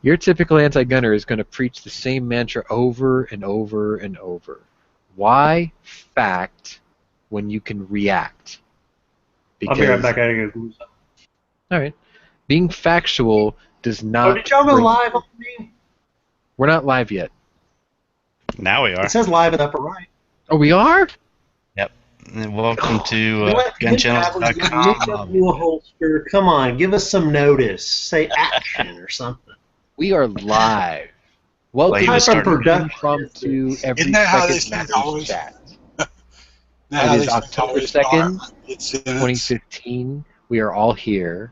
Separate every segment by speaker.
Speaker 1: Your typical anti-gunner is going to preach the same mantra over and over and over. Why fact when you can react?
Speaker 2: I'll be right
Speaker 1: Because,
Speaker 2: back. I gotta go.
Speaker 1: all right, being factual does
Speaker 2: Oh,
Speaker 1: not
Speaker 2: did y'all go
Speaker 1: bring
Speaker 2: live on
Speaker 1: you.
Speaker 2: me?
Speaker 1: We're not live yet.
Speaker 3: Now we
Speaker 2: It
Speaker 3: are.
Speaker 2: says live in the upper right.
Speaker 1: Oh, we are?
Speaker 3: Yep. And welcome
Speaker 2: You know
Speaker 3: to
Speaker 2: what? Good Travels, you nipped up
Speaker 3: gunchannels.com.
Speaker 2: into a holster. Come on, give us some notice. Say action or something.
Speaker 1: We are live.
Speaker 2: What
Speaker 3: Well, he
Speaker 1: Welcome
Speaker 3: was
Speaker 2: type of
Speaker 1: to
Speaker 3: starting.
Speaker 2: production is
Speaker 1: Impromptu
Speaker 2: this?
Speaker 4: Isn't
Speaker 1: Every
Speaker 4: that how they
Speaker 1: Second
Speaker 4: spent
Speaker 1: Matters
Speaker 4: always?
Speaker 1: Chat.
Speaker 4: Isn't that
Speaker 1: It
Speaker 4: how
Speaker 1: is
Speaker 4: they spent
Speaker 1: October
Speaker 4: always start
Speaker 1: 2nd,
Speaker 4: mid-sentence?
Speaker 1: 2015. We are all here.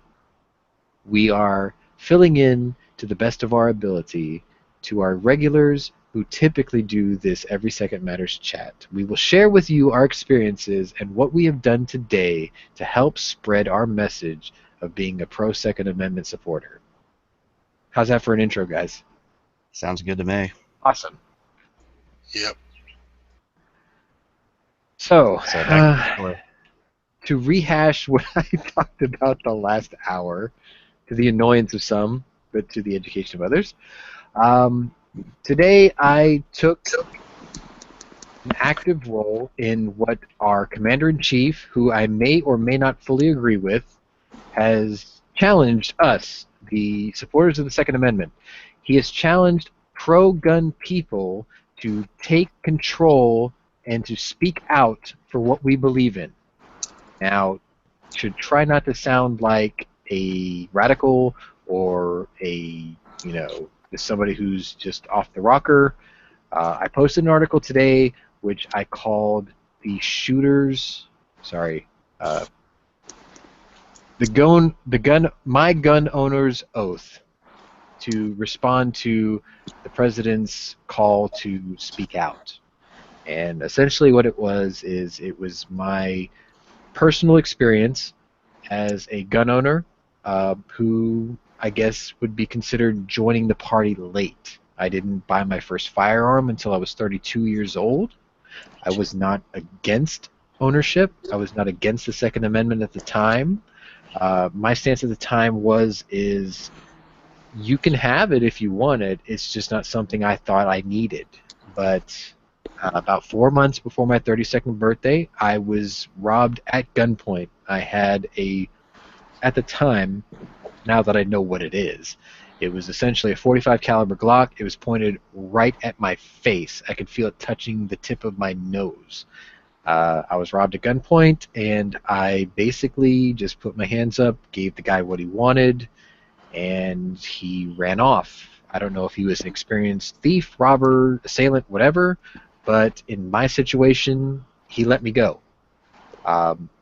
Speaker 1: We are filling in to the best of our ability to our regulars who typically do this Every Second Matters chat. We will share with you our experiences and what we have done today to help spread our message of being a pro Second Amendment supporter. How's that for an intro, guys?
Speaker 3: Sounds good to me.
Speaker 1: Awesome.
Speaker 4: Yep.
Speaker 1: So,
Speaker 3: So back to the story.
Speaker 1: to rehash what I talked about the last hour, to the annoyance of some, but to the education of others, today I took an active role in what our Commander-in-Chief, who I may or may not fully agree with, has challenged us, the supporters of the Second Amendment. He has challenged pro-gun people to take control and to speak out for what we believe in. Now, should try not to sound like a radical or just somebody who's just off the rocker. I posted an article today which I called the shooters. Sorry, my gun owner's oath, to respond to the president's call to speak out. And essentially, what it was is it was my personal experience as a gun owner who I guess would be considered joining the party late. I didn't buy my first firearm until I was 32 years old. I was not against ownership. I was not against the Second Amendment at the time. My stance at the time is you can have it if you want it. It's just not something I thought I needed. But about 4 months before my 32nd birthday, I was robbed at gunpoint. I had at the time, now that I know what it was essentially a 45 caliber Glock. It was pointed right at my face. I could feel it touching the tip of my nose. I was robbed at gunpoint, and I basically just put my hands up, gave the guy what he wanted, and he ran off. I don't know if he was an experienced thief, robber, assailant, whatever, but in my situation, he let me go.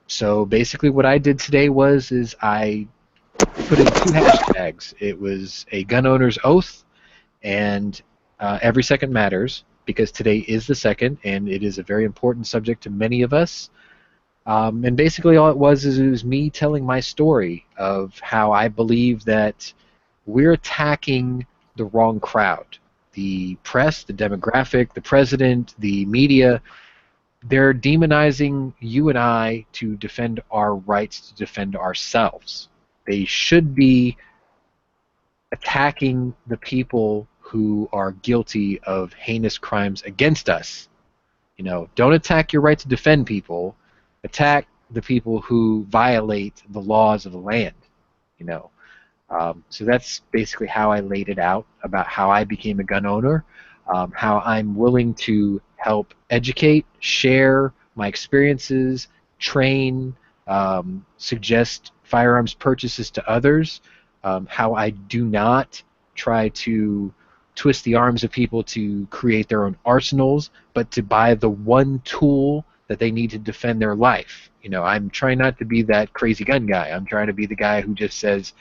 Speaker 1: So basically what I did today is I put in two hashtags. It was a gun owner's oath and every second matters, because today is the second, and it is a very important subject to many of us. And basically all it was me telling my story of how I believe that we're attacking the wrong crowd. The press, the demographic, the president, the media, they're demonizing you and I to defend our rights, to defend ourselves. They should be attacking the people who are guilty of heinous crimes against us. Don't attack your right to defend people. Attack the people who violate the laws of the land. You know. So that's basically how I laid it out about how I became a gun owner, how I'm willing to help educate, share my experiences, train, suggest firearms purchases to others, how I do not try to twist the arms of people to create their own arsenals, but to buy the one tool that they need to defend their life. I'm trying not to be that crazy gun guy. I'm trying to be the guy who just says,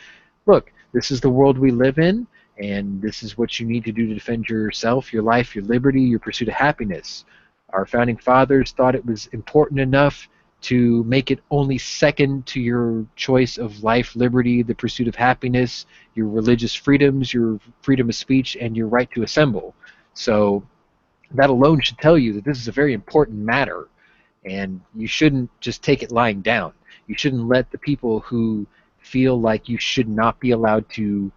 Speaker 1: look, this is the world we live in, and this is what you need to do to defend yourself, your life, your liberty, your pursuit of happiness. Our founding fathers thought it was important enough to make it only second to your choice of life, liberty, the pursuit of happiness, your religious freedoms, your freedom of speech, and your right to assemble. So that alone should tell you that this is a very important matter, and you shouldn't just take it lying down. You shouldn't let the people who feel like you should not be allowed to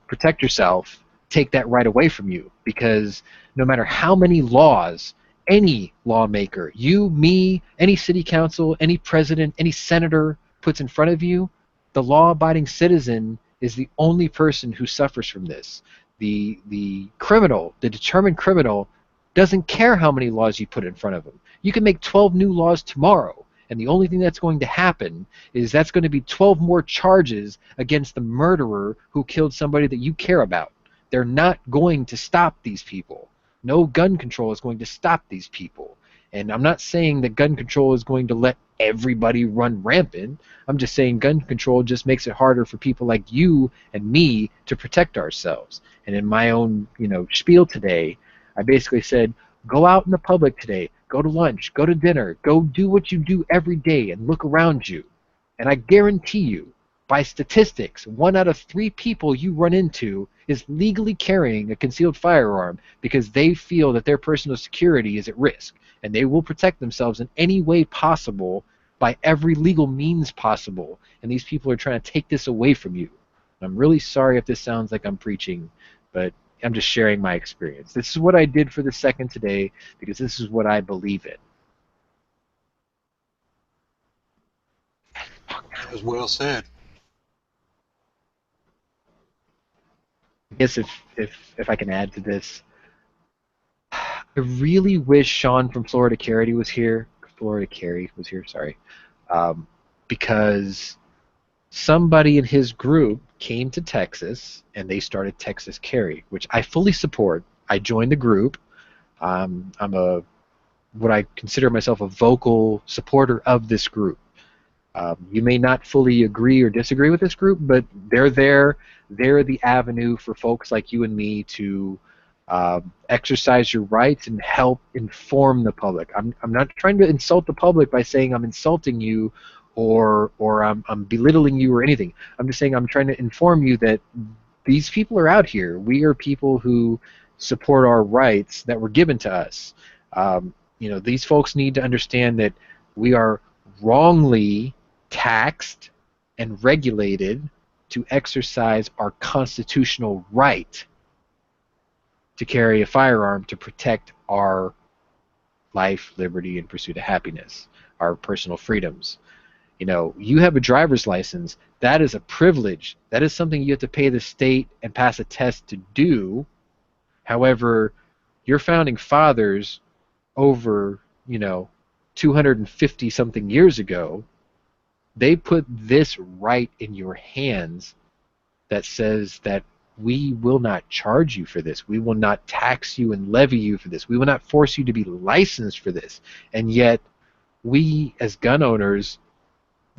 Speaker 1: protect yourself take that right away from you, because no matter how many laws any lawmaker, you, me, any city council, any president, any senator puts in front of you, the law-abiding citizen is the only person who suffers from this. The criminal, the determined criminal, doesn't care how many laws you put in front of him. You can make 12 new laws tomorrow, and the only thing that's going to happen is that's going to be 12 more charges against the murderer who killed somebody that you care about. They're not going to stop these people. No gun control is going to stop these people. And I'm not saying that gun control is going to let everybody run rampant. I'm just saying gun control just makes it harder for people like you and me to protect ourselves. And in my own, spiel today, I basically said, go out in the public today, go to lunch, go to dinner, go do what you do every day and look around you. And I guarantee you, by statistics, 1 out of 3 people you run into is legally carrying a concealed firearm because they feel that their personal security is at risk, and they will protect themselves in any way possible by every legal means possible, and these people are trying to take this away from you. I'm really sorry if this sounds like I'm preaching, but I'm just sharing my experience. This is what I did for the second today because this is what I believe in.
Speaker 4: That was well said.
Speaker 1: I guess if I can add to this, I really wish Sean from Florida Carey was here. Sorry, because somebody in his group came to Texas and they started Texas Carey, which I fully support. I joined the group. I'm what I consider myself a vocal supporter of this group. You may not fully agree or disagree with this group, but they're there. They're the avenue for folks like you and me to exercise your rights and help inform the public. I'm not trying to insult the public by saying I'm insulting you or I'm belittling you or anything. I'm just saying I'm trying to inform you that these people are out here. We are people who support our rights that were given to us. These folks need to understand that we are wrongly taxed and regulated to exercise our constitutional right to carry a firearm to protect our life, liberty, and pursuit of happiness, our personal freedoms. You have a driver's license. That is a privilege. That is something you have to pay the state and pass a test to do. However, your founding fathers over, 250 something years ago, they put this right in your hands that says that we will not charge you for this. We will not tax you and levy you for this. We will not force you to be licensed for this. And yet, we as gun owners,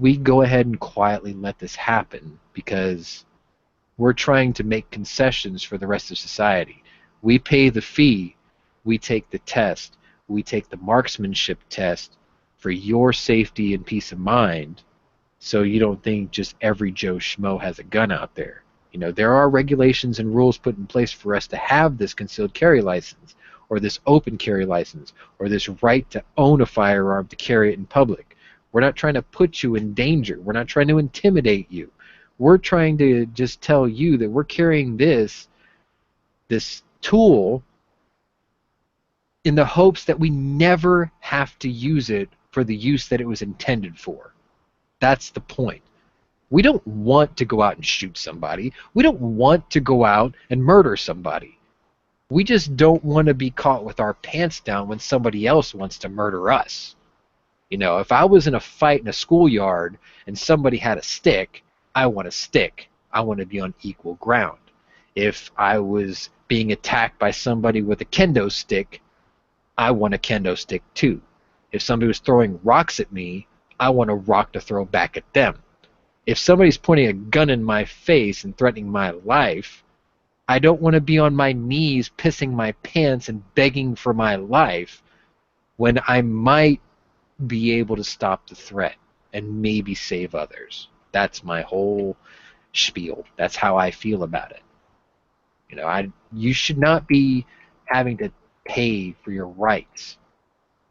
Speaker 1: we go ahead and quietly let this happen because we're trying to make concessions for the rest of society. We pay the fee. We take the test. We take the marksmanship test for your safety and peace of mind, so you don't think just every Joe Schmo has a gun out there. There are regulations and rules put in place for us to have this concealed carry license, or this open carry license, or this right to own a firearm to carry it in public. We're not trying to put you in danger. We're not trying to intimidate you. We're trying to just tell you that we're carrying this tool in the hopes that we never have to use it for the use that it was intended for. That's the point. We don't want to go out and shoot somebody. We don't want to go out and murder somebody. We just don't want to be caught with our pants down when somebody else wants to murder us. If I was in a fight in a schoolyard and somebody had a stick, I want a stick. I want to be on equal ground. If I was being attacked by somebody with a kendo stick, I want a kendo stick too. If somebody was throwing rocks at me, I want a rock to throw back at them. If somebody's pointing a gun in my face and threatening my life, I don't want to be on my knees pissing my pants and begging for my life when I might be able to stop the threat and maybe save others. That's my whole spiel. That's how I feel about it. You should not be having to pay for your rights.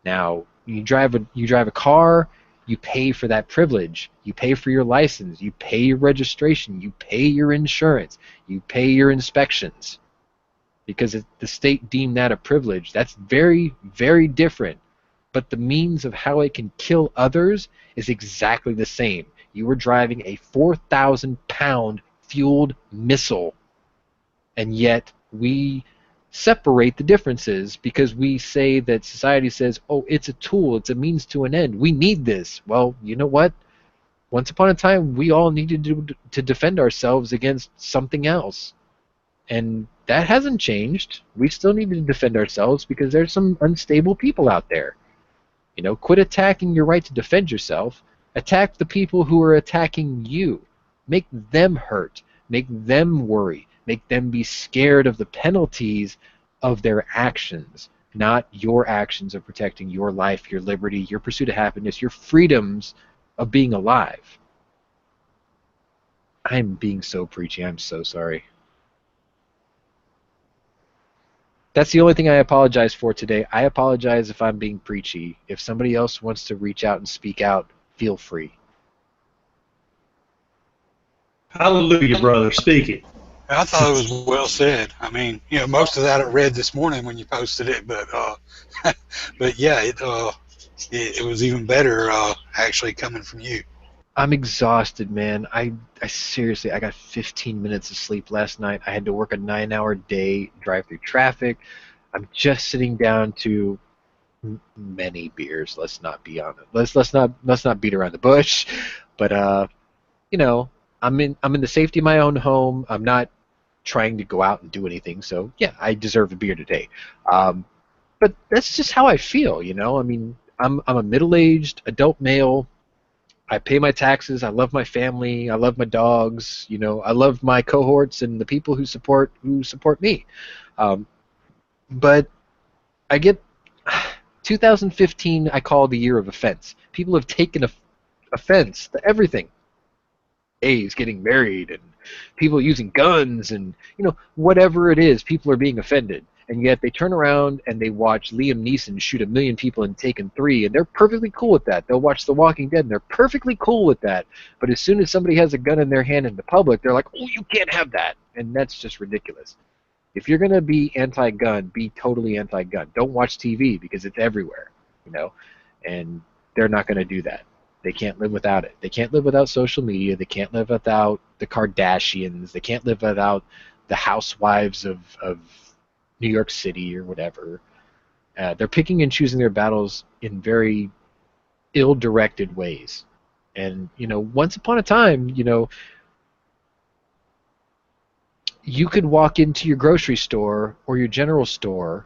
Speaker 1: Now, you drive a car, You pay for that privilege. You pay for your license. You pay your registration. You pay your insurance. You pay your inspections. Because the state deemed that a privilege. That's very, very different. But the means of how it can kill others is exactly the same. You were driving a 4,000-pound fueled missile, and yet we separate the differences because we say that society says, oh, it's a tool, it's a means to an end. We need this. Well, you know what? Once upon a time, we all needed to defend ourselves against something else. And that hasn't changed. We still need to defend ourselves because there's some unstable people out there. You know, quit attacking your right to defend yourself. Attack the people who are attacking you. Make them hurt. Make them worry. Make them be scared of the penalties of their actions, not your actions of protecting your life, your liberty, your pursuit of happiness, your freedoms of being alive. I'm being so preachy. I'm so sorry. That's the only thing I apologize for today. I apologize if I'm being preachy. If somebody else wants to reach out and speak out, feel free.
Speaker 2: Hallelujah, brother. Speak it.
Speaker 4: I thought it was well said. I mean, you know, most of that I read this morning when you posted it, but but yeah, it was even better actually coming from you.
Speaker 1: I'm exhausted, man. I seriously, I got 15 minutes of sleep last night. I had to work a 9-hour day, drive through traffic. I'm just sitting down to many beers. Let's not be on it. Let's not beat around the bush. But you know, I'm in the safety of my own home. I'm not trying to go out and do anything. So yeah, I deserve a beer today. But that's just how I feel. You know, I mean, I'm a middle-aged adult male. I pay my taxes. I love my family. I love my dogs. You know, I love my cohorts and the people who support me. But I get 2015. I call the year of offense. People have taken offense to everything. Gays getting married and people using guns and whatever it is. People are being offended. And yet they turn around and they watch Liam Neeson shoot 1 million people in Taken 3, and they're perfectly cool with that. They'll watch The Walking Dead, and they're perfectly cool with that. But as soon as somebody has a gun in their hand in the public, they're like, oh, you can't have that. And that's just ridiculous. If you're going to be anti-gun, be totally anti-gun. Don't watch TV because it's everywhere, and they're not going to do that. They can't live without it. They can't live without social media. They can't live without the Kardashians. They can't live without the housewives of New York City or whatever. They're picking and choosing their battles in very ill-directed ways. And, once upon a time, you could walk into your grocery store or your general store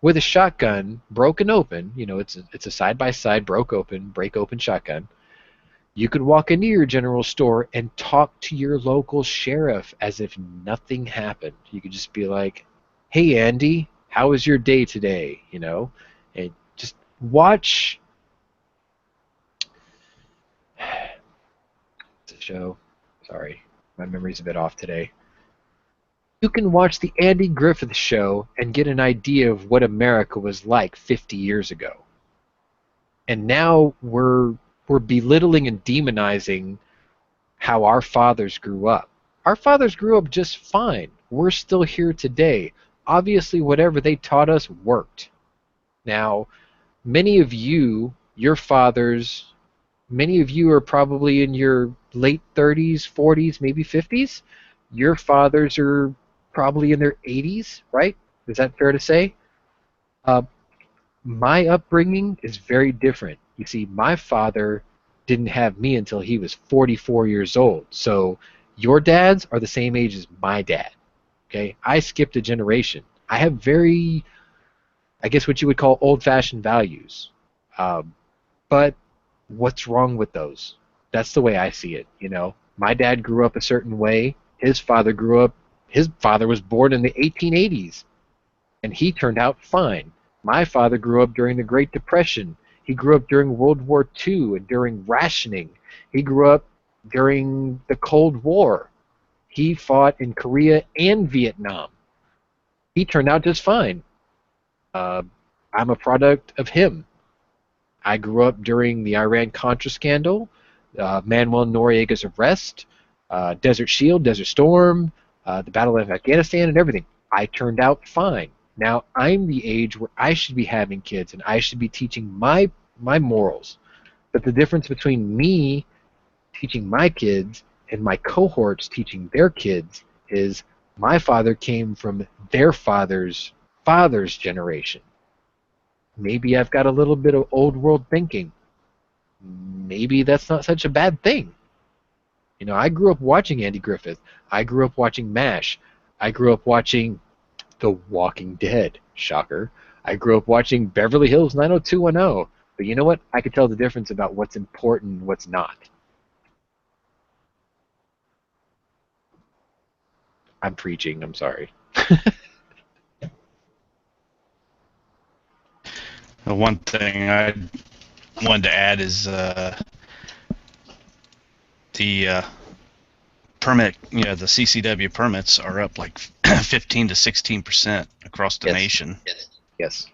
Speaker 1: with a shotgun broken open. It's a side-by-side break open shotgun. You could walk into your general store and talk to your local sheriff as if nothing happened. You could just be like, hey, Andy, how was your day today? And just watch the show. Sorry, my memory's a bit off today. You can watch the Andy Griffith Show and get an idea of what America was like 50 years ago. And now we're belittling and demonizing how our fathers grew up. Our fathers grew up just fine. We're still here today. Obviously, whatever they taught us worked. Now, many of you, your fathers, many of you are probably in your late 30s, 40s, maybe 50s. Your fathers are probably in their 80s, right? Is that fair to say? My upbringing is very different. You see, my father didn't have me until he was 44 years old. So your dads are the same age as my dad. Okay, I skipped a generation. I have very, I guess what you would call old-fashioned values. But what's wrong with those? That's the way I see it. My dad grew up a certain way. His father was born in the 1880s, and he turned out fine. My father grew up during the Great Depression. He grew up during World War II and during rationing. He grew up during the Cold War. He fought in Korea and Vietnam. He turned out just fine. I'm a product of him. I grew up during the Iran-Contra scandal, Manuel Noriega's arrest, Desert Shield, Desert Storm, the Battle of Afghanistan, and everything. I turned out fine. Now I'm the age where I should be having kids and I should be teaching my morals. But the difference between me teaching my kids and my cohorts teaching their kids is my father came from their father's generation. Maybe I've got a little bit of old world thinking. Maybe that's not such a bad thing. You know, I grew up watching Andy Griffith. I grew up watching MASH. I grew up watching The Walking Dead. Shocker. I grew up watching Beverly Hills 90210. But you know what? I could tell the difference about what's important and what's not. I'm preaching. I'm sorry.
Speaker 3: The one thing I wanted to add is the permit, the CCW permits are up like 15 to 16% across the nation.
Speaker 1: Yes.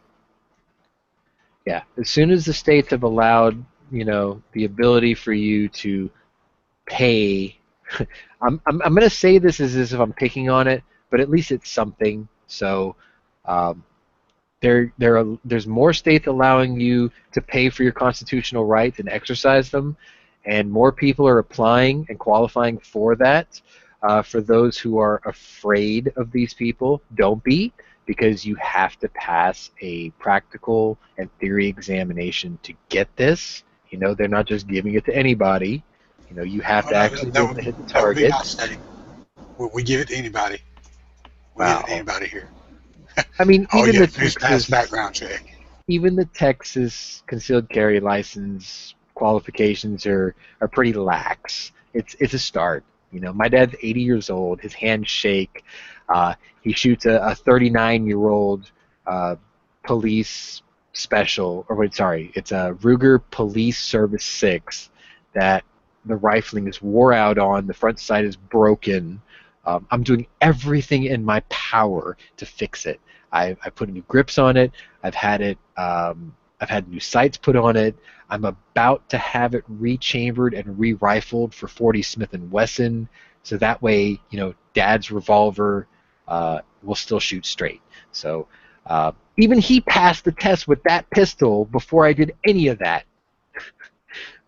Speaker 1: Yeah. As soon as the states have allowed, the ability for you to pay, I'm going to say this as if I'm picking on it, but at least it's something. So there's more states allowing you to pay for your constitutional rights and exercise them, and more people are applying and qualifying for that. For those who are afraid of these people, don't be, because you have to pass a practical and theory examination to get this. They're not just giving it to anybody. You have to actually be able to hit the target.
Speaker 4: We give it to anybody. We give it to anybody here.
Speaker 1: I mean,
Speaker 4: even the Texas background check.
Speaker 1: Even the Texas concealed carry license qualifications are pretty lax. It's a start. My dad's 80 years old. His hands shake. He shoots a 39-year-old police special, it's a Ruger Police Service 6 that the rifling is wore out on. The front sight is broken. I'm doing everything in my power to fix it. I put new grips on it. I've had new sights put on it. I'm about to have it rechambered and re-rifled for 40 Smith & Wesson, so that way, Dad's revolver will still shoot straight. So even he passed the test with that pistol before I did any of that.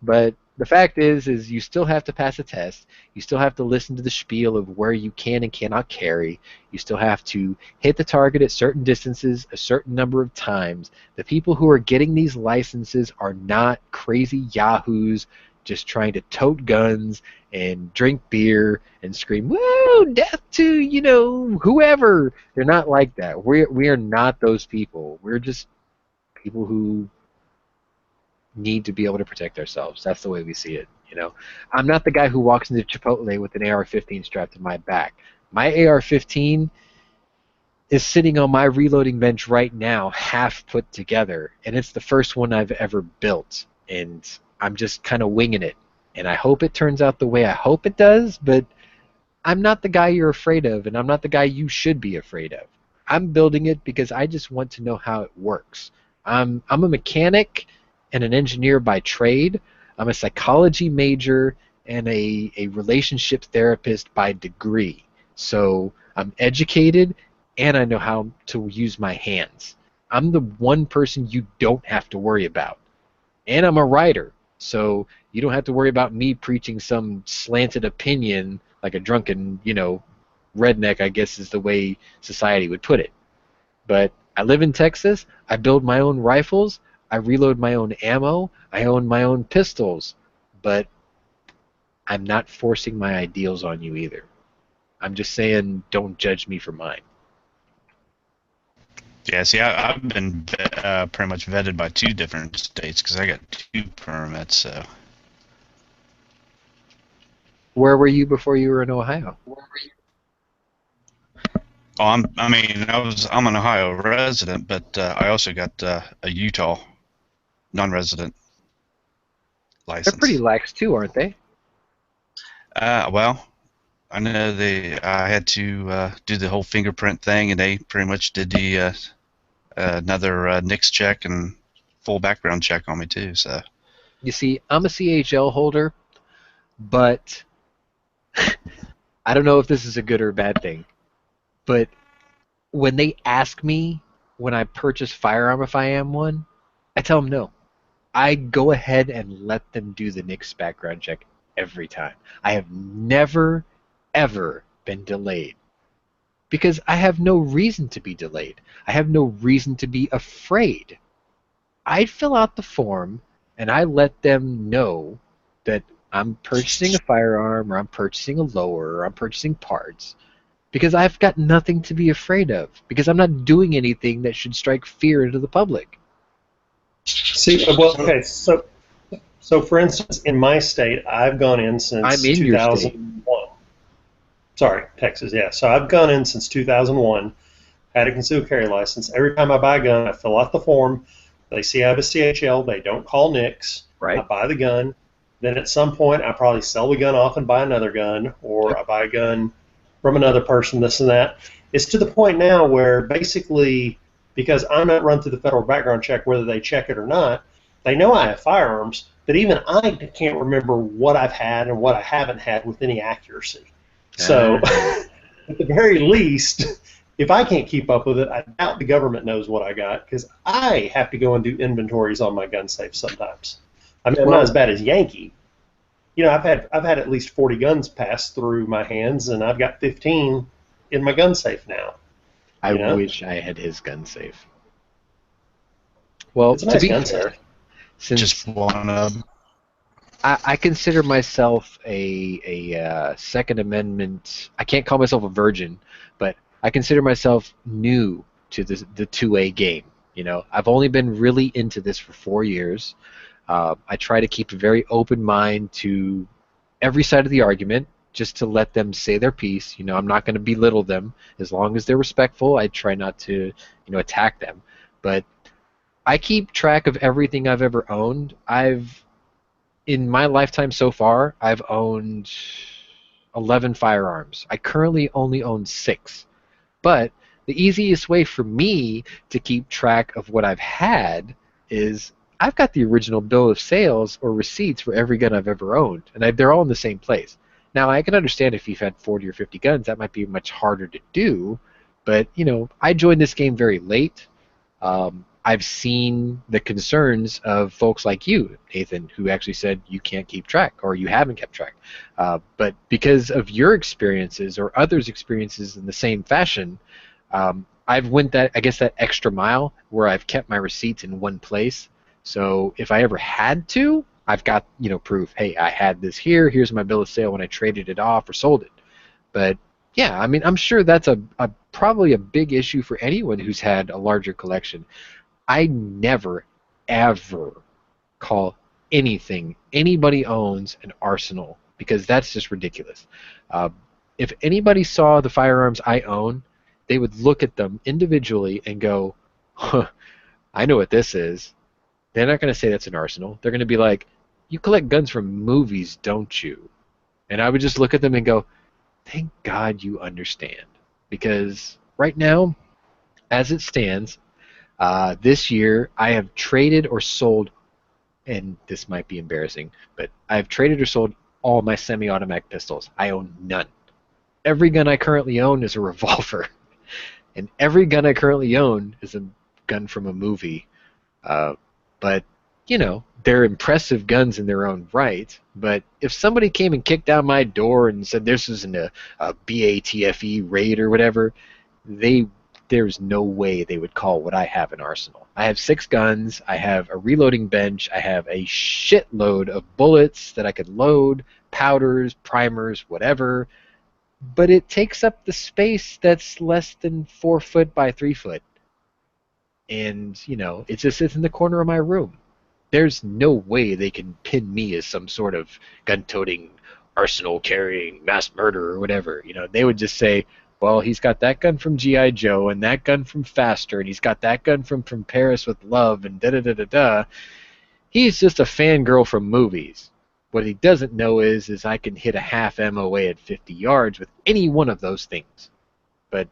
Speaker 1: But the fact is you still have to pass a test. You still have to listen to the spiel of where you can and cannot carry. You still have to hit the target at certain distances a certain number of times. The people who are getting these licenses are not crazy yahoos just trying to tote guns and drink beer and scream, "Woo, death to, whoever." They're not like that. We are not those people. We're just people who need to be able to protect ourselves. That's the way we see it. I'm not the guy who walks into Chipotle with an AR-15 strapped to my back. My AR-15 is sitting on my reloading bench right now, half put together, and it's the first one I've ever built, and I'm just kind of winging it, and I hope it turns out the way I hope it does, but I'm not the guy you're afraid of, and I'm not the guy you should be afraid of. I'm building it because I just want to know how it works. I'm a mechanic and an engineer by trade. I'm a psychology major and a relationship therapist by degree. So I'm educated and I know how to use my hands. I'm the one person you don't have to worry about. And I'm a writer, so you don't have to worry about me preaching some slanted opinion like a drunken, redneck, I guess is the way society would put it. But I live in Texas. I build my own rifles. I reload my own ammo. I own my own pistols. But I'm not forcing my ideals on you either. I'm just saying, don't judge me for mine.
Speaker 3: Yeah, see, I've been pretty much vetted by 2 different states because I got 2 permits. So.
Speaker 1: Where were you before you were in Ohio?
Speaker 3: Oh, I'm an Ohio resident, but I also got a Utah non-resident license.
Speaker 1: They're pretty lax too, aren't they?
Speaker 3: Well, I know I had to do the whole fingerprint thing, and they pretty much did the another NICS check and full background check on me too. So
Speaker 1: You see, I'm a CHL holder, but I don't know if this is a good or a bad thing. But when they ask me when I purchase firearm if I am one, I tell them no. I go ahead and let them do the NICS background check every time. I have never, ever been delayed because I have no reason to be delayed. I have no reason to be afraid. I fill out the form and I let them know that I'm purchasing a firearm or I'm purchasing a lower or I'm purchasing parts because I've got nothing to be afraid of because I'm not doing anything that should strike fear into the public.
Speaker 2: See, well, okay, so for instance, in my state, I've gone in since
Speaker 1: I'm in your state.
Speaker 2: 2001. Sorry, Texas, yeah. So I've gone in since 2001, had a concealed carry license. Every time I buy a gun, I fill out the form. They see I have a CHL. They don't call NICS.
Speaker 1: Right.
Speaker 2: I buy the gun. Then at some point, I probably sell the gun off and buy another gun, or I buy a gun from another person, this and that. It's to the point now where basically, because I'm not run through the federal background check, whether they check it or not, they know I have firearms, but even I can't remember what I've had and what I haven't had with any accuracy. So, at the very least, if I can't keep up with it, I doubt the government knows what I got because I have to go and do inventories on my gun safe sometimes. I mean, I'm not as bad as Yankee. You know, I've had at least 40 guns pass through my hands, and I've got 15 in my gun safe now.
Speaker 1: I wish I had his gun safe. Well,
Speaker 2: It's a nice
Speaker 1: to be
Speaker 2: gun
Speaker 1: fair,
Speaker 2: safe.
Speaker 1: since
Speaker 3: just one of them.
Speaker 1: I consider myself a Second Amendment. I can't call myself a virgin, but I consider myself new to the 2A game. You know, I've only been really into this for 4 years. I try to keep a very open mind to every side of the argument, just to let them say their piece. You know, I'm not going to belittle them as long as they're respectful. I try not to, attack them. But I keep track of everything I've ever owned. In my lifetime so far, I've owned 11 firearms. I currently only own 6. But the easiest way for me to keep track of what I've had is I've got the original bill of sales or receipts for every gun I've ever owned, and they're all in the same place. Now, I can understand if you've had 40 or 50 guns, that might be much harder to do, but, I joined this game very late. I've seen the concerns of folks like you, Nathan, who actually said you can't keep track or you haven't kept track. But because of your experiences or others' experiences in the same fashion, I've went that extra mile where I've kept my receipts in one place. So if I ever had to, I've got proof. Hey, I had this here. Here's my bill of sale when I traded it off or sold it. But yeah, I mean, I'm sure that's probably a big issue for anyone who's had a larger collection. I never, ever call anything anybody owns an arsenal because that's just ridiculous. If anybody saw the firearms I own, they would look at them individually and go, huh, I know what this is. They're not going to say that's an arsenal. They're going to be like, you collect guns from movies, don't you? And I would just look at them and go, thank God you understand. Because right now, as it stands, this year I have traded or sold, and this might be embarrassing, but I've traded or sold all my semi-automatic pistols. I own none. Every gun I currently own is a revolver. And every gun I currently own is a gun from a movie. But, they're impressive guns in their own right. But if somebody came and kicked down my door and said this isn't a BATFE raid or whatever, there's no way they would call what I have an arsenal. I have 6 guns. I have a reloading bench. I have a shitload of bullets that I could load, powders, primers, whatever. But it takes up the space that's less than 4 foot by 3 foot. And, it just sits in the corner of my room. There's no way they can pin me as some sort of gun-toting, arsenal-carrying mass murderer or whatever. They would just say, well, he's got that gun from G.I. Joe and that gun from Faster and he's got that gun from Paris with Love and da-da-da-da-da. He's just a fangirl from movies. What he doesn't know is I can hit a half MOA at 50 yards with any one of those things. But,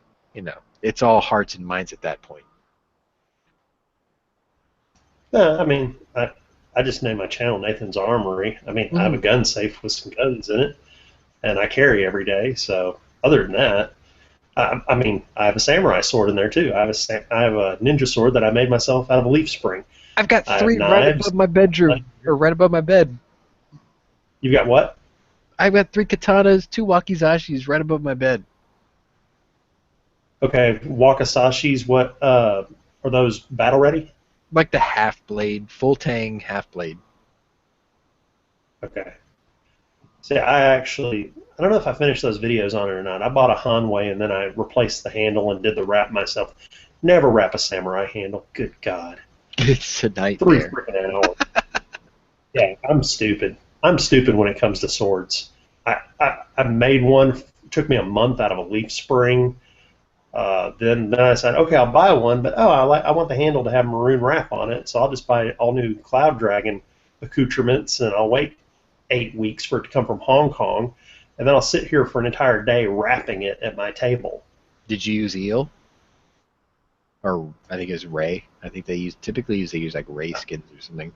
Speaker 1: it's all hearts and minds at that point.
Speaker 2: I mean, I just named my channel Nathan's Armory. I mean, I have a
Speaker 1: Mm.
Speaker 2: gun safe with some guns in it, and I carry every day. So other than that, I mean, I have a samurai sword in there too. I have a ninja sword that I made myself out of a leaf spring.
Speaker 1: I've got
Speaker 2: I have
Speaker 1: three right
Speaker 2: knives.
Speaker 1: above my bedroom, or right above my bed.
Speaker 2: You got what?
Speaker 1: I've got three katanas, two wakizashis right above my bed.
Speaker 2: Okay, wakasashis. What are those? Battle ready?
Speaker 1: Like the half blade, full tang half blade.
Speaker 2: Okay. See, I don't know if I finished those videos on it or not. I bought a Hanwei and then I replaced the handle and did the wrap myself. Never wrap a samurai handle. Good God.
Speaker 1: It's a
Speaker 2: Three
Speaker 1: nightmare.
Speaker 2: freaking hours. Yeah, I'm stupid. I'm stupid when it comes to swords. I made one. It took me a month out of a leaf spring. Then I said, okay, I'll buy one, but I want the handle to have maroon wrap on it, so I'll just buy all new Cloud Dragon accoutrements, and I'll wait 8 weeks for it to come from Hong Kong, and then I'll sit here for an entire day wrapping it at my table.
Speaker 1: Did you use eel? Or I think it's ray. I think they use like ray skins or something.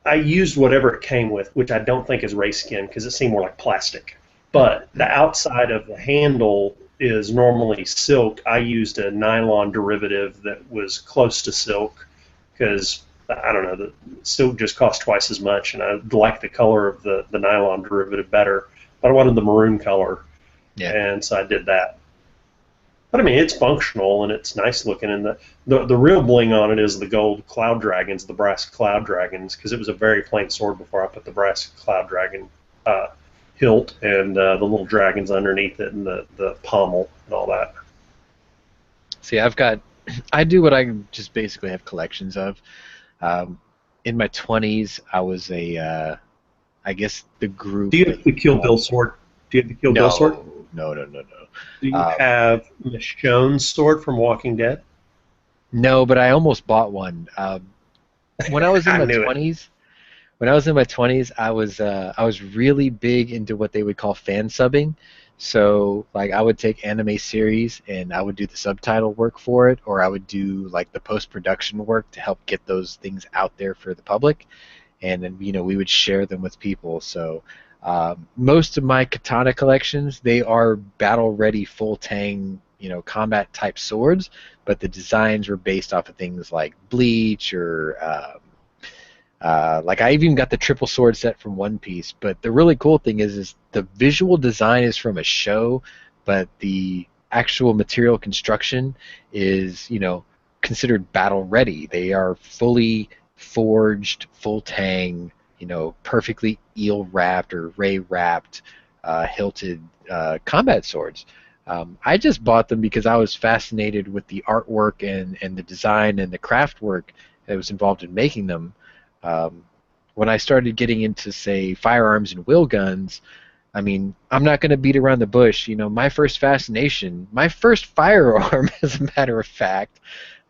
Speaker 2: I used whatever it came with, which I don't think is race skin because it seemed more like plastic. But the outside of the handle is normally silk. I used a nylon derivative that was close to silk because I don't know, the silk just cost twice as much, and I liked the color of the nylon derivative better. But I wanted the maroon color,
Speaker 1: Yeah.
Speaker 2: and so I did that. But I mean, it's functional and it's nice looking, and the real bling on it is the gold cloud dragons, the brass cloud dragons, because it was a very plain sword before I put the brass cloud dragon uh, hilt and the little dragons underneath it and the pommel and all that.
Speaker 1: See, I do what I just basically have collections of. Um, in my 20s, I was I guess the
Speaker 2: Do
Speaker 1: group
Speaker 2: you
Speaker 1: that
Speaker 2: have the Kill Bill sword? Do you have the Kill Bill sword?
Speaker 1: no.
Speaker 2: Do you
Speaker 1: Um,
Speaker 2: have Michonne's sword from Walking Dead?
Speaker 1: no, but I almost bought one. When I was in
Speaker 2: I
Speaker 1: my
Speaker 2: knew it.
Speaker 1: 20s, when I was in my 20s, I was really big into what they would call fan subbing. So like I would take anime series and I would do the subtitle work for it, or I would do like the post production work to help get those things out there for the public, and then we would share them with people. So most of my katana collections, they are battle ready full tang combat type swords, but the designs were based off of things like Bleach or like I even got the triple sword set from One Piece. But the really cool thing is the visual design is from a show, but the actual material construction is considered battle ready. They are fully forged, full tang, perfectly eel wrapped or ray wrapped, hilted combat swords. I just bought them because I was fascinated with the artwork and the design and the craft work that was involved in making them. um, when I started getting into, say, firearms and wheel guns, I mean, I'm not going to beat around the bush. My first fascination, my first firearm, as a matter of fact,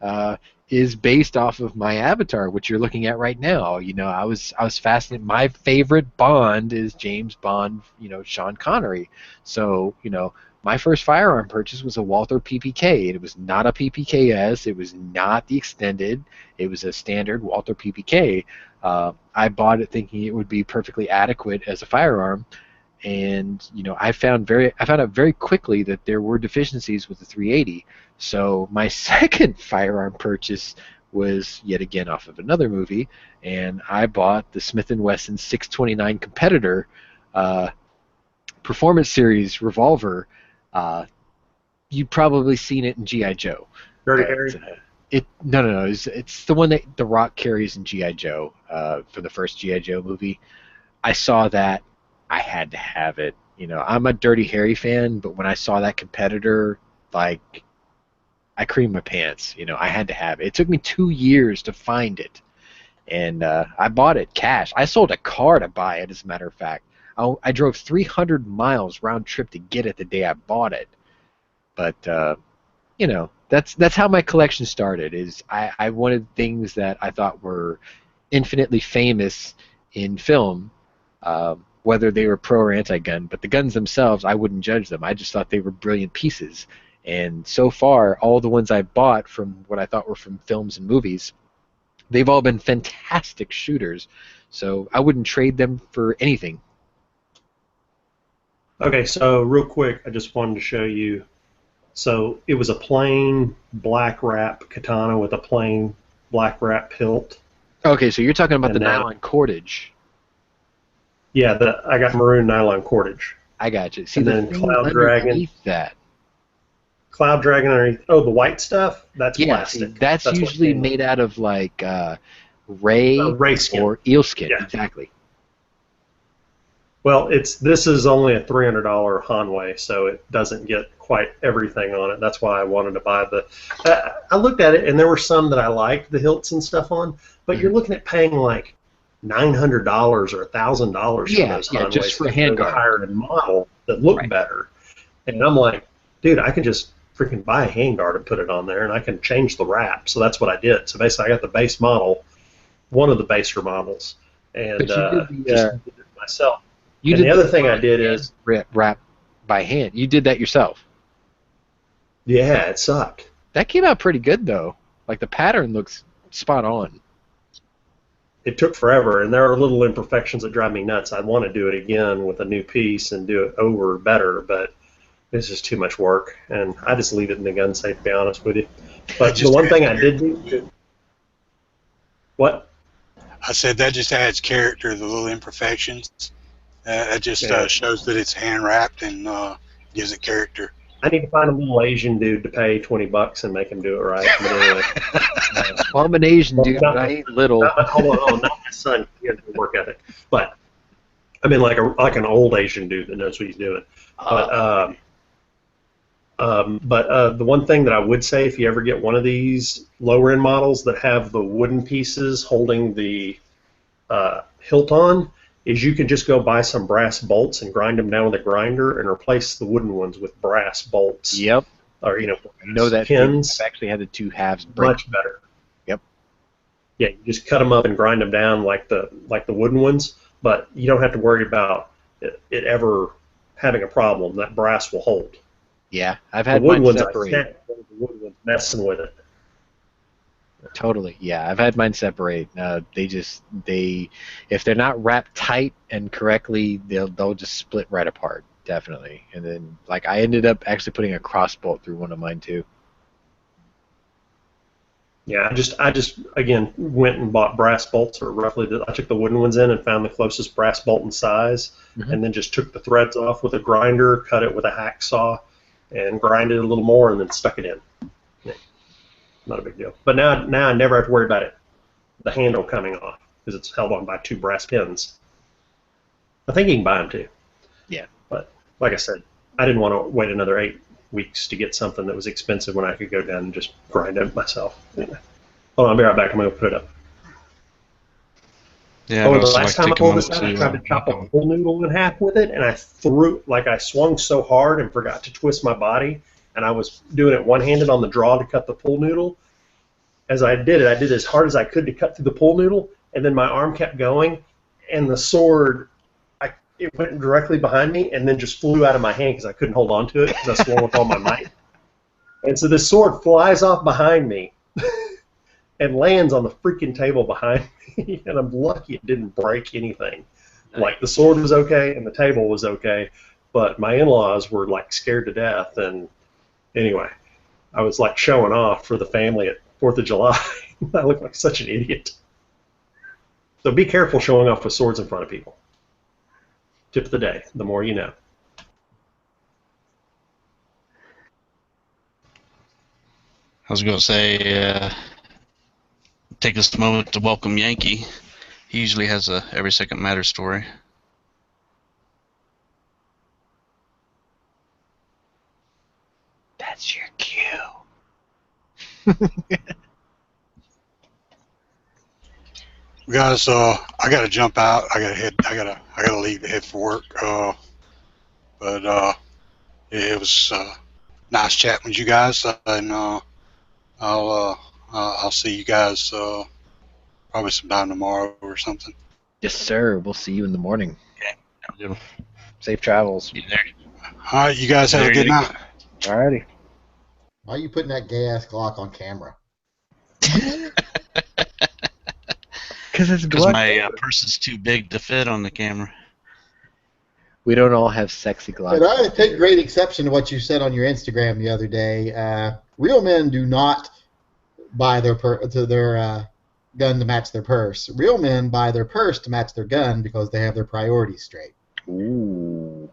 Speaker 1: uh, is based off of my avatar, which you're looking at right now. I was fascinated. My favorite Bond is James Bond. Sean Connery. So my first firearm purchase was a Walther PPK. It was not a PPKS. It was not the extended. It was a standard Walther PPK. I bought it thinking it would be perfectly adequate as a firearm, and I found out very quickly that there were deficiencies with the 380. So my second firearm purchase was yet again off of another movie, and I bought the Smith & Wesson 629 Competitor uh, Performance Series revolver. Uh, you've probably seen it in GI Joe,
Speaker 2: Dirty
Speaker 1: but
Speaker 2: Harry?
Speaker 1: it no, it's the one that The Rock carries in GI Joe for the first GI Joe movie. I saw that. I had to have it. I'm a Dirty Harry fan, but when I saw that competitor, like, I creamed my pants. I had to have it. It took me 2 years to find it, and I bought it cash. I sold a car to buy it, as a matter of fact. I drove 300 miles round trip to get it the day I bought it. But that's how my collection started. Is I wanted things that I thought were infinitely famous in film, whether they were pro or anti-gun. But the guns themselves, I wouldn't judge them. I just thought they were brilliant pieces. And so far, all the ones I bought from what I thought were from films and movies, they've all been fantastic shooters. So I wouldn't trade them for anything.
Speaker 2: Okay, so real quick, I just wanted to show you. So it was a plain black wrap katana with a plain black wrap hilt.
Speaker 1: Okay, so you're talking about
Speaker 2: And
Speaker 1: the
Speaker 2: now-
Speaker 1: nylon cordage.
Speaker 2: Yeah, I got maroon nylon cordage.
Speaker 1: I got you. See,
Speaker 2: And
Speaker 1: the
Speaker 2: then
Speaker 1: thing
Speaker 2: Cloud Dragon.
Speaker 1: underneath that.
Speaker 2: Cloud Dragon underneath. Oh, the white stuff? That's
Speaker 1: Yeah, see,
Speaker 2: plastic.
Speaker 1: that's
Speaker 2: what
Speaker 1: usually
Speaker 2: came with it.
Speaker 1: made out of like ray
Speaker 2: Ray skin.
Speaker 1: or eel skin.
Speaker 2: Yeah.
Speaker 1: Exactly.
Speaker 2: Well, this is only a $300 Hanwei, so it doesn't get quite everything on it. That's why I wanted to buy the. I looked at it, and there were some that I liked the hilts and stuff on, but you're looking at paying like $900 or $1,000 for
Speaker 1: Yeah,
Speaker 2: those
Speaker 1: yeah,
Speaker 2: Hanweis.
Speaker 1: just for a
Speaker 2: to
Speaker 1: handguard.
Speaker 2: hire a model that look
Speaker 1: Right.
Speaker 2: better, and I'm like, dude, I can just freaking buy a handguard and put it on there, and I can change the wrap. So that's what I did. So basically, I got the base model, one of the baser models, and
Speaker 1: But you did the,
Speaker 2: just did it myself.
Speaker 1: You
Speaker 2: And
Speaker 1: did
Speaker 2: the other thing I did is,
Speaker 1: wrap by hand. You did that yourself.
Speaker 2: yeah, it sucked.
Speaker 1: That came out pretty good though. Like the pattern looks spot on.
Speaker 2: It took forever, and there are little imperfections that drive me nuts. I want to do it again with a new piece and do it over better, but it's just too much work, and I just leave it in the gun safe, to be honest with you. But the one thing I did do... What?
Speaker 4: I said that just adds character, the little imperfections. That just shows that it's hand wrapped and gives it character.
Speaker 2: I need to find a little Asian dude to pay $20 and make him do it right. But anyway,
Speaker 1: Well, I'm an Asian dude, but I ain't little.
Speaker 2: hold on, not my son. He has a work ethic, but I mean like an old Asian dude that knows what he's doing. But the one thing that I would say, if you ever get one of these lower end models that have the wooden pieces holding the hilt on, is you can just go buy some brass bolts and grind them down with a grinder and replace the wooden ones with brass bolts.
Speaker 1: Yep.
Speaker 2: Or
Speaker 1: I know that
Speaker 2: pins.
Speaker 1: I've actually had the two halves break.
Speaker 2: Much better.
Speaker 1: Yep.
Speaker 2: Yeah, you just cut them up and grind them down like the wooden ones, but you don't have to worry about it ever having a problem. That brass will hold.
Speaker 1: Yeah, I've
Speaker 2: The
Speaker 1: had
Speaker 2: wooden
Speaker 1: mine
Speaker 2: ones I
Speaker 1: separate.
Speaker 2: snapped, the wooden ones messing with it.
Speaker 1: Totally. Yeah, I've had mine separate. If they're not wrapped tight and correctly, they'll just split right apart. Definitely. And then like I ended up actually putting a cross bolt through one of mine too.
Speaker 2: Yeah, I just again went and bought brass bolts, or roughly I took the wooden ones in and found the closest brass bolt in size, and then just took the threads off with a grinder, cut it with a hacksaw, and grinded it a little more, and then stuck it in. Yeah, not a big deal. But now I never have to worry about the handle coming off because it's held on by two brass pins. I think you can buy them too.
Speaker 1: Yeah.
Speaker 2: But like I said, I didn't want to wait another 8 weeks to get something that was expensive when I could go down and just grind it myself. Anyway. Hold on, I'll be right back. I'm going to put it up.
Speaker 3: Yeah,
Speaker 2: Oh,
Speaker 3: I'd
Speaker 2: the
Speaker 3: also
Speaker 2: last
Speaker 3: like
Speaker 2: time
Speaker 3: to
Speaker 2: I
Speaker 3: take a
Speaker 2: pulled this
Speaker 3: moment
Speaker 2: out, I tried to chop a
Speaker 3: to
Speaker 2: pool noodle in half with it, and I swung so hard and forgot to twist my body, and I was doing it one-handed on the draw to cut the pool noodle. As I did as hard as I could to cut through the pool noodle, and then my arm kept going, and the sword, it went directly behind me, and then just flew out of my hand because I couldn't hold on to it because I swung with all my might. And so this sword flies off behind me and lands on the freaking table behind me, and I'm lucky it didn't break anything. Like, the sword was okay and the table was okay, but my in-laws were, like, scared to death, and anyway, I was, like, showing off for the family at 4th of July. I looked like such an idiot. So be careful showing off with swords in front of people. Tip of the day, the more you know.
Speaker 3: I was going to say, take this moment to welcome Yankee. He usually has a Every Second Matters story.
Speaker 1: That's your cue.
Speaker 4: Guys, I gotta jump out. I gotta leave to head for work. But it was nice chatting with you guys, and I'll see you guys probably sometime tomorrow or something.
Speaker 1: Yes, sir. We'll see you in the morning.
Speaker 3: Okay. Have a good one.
Speaker 1: Safe travels.
Speaker 3: You there?
Speaker 4: All right, you guys have a good night.
Speaker 1: Alrighty.
Speaker 5: Why are you putting that gay ass Glock on camera?
Speaker 1: it's
Speaker 3: Because
Speaker 1: Glock.
Speaker 3: my purse is too big to fit on the camera.
Speaker 1: We don't all have sexy Glock.
Speaker 5: But I take great exception to what you said on your Instagram the other day. Real men do not buy their gun to match their purse. Real men buy their purse to match their gun because they have their priorities straight.
Speaker 1: Ooh.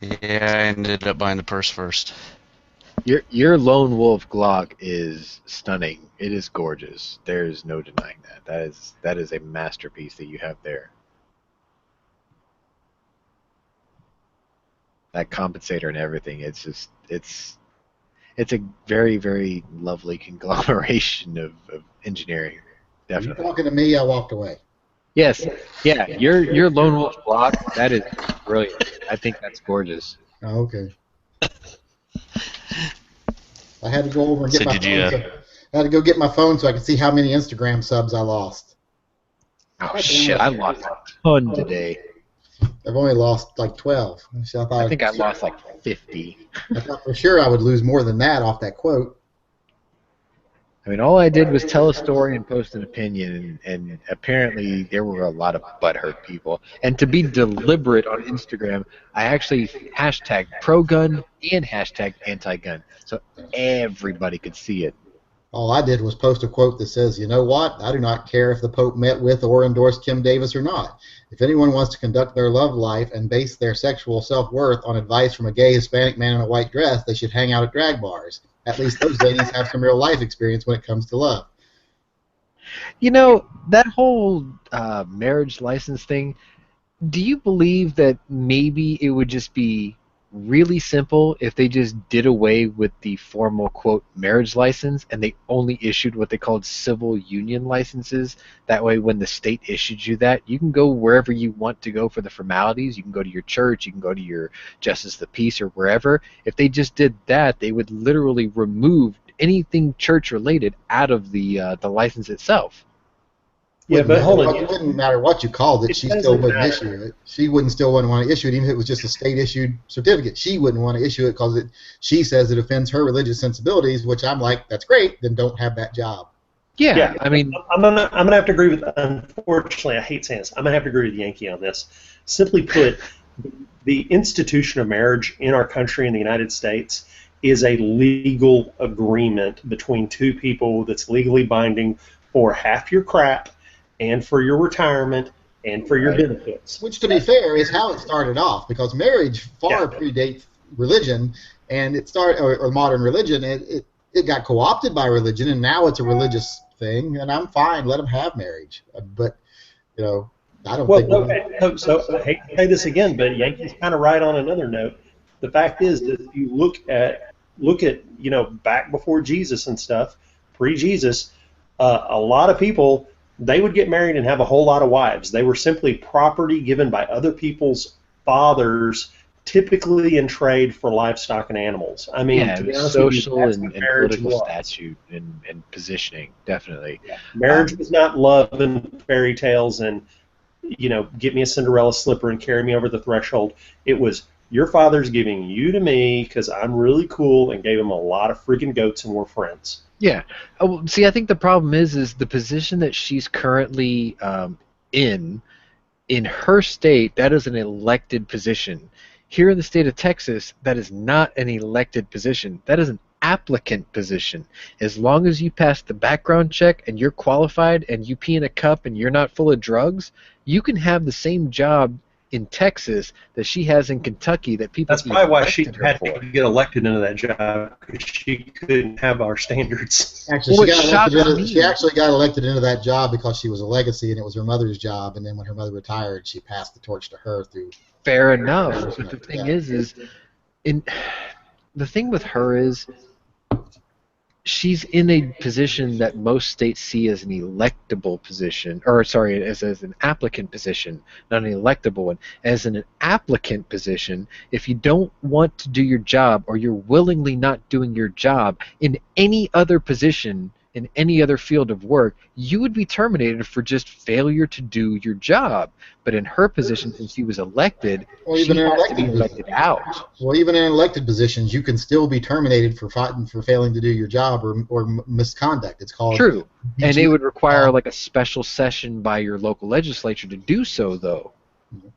Speaker 3: Yeah, I ended up buying the purse first.
Speaker 1: Your lone wolf Glock is stunning. It is gorgeous. There's no denying that. That is a masterpiece that you have there. That compensator and everything. It's a very, very lovely conglomeration of engineering.
Speaker 5: You're
Speaker 1: Definitely.
Speaker 5: talking to me, I walked away.
Speaker 1: Yes. Yeah. Your lone wolf Glock. That is brilliant. I think that's gorgeous.
Speaker 5: Oh, okay. I had to go over and get
Speaker 3: So
Speaker 5: my
Speaker 3: did
Speaker 5: phone.
Speaker 3: you,
Speaker 5: I had to go get my phone so I could see how many Instagram subs I lost.
Speaker 1: Oh shit! I lost a ton today.
Speaker 5: I've only lost like 12. So
Speaker 1: I think I lost like 50.
Speaker 5: I thought for sure I would lose more than that off that quote.
Speaker 1: I mean, all I did was tell a story and post an opinion, and apparently there were a lot of butthurt people. And to be deliberate on Instagram, I actually hashtagged pro-gun and hashtagged anti-gun, so everybody could see it.
Speaker 5: All I did was post a quote that says, you know what, I do not care if the Pope met with or endorsed Kim Davis or not. If anyone wants to conduct their love life and base their sexual self-worth on advice from a gay Hispanic man in a white dress, they should hang out at drag bars. At least those ladies have some real life experience when it comes to love.
Speaker 1: You know, that whole marriage license thing, do you believe that maybe it would just be really simple if they just did away with the formal, quote, marriage license and they only issued what they called civil union licenses? That way when the state issued you that, you can go wherever you want to go for the formalities. You can go to your church, you can go to your justice of the peace or wherever. If they just did that, they would literally remove anything church related out of the license itself.
Speaker 2: Yeah, but hold on.
Speaker 5: It wouldn't matter what you called it.
Speaker 2: It
Speaker 5: She
Speaker 2: doesn't
Speaker 5: still wouldn't
Speaker 2: matter.
Speaker 5: issue it. She wouldn't still wouldn't want to issue it, even if it was just a state-issued certificate. She wouldn't want to issue it because she says it offends her religious sensibilities, which I'm like, that's great, then don't have that job.
Speaker 1: Yeah, I mean,
Speaker 2: I'm gonna have to agree with. Unfortunately, I hate saying this. I'm gonna have to agree with Yankee on this. Simply put, the institution of marriage in our country, in the United States, is a legal agreement between two people that's legally binding for half your crap and for your retirement and for your benefits.
Speaker 5: Which, to be fair, is how it started off, because marriage far predates religion, and it started, or modern religion. It got co-opted by religion, and now it's a religious thing. And I'm fine, let them have marriage, but you know, I don't think.
Speaker 2: Okay. So I hate to say this again, but Yankee's kind of right on another note. The fact is that if you look at back before Jesus and stuff, pre-Jesus, a lot of people, they would get married and have a whole lot of wives. They were simply property given by other people's fathers, typically in trade for livestock and animals. I mean, to be honest
Speaker 1: social
Speaker 2: with you,
Speaker 1: and political statute and positioning, definitely.
Speaker 2: Yeah. Marriage was not love and fairy tales and, get me a Cinderella slipper and carry me over the threshold. It was, your father's giving you to me because I'm really cool, and gave him a lot of freaking goats and we're friends.
Speaker 1: Yeah. Oh, see, I think the problem is the position that she's currently in her state, that is an elected position. Here in the state of Texas, that is not an elected position. That is an applicant position. As long as you pass the background check and you're qualified and you pee in a cup and you're not full of drugs, you can have the same job in Texas that she has in Kentucky that people.
Speaker 2: That's probably why she
Speaker 1: elected her
Speaker 2: had
Speaker 1: for.
Speaker 2: to get elected into that job, because she couldn't have our standards.
Speaker 5: Actually,
Speaker 1: Well,
Speaker 5: she actually got elected into that job because she was a legacy, and it was her mother's job. And then when her mother retired, she passed the torch to her through.
Speaker 1: Fair enough. But the thing is the thing with her is she's in a position that most states see as an electable position, or sorry, as an applicant position, not an electable one. As an applicant position, if you don't want to do your job, or you're willingly not doing your job in any other position in any other field of work, you would be terminated for just failure to do your job. But in her position, since she was elected,
Speaker 5: Well,
Speaker 1: she
Speaker 5: even in
Speaker 1: has to be
Speaker 5: elected
Speaker 1: elected out.
Speaker 5: Well, even in elected positions, you can still be terminated for failing to do your job or misconduct. It's called
Speaker 1: True. And
Speaker 5: BG.
Speaker 1: it would require like a special session by your local legislature to do so, though.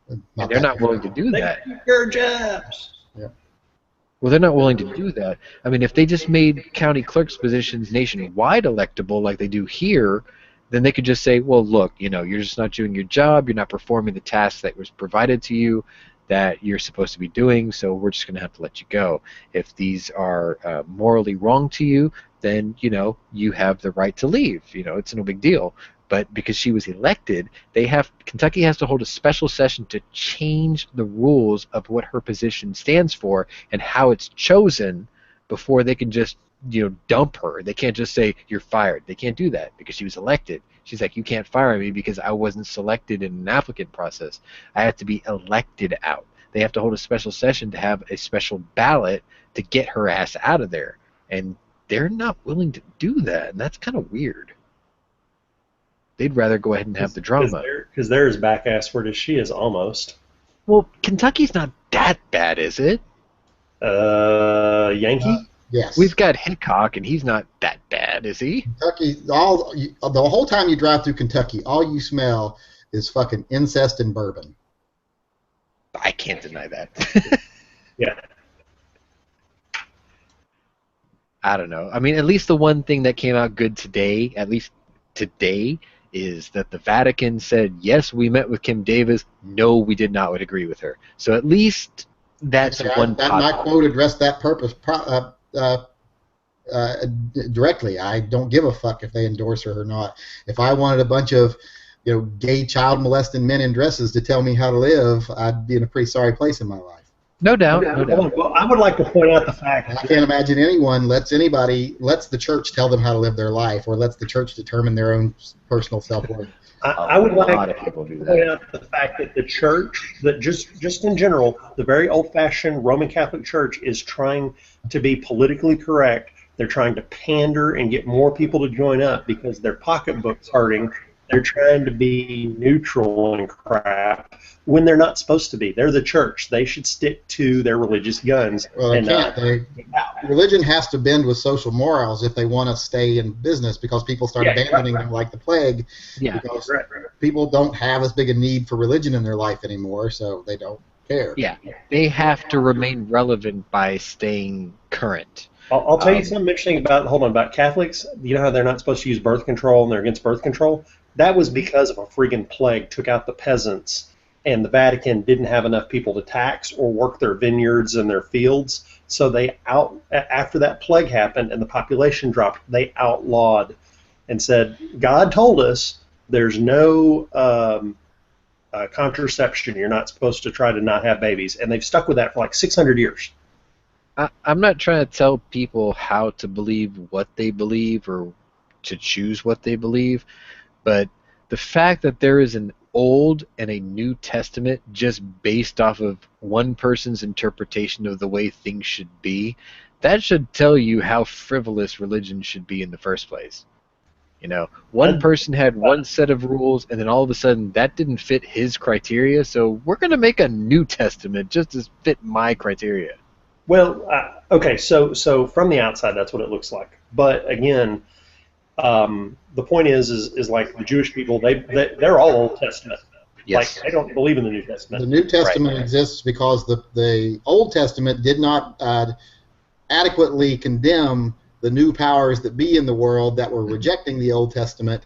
Speaker 1: And they're not willing to do that.
Speaker 2: They keep your jobs.
Speaker 5: Yeah.
Speaker 1: Well, they're not willing to do that. I mean, if they just made county clerks' positions nationwide electable like they do here, then they could just say, well, look, you're just not doing your job, you're not performing the task that was provided to you that you're supposed to be doing, so we're just going to have to let you go. If these are morally wrong to you, then, you have the right to leave. It's no big deal. But because she was elected, Kentucky has to hold a special session to change the rules of what her position stands for and how it's chosen before they can just dump her. They can't just say you're fired. They can't do that because she was elected. She's like, you can't fire me because I wasn't selected in an applicant process. I have to be elected out. They have to hold a special session to have a special ballot to get her ass out of there. And they're not willing to do that, and that's kind of weird. They'd rather go ahead and have the drama.
Speaker 2: Because they're as back-assward as she is, almost.
Speaker 1: Well, Kentucky's not that bad, is it?
Speaker 2: Yankee?
Speaker 5: Yes.
Speaker 1: We've got Hickok, and he's not that bad, is he?
Speaker 5: Kentucky, the whole time you drive through Kentucky, all you smell is fucking incest and bourbon.
Speaker 1: I can't deny that.
Speaker 2: Yeah.
Speaker 1: I don't know. I mean, at least the one thing that came out good today, is that the Vatican said, yes, we met with Kim Davis. No, we did not agree with her. So at least that's one positive.
Speaker 5: My quote addressed that purpose directly. I don't give a fuck if they endorse her or not. If I wanted a bunch of gay child molesting men in dresses to tell me how to live, I'd be in a pretty sorry place in my life.
Speaker 1: No doubt. No doubt.
Speaker 2: Well, I would like to point out the fact
Speaker 5: I can't imagine anyone lets the church tell them how to live their life or lets the church determine their own personal self-worth.
Speaker 2: I would like
Speaker 1: to
Speaker 2: point out the fact that the church, that just in general, the very old-fashioned Roman Catholic Church is trying to be politically correct. They're trying to pander and get more people to join up because their pocketbook's hurting. They're trying to be neutral and crap when they're not supposed to be. They're the church. They should stick to their religious guns.
Speaker 5: Well, they can't. Religion has to bend with social morals if they want to stay in business because people start abandoning them like the plague.
Speaker 1: Yeah.
Speaker 5: Because people don't have as big a need for religion in their life anymore, so they don't care.
Speaker 1: Yeah. They have to remain relevant by staying current.
Speaker 2: I'll tell you something interesting about Catholics. You know how they're not supposed to use birth control and they're against birth control? That was because of a friggin' plague took out the peasants, and the Vatican didn't have enough people to tax or work their vineyards and their fields. So after that plague happened and the population dropped, they outlawed and said, God told us there's no contraception. You're not supposed to try to not have babies. And they've stuck with that for like 600 years.
Speaker 1: I'm not trying to tell people how to believe what they believe or to choose what they believe, but the fact that there is an Old and a New Testament just based off of one person's interpretation of the way things should be, that should tell you how frivolous religion should be in the first place. One person had one set of rules, and then all of a sudden that didn't fit his criteria, so we're going to make a New Testament just to fit my criteria.
Speaker 2: Well, okay, so from the outside, that's what it looks like. But again, the point is like the Jewish people, they're all Old Testament.
Speaker 1: Yes.
Speaker 2: Like they don't believe in the New Testament.
Speaker 5: The New Testament exists because the Old Testament did not adequately condemn the new powers that be in the world that were rejecting the Old Testament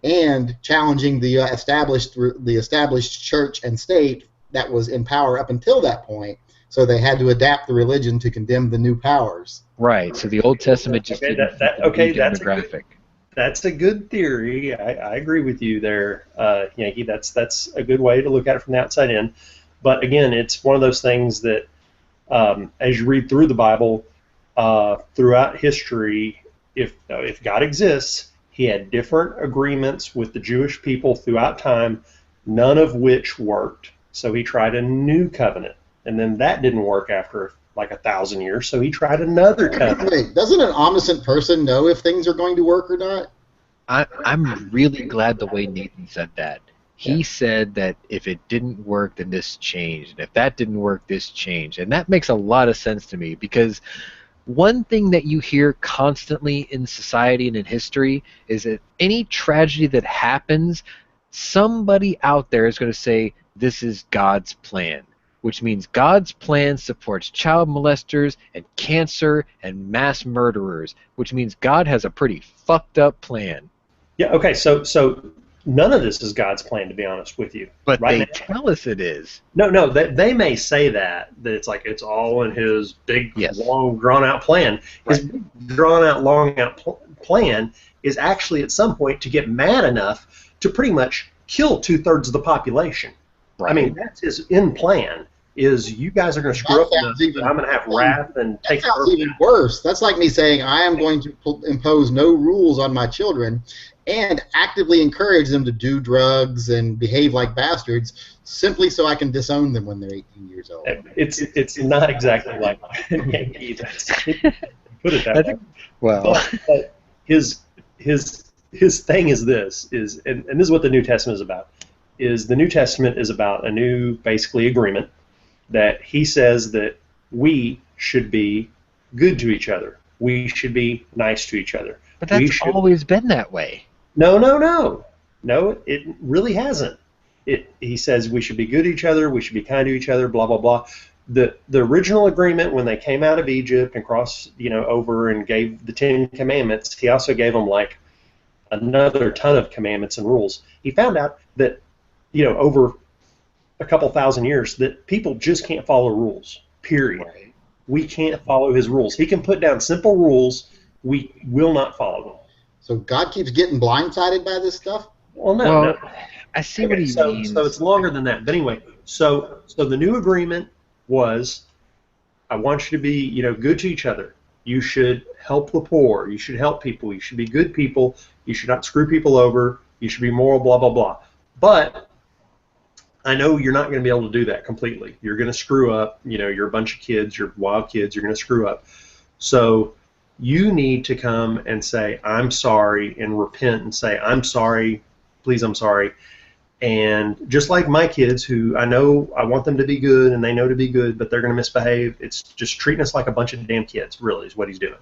Speaker 5: and challenging the established church and state that was in power up until that point. So they had to adapt the religion to condemn the new powers.
Speaker 1: Right. So the Old Testament just didn't fit the demographic.
Speaker 2: That's a good theory. I agree with you there, Yankee. That's a good way to look at it from the outside in. But again, it's one of those things that as you read through the Bible, throughout history, if God exists, he had different agreements with the Jewish people throughout time, none of which worked. So he tried a new covenant. And then that didn't work after like 1,000 years, so he tried another covenant.
Speaker 5: Wait, doesn't an omniscient person know if things are going to work or not?
Speaker 1: I'm really glad the way Nathan said that. He said that if it didn't work, then this changed. And if that didn't work, this changed. And that makes a lot of sense to me, because one thing that you hear constantly in society and in history is that any tragedy that happens, somebody out there is going to say, this is God's plan. Which means God's plan supports child molesters and cancer and mass murderers. Which means God has a pretty fucked up plan.
Speaker 2: Yeah, okay, so none of this is God's plan, to be honest with you.
Speaker 1: But
Speaker 2: right
Speaker 1: they
Speaker 2: now.
Speaker 1: tell us it is.
Speaker 2: No, they may say that it's like it's all in his big, long, drawn-out plan. His big, drawn-out, long-out plan is actually at some point to get mad enough to pretty much kill 2/3 of the population. Right. I mean, that's his end plan. Is you guys are going to screw up, and I'm going to have wrath and take.
Speaker 5: That sounds even worse. That's like me saying I am going to impose no rules on my children, and actively encourage them to do drugs and behave like bastards, simply so I can disown them when they're 18 years old.
Speaker 2: It's not exactly like Yankee. Put it that way.
Speaker 1: Well,
Speaker 2: but his thing is this and this is what the New Testament is about. Is the New Testament is about a new basically agreement that he says that we should be good to each other. We should be nice to each other.
Speaker 1: But that's always been that way.
Speaker 2: No, it really hasn't. He says we should be good to each other, we should be kind to each other, blah, blah, blah. The original agreement when they came out of Egypt and crossed, over and gave the 10 Commandments, he also gave them like another ton of commandments and rules. He found out that, over a couple thousand years, that people just can't follow rules, period. Right. We can't follow his rules. He can put down simple rules, we will not follow them.
Speaker 5: So God keeps getting blindsided by this stuff?
Speaker 2: Well, no.
Speaker 1: I see what he means.
Speaker 2: So it's longer than that. But anyway, so the new agreement was, I want you to be, good to each other. You should help the poor. You should help people. You should be good people. You should not screw people over. You should be moral, blah, blah, blah. But I know you're not going to be able to do that completely. You're going to screw up. You're a bunch of kids. You're wild kids. You're going to screw up. So you need to come and say, I'm sorry, and repent and say, I'm sorry, please, I'm sorry. And just like my kids, who I know I want them to be good, and they know to be good, but they're going to misbehave, it's just treating us like a bunch of damn kids, really, is what he's doing.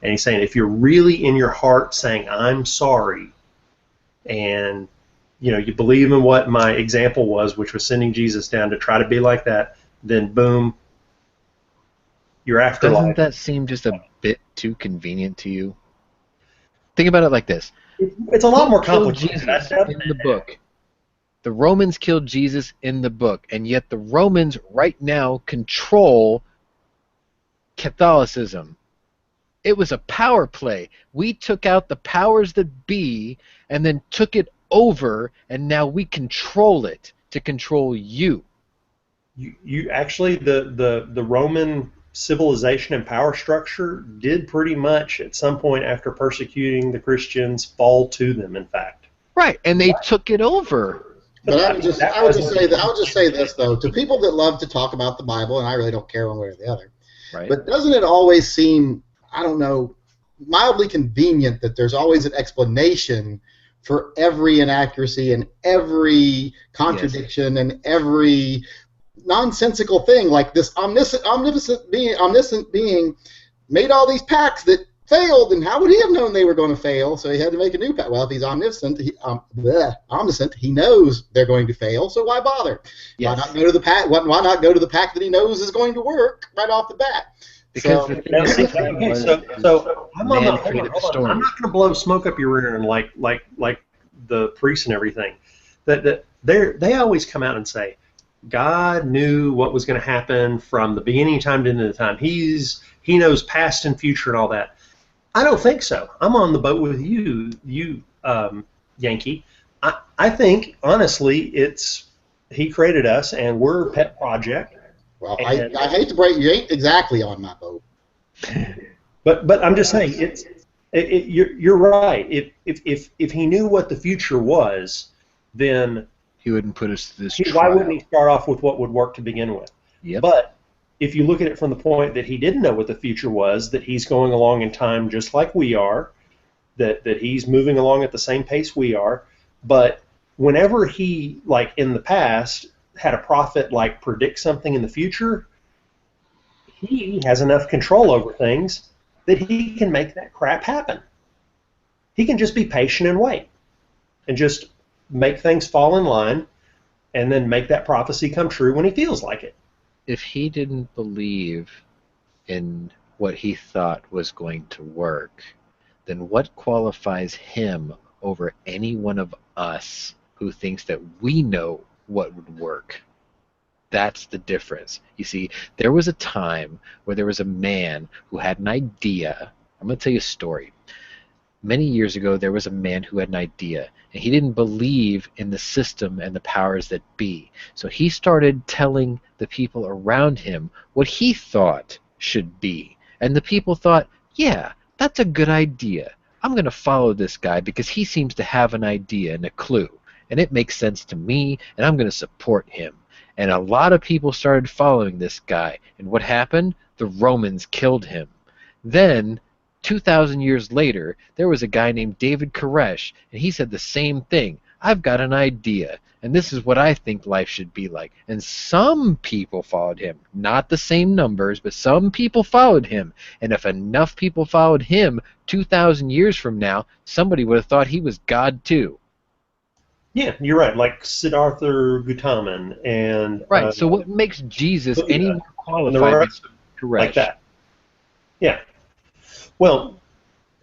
Speaker 2: And he's saying, if you're really in your heart saying, I'm sorry, and you believe in what my example was, which was sending Jesus down to try to be like that, then boom, your afterlife.
Speaker 1: Doesn't that seem just a bit too convenient to you? Think about it like this.
Speaker 2: It's a lot more complicated.
Speaker 1: Jesus in the book. The Romans killed Jesus in the book, and yet the Romans right now control Catholicism. It was a power play. We took out the powers that be and then took it over, and now we control it to control you.
Speaker 2: You actually, the Roman civilization and power structure did pretty much at some point after persecuting the Christians fall to them, in fact.
Speaker 1: Right, and they took it over.
Speaker 5: But I would just say this though, to people that love to talk about the Bible, and I really don't care one way or the other. Right. But doesn't it always seem, I don't know, mildly convenient that there's always an explanation for every inaccuracy and every contradiction and every nonsensical thing, like this omniscient being made all these pacts that failed, and how would he have known they were going to fail? So he had to make a new pact. Well, if he's omniscient, he knows they're going to fail. So why bother? Yes. Why not go to the pact? Why not go to the pact that he knows is going to work right off the bat?
Speaker 1: Because
Speaker 2: so I'm on the hold on. I'm not going to blow smoke up your rear and like the priests and everything. That they always come out and say, God knew what was going to happen from the beginning of time to the end of the time. He knows past and future and all that. I don't think so. I'm on the boat with you, Yankee. I think honestly, he created us, and we're a pet project.
Speaker 5: Well, I hate to break you, ain't exactly on my boat.
Speaker 2: But I'm just saying you're right. If he knew what the future was, then
Speaker 1: he wouldn't put us to this
Speaker 2: why wouldn't he start off with what would work to begin with?
Speaker 1: Yep.
Speaker 2: But if you look at it from the point that he didn't know what the future was, that he's going along in time just like we are, that he's moving along at the same pace we are, but whenever he, like in the past, had a prophet like predict something in the future, he has enough control over things that he can make that crap happen. He can just be patient and wait and just make things fall in line and then make that prophecy come true when he feels like it.
Speaker 1: If he didn't believe in what he thought was going to work, then what qualifies him over any one of us who thinks that we know what would work? That's the difference. You see, there was a time where there was a man who had an idea. I'm going to tell you a story. Many years ago, there was a man who had an idea, and he didn't believe in the system and the powers that be. So he started telling the people around him what he thought should be. And the people thought, yeah, that's a good idea. I'm going to follow this guy because he seems to have an idea and a clue. And it makes sense to me, and I'm going to support him. And a lot of people started following this guy. And what happened? The Romans killed him. Then 2,000 years later, there was a guy named David Koresh, and he said the same thing. I've got an idea, and this is what I think life should be like. And some people followed him. Not the same numbers, but some people followed him. And if enough people followed him, 2,000 years from now, somebody would have thought he was God too.
Speaker 2: Yeah, you're right. Like Siddhartha Gautama and
Speaker 1: Right. So what makes Jesus any more qualified than Koresh?
Speaker 2: like that? Yeah. Well,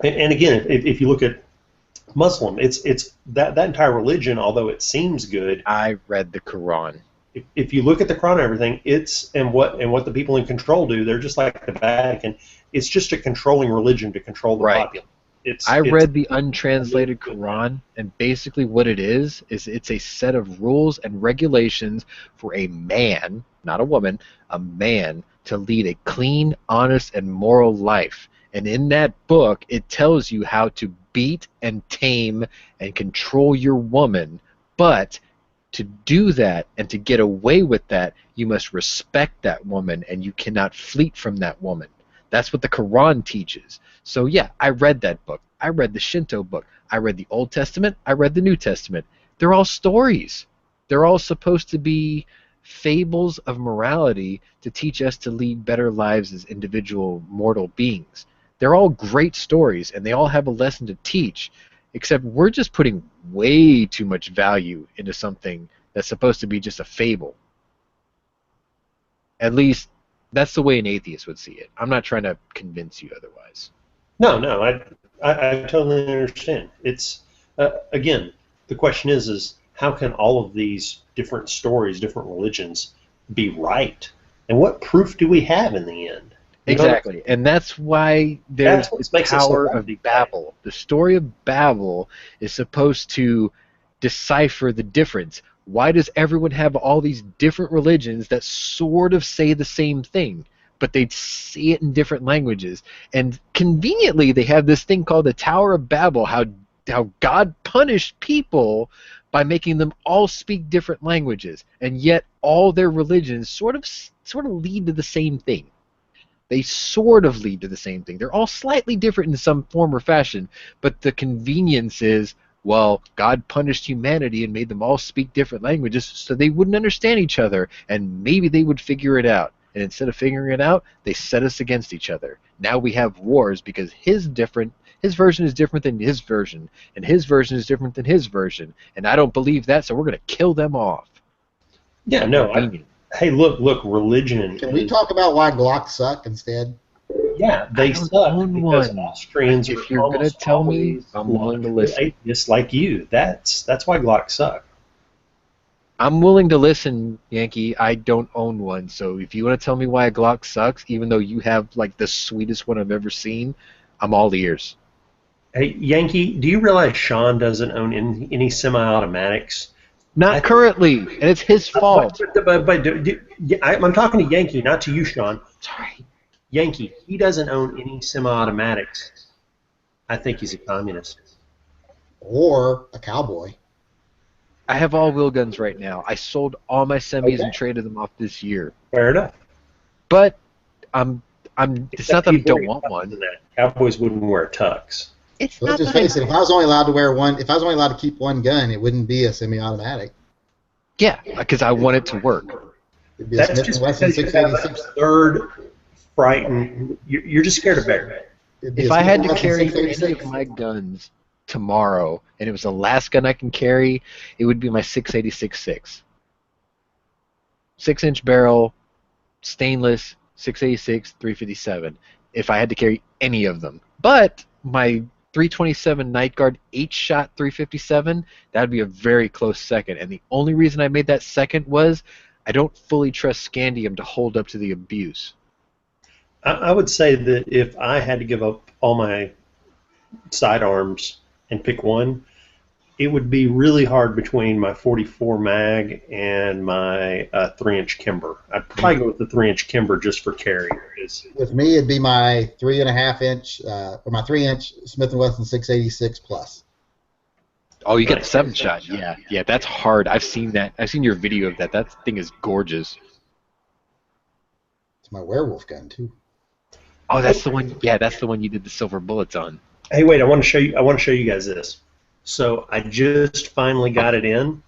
Speaker 2: and again, if you look at Muslim, it's that entire religion, although it seems good.
Speaker 1: I read the Quran.
Speaker 2: If you look at the Quran and everything, it's and what the people in control do, they're just like the Vatican. It's just a controlling religion to control the populace.
Speaker 1: I read the untranslated Quran, and basically what it is it's a set of rules and regulations for a man, not a woman, a man to lead a clean, honest, and moral life. And in that book, it tells you how to beat and tame and control your woman. But to do that and to get away with that, you must respect that woman, and you cannot flee from that woman. That's what the Quran teaches. So yeah, I read that book. I read the Shinto book. I read the Old Testament. I read the New Testament. They're all stories. They're all supposed to be fables of morality to teach us to lead better lives as individual mortal beings. They're all great stories, and they all have a lesson to teach, except we're just putting way too much value into something that's supposed to be just a fable. At least, that's the way an atheist would see it. I'm not trying to convince you otherwise.
Speaker 2: No, I totally understand. It's, again, the question is how can all of these different stories, different religions be right? And what proof do we have in the end?
Speaker 1: Exactly, and that's why there's the Tower of Babel. The story of Babel is supposed to decipher the difference. Why does everyone have all these different religions that sort of say the same thing, but they say it in different languages? And conveniently, they have this thing called the Tower of Babel, how God punished people by making them all speak different languages, and yet all their religions sort of lead to the same thing. They sort of lead to the same thing. They're all slightly different in some form or fashion, but the convenience is, well, God punished humanity and made them all speak different languages so they wouldn't understand each other, and maybe they would figure it out. And instead of figuring it out, they set us against each other. Now we have wars because his version is different than his version, and his version is different than his version, and I don't believe that, so we're going to kill them off.
Speaker 2: Yeah, no, hey, look, religion.
Speaker 5: Can we talk about why Glocks suck instead?
Speaker 2: Yeah, they suck because Austrians.
Speaker 1: If you're going to tell me, I'm willing to listen.
Speaker 2: Just like you, that's why Glocks suck.
Speaker 1: I'm willing to listen, Yankee. I don't own one, so if you want to tell me why a Glock sucks, even though you have like the sweetest one I've ever seen, I'm all ears.
Speaker 2: Hey, Yankee, do you realize Sean doesn't own any semi-automatics?
Speaker 1: Not currently, and it's his fault.
Speaker 2: I'm talking to Yankee, not to you, Sean.
Speaker 1: Sorry.
Speaker 2: Yankee, he doesn't own any semi-automatics. I think he's a communist.
Speaker 5: Or a cowboy.
Speaker 1: I have all wheel guns right now. I sold all my semis and traded them off this year.
Speaker 2: Fair enough.
Speaker 1: But it's not that I don't want one.
Speaker 2: Cowboys wouldn't wear tux.
Speaker 1: It's
Speaker 5: Let's
Speaker 1: not
Speaker 5: just
Speaker 1: that
Speaker 5: face it. If I was only allowed to wear one, if I was only allowed to keep one gun, it wouldn't be a semi-automatic.
Speaker 1: Yeah, because I want it to work.
Speaker 5: It'd be a
Speaker 2: That's
Speaker 5: Smith
Speaker 2: just
Speaker 5: & Wesson
Speaker 2: because you have a
Speaker 5: 686.
Speaker 2: third frightened. You're just scared of bear.
Speaker 5: It'd be
Speaker 1: If
Speaker 5: a
Speaker 1: I
Speaker 5: Smith
Speaker 1: had
Speaker 5: &
Speaker 1: to
Speaker 5: Wesson
Speaker 1: carry any
Speaker 5: 686.
Speaker 1: of my guns tomorrow, and it was the last gun I can carry, it would be my 686-6. 6-inch barrel, stainless, 686, 357. If I had to carry any of them. But my 327 Night Guard 8-shot 357, that would be a very close second. And the only reason I made that second was I don't fully trust Scandium to hold up to the abuse.
Speaker 2: I would say that if I had to give up all my sidearms and pick one, it would be really hard between my 44 mag and my 3-inch Kimber. I'd probably go with the 3-inch Kimber just for carry.
Speaker 5: With me, it'd be my 3.5-inch or my 3-inch Smith & Wesson 686 plus.
Speaker 1: Oh, you get a 7-shot. Yeah, that's hard. I've seen that. I've seen your video of that. That thing is gorgeous.
Speaker 5: It's my werewolf gun too.
Speaker 1: Oh, that's the one. Yeah, that's the one you did the silver bullets on.
Speaker 2: Hey, wait! I want to show you. I want to show you guys this. So I just finally got it in.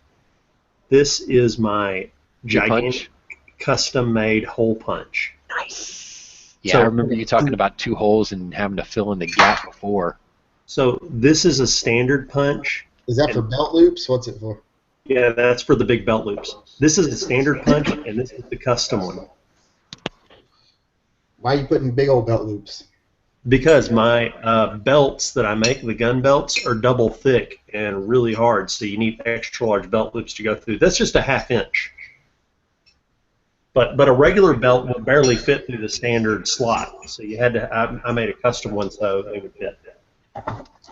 Speaker 2: This is my gigantic custom-made hole punch.
Speaker 1: Nice. Yeah,
Speaker 2: So-
Speaker 1: I remember you talking about 2 holes and having to fill in the gap before.
Speaker 2: So this is a standard punch.
Speaker 5: Is that for belt loops? What's it for?
Speaker 2: Yeah, that's for the big belt loops. This is the standard punch, and this is the custom one.
Speaker 5: Why are you putting big old belt loops?
Speaker 2: Because my belts that I make, the gun belts, are double thick and really hard, so you need extra large belt loops to go through. That's just a 1/2 inch. But a regular belt will barely fit through the standard slot, so you had to. I made a custom one so they would fit.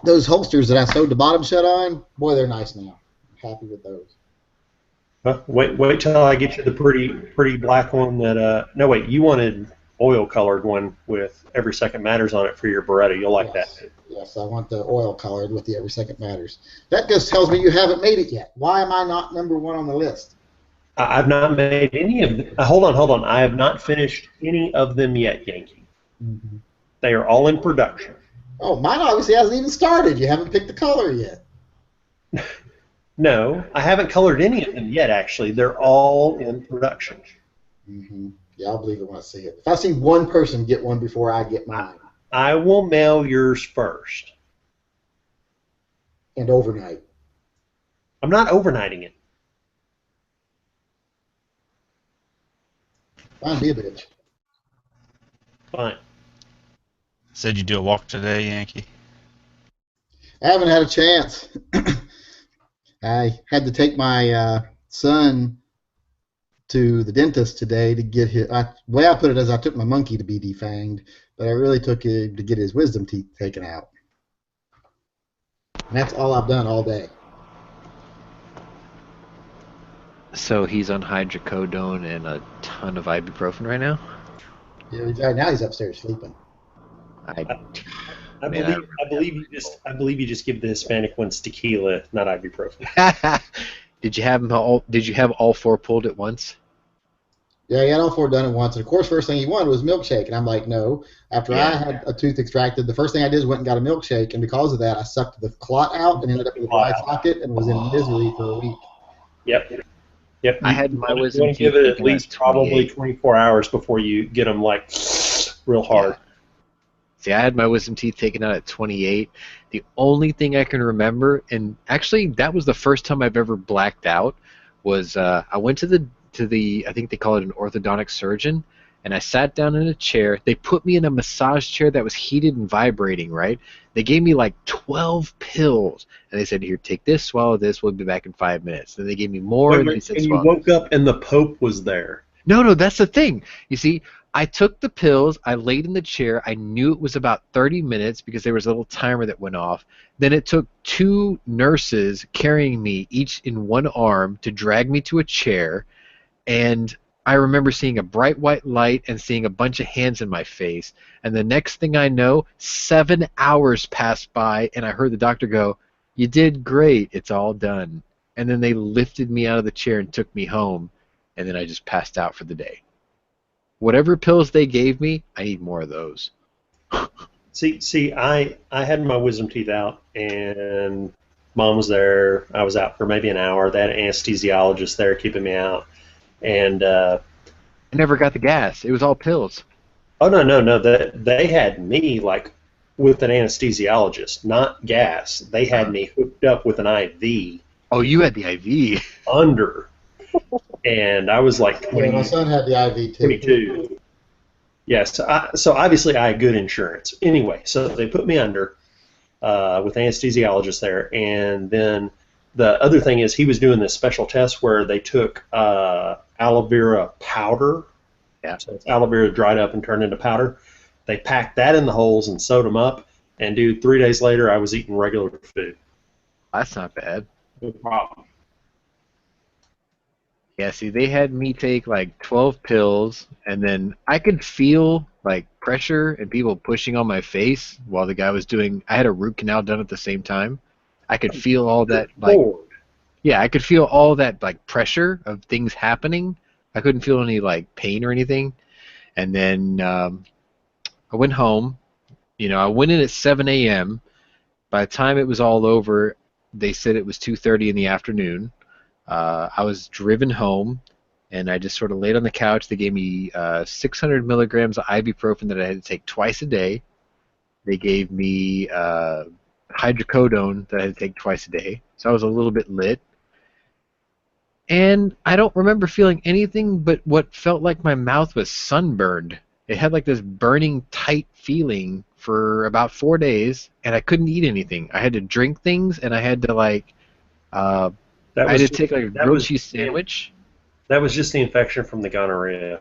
Speaker 5: Those holsters that I sewed the bottom shut on, boy, they're nice now. I'm happy with those.
Speaker 2: Huh? Wait till I get you the pretty black one that. No, wait, you wanted oil colored one with Every Second Matters on it for your Beretta. You'll like
Speaker 5: Yes.
Speaker 2: that.
Speaker 5: Yes, I want the oil colored with the Every Second Matters. That just tells me you haven't made it yet. Why am I not number 1 on the list?
Speaker 2: I've not made any of them. Hold on. I have not finished any of them yet, Yankee.
Speaker 5: Mm-hmm.
Speaker 2: They are all in production.
Speaker 5: Oh, mine obviously hasn't even started. You haven't picked the color yet.
Speaker 2: No, I haven't colored any of them yet, actually. They're all in production.
Speaker 5: Mm-hmm. Yeah, I'll believe it when I see it. If I see one person get one before I get mine.
Speaker 2: I will mail yours first.
Speaker 5: And overnight.
Speaker 2: I'm not overnighting it.
Speaker 5: Fine, be a bitch.
Speaker 2: Fine.
Speaker 3: Said you do a walk today, Yankee.
Speaker 5: I haven't had a chance. I had to take my son to the dentist today to get his. The way I put it is, I took my monkey to be defanged, but I really took him to get his wisdom teeth taken out. And that's all I've done all day.
Speaker 1: So he's on hydrocodone and a ton of ibuprofen right now?
Speaker 5: Yeah, right now he's upstairs sleeping.
Speaker 2: I
Speaker 1: Man,
Speaker 2: believe you just give the Hispanic ones tequila, not ibuprofen.
Speaker 1: Did you have all 4 pulled at once?
Speaker 5: Yeah, he had all 4 done at once. And of course, first thing he wanted was milkshake. And I'm like, no. After I had a tooth extracted, the first thing I did is went and got a milkshake. And because of that, I sucked the clot out and ended up with a dry socket and was in misery for a week.
Speaker 2: Yep.
Speaker 1: I had my wisdom
Speaker 2: You want to
Speaker 1: teeth
Speaker 2: give it at
Speaker 1: taken
Speaker 2: least
Speaker 1: at
Speaker 2: probably
Speaker 1: 28.
Speaker 2: 24 hours before you get them like real hard.
Speaker 1: See, I had my wisdom teeth taken out at 28. The only thing I can remember, and actually that was the first time I've ever blacked out, was I went to the I think they call it an orthodontic surgeon, and I sat down in a chair. They put me in a massage chair that was heated and vibrating, right? They gave me like 12 pills, and they said, here, take this, swallow this, we'll be back in 5 minutes. Then they gave me more, and they said,
Speaker 2: and you
Speaker 1: swallow.
Speaker 2: woke up and the Pope was there.
Speaker 1: No, that's the thing. You see, I took the pills, I laid in the chair, I knew it was about 30 minutes because there was a little timer that went off. Then it took 2 nurses carrying me, each in one arm, to drag me to a chair, and I remember seeing a bright white light and seeing a bunch of hands in my face, and the next thing I know, 7 hours passed by, and I heard the doctor go, you did great, it's all done. And then they lifted me out of the chair and took me home, and then I just passed out for the day. whatever pills they gave me, I need more of those.
Speaker 2: See, I had my wisdom teeth out, and Mom was there. I was out for maybe an hour. They had an anesthesiologist there keeping me out, and
Speaker 1: I never got the gas. It was all pills.
Speaker 2: oh no, they had me like with an anesthesiologist, not gas. They had me hooked up with an IV
Speaker 1: Oh, you had the IV.
Speaker 2: under, and I was like
Speaker 5: Yeah, my son had the IV too.
Speaker 2: 22. Yes, so obviously I had good insurance. Anyway, so they put me under with anesthesiologist there, and then the other thing is he was doing this special test where they took aloe vera powder.
Speaker 1: Yeah.
Speaker 2: So it's aloe vera dried up and turned into powder. They packed that in the holes and sewed them up, and dude, 3 days later I was eating regular food.
Speaker 1: That's not bad.
Speaker 2: No problem.
Speaker 1: Yeah, see, they had me take like 12 pills, and then I could feel like pressure and people pushing on my face while the guy was doing. I had a root canal done at the same time. I could feel all that, like,
Speaker 2: Lord.
Speaker 1: yeah, I could feel all that like pressure of things happening. I couldn't feel any like pain or anything. And then I went home. You know, I went in at 7 a.m. By the time it was all over, they said it was 2:30 in the afternoon. I was driven home, and I just sort of laid on the couch. They gave me 600 milligrams of ibuprofen that I had to take twice a day. They gave me hydrocodone that I had to take twice a day. So I was a little bit lit. And I don't remember feeling anything but what felt like my mouth was sunburned. It had like this burning, tight feeling for about 4 days, and I couldn't eat anything. I had to drink things, and I had to like... I had to take like a grilled cheese sandwich.
Speaker 2: That was just the infection from the gonorrhea.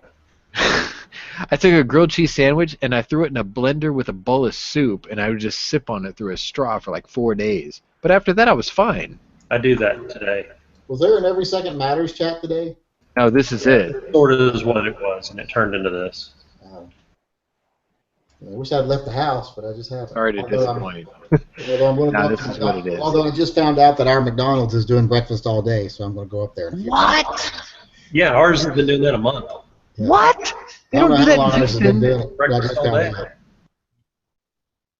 Speaker 1: I took a grilled cheese sandwich and I threw it in a blender with a bowl of soup, and I would just sip on it through a straw for like 4 days. But after that, I was fine.
Speaker 2: I do that today.
Speaker 5: Was there an Every Second Matters chat today?
Speaker 1: No, this is it.
Speaker 2: Sort of is what it was, and it turned into this.
Speaker 5: I wish I'd left the house, but I just haven't.
Speaker 1: Sorry to disappoint.
Speaker 5: No,
Speaker 1: this is what it is.
Speaker 5: Although I just found out that our McDonald's is doing breakfast all day, so I'm going to go up there. In a few minutes.
Speaker 1: What?
Speaker 2: Yeah, ours has been doing that a month.
Speaker 5: Yeah.
Speaker 1: What? They
Speaker 5: I don't
Speaker 1: don't
Speaker 5: know
Speaker 1: do
Speaker 5: how
Speaker 1: that
Speaker 5: long
Speaker 1: in
Speaker 5: ours has been
Speaker 1: Houston.
Speaker 5: doing it, but I just
Speaker 2: Breakfast all
Speaker 5: found
Speaker 2: day.
Speaker 5: out.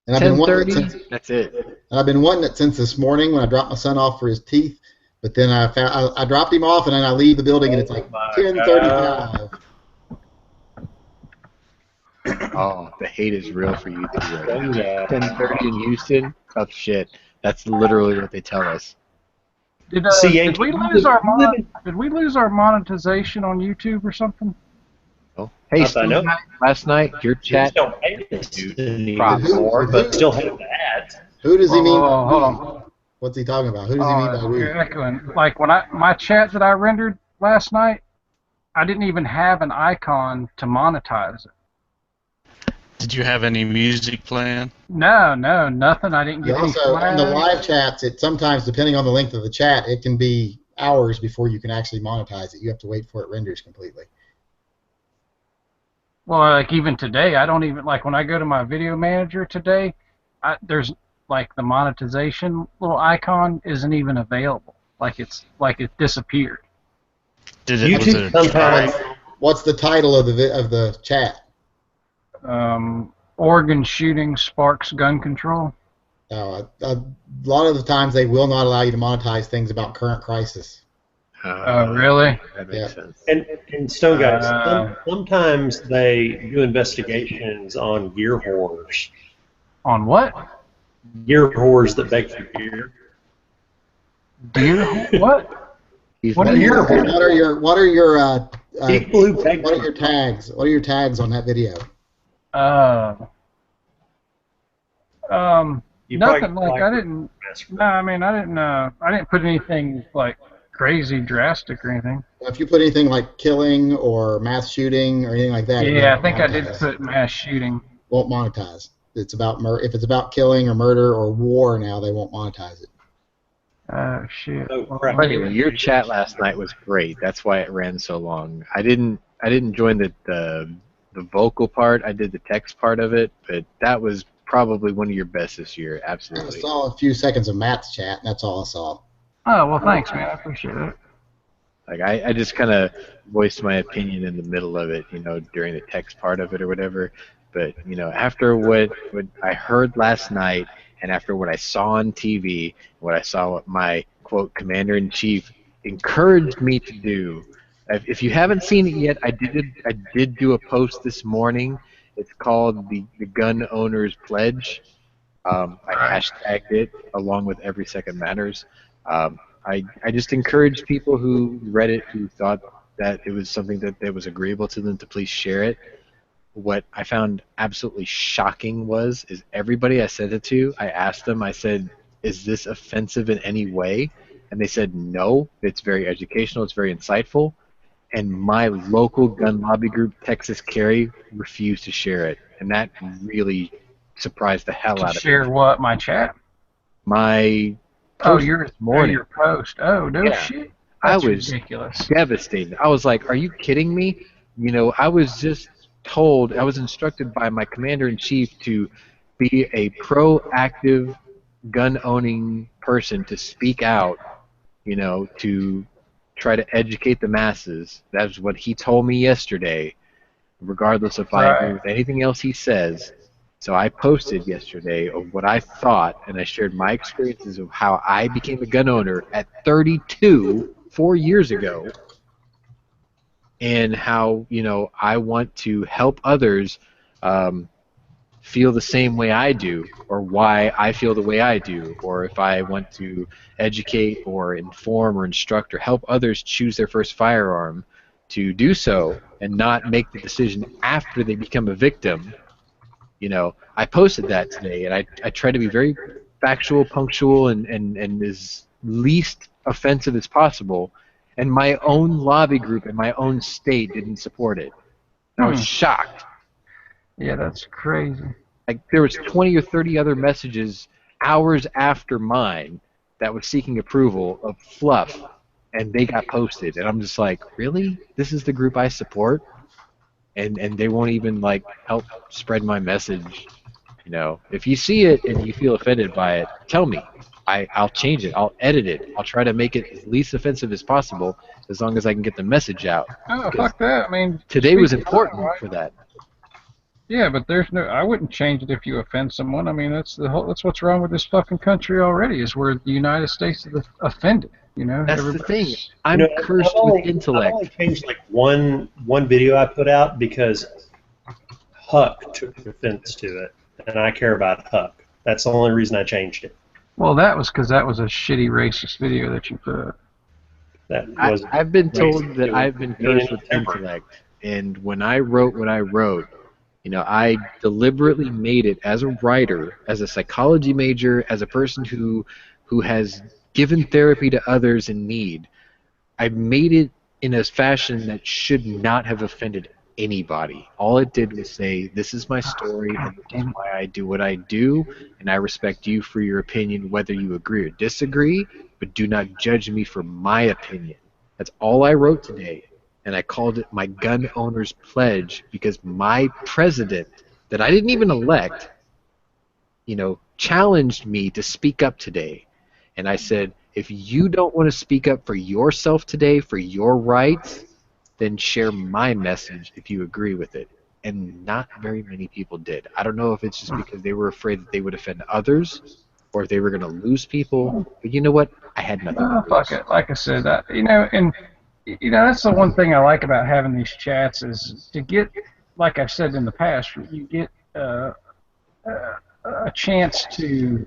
Speaker 5: And I've been wanting it
Speaker 1: 10:30.
Speaker 5: since,
Speaker 1: That's it.
Speaker 5: and I've been wanting it since this morning when I dropped my son off for his teeth. But then I dropped him off, and then I leave the building, and it's like
Speaker 2: my
Speaker 5: 10:35.
Speaker 1: Oh, the hate is real for you too right now.
Speaker 2: Yeah.
Speaker 1: 10:30 in Houston? Oh shit. That's literally what they tell us.
Speaker 6: Did,
Speaker 2: See,
Speaker 6: did
Speaker 2: Yankee,
Speaker 6: we lose our monetization on YouTube or something?
Speaker 1: Oh. Hey,
Speaker 2: Not that I know.
Speaker 1: Steve, last night your
Speaker 2: They
Speaker 1: chat.
Speaker 2: just don't pay us
Speaker 1: Props.
Speaker 2: anymore, but still have the ads.
Speaker 5: Who does he mean?
Speaker 6: Oh,
Speaker 5: by
Speaker 6: hold
Speaker 5: we?
Speaker 6: on.
Speaker 5: What's he talking about? Who does he mean by we?
Speaker 6: You're echoing. Like when my chat that I rendered last night, I didn't even have an icon to monetize it.
Speaker 3: Did you have any music playing?
Speaker 6: No, nothing. I didn't get any
Speaker 5: Also, in the
Speaker 6: flags.
Speaker 5: live chats, it sometimes, depending on the length of the chat, it can be hours before you can actually monetize it. You have to wait for it renders completely.
Speaker 6: Well, like even today, I don't even like when I go to my video manager today. There's like the monetization little icon isn't even available. Like it disappeared.
Speaker 3: Was it
Speaker 2: YouTube
Speaker 3: a
Speaker 2: sometimes.
Speaker 3: try?
Speaker 5: What's the title of the chat?
Speaker 6: Oregon shooting sparks gun control.
Speaker 5: A lot of the times they will not allow you to monetize things about current crisis.
Speaker 6: Oh, really?
Speaker 1: That makes
Speaker 5: Yeah.
Speaker 1: sense.
Speaker 2: And Stone Guys, sometimes they do investigations on gear whores.
Speaker 6: On what?
Speaker 2: Gear whores that beg for gear.
Speaker 6: Deer? What?
Speaker 1: He's
Speaker 6: What
Speaker 1: not
Speaker 6: are your-
Speaker 1: here.
Speaker 5: What are your
Speaker 2: People who beg
Speaker 5: what are
Speaker 2: for
Speaker 5: your tags? What are your tags on that video?
Speaker 2: You
Speaker 6: Nothing.
Speaker 2: probably
Speaker 6: Like I didn't. No, I mean I didn't put anything like crazy drastic or anything.
Speaker 5: If you put anything like killing or mass shooting or anything like that, it
Speaker 6: Yeah, I
Speaker 5: won't
Speaker 6: think I did
Speaker 5: monetize.
Speaker 6: put mass shooting.
Speaker 5: Won't monetize. It's about if it's about killing or murder or war now, they won't monetize it.
Speaker 6: Oh shit.
Speaker 2: Oh,
Speaker 6: Well,
Speaker 2: crap.
Speaker 1: Anyway, your chat last night was great. That's why it ran so long. I didn't join the vocal part. I did the text part of it, but that was probably one of your best this year.
Speaker 5: I
Speaker 1: Absolutely.
Speaker 5: saw a few seconds of Matt's chat, and that's all I saw.
Speaker 6: Oh well, thanks, man. I appreciate it.
Speaker 1: Like I just kind of voiced my opinion in the middle of it, during the text part of it or whatever. But after what I heard last night, and after what I saw on TV, what I saw what my quote commander in chief encouraged me to do. If you haven't seen it yet, I did do a post this morning. It's called the Gun Owners Pledge. I
Speaker 6: Right.
Speaker 1: hashtagged it along with Every Second Matters. I just encourage people who read it, who thought that it was something that was agreeable to them, to please share it. What I found absolutely shocking is everybody I sent it to, I asked them, I said, is this offensive in any way? And they said no, it's very educational, it's very insightful. And my local gun lobby group, Texas Carry, refused to share it. And that really surprised the hell
Speaker 6: To
Speaker 1: out of me.
Speaker 6: share what? My chat?
Speaker 1: My
Speaker 6: Oh,
Speaker 1: post
Speaker 6: your
Speaker 1: this morning,
Speaker 6: your post. Oh, no
Speaker 1: yeah,
Speaker 6: shit.
Speaker 1: I
Speaker 6: That's
Speaker 1: was
Speaker 6: ridiculous.
Speaker 1: devastated. I was like, are you kidding me? I was just told, I was instructed by my commander in chief to be a proactive gun owning person, to speak out, to try to educate the masses. That's what he told me yesterday, regardless if I agree
Speaker 6: Right.
Speaker 1: with anything else he says. So I posted yesterday of what I thought, and I shared my experiences of how I became a gun owner at 32, 4 years ago, and how I want to help others feel the same way I do, or why I feel the way I do, or if I want to educate or inform or instruct or help others choose their first firearm, to do so and not make the decision after they become a victim. I posted that today, and I try to be very factual, punctual, and as least offensive as possible. And my own lobby group in my own state didn't support it. And I was
Speaker 6: Hmm.
Speaker 1: shocked.
Speaker 6: Yeah, that's crazy.
Speaker 1: Like, there was 20 or 30 other messages hours after mine that was seeking approval of fluff, and they got posted. And I'm just like, really? This is the group I support? And they won't even like help spread my message. If you see it and you feel offended by it, tell me. I'll change it. I'll edit it. I'll try to make it as least offensive as possible, as long as I can get the message out.
Speaker 6: Oh,
Speaker 1: Because
Speaker 6: fuck that. I mean,
Speaker 1: today
Speaker 6: speak
Speaker 1: was
Speaker 6: your mind,
Speaker 1: important
Speaker 6: right?
Speaker 1: for that.
Speaker 6: Yeah, but there's no. I wouldn't change it if you offend someone. I mean, that's what's wrong with this fucking country already. Is where the United States is offended.
Speaker 1: That's the thing.
Speaker 6: Everybody's.
Speaker 1: I'm
Speaker 2: I've
Speaker 1: cursed with
Speaker 2: only
Speaker 1: intellect.
Speaker 2: changed like one video I put out because Huck took offense to it, and I care about Huck. That's the only reason I changed it.
Speaker 6: Well, that was because that was a shitty racist video that you put.
Speaker 2: That was
Speaker 1: I've been told
Speaker 2: racist.
Speaker 1: that
Speaker 2: It was
Speaker 1: I've been
Speaker 2: mean
Speaker 1: cursed
Speaker 2: and
Speaker 1: with
Speaker 2: intemperate.
Speaker 1: intellect, and when I wrote what I wrote, I deliberately made it as a writer, as a psychology major, as a person who has given therapy to others in need. I made it in a fashion that should not have offended anybody. All it did was say, this is my story,
Speaker 6: God
Speaker 1: and this is
Speaker 6: damn it.
Speaker 1: why I do what I do, and I respect you for your opinion, whether you agree or disagree, but do not judge me for my opinion. That's all I wrote today, and I called it my gun owner's pledge, because my president, that I didn't even elect, challenged me to speak up today. And I said, if you don't want to speak up for yourself today, for your rights, then share my message if you agree with it. And not very many people did. I don't know if it's just because they were afraid that they would offend others, or if they were going to lose people. But you know what? I had nothing to
Speaker 6: Oh,
Speaker 1: lose.
Speaker 6: fuck it. Like I said, and that's the one thing I like about having these chats is to get, like I've said in the past, you get a chance to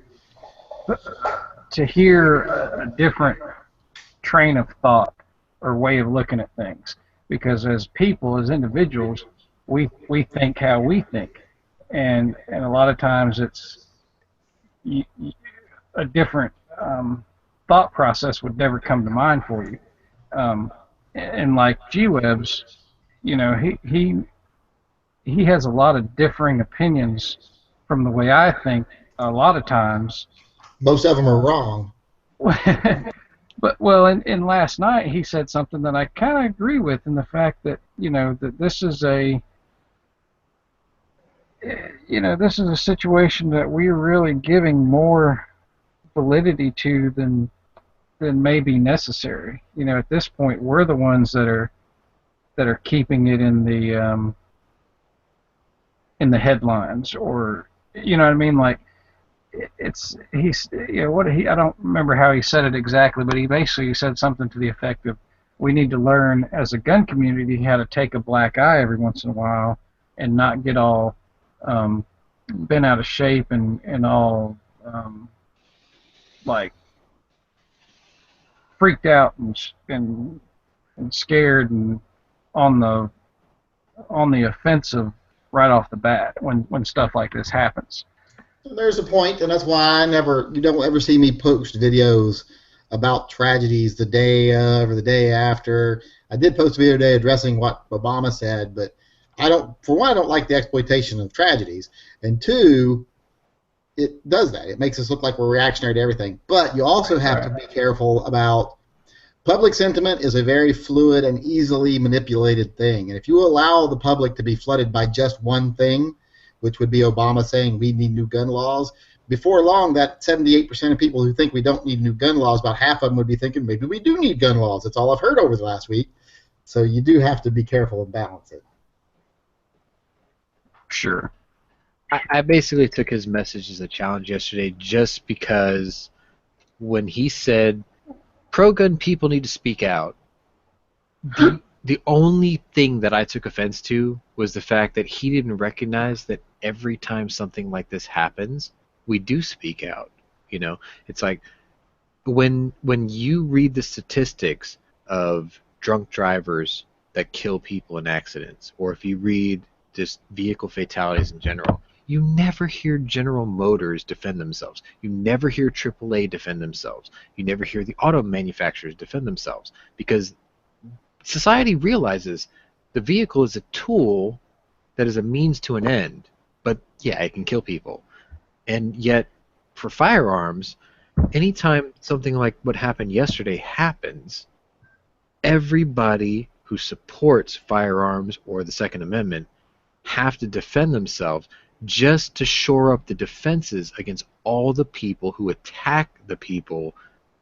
Speaker 6: hear a different train of thought or way of looking at things. Because as people, as individuals, we think how we think, and a lot of times it's a different thought process would never come to mind for you. And like G-Webs, he has a lot of differing opinions from the way I think a lot of times.
Speaker 5: Most of them are wrong.
Speaker 6: But well, in last night he said something that I kind of agree with, in the fact that that this is a situation that we're really giving more validity to than may be necessary. You know, at this point, we're the ones that are keeping it in the headlines, or you know what I mean? Like, he's I don't remember how he said it exactly, but he basically said something to the effect of, we need to learn as a gun community how to take a black eye every once in a while and not get all bent out of shape and all like freaked out and scared and on the offensive right off the bat when stuff like this happens.
Speaker 5: There's a point, and that's why you don't ever see me post videos about tragedies the day of or the day after. I did post a video today addressing what Obama said, but for one, I don't like the exploitation of tragedies, and two, it does that. It makes us look like we're reactionary to everything. But you also have to be careful about public sentiment is a very fluid and easily manipulated thing, and if you allow the public to be flooded by just one thing, which would be Obama saying we need new gun laws, before long that 78% of people who think we don't need new gun laws, about half of them would be thinking maybe we do need gun laws. That's all I've heard over the last week. So you do have to be careful and balance it.
Speaker 6: Sure.
Speaker 1: I basically took his message as a challenge yesterday just because when he said pro-gun people need to speak out, the only thing that I took offense to was the fact that he didn't recognize that every time something like this happens, we do speak out. You know, it's like when you read the statistics of drunk drivers that kill people in accidents, or if you read just vehicle fatalities in general, you never hear General Motors defend themselves. You never hear AAA defend themselves. You never hear the auto manufacturers defend themselves, because society realizes the vehicle is a tool that is a means to an end. But yeah, it can kill people. And yet, for firearms, anytime something like what happened yesterday happens, everybody who supports firearms or the Second Amendment have to defend themselves just to shore up the defenses against all the people who attack the people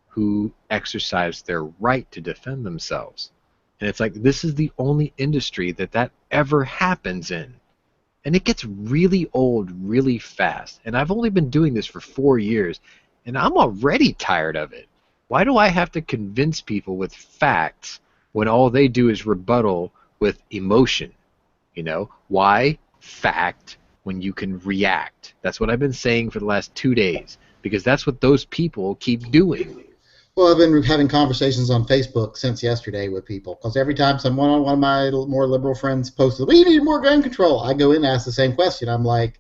Speaker 1: who exercise their right to defend themselves. And it's like, this is the only industry that ever happens in. And it gets really old really fast. And I've only been doing this for 4 years, and I'm already tired of it. Why do I have to convince people with facts when all they do is rebuttal with emotion? You know, why fact when you can react? That's what I've been saying for the last 2 days, because that's what those people keep doing.
Speaker 5: Well, I've been having conversations on Facebook since yesterday with people, because every time one of my more liberal friends posted, we need more gun control, I go in and ask the same question. I'm like,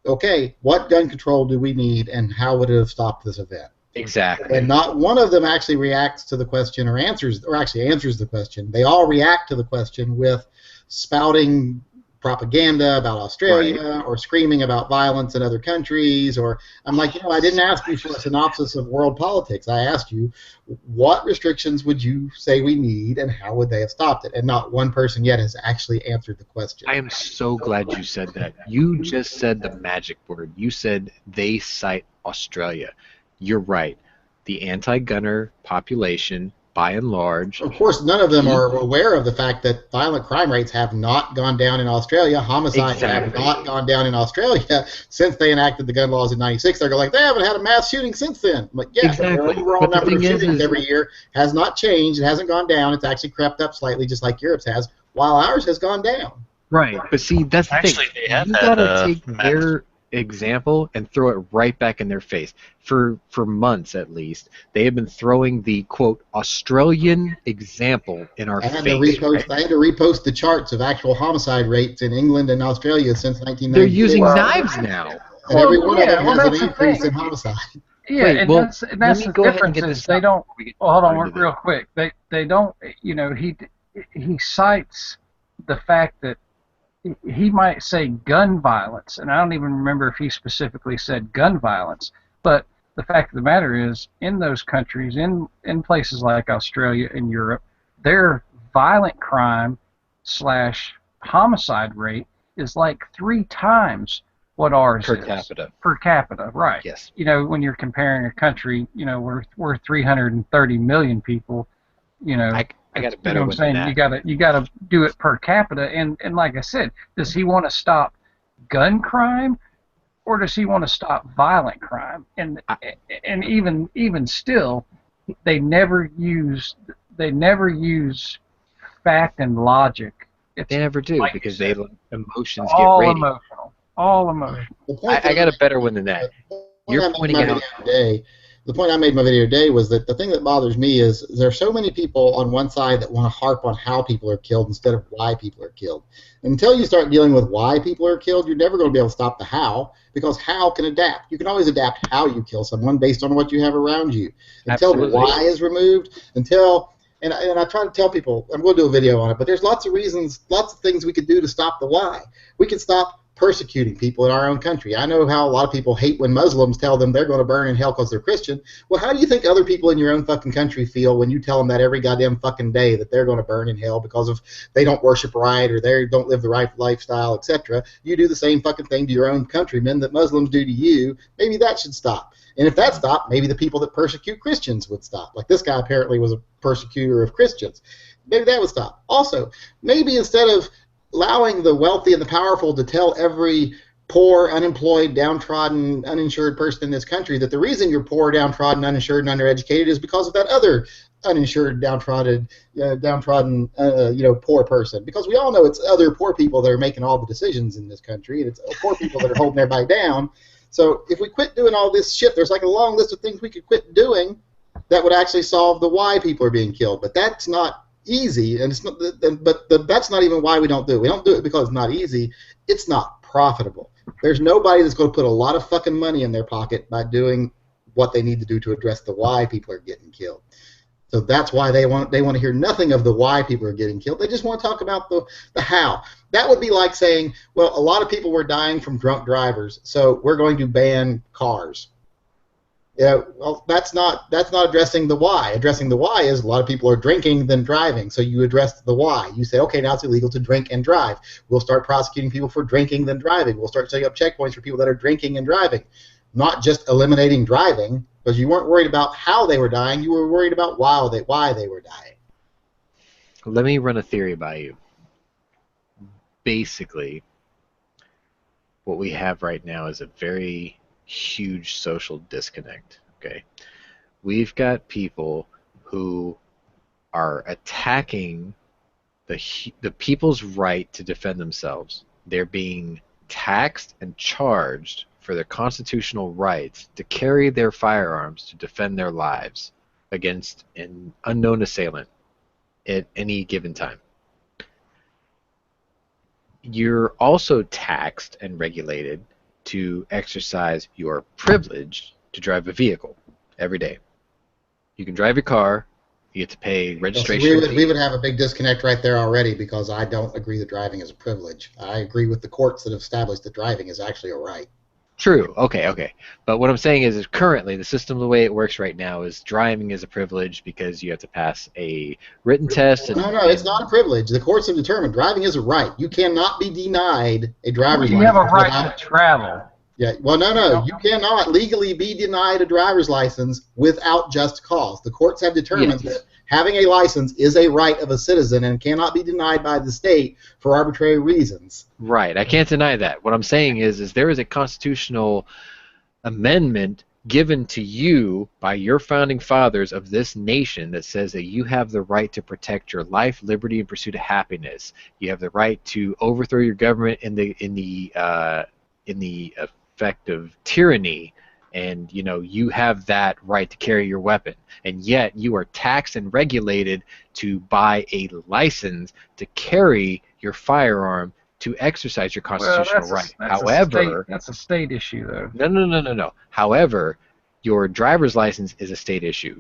Speaker 5: okay, what gun control do we need, and how would it have stopped this event?
Speaker 1: Exactly.
Speaker 5: And not one of them actually reacts to the question or answers the question. They all react to the question with spouting propaganda about Australia, or screaming about violence in other countries, or I'm like, I didn't ask you for a synopsis of world politics. I asked you, what restrictions would you say we need, and how would they have stopped it? And not one person yet has actually answered the question.
Speaker 1: I am so glad you said that. You just said the magic word. You said they cite Australia. You're right. The anti-gunner population, by and large.
Speaker 5: Of course, none of them are aware of the fact that violent crime rates have not gone down in Australia. Homicides have not gone down in Australia since they enacted the gun laws in '96. They're like, they haven't had a mass shooting since then. I'm like, yeah,
Speaker 1: exactly.
Speaker 5: The overall number of shootings every year has not changed. It hasn't gone down. It's actually crept up slightly, just like Europe's has, while ours has gone down.
Speaker 1: Right, but see, that's the thing.
Speaker 7: They have
Speaker 1: you gotta take their example and throw it right back in their face. For months at least, they have been throwing the quote Australian example in our face.
Speaker 5: I had to repost the charts of actual homicide rates in England and Australia since 1990.
Speaker 1: They're using knives now.
Speaker 5: And every one of them has an increase in homicide.
Speaker 6: Yeah,
Speaker 1: Wait,
Speaker 6: and
Speaker 1: well,
Speaker 6: that's
Speaker 1: let
Speaker 6: the
Speaker 1: me go ahead and
Speaker 6: difference
Speaker 1: get
Speaker 6: is
Speaker 1: this
Speaker 6: they
Speaker 1: out
Speaker 6: don't.
Speaker 1: before we get
Speaker 6: Well, hold on,
Speaker 1: into
Speaker 6: real
Speaker 1: this.
Speaker 6: quick. They don't. He cites the fact that he might say gun violence, and I don't even remember if he specifically said gun violence. But the fact of the matter is, in those countries, in places like Australia and Europe, their violent crime / homicide rate is like 3 times what ours
Speaker 1: Per
Speaker 6: is.
Speaker 1: capita.
Speaker 6: Per capita, right.
Speaker 1: Yes.
Speaker 6: You know, when you're comparing a country, you know, we're 330 million people, you know.
Speaker 1: I got a
Speaker 6: You
Speaker 1: better
Speaker 6: know what I'm
Speaker 1: one
Speaker 6: saying?
Speaker 1: than that.
Speaker 6: You gotta do it per capita, and like I said, does he want to stop gun crime, or does he want to stop violent crime? And even still, they never use fact and logic. It's
Speaker 1: They never do
Speaker 6: like you
Speaker 1: because
Speaker 6: said,
Speaker 1: emotions get
Speaker 6: all
Speaker 1: rating.
Speaker 6: emotional, all emotional.
Speaker 5: The point
Speaker 1: I
Speaker 5: that
Speaker 1: got a better one than that. You're pointing out.
Speaker 5: The point I made in my video today was that the thing that bothers me is there are so many people on one side that want to harp on how people are killed instead of why people are killed. Until you start dealing with why people are killed, you're never going to be able to stop the how, because how can adapt. You can always adapt how you kill someone based on what you have around you. Until
Speaker 1: Absolutely.
Speaker 5: the why is removed, and I try to tell people, I'm going to do a video on it, but there's lots of reasons, lots of things we could do to stop the why. We could stop persecuting people in our own country. I know how a lot of people hate when Muslims tell them they're going to burn in hell because they're Christian. Well, how do you think other people in your own fucking country feel when you tell them that every goddamn fucking day that they're going to burn in hell because of they don't worship right or they don't live the right lifestyle, etc.? You do the same fucking thing to your own countrymen that Muslims do to you. Maybe that should stop. And if that stopped, maybe the people that persecute Christians would stop. Like this guy apparently was a persecutor of Christians. Maybe that would stop. Also, maybe instead of allowing the wealthy and the powerful to tell every poor, unemployed, downtrodden, uninsured person in this country that the reason you're poor, downtrodden, uninsured, and undereducated is because of that other uninsured, downtrodden, poor person. Because we all know it's other poor people that are making all the decisions in this country, and it's poor people that are holding everybody down. So if we quit doing all this shit, there's like a long list of things we could quit doing that would actually solve the why people are being killed. But that's not easy, and it's not. That's not even why we don't do it. We don't do it because it's not easy. It's not profitable. There's nobody that's going to put a lot of fucking money in their pocket by doing what they need to do to address the why people are getting killed. So that's why they want to hear nothing of the why people are getting killed. They just want to talk about the how. That would be like saying, well, a lot of people were dying from drunk drivers, so we're going to ban cars. Yeah, well, that's not addressing the why. Addressing the why is a lot of people are drinking than driving, so you address the why. You say, okay, now it's illegal to drink and drive. We'll start prosecuting people for drinking than driving. We'll start setting up checkpoints for people that are drinking and driving, not just eliminating driving, because you weren't worried about how they were dying. You were worried about why they were dying.
Speaker 1: Let me run a theory by you. Basically, what we have right now is a very huge social disconnect. Okay, we've got people who are attacking the people's right to defend themselves. They're being taxed and charged for their constitutional rights to carry their firearms to defend their lives against an unknown assailant at any given time. You're also taxed and regulated to exercise your privilege to drive a vehicle every day. You can drive your car, you get to pay registration.
Speaker 5: We would have a big disconnect right there already, because I don't agree that driving is a privilege. I agree with the courts that have established that driving is actually a right.
Speaker 1: True. Okay. But what I'm saying is currently the system, the way it works right now, is driving is a privilege because you have to pass a written test.
Speaker 5: No, it's not a privilege. The courts have determined driving is a right. You cannot be denied a driver's license.
Speaker 6: You have a right to travel.
Speaker 5: Yeah. Well, no. You cannot legally be denied a driver's license without just cause. The courts have determined that having a license is a right of a citizen and cannot be denied by the state for arbitrary reasons.
Speaker 1: Right. I can't deny that. What I'm saying is there is a constitutional amendment given to you by your founding fathers of this nation that says that you have the right to protect your life, liberty, and pursuit of happiness. You have the right to overthrow your government in the effect of tyranny, and you have that right to carry your weapon, and yet you are taxed and regulated to buy a license to carry your firearm to exercise your constitutional right. However,
Speaker 6: that's a state issue, though.
Speaker 1: No. However, your driver's license is a state issue.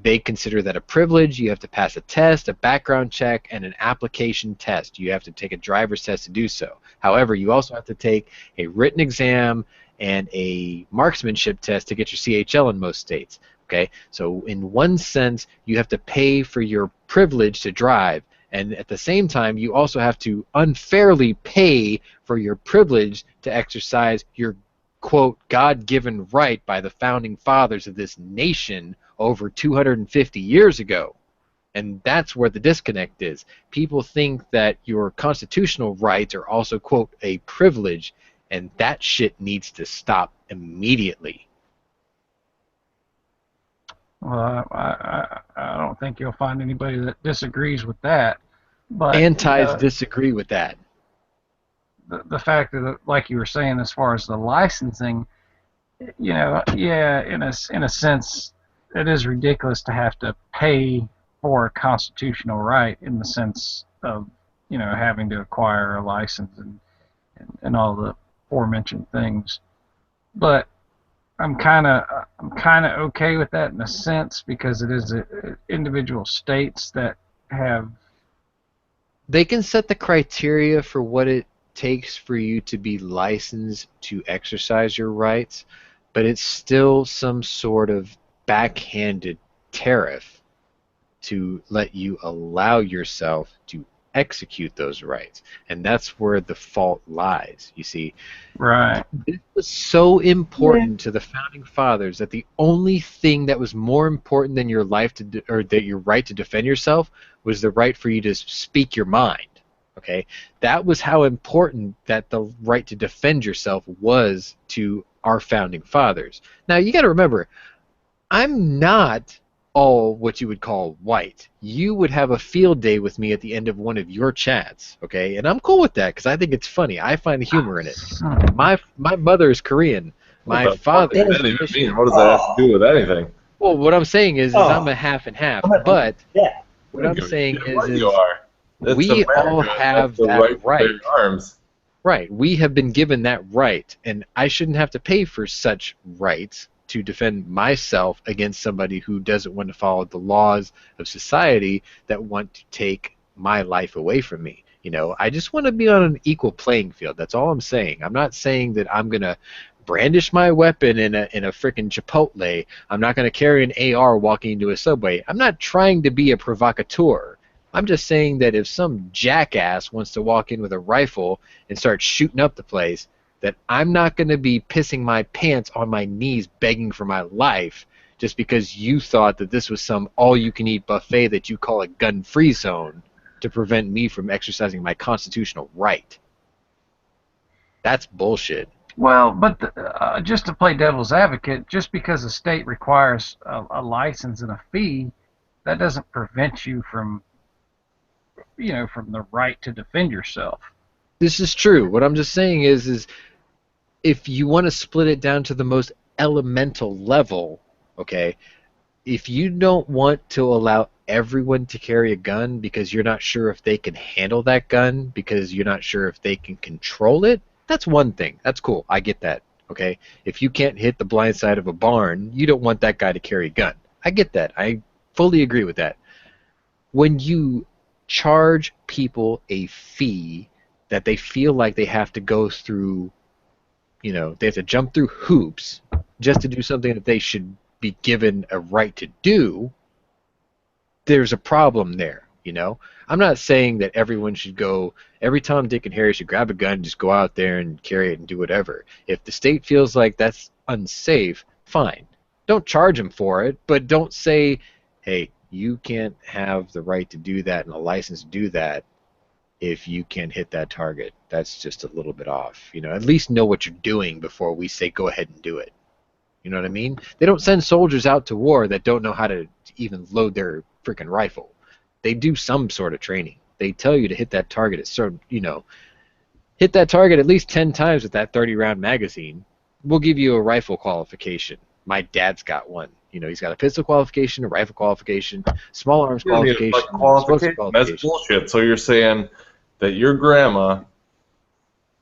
Speaker 1: They consider that a privilege. You have to pass a test, a background check, and an application test. You have to take a driver's test to do so. However, you also have to take a written exam and a marksmanship test to get your CHL in most states. Okay, so in one sense, you have to pay for your privilege to drive, And at the same time, you also have to unfairly pay for your privilege to exercise your, quote, God-given right by the founding fathers of this nation over 250 years ago. And that's where the disconnect is. People think that your constitutional rights are also, quote, a privilege, and that shit needs to stop immediately.
Speaker 6: Well, I don't think you'll find anybody that disagrees with that. But
Speaker 1: Antis disagree with that.
Speaker 6: The fact that, like you were saying, as far as the licensing, yeah, in a sense, it is ridiculous to have to pay for a constitutional right in the sense of, having to acquire a license and all the aforementioned things. But I'm kind of okay with that in a sense, because it is individual states that have.
Speaker 1: They can set the criteria for what it takes for you to be licensed to exercise your rights, but it's still some sort of backhanded tariff to let you allow yourself to execute those rights. And that's where the fault lies, you see.
Speaker 6: Right.
Speaker 1: It was so important to the founding fathers that the only thing that was more important than your life or that your right to defend yourself was the right for you to speak your mind. Okay, that was how important that the right to defend yourself was to our founding fathers. Now you got to remember, I'm not all what you would call white. You would have a field day with me at the end of one of your chats, okay? And I'm cool with that because I think it's funny. I find humor in it. My mother is Korean. My father is Asian.
Speaker 7: What does that have to do with anything?
Speaker 1: Well, what I'm saying is I'm a half and half. But what I'm saying is we all have that right.
Speaker 7: Arms.
Speaker 1: Right. We have been given that right, and I shouldn't have to pay for such rights to defend myself against somebody who doesn't want to follow the laws of society that want to take my life away from me. I just want to be on an equal playing field. That's all I'm saying. I'm not saying that I'm going to brandish my weapon in a freaking Chipotle. I'm not going to carry an AR walking into a subway. I'm not trying to be a provocateur. I'm just saying that if some jackass wants to walk in with a rifle and start shooting up the place, that I'm not going to be pissing my pants on my knees begging for my life just because you thought that this was some all-you-can-eat buffet that you call a gun-free zone to prevent me from exercising my constitutional right. That's bullshit.
Speaker 6: Well, but just to play devil's advocate, just because a state requires a license and a fee, that doesn't prevent you from the right to defend yourself.
Speaker 1: This is true. What I'm just saying is if you want to split it down to the most elemental level, okay, if you don't want to allow everyone to carry a gun because you're not sure if they can handle that gun, because you're not sure if they can control it, that's one thing. That's cool. I get that, okay? If you can't hit the blind side of a barn, you don't want that guy to carry a gun. I get that. I fully agree with that. When you charge people a fee that they feel like they have to go through, they have to jump through hoops just to do something that they should be given a right to do, there's a problem there, I'm not saying that everyone should go, every Tom, Dick, and Harry should grab a gun and just go out there and carry it and do whatever. If the state feels like that's unsafe, fine. Don't charge them for it, but don't say, hey, you can't have the right to do that and a license to do that if you can't hit that target. That's just a little bit off. At least know what you're doing before we say go ahead and do it. You know what I mean? They don't send soldiers out to war that don't know how to even load their freaking rifle. They do some sort of training. They tell you to hit that target hit that target at least 10 times with that 30-round magazine. We'll give you a rifle qualification. My dad's got one. He's got a pistol qualification, a rifle qualification, small arms qualification, explosive qualification.
Speaker 7: That's bullshit. So you're saying that your grandma,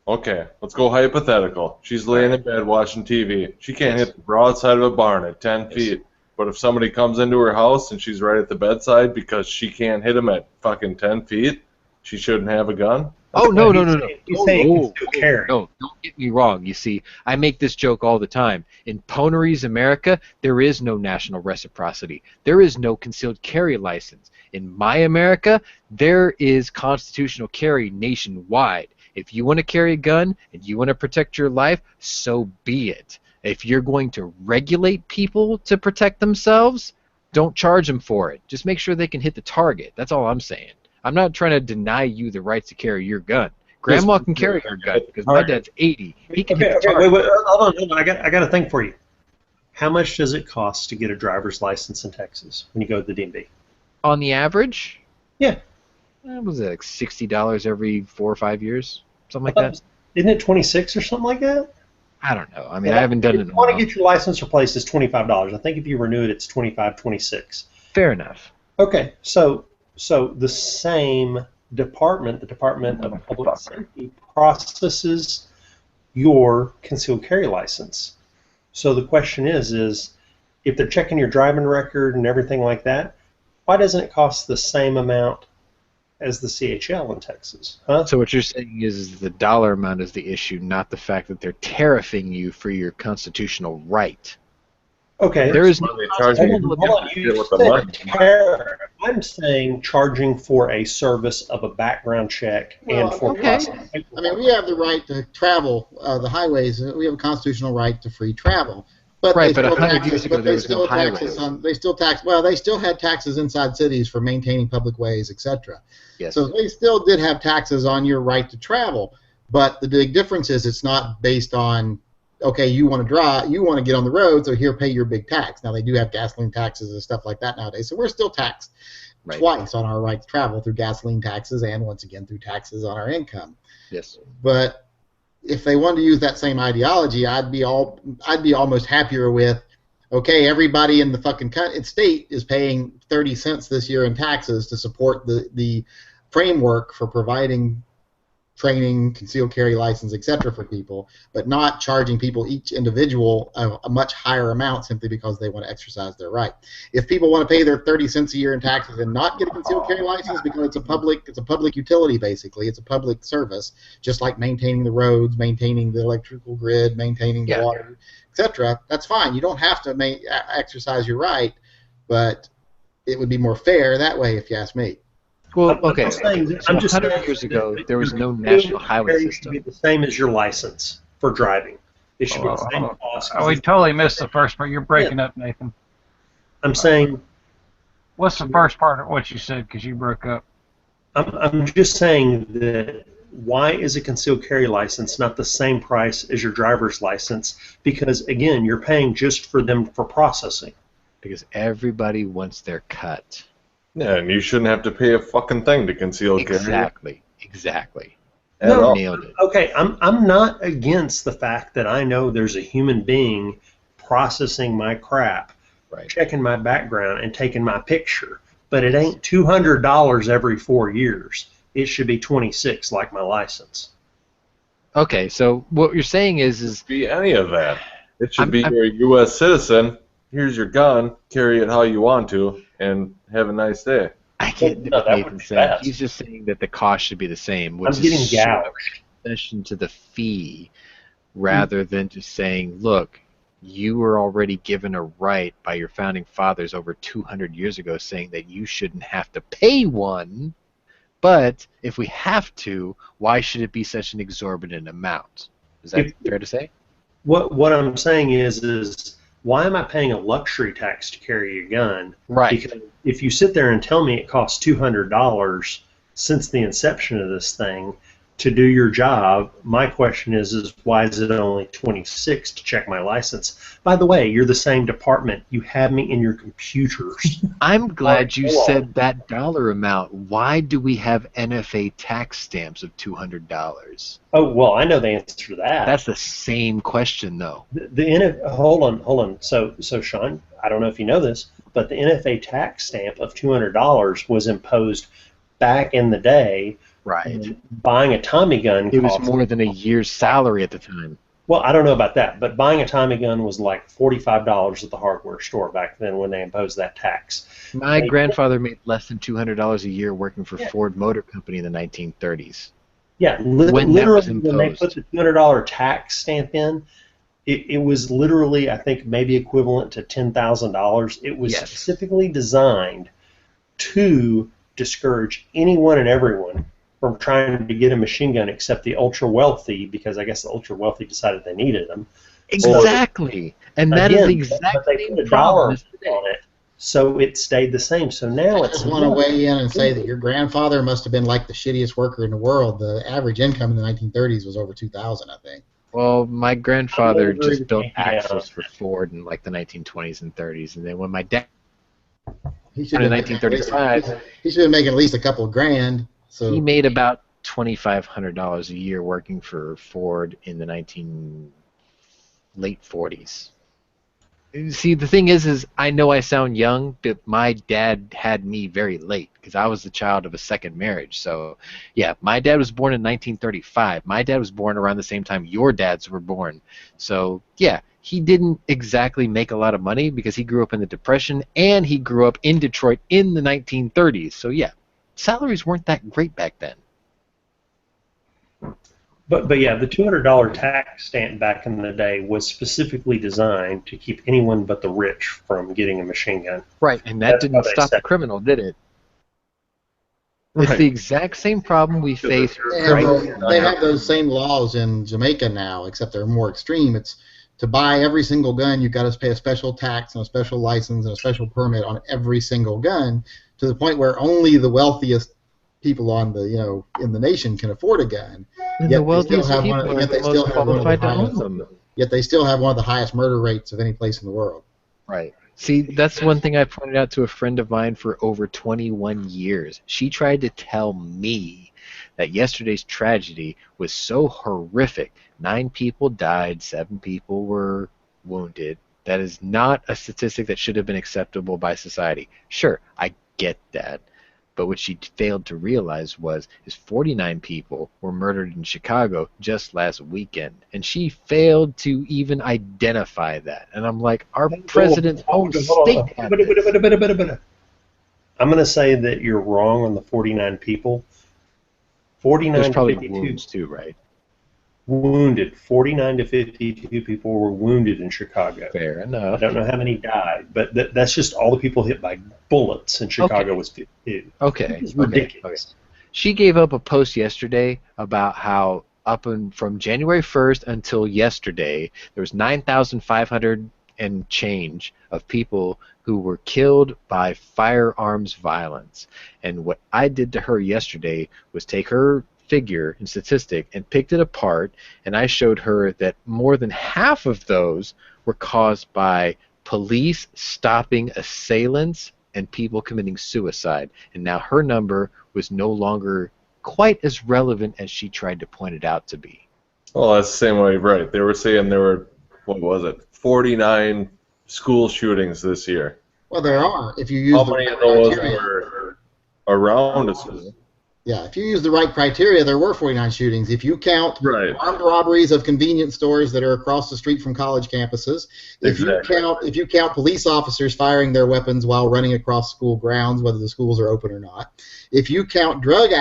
Speaker 7: okay, let's go hypothetical. She's laying in bed watching TV. She can't hit the broadside of a barn at 10 feet. But if somebody comes into her house and she's right at the bedside because she can't hit him at fucking 10 feet, she shouldn't have a gun?
Speaker 1: Oh no, no,
Speaker 2: He's
Speaker 1: no, no.
Speaker 2: saying, he's
Speaker 1: Oh,
Speaker 2: saying it can
Speaker 1: oh,
Speaker 2: still
Speaker 1: oh,
Speaker 2: carry.
Speaker 1: no, don't get me wrong. You see, I make this joke all the time. In Poneries America, there is no national reciprocity. There is no concealed carry license. In my America, there is constitutional carry nationwide. If you want to carry a gun and you want to protect your life, so be it. If you're going to regulate people to protect themselves, don't charge them for it. Just make sure they can hit the target. That's all I'm saying. I'm not trying to deny you the rights to carry your gun. Grandma can carry her gun because my dad's 80. He can hit the
Speaker 2: Okay,
Speaker 1: target.
Speaker 2: wait, hold on. I got a thing for you. How much does it cost to get a driver's license in Texas when you go to the DMV?
Speaker 1: On the average,
Speaker 2: Yeah.
Speaker 1: what was it, like $60 every 4 or 5 years? Something like that?
Speaker 2: Isn't it 26 or something like that?
Speaker 1: I don't know. I mean, I haven't done it
Speaker 2: If
Speaker 1: in
Speaker 2: you
Speaker 1: a
Speaker 2: want
Speaker 1: while.
Speaker 2: to get your license replaced, it's $25. I think if you renew it, it's 25, 26.
Speaker 1: Fair enough.
Speaker 2: Okay, so the same department, the Department of Public Safety, processes your concealed carry license. So the question is if they're checking your driving record and everything like that, why doesn't it cost the same amount as the CHL in Texas? Huh?
Speaker 1: So what you're saying is the dollar amount is the issue, not the fact that they're tariffing you for your constitutional right.
Speaker 2: Okay.
Speaker 1: There is
Speaker 7: Why
Speaker 1: no
Speaker 7: are they charging you
Speaker 2: Hold on.
Speaker 7: to
Speaker 2: You
Speaker 7: deal with the
Speaker 2: said
Speaker 7: money?
Speaker 2: tariff. I'm saying charging for a service of a background check and
Speaker 5: Well,
Speaker 2: for
Speaker 1: okay.
Speaker 2: processing.
Speaker 5: I mean, we have the right to travel the highways. We have a constitutional right to free travel. But
Speaker 1: Right,
Speaker 5: they
Speaker 1: but
Speaker 5: still
Speaker 1: 100
Speaker 5: tax
Speaker 1: years
Speaker 5: us-
Speaker 1: ago,
Speaker 5: but
Speaker 1: there
Speaker 5: they
Speaker 1: was no
Speaker 5: still tax us
Speaker 1: highways.
Speaker 5: on. They still tax. Well, they still had taxes inside cities for maintaining public ways, etc.
Speaker 1: Yes.
Speaker 5: So they still did have taxes on your right to travel. But the big difference is it's not based on, okay, you want to drive, you want to get on the road, so here, pay your big tax. Now they do have gasoline taxes and stuff like that nowadays. So we're still taxed
Speaker 1: Right.
Speaker 5: twice on our right to travel through gasoline taxes and once again through taxes on our income.
Speaker 1: Yes.
Speaker 5: But if they wanted to use that same ideology, I'd be almost happier with, okay, everybody in the fucking state is paying 30 cents this year in taxes to support the framework for providing training, concealed carry license, etc. for people, but not charging people each individual a much higher amount simply because they want to exercise their right. If people want to pay their 30 cents a year in taxes and not get a concealed carry license because it's a public utility basically, it's a public service, just like maintaining the roads, maintaining the electrical grid, maintaining the water, etc. That's fine. You don't have to exercise your right, but it would be more fair that way if you ask me.
Speaker 1: Well, okay.
Speaker 2: I'm saying,
Speaker 1: So
Speaker 2: I'm just
Speaker 1: 100
Speaker 2: saying
Speaker 1: years ago,
Speaker 2: that
Speaker 1: there was
Speaker 2: your
Speaker 1: no
Speaker 2: concealed
Speaker 1: national highway
Speaker 2: carry should
Speaker 1: system.
Speaker 2: be the same as your license for driving. It should be the same
Speaker 6: Oh,
Speaker 2: cost.
Speaker 6: we totally missed the first part. You're breaking up, Nathan.
Speaker 2: I'm saying,
Speaker 6: What's the first part of what you said? Because you broke up.
Speaker 2: I'm just saying that why is a concealed carry license not the same price as your driver's license? Because again, you're paying just for them for processing.
Speaker 1: Because everybody wants their cut.
Speaker 7: Yeah, and you shouldn't have to pay a fucking thing to conceal carry.
Speaker 1: Exactly.
Speaker 7: At
Speaker 2: No.
Speaker 7: all.
Speaker 1: Nailed it.
Speaker 2: Okay, I'm not against the fact that I know there's a human being processing my crap,
Speaker 1: Right.
Speaker 2: checking my background, and taking my picture. But it ain't $200 every 4 years. It should be 26 like my license.
Speaker 1: Okay, so what you're saying is
Speaker 7: Be any of that. It should
Speaker 1: I'm-
Speaker 7: you're a U.S. citizen. Here's your gun. Carry it how you want to, and have a nice day.
Speaker 1: I get
Speaker 2: No,
Speaker 1: what
Speaker 2: that would
Speaker 1: Nathan's
Speaker 2: be
Speaker 1: saying.
Speaker 2: best.
Speaker 1: He's just saying that the cost should be the same, which
Speaker 2: I'm getting
Speaker 1: is
Speaker 2: gouged.
Speaker 1: concession to the fee, rather than just saying, look, you were already given a right by your founding fathers over 200 years ago saying that you shouldn't have to pay one, but if we have to, why should it be such an exorbitant amount? Is that fair to say?
Speaker 2: What I'm saying is why am I paying a luxury tax to carry a gun?
Speaker 1: Right.
Speaker 2: Because if you sit there and tell me it costs $200 since the inception of this thing to do your job, my question is why is it only 26 to check my license? By the way, you're the same department. You have me in your computers.
Speaker 1: I'm glad you
Speaker 2: Hello.
Speaker 1: said that dollar amount. Why do we have NFA tax stamps of $200?
Speaker 2: Oh, well, I know the answer to that.
Speaker 1: That's the same question, though.
Speaker 2: Hold on. So Sean, I don't know if you know this, but the NFA tax stamp of $200 was imposed back in the day.
Speaker 1: Right.
Speaker 2: Buying a Tommy gun
Speaker 1: It was
Speaker 2: cost,
Speaker 1: more than a year's salary at the time.
Speaker 2: well, I don't know about that, but buying a Tommy gun was like $45 at the hardware store back then when they imposed that tax.
Speaker 1: My
Speaker 2: They-
Speaker 1: grandfather made less than $200 a year working for
Speaker 2: Yeah.
Speaker 1: Ford Motor Company in the 1930s.
Speaker 2: Yeah,
Speaker 1: when that was
Speaker 2: literally, when they put
Speaker 1: imposed.
Speaker 2: the $200 tax stamp in, it was literally, I think, maybe equivalent to $10,000. It was
Speaker 1: Yes.
Speaker 2: specifically designed to discourage anyone and everyone from trying to get a machine gun except the ultra wealthy, because I guess the ultra wealthy decided they needed them.
Speaker 1: Exactly. And that is the
Speaker 2: Again, but
Speaker 1: exact
Speaker 2: they
Speaker 1: same
Speaker 2: put a
Speaker 1: problem
Speaker 2: dollar
Speaker 1: as today.
Speaker 2: on it, so it stayed the same. So now
Speaker 5: I
Speaker 2: it's
Speaker 5: just want to weigh in and say that your grandfather must have been like the shittiest worker in the world. The average income in the 1930s was over 2,000, I think.
Speaker 1: Well, my
Speaker 2: I
Speaker 1: grandfather
Speaker 2: would agree
Speaker 1: just
Speaker 2: with
Speaker 1: built
Speaker 2: you,
Speaker 1: axles for Ford in like the 1920s and 30s, and then when my dad
Speaker 5: He should
Speaker 1: in
Speaker 5: have been making at least,
Speaker 1: 1935,
Speaker 5: he should have been making at least a couple of grand. So
Speaker 1: he made about $2,500 a year working for Ford in the late 40s. See, the thing is I know I sound young, but my dad had me very late because I was the child of a second marriage. So, yeah, my dad was born in 1935. My dad was born around the same time your dads were born. So, yeah, he didn't exactly make a lot of money because he grew up in the Depression and he grew up in Detroit in the 1930s. So, yeah, salaries weren't that great back then.
Speaker 2: But yeah, the $200 tax stamp back in the day was specifically designed to keep anyone but the rich from getting a machine gun.
Speaker 1: Right, and that
Speaker 2: That's
Speaker 1: didn't
Speaker 2: what they
Speaker 1: stop the
Speaker 2: said.
Speaker 1: criminal, did it? It's
Speaker 7: Right.
Speaker 1: the exact same problem we face
Speaker 5: they have,
Speaker 1: right
Speaker 5: they have those same laws in Jamaica now, except they're more extreme. It's to buy every single gun, you've got to pay a special tax and a special license and a special permit on every single gun, to the point where only the wealthiest people on the in the nation can afford a gun.
Speaker 1: And
Speaker 5: Yet
Speaker 1: the
Speaker 5: they still
Speaker 1: wealthiest
Speaker 5: have
Speaker 1: people are
Speaker 5: yet
Speaker 1: the
Speaker 5: they still
Speaker 1: most
Speaker 5: have one of the
Speaker 1: qualified to own
Speaker 5: highest.
Speaker 1: them.
Speaker 5: Yet they still have one of the highest murder rates of any place in the world.
Speaker 1: Right. See, that's one thing I pointed out to a friend of mine for over 21 years. She tried to tell me that yesterday's tragedy was so horrific. 9 people died, 7 people were wounded. That is not a statistic that should have been acceptable by society. Sure, I get that. But what she failed to realize is 49 people were murdered in Chicago just last weekend, and she failed to even identify that. And I'm like, our president's own state had this.
Speaker 2: I'm going to say that you're wrong on the 49 people. 49
Speaker 1: There's
Speaker 2: to
Speaker 1: probably
Speaker 2: 52
Speaker 1: wounds too, right?
Speaker 2: wounded. 49 to 52 people were wounded in Chicago.
Speaker 1: Fair
Speaker 2: I
Speaker 1: enough.
Speaker 2: don't know how many died, but that's just all the people hit by bullets in Chicago
Speaker 1: Okay.
Speaker 2: was 52.
Speaker 1: Okay.
Speaker 2: It's
Speaker 1: Okay.
Speaker 2: ridiculous.
Speaker 1: She gave up a post yesterday about how from January 1st until yesterday, there was 9,500 and change of people who were killed by firearms violence. And what I did to her yesterday was take her figure and statistic and picked it apart, and I showed her that more than half of those were caused by police stopping assailants and people committing suicide. And now her number was no longer quite as relevant as she tried to point it out to be.
Speaker 7: Well, that's the same way, right? They were saying there were, what was it, 49 school shootings this year.
Speaker 5: Well, there are. If you use
Speaker 7: How
Speaker 5: the
Speaker 7: many
Speaker 5: right
Speaker 7: of those
Speaker 5: criteria.
Speaker 7: were around a school?
Speaker 5: Yeah, if you use the right criteria, there were 49 shootings. If you count
Speaker 7: Right.
Speaker 5: armed robberies of convenience stores that are across the street from college campuses,
Speaker 7: Exactly.
Speaker 5: if you count police officers firing their weapons while running across school grounds, whether the schools are open or not, if you count gang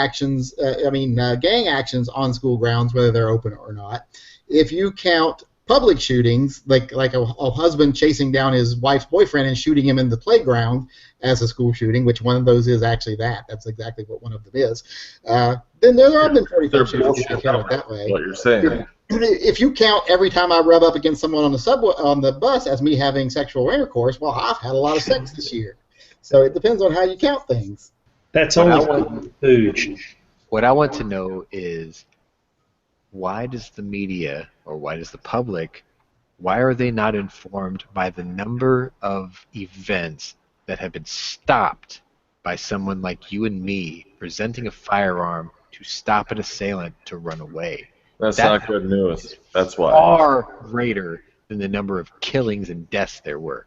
Speaker 5: actions on school grounds, whether they're open or not, if you count public shootings, like a husband chasing down his wife's boyfriend and shooting him in the playground as a school shooting, which one of those is actually that. That's exactly what one of them is. Then there have been 45 shootings if you count it that way.
Speaker 7: What you're saying.
Speaker 5: If you count every time I rub up against someone on the bus as me having sexual intercourse, well, I've had a lot of sex this year. So it depends on how you count things.
Speaker 2: That's
Speaker 1: What
Speaker 2: only food.
Speaker 1: What I want to know is, why does the media, or why does the public, why are they not informed by the number of events that have been stopped by someone like you and me presenting a firearm to stop an assailant to run away?
Speaker 7: That's
Speaker 1: That
Speaker 7: not good news. That's why.
Speaker 1: Far greater than the number of killings and deaths there were.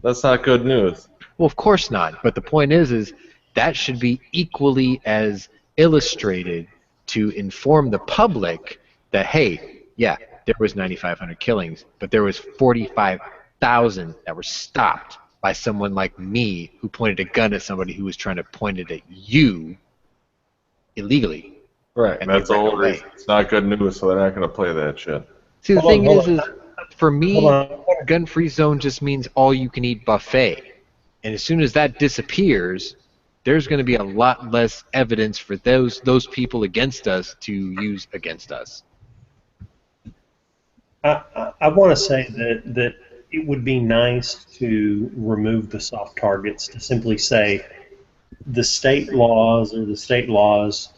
Speaker 7: That's not good news.
Speaker 1: Well, of course not. But the point is that should be equally as illustrated to inform the public that, hey, yeah, there was 9,500 killings, but there was 45,000 that were stopped by someone like me who pointed a gun at somebody who was trying to point it at you illegally.
Speaker 7: Right,
Speaker 1: And
Speaker 7: that's
Speaker 1: they
Speaker 7: the
Speaker 1: ran
Speaker 7: whole
Speaker 1: away.
Speaker 7: reason. It's not good news, so they're not going to play that shit.
Speaker 1: See, the
Speaker 2: Hold on,
Speaker 1: thing
Speaker 2: hold
Speaker 1: is for
Speaker 2: Hold
Speaker 1: me,
Speaker 2: on.
Speaker 1: gun-free zone just means all-you-can-eat buffet. And as soon as that disappears, there's going to be a lot less evidence for those people against us to use against us.
Speaker 2: I want to say that it would be nice to remove the soft targets, to simply say the state laws are the state laws,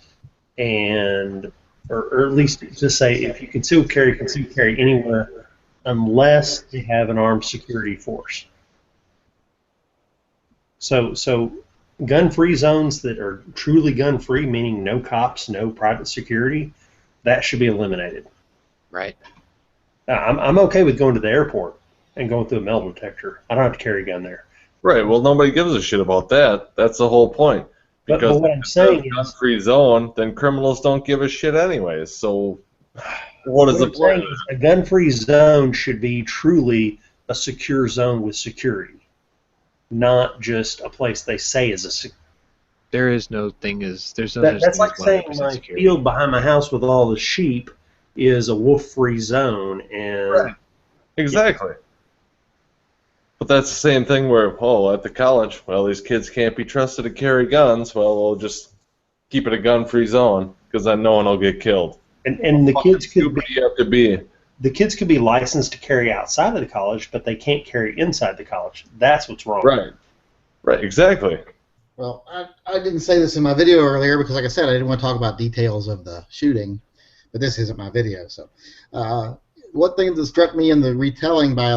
Speaker 2: and or at least to say if you conceal carry anywhere unless they have an armed security force. So gun-free zones that are truly gun-free, meaning no cops, no private security, that should be eliminated.
Speaker 1: Right.
Speaker 2: I'm okay with going to the airport and going through a metal detector. I don't have to carry a gun there.
Speaker 7: Right, well, nobody gives a shit about that. That's the whole point.
Speaker 2: But
Speaker 7: Because
Speaker 2: what I'm
Speaker 7: if it's
Speaker 2: saying
Speaker 7: a
Speaker 2: is,
Speaker 7: gun-free zone, then criminals don't give a shit anyways. So what is
Speaker 2: what
Speaker 7: the
Speaker 2: I'm
Speaker 7: point?
Speaker 2: saying is a gun-free zone should be truly a secure zone with security, not just a place they say is a secure.
Speaker 1: There's no such thing
Speaker 2: That's
Speaker 1: as
Speaker 2: like saying
Speaker 1: 100%
Speaker 2: my
Speaker 1: security.
Speaker 2: field behind my house with all the sheep is a wolf-free zone, and
Speaker 7: Right. Exactly. But that's the same thing where, oh, at the college, well, these kids can't be trusted to carry guns. Well, we'll just keep it a gun-free zone because then no one will get killed.
Speaker 2: and the kids could
Speaker 7: Stupid
Speaker 2: be
Speaker 7: you have to be.
Speaker 2: the kids could be licensed to carry outside of the college, but they can't carry inside the college. That's what's wrong.
Speaker 7: Right. Right. Exactly.
Speaker 5: Well, I didn't say this in my video earlier because, like I said, I didn't want to talk about details of the shooting, but this isn't my video. So, one thing that struck me in the retelling by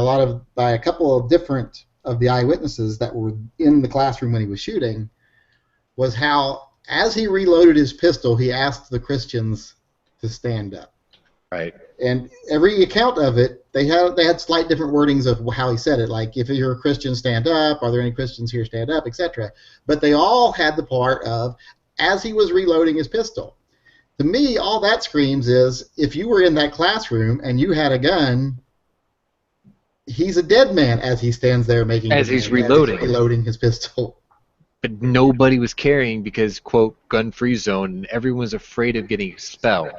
Speaker 5: a couple of different of the eyewitnesses that were in the classroom when he was shooting was how, as he reloaded his pistol, he asked the Christians to stand up.
Speaker 1: Right.
Speaker 5: And every account of it, they had slight different wordings of how he said it, like if you're a Christian, stand up. Are there any Christians here? Stand up, etc. But they all had the part of as he was reloading his pistol. To me, all that screams is if you were in that classroom and you had a gun, he's a dead man as he stands there making
Speaker 1: As he's reloading
Speaker 5: his pistol.
Speaker 1: But nobody was carrying because, quote, gun-free zone, and everyone's afraid of getting expelled.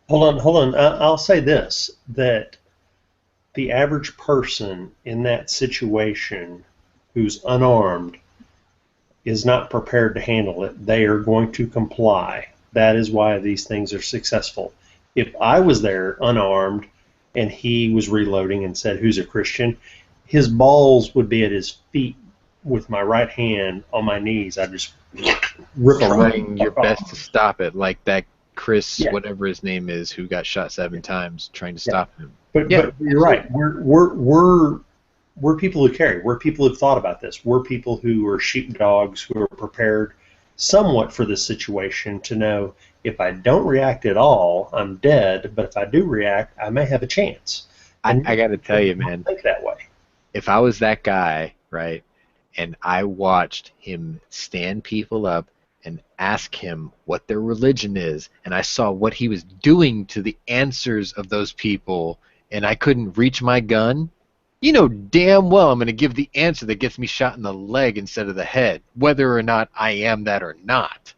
Speaker 2: Hold on. I'll say this, that the average person in that situation who's unarmed is not prepared to handle it. They are going to comply. That is why these things are successful. If I was there unarmed and he was reloading and said, "Who's a Christian?" his balls would be at his feet with my right hand on my knees. I'd just rip them
Speaker 1: Trying your best to stop it, like that Chris,
Speaker 2: Yeah.
Speaker 1: whatever his name is, who got shot 7 times trying to stop him.
Speaker 2: But you're right. We're people who carry. We're people who've thought about this. We're people who are sheepdogs who are prepared somewhat for this situation to know if I don't react at all, I'm dead. But if I do react, I may have a chance.
Speaker 1: I got to tell you, man,
Speaker 2: Think that way.
Speaker 1: if I was that guy, right, and I watched him stand people up and ask him what their religion is, and I saw what he was doing to the answers of those people, and I couldn't reach my gun, you know damn well I'm going to give the answer that gets me shot in the leg instead of the head, whether or not I am that or not.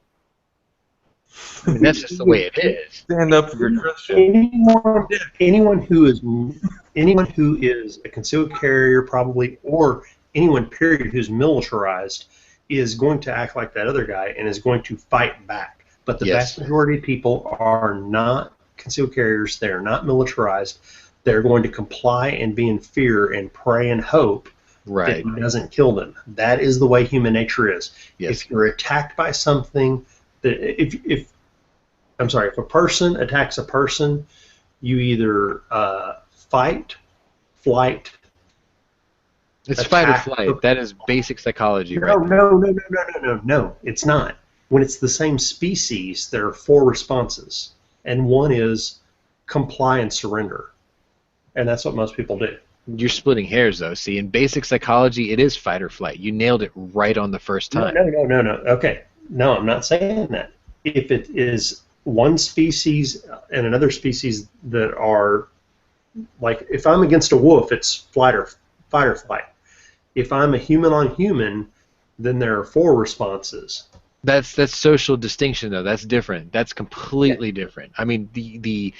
Speaker 1: I mean, that's just the way it is.
Speaker 7: Stand up if you're Christian.
Speaker 2: Anyone who is a concealed carrier, probably, or anyone period who's militarized, is going to act like that other guy and is going to fight back. But the
Speaker 1: Yes.
Speaker 2: vast majority of people are not concealed carriers. They are not militarized. They're going to comply and be in fear and pray and hope
Speaker 1: Right.
Speaker 2: that he doesn't kill them. That is the way human nature is.
Speaker 1: Yes.
Speaker 2: If you're attacked by something, if a person attacks a person, you either fight, flight.
Speaker 1: It's fight or
Speaker 2: attack.
Speaker 1: flight. That is basic psychology,
Speaker 2: No,
Speaker 1: right?
Speaker 2: no. It's not. When it's the same species, there are 4 responses, and one is comply and surrender, and that's what most people do.
Speaker 1: You're splitting hairs, though. See, in basic psychology, it is fight or flight. You nailed it right on the first time.
Speaker 2: No. Okay, no, I'm not saying that. If it is one species and another species that are, like, if I'm against a wolf, it's fight or flight. If I'm a human on human, then there are 4 responses.
Speaker 1: That's social distinction though. That's different. That's completely different. I mean, you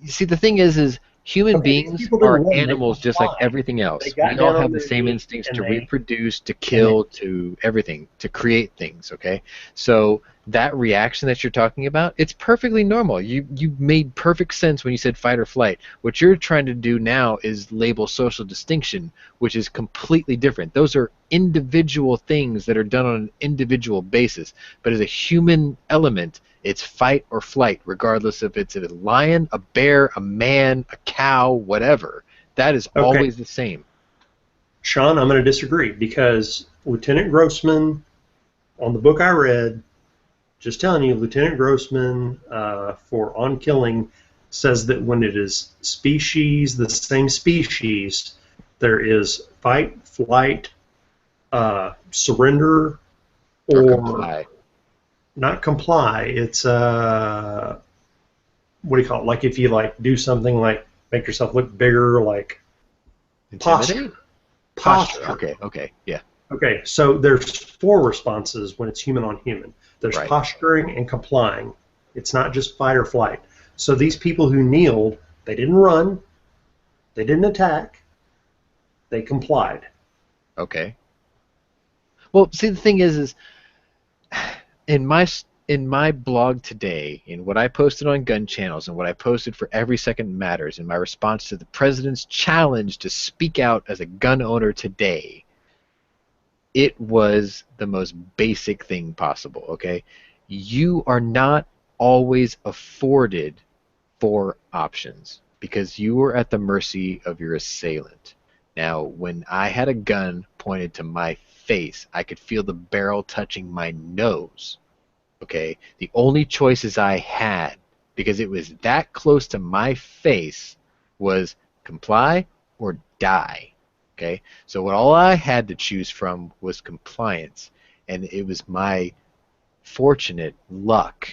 Speaker 1: see, the thing is human
Speaker 2: Okay, these
Speaker 1: beings
Speaker 2: people
Speaker 1: are
Speaker 2: didn't run, they
Speaker 1: animals just like
Speaker 2: complied.
Speaker 1: everything
Speaker 2: They
Speaker 1: else.
Speaker 2: got
Speaker 1: We all
Speaker 2: down on
Speaker 1: have the
Speaker 2: their
Speaker 1: same
Speaker 2: knees
Speaker 1: instincts
Speaker 2: and
Speaker 1: to
Speaker 2: they
Speaker 1: reproduce, to kill, to everything, to create things, okay? So that reaction that you're talking about, it's perfectly normal. You made perfect sense when you said fight or flight. What you're trying to do now is label social distinction, which is completely different. Those are individual things that are done on an individual basis. But as a human element, it's fight or flight, regardless if it's a lion, a bear, a man, a cow, whatever. That is
Speaker 2: okay.
Speaker 1: always the same.
Speaker 2: Sean, I'm going to disagree because Lieutenant Grossman, on the book I read, just telling you, Lieutenant Grossman for On Killing says that when it is species, the same species, there is fight, flight, surrender,
Speaker 1: Or
Speaker 2: or
Speaker 1: comply.
Speaker 2: not comply. It's what do you call it? Like if you like do something like make yourself look bigger, like
Speaker 1: Intimidate?
Speaker 2: posture.
Speaker 1: Okay, yeah.
Speaker 2: Okay, so there's 4 responses when it's human on human. There's
Speaker 1: Right.
Speaker 2: posturing and complying. It's not just fight or flight. So these people who kneeled, they didn't run, they didn't attack, they complied.
Speaker 1: Okay. Well, see, the thing is in my blog today, in what I posted on gun channels and what I posted for Every Second Matters in my response to the president's challenge to speak out as a gun owner today, it was the most basic thing possible, okay? You are not always afforded 4 options because you are at the mercy of your assailant. Now, when I had a gun pointed to my face, I could feel the barrel touching my nose. Okay? The only choices I had, because it was that close to my face, was comply or die. Okay? So what all I had to choose from was compliance. And it was my fortunate luck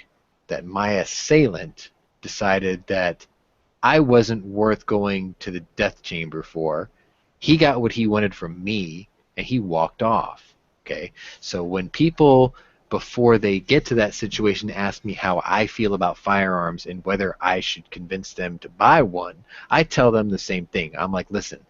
Speaker 1: that my assailant decided that I wasn't worth going to the death chamber for. He got what he wanted from me, and he walked off. Okay? So when people, before they get to that situation, ask me how I feel about firearms and whether I should convince them to buy one, I tell them the same thing. I'm like, listen,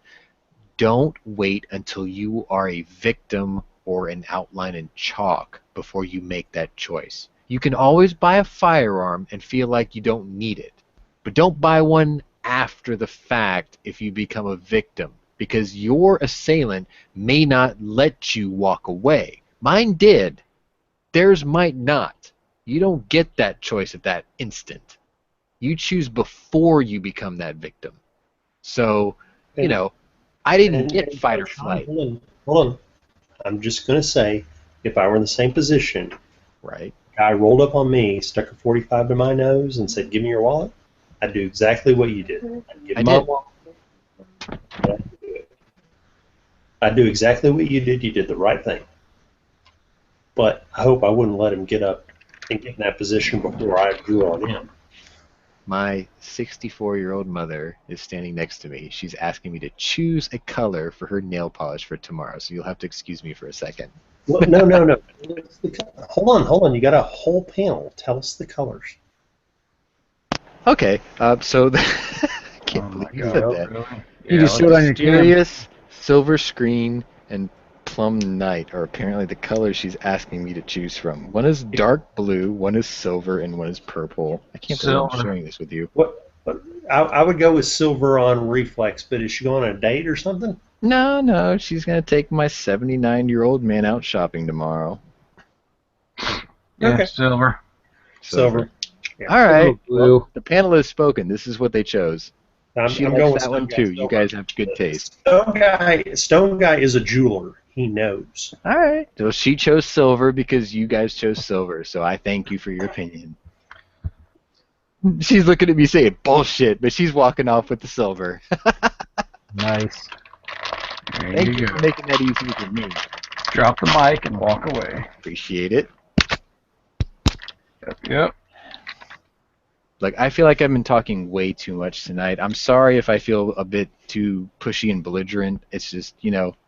Speaker 1: don't wait until you are a victim or an outline in chalk before you make that choice. You can always buy a firearm and feel like you don't need it, but don't buy one after the fact if you become a victim, because your assailant may not let you walk away. Mine did. Theirs might not. You don't get that choice at that instant. You choose before you become that victim. So, you know, I didn't get fight or flight.
Speaker 2: Hold on. I'm just going to say, if I were in the same position,
Speaker 1: Right.
Speaker 2: guy rolled up on me, stuck a 45 to my nose, and said, "Give me your wallet," I'd do exactly what you did. I'd give him my wallet. I'd do exactly what you did. You did the right thing. But I hope I wouldn't let him get up and get in that position before I drew on him.
Speaker 1: My 64-year-old mother is standing next to me. She's asking me to choose a color for her nail polish for tomorrow, so you'll have to excuse me for a second.
Speaker 2: Well, no. Hold on. You got a whole panel. Tell us the colors.
Speaker 1: Okay, so I can't believe you said that.
Speaker 6: Really?
Speaker 1: You
Speaker 6: Yeah,
Speaker 1: just showed
Speaker 6: let's
Speaker 1: on your
Speaker 6: see 'em.
Speaker 1: Mysterious, Silver Screen, and Plum Night are apparently the colors she's asking me to choose from. One is dark blue, one is silver, and one is purple. I can't believe I'm
Speaker 6: Silver.
Speaker 1: sharing this with you.
Speaker 2: What? I would go with silver on reflex, but is she going on a date or something?
Speaker 1: No, she's going to take my 79-year-old man out shopping tomorrow.
Speaker 6: Yeah,
Speaker 2: Okay.
Speaker 6: silver.
Speaker 2: Silver. Yeah.
Speaker 1: All right.
Speaker 5: Blue.
Speaker 1: Well, the panel has spoken. This is what they chose. She
Speaker 2: I'm
Speaker 1: likes
Speaker 2: going with
Speaker 1: that one
Speaker 2: Stone Guy
Speaker 1: too. You
Speaker 2: Silver.
Speaker 1: guys have good taste.
Speaker 2: Stone Guy is a jeweler. He knows.
Speaker 1: All right. So she chose silver because you guys chose silver. So I thank you for your opinion. She's looking at me saying bullshit, but she's walking off with the silver.
Speaker 6: Nice. There
Speaker 1: Thank
Speaker 6: you
Speaker 1: you
Speaker 6: go.
Speaker 1: for making that easy for me.
Speaker 6: Drop the mic and walk away.
Speaker 1: Appreciate it.
Speaker 6: Yep.
Speaker 1: Like, I feel like I've been talking way too much tonight. I'm sorry if I feel a bit too pushy and belligerent. It's just,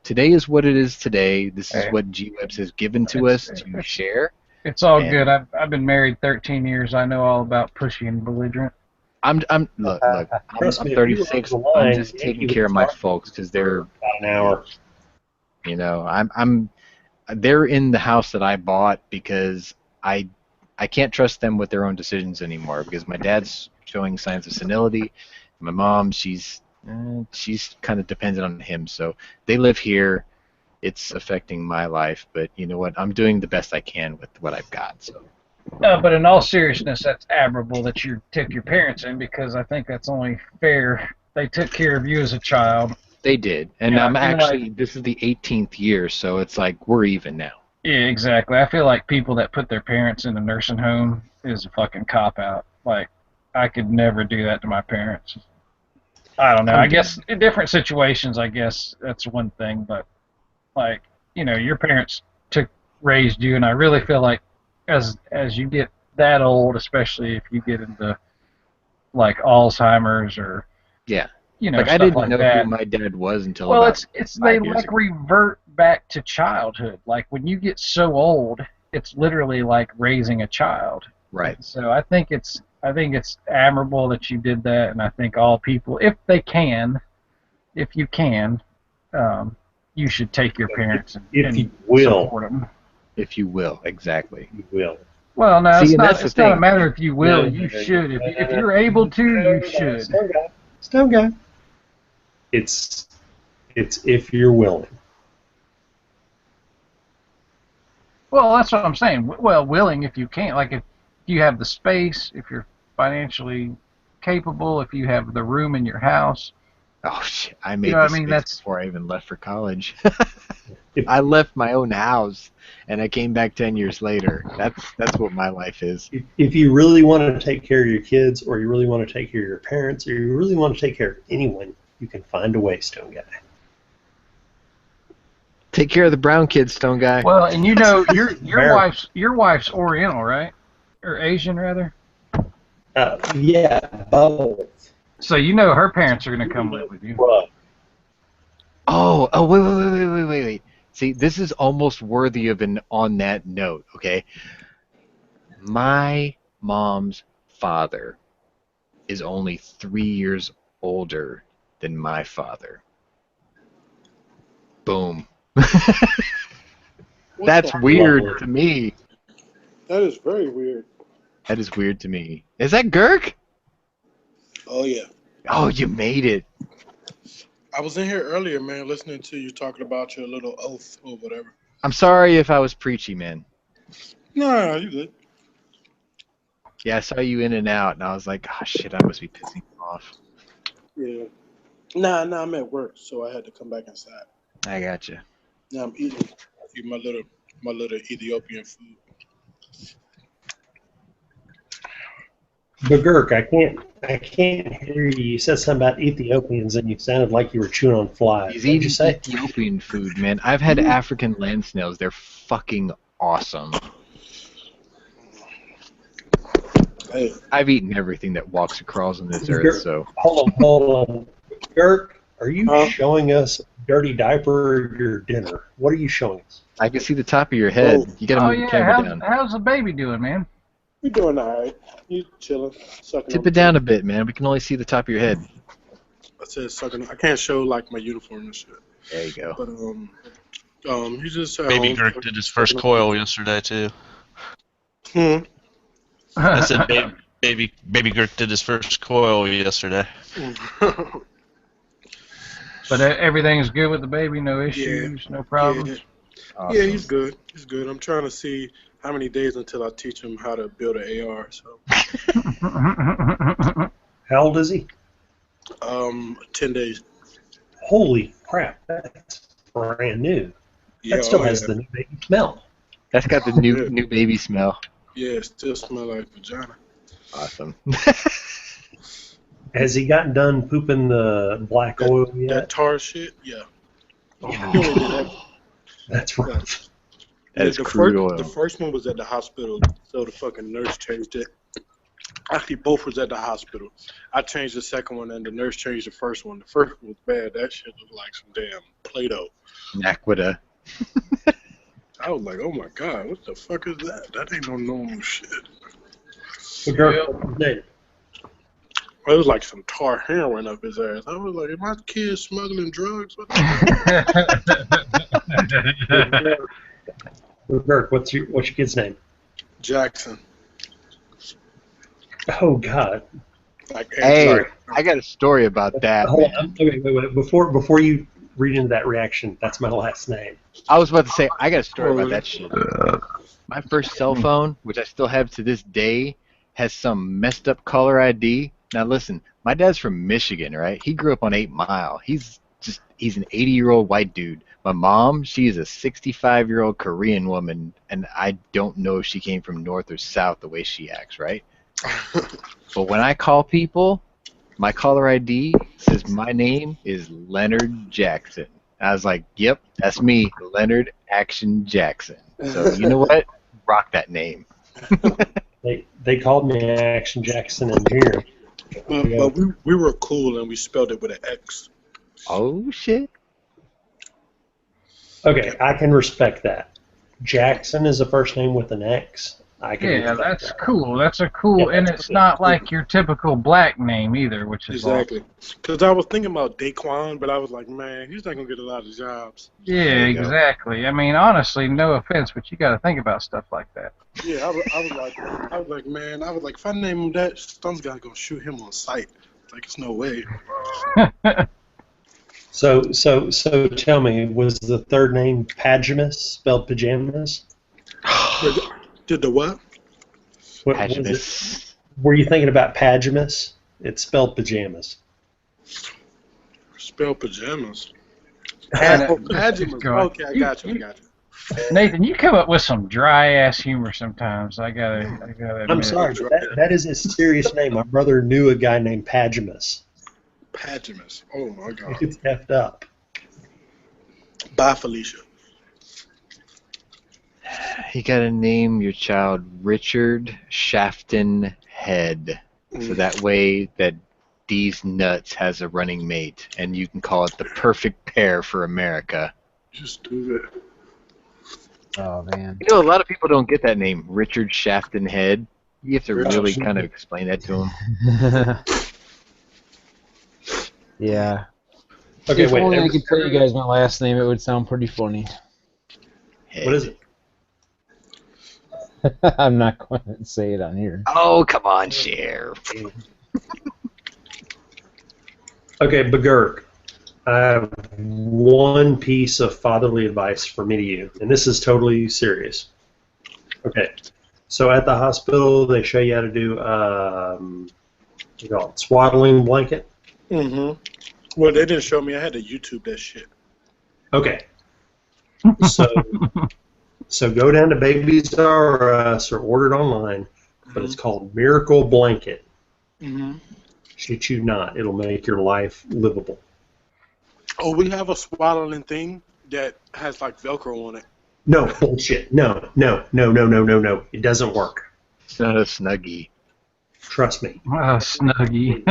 Speaker 1: today is what it is today. This is
Speaker 6: Hey.
Speaker 1: what G-Webs has given to us to share.
Speaker 6: It's all
Speaker 1: And
Speaker 6: good. I've been married 13 years. I know all about pushy and belligerent.
Speaker 1: Look,
Speaker 2: Trust
Speaker 1: I'm
Speaker 2: me, if you were
Speaker 1: 36.
Speaker 2: on the
Speaker 1: I'm
Speaker 2: line,
Speaker 1: just taking
Speaker 2: Yankee would
Speaker 1: care of my
Speaker 2: talk
Speaker 1: folks because
Speaker 2: for
Speaker 1: they're,
Speaker 2: about an hour.
Speaker 1: you know, they're in the house that I bought because I can't trust them with their own decisions anymore because my dad's showing signs of senility. My mom, she's kind of dependent on him, so they live here. It's affecting my life, but you know what? I'm doing the best I can with what I've got. So
Speaker 6: But in all seriousness, that's admirable that you took your parents in because I think that's only fair. They took care of you as a child.
Speaker 1: they did, and
Speaker 6: Yeah,
Speaker 1: I'm
Speaker 6: I feel like
Speaker 1: actually this is the 18th year, so it's like we're even now.
Speaker 6: yeah, exactly. I feel like people that put their parents in a nursing home is a fucking cop out. Like I could never do that to my parents. I don't know.
Speaker 1: I'm
Speaker 6: I
Speaker 1: done.
Speaker 6: guess in different situations, I guess that's one thing, but like your parents raised you, and I really feel like as you get that old, especially if you get into like Alzheimer's or
Speaker 1: Yeah. Like I
Speaker 6: stuff
Speaker 1: didn't
Speaker 6: like
Speaker 1: know who
Speaker 6: that.
Speaker 1: my dad was until
Speaker 6: Well,
Speaker 1: about
Speaker 6: it's they
Speaker 1: 5 years
Speaker 6: like
Speaker 1: ago.
Speaker 6: revert back to childhood. Like when you get so old, it's literally like raising a child.
Speaker 1: Right.
Speaker 6: So I think it's admirable that you did that, and I think all people, if you can, you should take your parents
Speaker 2: If
Speaker 6: and
Speaker 2: you will.
Speaker 6: support them.
Speaker 1: If you will, exactly.
Speaker 2: You will.
Speaker 6: Well, no,
Speaker 1: See,
Speaker 6: it's
Speaker 1: and
Speaker 6: not.
Speaker 1: that's the
Speaker 6: It's not a
Speaker 1: thing.
Speaker 6: matter if you will.
Speaker 2: No,
Speaker 6: You
Speaker 2: no,
Speaker 6: should.
Speaker 2: no,
Speaker 6: If
Speaker 2: no,
Speaker 6: you're able to, you should.
Speaker 2: Stone guy. It's if you're willing.
Speaker 6: Well, that's what I'm saying. Well, willing if you can. Like if you have the space, if you're financially capable, if you have the room in your house.
Speaker 1: Oh shit! I
Speaker 6: You
Speaker 1: made
Speaker 6: know what
Speaker 1: this
Speaker 6: I mean?
Speaker 1: space
Speaker 6: That's
Speaker 1: before I even left for college. I left my own house and I came back 10 years later. That's what my life is.
Speaker 2: If you really want to take care of your kids, or you really want to take care of your parents, or you really want to take care of anyone, you can find a way, Stone Guy.
Speaker 1: Take care of the brown kids, Stone Guy.
Speaker 6: well, and your
Speaker 2: America.
Speaker 6: wife's Oriental, right? Or Asian rather.
Speaker 2: Yeah, both.
Speaker 6: So her parents are gonna come live with you.
Speaker 2: Right.
Speaker 1: Oh, wait. See, this is almost worthy of an on that note, okay? My mom's father is only 3 years older than my father. Boom. That's weird to me.
Speaker 8: That is very weird.
Speaker 1: That is weird to me. Is that Girk?
Speaker 8: Oh, yeah.
Speaker 1: Oh, you made it.
Speaker 8: I was in here earlier, man, listening to you talking about your little oath or whatever.
Speaker 1: I'm sorry if I was preachy, man.
Speaker 8: No, you good.
Speaker 1: Yeah, I saw you in and out, and I was like, oh, shit, I must be pissing him off.
Speaker 8: Yeah. Nah, I'm at work, so I had to come back inside.
Speaker 1: I gotcha.
Speaker 8: Now I'm eating my little Ethiopian food.
Speaker 2: But Girk, I can't hear you. You said something about Ethiopians, and you sounded like you were chewing on flies.
Speaker 1: He's
Speaker 2: What did
Speaker 1: eating
Speaker 2: you say?
Speaker 1: Ethiopian food, man. I've had African land snails. They're fucking awesome.
Speaker 8: Hey,
Speaker 1: I've eaten everything that walks or crawls on this earth, so.
Speaker 2: Hold on. Girk, are you showing us a dirty diaper or your dinner? What are you showing us?
Speaker 1: I can see the top of your head.
Speaker 8: Oh.
Speaker 1: You gotta move the camera down.
Speaker 6: How's the baby doing, man?
Speaker 8: you doing all right. You chilling, sucking
Speaker 1: Tip
Speaker 8: on
Speaker 1: it down a bit, man. We can only see the top of your head.
Speaker 8: I said sucking. I can't show like my uniform and shit.
Speaker 1: There you go.
Speaker 8: But you just at
Speaker 3: Baby
Speaker 8: home.
Speaker 3: Girk did his first coil yesterday too.
Speaker 8: Hmm.
Speaker 3: I said baby Girk did his first coil yesterday.
Speaker 6: But everything's good with the baby, no issues, no problems.
Speaker 8: Yeah.
Speaker 1: Awesome.
Speaker 8: Yeah, he's good. He's good. I'm trying to see how many days until I teach him how to build an AR. So,
Speaker 2: How old is he?
Speaker 8: 10 days.
Speaker 2: Holy crap, that's brand new.
Speaker 8: Yeah,
Speaker 2: That still has the new baby smell.
Speaker 1: That's got the new baby smell.
Speaker 8: Yeah, it still smell like vagina.
Speaker 1: Awesome.
Speaker 2: Has he gotten done pooping the black oil
Speaker 8: That
Speaker 2: yet?
Speaker 8: tar shit. Yeah.
Speaker 2: Oh,
Speaker 8: He only did that.
Speaker 2: that's rough.
Speaker 1: That is
Speaker 8: the
Speaker 1: crude
Speaker 8: first,
Speaker 1: oil.
Speaker 8: The first one was at the hospital, so the fucking nurse changed it. Actually, both was at the hospital. I changed the second one, and the nurse changed the first one. The first one was bad. That shit looked like some damn Play-Doh.
Speaker 1: Naquita.
Speaker 8: I was like, oh my god, what the fuck is that? That ain't no normal shit.
Speaker 2: What girl? What's his name?
Speaker 8: It was like some tar heroin up his ass. I was like, am my kid smuggling drugs? What the
Speaker 2: Dirk, what's your kid's name?
Speaker 8: Jackson.
Speaker 2: Oh God.
Speaker 8: Like,
Speaker 1: Hey,
Speaker 2: sorry.
Speaker 1: I got a story about that.
Speaker 2: Hold on. Wait. Before you read into that reaction, that's my last name.
Speaker 1: I was about to say, I got a story about that shit. My first cell phone, which I still have to this day, has some messed up caller ID. Now listen, my dad's from Michigan, right? He grew up on 8 Mile. He's an 80-year-old white dude. My mom, she's a 65-year-old Korean woman, and I don't know if she came from north or south the way she acts, right? But when I call people, my caller ID says my name is Leonard Jackson. I was like, yep, that's me, Leonard Action Jackson. So you know what? Rock that name.
Speaker 2: They called me Action Jackson in junior.
Speaker 8: But we were cool and we spelled it with an X.
Speaker 1: Oh, shit.
Speaker 2: Okay, I can respect that. Jackson is a first name with an X. I can
Speaker 6: Yeah,
Speaker 2: respect
Speaker 6: that's
Speaker 2: that.
Speaker 6: cool. That's a cool,
Speaker 2: Yeah,
Speaker 6: and
Speaker 2: that's
Speaker 6: it's
Speaker 2: cool.
Speaker 6: not like your typical black name either, which is
Speaker 8: Exactly. Because I was thinking about Daquan, but I was like, man, he's not going to get a lot of jobs.
Speaker 6: awesome. Yeah,
Speaker 1: There you go.
Speaker 6: exactly. I mean, honestly, no offense, but you got to think about stuff like that.
Speaker 8: Yeah, I was like, man, if I name him that, Stone's got to go shoot him on sight. Like, it's no way.
Speaker 2: So tell me, was the third name Pajamas, spelled pajamas?
Speaker 8: Did the what?
Speaker 2: What was it?
Speaker 1: Pajamas.
Speaker 2: Were you thinking about Pajamas? It's spelled pajamas.
Speaker 8: Spell pajamas.
Speaker 6: Pajamas.
Speaker 8: Pajamas. Okay, I got you.
Speaker 6: Nathan, you come up with some dry ass humor sometimes. I gotta admit.
Speaker 2: I'm sorry, but that is a serious name. My brother knew a guy named Pajamas.
Speaker 8: Pajamas. Oh my god.
Speaker 2: It's effed up.
Speaker 8: Bye, Felicia.
Speaker 1: You gotta name your child Richard Shafton Head, so that way that D's Nuts has a running mate, and you can call it the perfect pair for America.
Speaker 8: Just do it.
Speaker 9: Oh man.
Speaker 1: You know, a lot of people don't get that name, Richard Shafton Head. You have to really kind of explain that to them.
Speaker 9: Yeah.
Speaker 2: Okay,
Speaker 9: if
Speaker 2: wait.
Speaker 9: only I could tell you guys my last name, it would sound pretty funny.
Speaker 1: Head.
Speaker 2: What is it?
Speaker 9: I'm not going to say it on here.
Speaker 1: Oh, come on, share.
Speaker 2: Okay, Begurk. I have one piece of fatherly advice for me to you, and this is totally serious. Okay, so at the hospital, they show you how to do, what do you call it, swaddling blanket?
Speaker 8: Mm-hmm. Well, they didn't show me. I had to YouTube that shit.
Speaker 2: Okay. So go down to Babies R Us or order it online, but it's called Miracle Blanket.
Speaker 8: Mm-hmm.
Speaker 2: Shit you not, it'll make your life livable.
Speaker 8: Oh, we have a swaddling thing that has like Velcro on it.
Speaker 2: No, bullshit. No. It doesn't work.
Speaker 1: It's not a Snuggie.
Speaker 2: Trust me.
Speaker 6: Snuggie.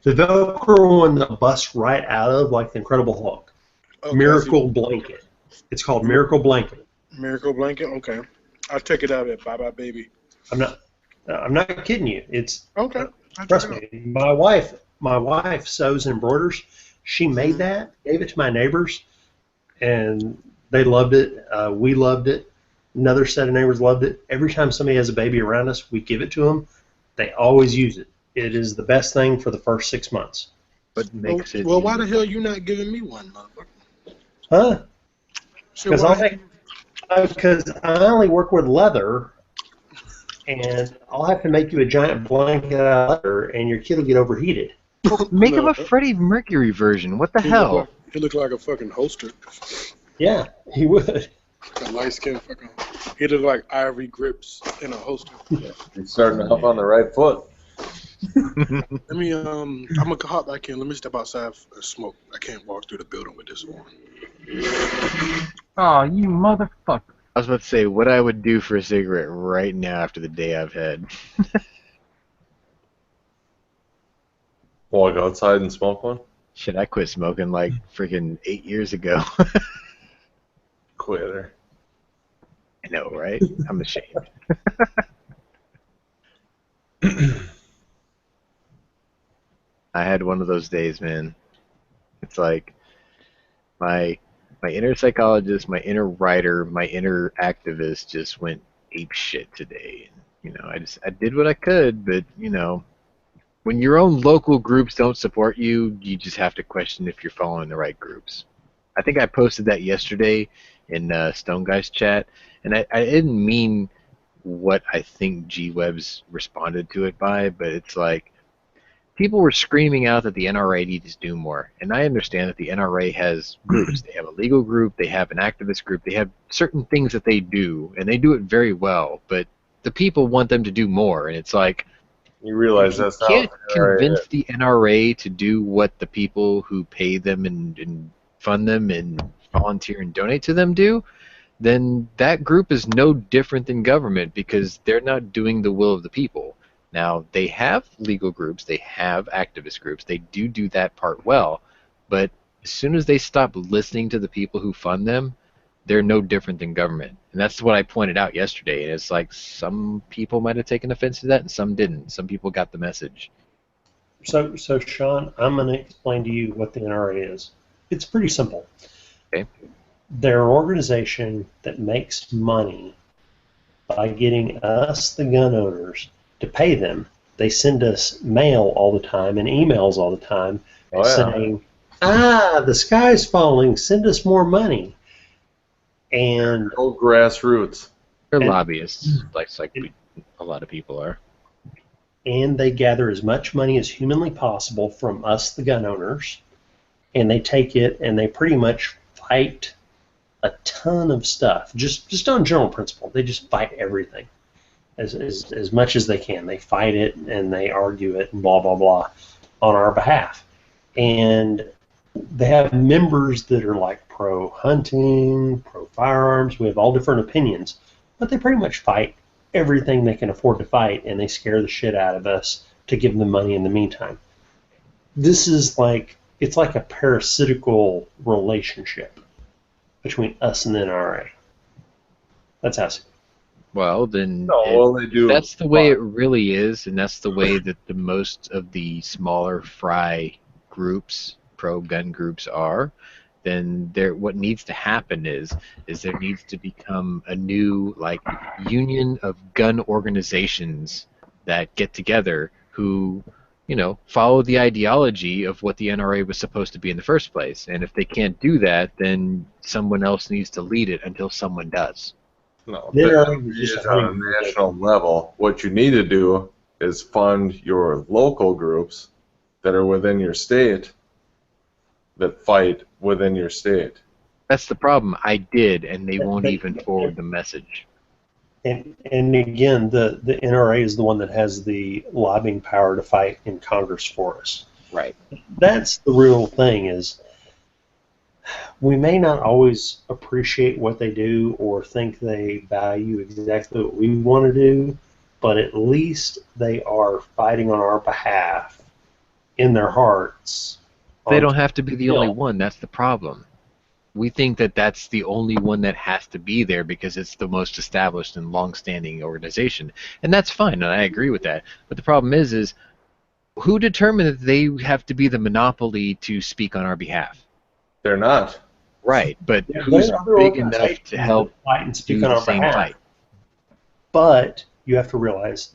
Speaker 2: The Velcro one that busts right out of, like the Incredible Hulk.
Speaker 8: Okay,
Speaker 2: Miracle Blanket. It's called Miracle Blanket.
Speaker 8: Miracle blanket. Okay, I'll check it out at Bye Bye Baby.
Speaker 2: I'm not kidding you. It's
Speaker 8: Okay.
Speaker 2: trust me. My wife sews and embroiders. She made that, gave it to my neighbors, and they loved it. We loved it. Another set of neighbors loved it. Every time somebody has a baby around us, we give it to them. They always use it. It is the best thing for the first 6 months.
Speaker 1: But makes it.
Speaker 8: Well, why the hell you not giving me one, motherfucker?
Speaker 2: Huh?
Speaker 8: Shit,
Speaker 2: Because I only work with leather, and I'll have to make you a giant blanket out of leather, and your kid will get overheated.
Speaker 1: Make him a Freddie Mercury version. What the hell?
Speaker 8: He looked like a fucking holster.
Speaker 2: Yeah, he would.
Speaker 8: A light skinned fucking. He looked like Ivory Grips in a holster.
Speaker 7: He's starting to hop on the right foot.
Speaker 8: Let me I'm gonna hop back in. Let me step outside and smoke. I can't walk through the building with this one.
Speaker 6: Oh, you motherfucker.
Speaker 1: I was about to say what I would do for a cigarette right now after the day I've had.
Speaker 7: Walk outside and smoke one?
Speaker 1: Shit, I quit smoking like freaking 8 years ago.
Speaker 7: quitter.
Speaker 1: I know, right? I'm ashamed. I had one of those days, man. It's like my inner psychologist, my inner writer, my inner activist just went ape shit today. And, I did what I could, but when your own local groups don't support you, you just have to question if you're following the right groups. I think I posted that yesterday in Stone Guy's chat, and I didn't mean what I think G-Webs responded to it by, but it's like people were screaming out that the NRA needs to do more, and I understand that the NRA has groups. They have a legal group, they have an activist group, they have certain things that they do, and they do it very well, but the people want them to do more, and it's like,
Speaker 7: You realize that's
Speaker 1: you
Speaker 7: not
Speaker 1: can't
Speaker 7: what the NRA
Speaker 1: convince
Speaker 7: is.
Speaker 1: the NRA to do what the people who pay them and fund them and volunteer and donate to them do, then that group is no different than government because they're not doing the will of the people. Now, they have legal groups, they have activist groups, they do that part well, but as soon as they stop listening to the people who fund them, they're no different than government. And that's what I pointed out yesterday, and it's like some people might have taken offense to that and some didn't. Some people got the message.
Speaker 2: So Sean, I'm going to explain to you what the NRA is. It's pretty simple.
Speaker 1: Okay.
Speaker 2: They're an organization that makes money by getting us, the gun owners, to pay them. They send us mail all the time and emails all the time saying, the sky's falling, send us more money. And
Speaker 7: Old grassroots.
Speaker 1: They're
Speaker 2: And-
Speaker 1: lobbyists, a lot of people are.
Speaker 2: and they gather as much money as humanly possible from us, the gun owners, and they take it and they pretty much fight a ton of stuff, just on general principle. They just fight everything as much as they can. They fight it and they argue it and blah, blah, blah on our behalf. And they have members that are like pro-hunting, pro-firearms. We have all different opinions, but they pretty much fight everything they can afford to fight, and they scare the shit out of us to give them money in the meantime. This is it's like a parasitical relationship between us and the NRA. That's how I see it.
Speaker 1: Well, then
Speaker 7: They do.
Speaker 1: that's the way it really is, and that's the way that the most of the smaller fry groups, pro-gun groups are. Then what needs to happen is there needs to become a new union of gun organizations that get together who follow the ideology of what the NRA was supposed to be in the first place. And if they can't do that, then someone else needs to lead it until someone does.
Speaker 7: No,
Speaker 2: The
Speaker 7: that
Speaker 2: NRA was just
Speaker 7: is on a national level. What you need to do is fund your local groups that are within your state that fight within your state.
Speaker 1: That's the problem. I did, and they won't even forward the message.
Speaker 2: And again, the NRA is the one that has the lobbying power to fight in Congress for us.
Speaker 1: Right.
Speaker 2: That's the real thing is we may not always appreciate what they do or think they value exactly what we want to do, but at least they are fighting on our behalf in their hearts.
Speaker 1: They don't have to be the only one. That's the problem. We think that that's the only one that has to be there because it's the most established and long-standing organization, and that's fine, and I agree with that. But the problem is who determined that they have to be the monopoly to speak on our behalf?
Speaker 7: They're not.
Speaker 1: Right, but
Speaker 2: Yeah,
Speaker 1: who's
Speaker 2: there are other
Speaker 1: big enough to
Speaker 2: organizations
Speaker 1: help
Speaker 2: that fight and speak
Speaker 1: do
Speaker 2: on
Speaker 1: the
Speaker 2: our
Speaker 1: same
Speaker 2: behalf?
Speaker 1: fight?
Speaker 2: But you have to realize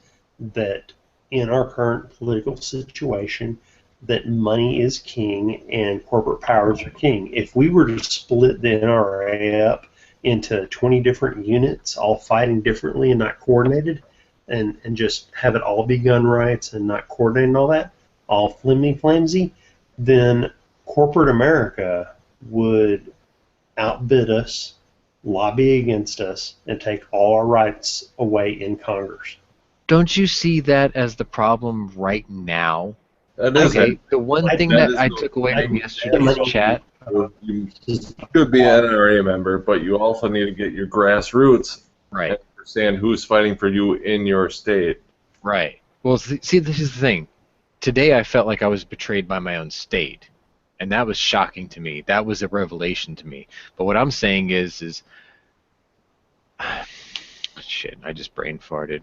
Speaker 2: that in our current political situation, that money is king and corporate powers are king. If we were to split the NRA up into 20 different units, all fighting differently and not coordinated, and just have it all be gun rights and not coordinated and all that, all flimsy, then corporate America would outbid us, lobby against us, and take all our rights away in Congress.
Speaker 1: Don't you see that as the problem right now?
Speaker 7: That is
Speaker 1: Okay,
Speaker 7: it.
Speaker 1: the one thing
Speaker 7: that
Speaker 1: that
Speaker 7: is
Speaker 1: I
Speaker 7: the
Speaker 1: took away from
Speaker 7: thing.
Speaker 1: yesterday's chat,
Speaker 7: You should be an NRA member, but you also need to get your grassroots
Speaker 1: right?
Speaker 7: and understand who's fighting for you in your state.
Speaker 1: Right. Well, see, this is the thing. Today I felt like I was betrayed by my own state. And that was shocking to me. That was a revelation to me. But what I'm saying is shit, I just brain farted.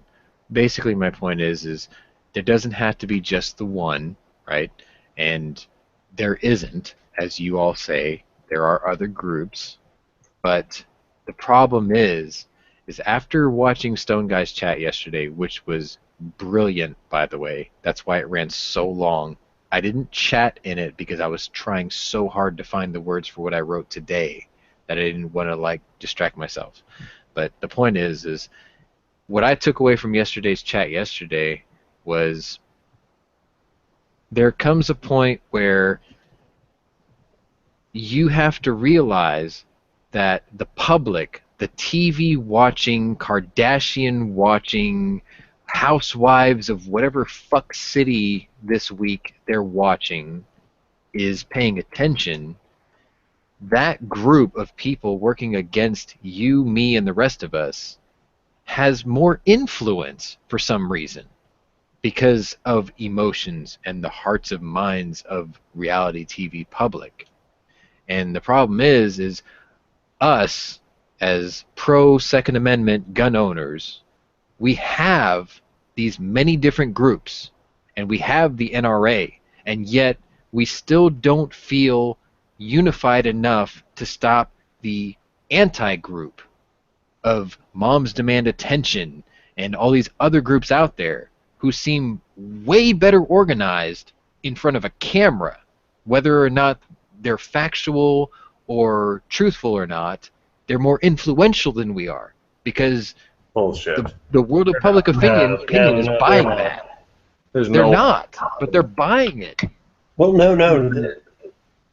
Speaker 1: Basically, my point is there doesn't have to be just the one, right? And there isn't, as you all say. There are other groups, but the problem is after watching Stone Guy's chat yesterday, which was brilliant, by the way. That's why it ran so long. I didn't chat in it because I was trying so hard to find the words for what I wrote today that I didn't want to like distract myself. But the point is what I took away from yesterday's chat yesterday was there comes a point where you have to realize that the public, the TV watching, Kardashian watching, housewives of whatever fuck city this week they're watching is paying attention. That group of people working against you, me, and the rest of us has more influence for some reason because of emotions and the hearts and minds of reality TV public. And the problem is us as pro Second Amendment gun owners, we have these many different groups and we have the NRA, and yet we still don't feel unified enough to stop the anti-group of Moms Demand Attention and all these other groups out there who seem way better organized in front of a camera, whether or not they're factual or truthful or not. They're more influential than we are because
Speaker 7: Bullshit.
Speaker 1: the world of public opinion is buying that. They're not, but they're buying it.
Speaker 2: Well, no.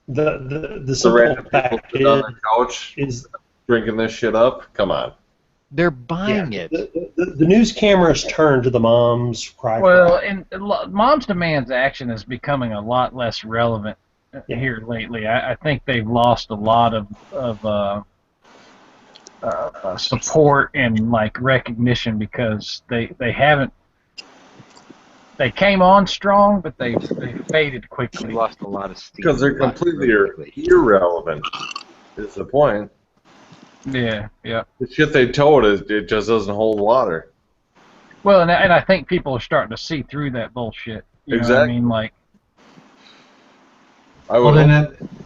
Speaker 2: The simple fact
Speaker 7: on the couch
Speaker 2: is
Speaker 7: drinking this shit up. Come on.
Speaker 1: They're buying it.
Speaker 2: The news cameras turn to the mom's cry.
Speaker 6: Well, and Mom's Demands Action is becoming a lot less relevant here lately. I think they've lost a lot of support and like recognition because they haven't. They came on strong, but they faded quickly.
Speaker 1: They lost a lot of steam.
Speaker 7: Because they're completely irrelevant. Is the point?
Speaker 6: Yeah.
Speaker 7: The shit they told it just doesn't hold water.
Speaker 6: Well, and I think people are starting to see through that bullshit. You know what I mean? Like,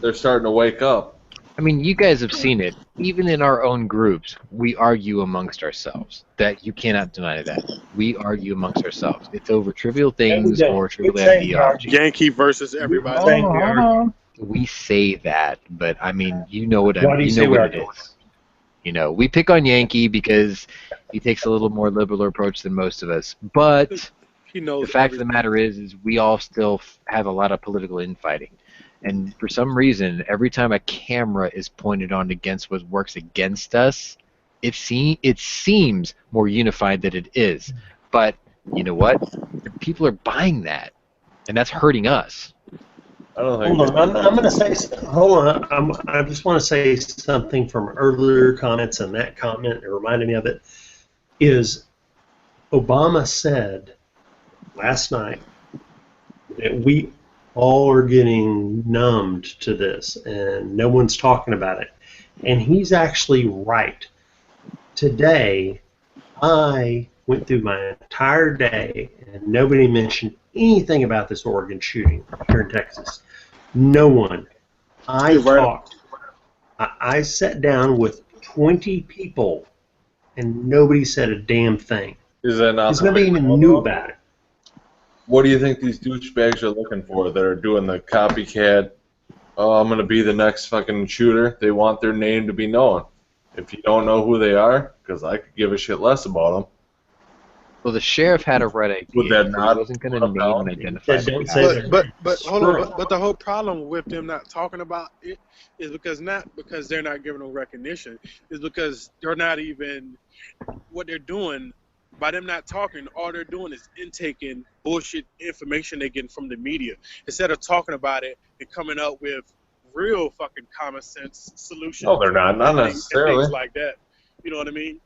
Speaker 7: they're starting to wake up.
Speaker 1: I mean, you guys have seen it. Even in our own groups, we argue amongst ourselves. That you cannot deny that. We argue amongst ourselves. It's over trivial things or trivial ideology.
Speaker 8: Yankee versus everybody.
Speaker 1: We say that, but I mean, you know what I mean.
Speaker 2: You know what
Speaker 1: it is. You know, we pick on Yankee because he takes a little more liberal approach than most of us. But the fact of the matter is we all still have a lot of political infighting. And for some reason, every time a camera is pointed on against what works against us, it seems more unified than it is. But you know what? People are buying that, and that's hurting us.
Speaker 7: I don't think.
Speaker 2: Hold on, I'm going to say. Hold on, I just want to say something from earlier comments, and that comment, it reminded me of it. Is Obama said last night that we all are getting numbed to this, and no one's talking about it. And he's actually right. Today, I went through my entire day, and nobody mentioned anything about this Oregon shooting here in Texas. No one. I talked. I sat down with 20 people, and nobody said a damn thing.
Speaker 7: Is that not?
Speaker 2: Because nobody even knew about it.
Speaker 7: What do you think these douchebags are looking for that are doing the copycat, oh, I'm going to be the next fucking shooter? They want their name to be known. If you don't know who they are, because I could give a shit less about them.
Speaker 1: Well, the sheriff had a right idea.
Speaker 7: Would that not?
Speaker 1: He wasn't going to name and identify.
Speaker 8: But hold on. But the whole problem with them not talking about it is not because they're not giving them recognition. It's because they're not even what they're doing. By them not talking, all they're doing is intaking bullshit information they're getting from the media instead of talking about it and coming up with real fucking common sense solutions.
Speaker 7: No, they're not. Not necessarily.
Speaker 8: Things like that. You know what I mean?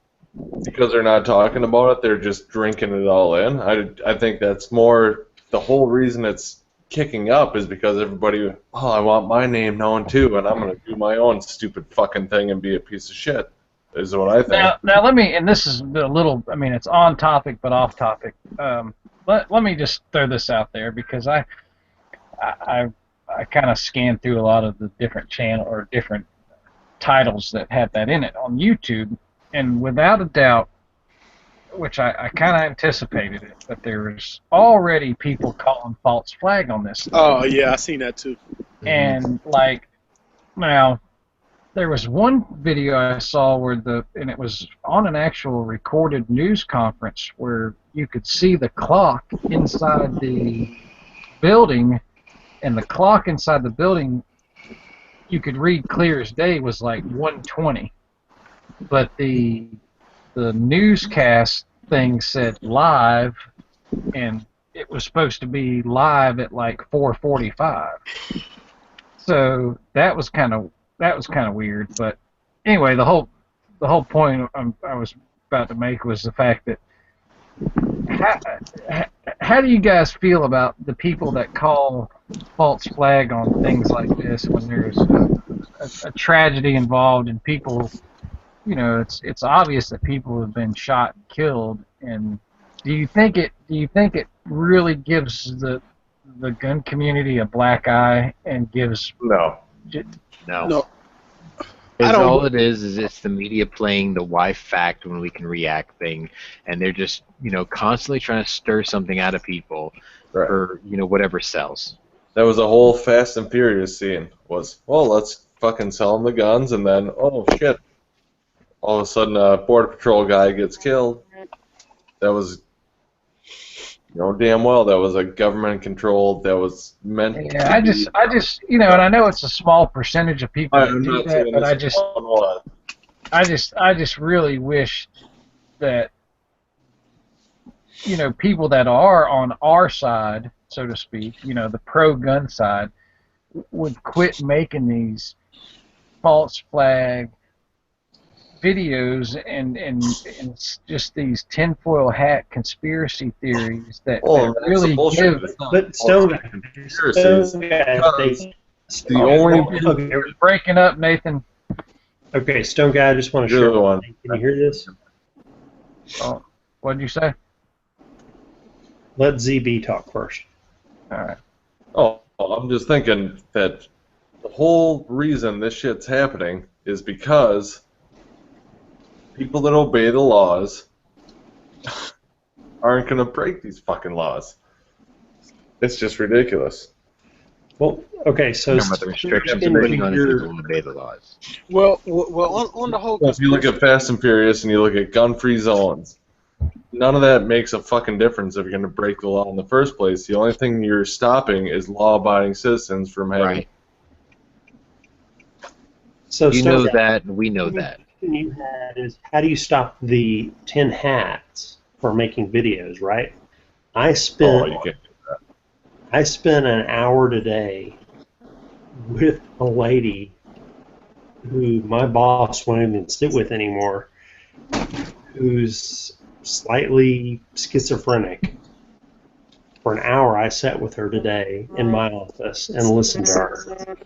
Speaker 7: Because they're not talking about it, they're just drinking it all in. I think that's more the whole reason it's kicking up is because everybody, oh, I want my name known too, and I'm going to do my own stupid fucking thing and be a piece of shit, is what I think.
Speaker 6: Now let me, and this is a little, I mean, it's on topic but off topic. Let me just throw this out there because I kind of scanned through a lot of the different channel or different titles that had that in it on YouTube, and without a doubt, which I kind of anticipated it, but there's already people calling false flag on this.
Speaker 8: Oh yeah, I seen that too.
Speaker 6: And like, now there was one video I saw where and it was on an actual recorded news conference where you could see the clock inside the building, and the clock inside the building you could read clear as day was like 1:20, but the newscast thing said live, and it was supposed to be live at like 4:45. So that was kind of weird. But anyway, the whole point I was about to make was the fact that how do you guys feel about the people that call false flag on things like this when there's a tragedy involved and people, you know, it's obvious that people have been shot and killed, and do you think it really gives the gun community a black eye and gives
Speaker 7: No.
Speaker 8: No.
Speaker 1: Because all it is it's the media playing the why fact when we can react thing, and they're just, you know, constantly trying to stir something out of people for, you know, whatever sells.
Speaker 7: That was a whole Fast and Furious scene. Was, well, let's fucking sell them the guns, and then, oh shit, all of a sudden a Border Patrol guy gets killed. That was, you know, damn well that was a government controlled. That was meant.
Speaker 6: Yeah, I just, you know, and I know it's a small percentage of people that do that, but I just really wish that, you know, people that are on our side, so to speak, you know, the pro-gun side, would quit making these false flag videos and just these tinfoil hat conspiracy theories that really give.
Speaker 2: But Stone
Speaker 6: You're breaking up, Nathan.
Speaker 2: Okay, Stone Guy, I just want to share one. Can you hear this?
Speaker 6: Oh, what did you say?
Speaker 2: Let ZB talk first.
Speaker 6: All right.
Speaker 7: Oh, I'm just thinking that the whole reason this shit's happening is because people that obey the laws aren't going to break these fucking laws. It's just ridiculous.
Speaker 2: Well, okay, so
Speaker 1: Talking about the restrictions and putting on people who obey the laws.
Speaker 8: Well, on the whole.
Speaker 7: Well, if you look at Fast and Furious and you look at gun-free zones, none of that makes a fucking difference if you're going to break the law in the first place. The only thing you're stopping is law-abiding citizens from having.
Speaker 1: Right.
Speaker 2: So
Speaker 1: you know that, and we know that.
Speaker 2: The question you had is, how do you stop the tin hats from making videos, right? I spent an hour today with a lady who my boss won't even sit with anymore, who's slightly schizophrenic. For an hour, I sat with her today in my office and listened to her.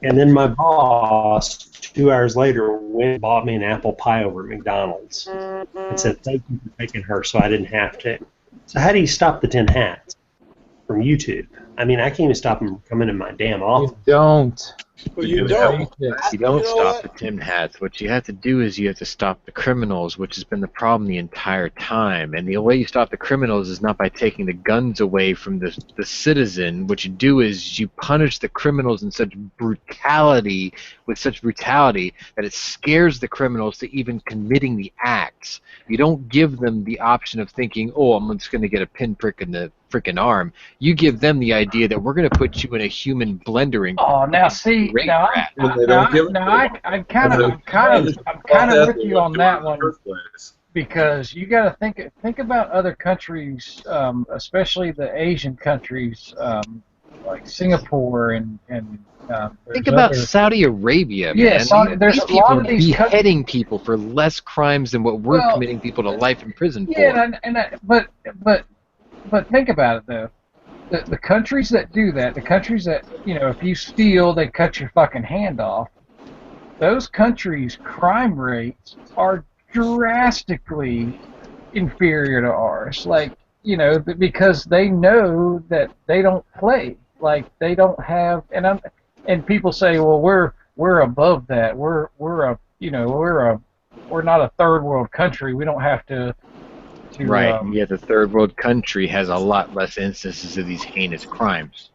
Speaker 2: And then my boss, 2 hours later, went and bought me an apple pie over at McDonald's and said, thank you for taking her so I didn't have to. So how do you stop the tin hats from YouTube? I mean, I can't even stop them from coming in my damn office.
Speaker 9: You don't.
Speaker 8: Well, you don't.
Speaker 1: You don't stop the tin hats. What you have to do is you have to stop the criminals, which has been the problem the entire time. And the way you stop the criminals is not by taking the guns away from the citizen. What you do is you punish the criminals in such brutality, that it scares the criminals to even committing the acts. You don't give them the option of thinking, oh, I'm just going to get a pinprick in the freaking arm. You give them the idea that we're going to put you in a human blendering.
Speaker 6: Oh, now see, I'm kind of with you on that one, because you got to think about other countries, especially the Asian countries, like Singapore and
Speaker 1: think about Saudi Arabia, man.
Speaker 6: Yeah, there's
Speaker 1: these
Speaker 6: a
Speaker 1: people
Speaker 6: lot
Speaker 1: are
Speaker 6: of these
Speaker 1: beheading people for less crimes than what we're committing people to life in prison for.
Speaker 6: Yeah, but think about it though. the countries that do that, the countries that, if you steal, they cut your fucking hand off. Those countries' crime rates are drastically inferior to ours. Like, because they know that they don't play. Like, they don't have, and people say, well, we're above that. We're not a third world country. We don't have to.
Speaker 1: Right. And yet the third world country has a lot less instances of these heinous crimes.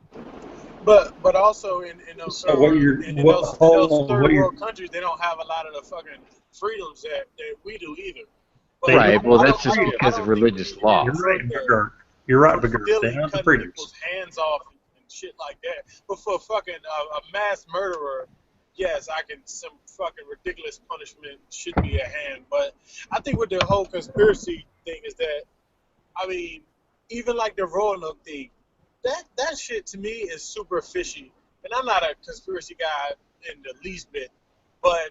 Speaker 8: But also in those third world countries, they don't have a lot of the fucking freedoms that we do either. But
Speaker 1: right. Well, that's just because of religious law.
Speaker 2: You're right, Bigger. You're right, Bigger. They have the freedoms.
Speaker 8: People's hands off and shit like that. But for fucking a mass murderer, yes, some fucking ridiculous punishment should be at hand. But I think with the whole conspiracy thing is that, I mean, even like the Roanoke thing, that shit to me is super fishy. And I'm not a conspiracy guy in the least bit, but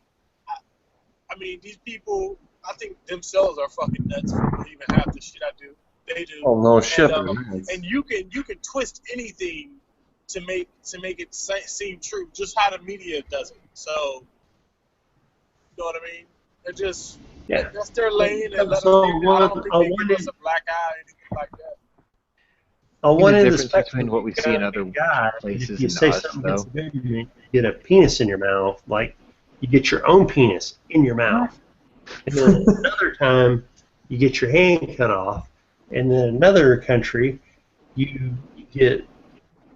Speaker 8: I mean, these people, I think themselves are fucking nuts for even half the shit I do. They do.
Speaker 7: Oh no, shit!
Speaker 8: And you can twist anything to make it seem true, just how the media does it. So, you know what I mean? They're just that's their lane. And I don't think they give us a black eye or anything like that.
Speaker 2: On one end of the
Speaker 1: spectrum, between what we see in other places,
Speaker 2: if you say something that's good, you get a penis in your mouth, like you get your own penis in your mouth. And then another time, you get your hand cut off. And then another country, you get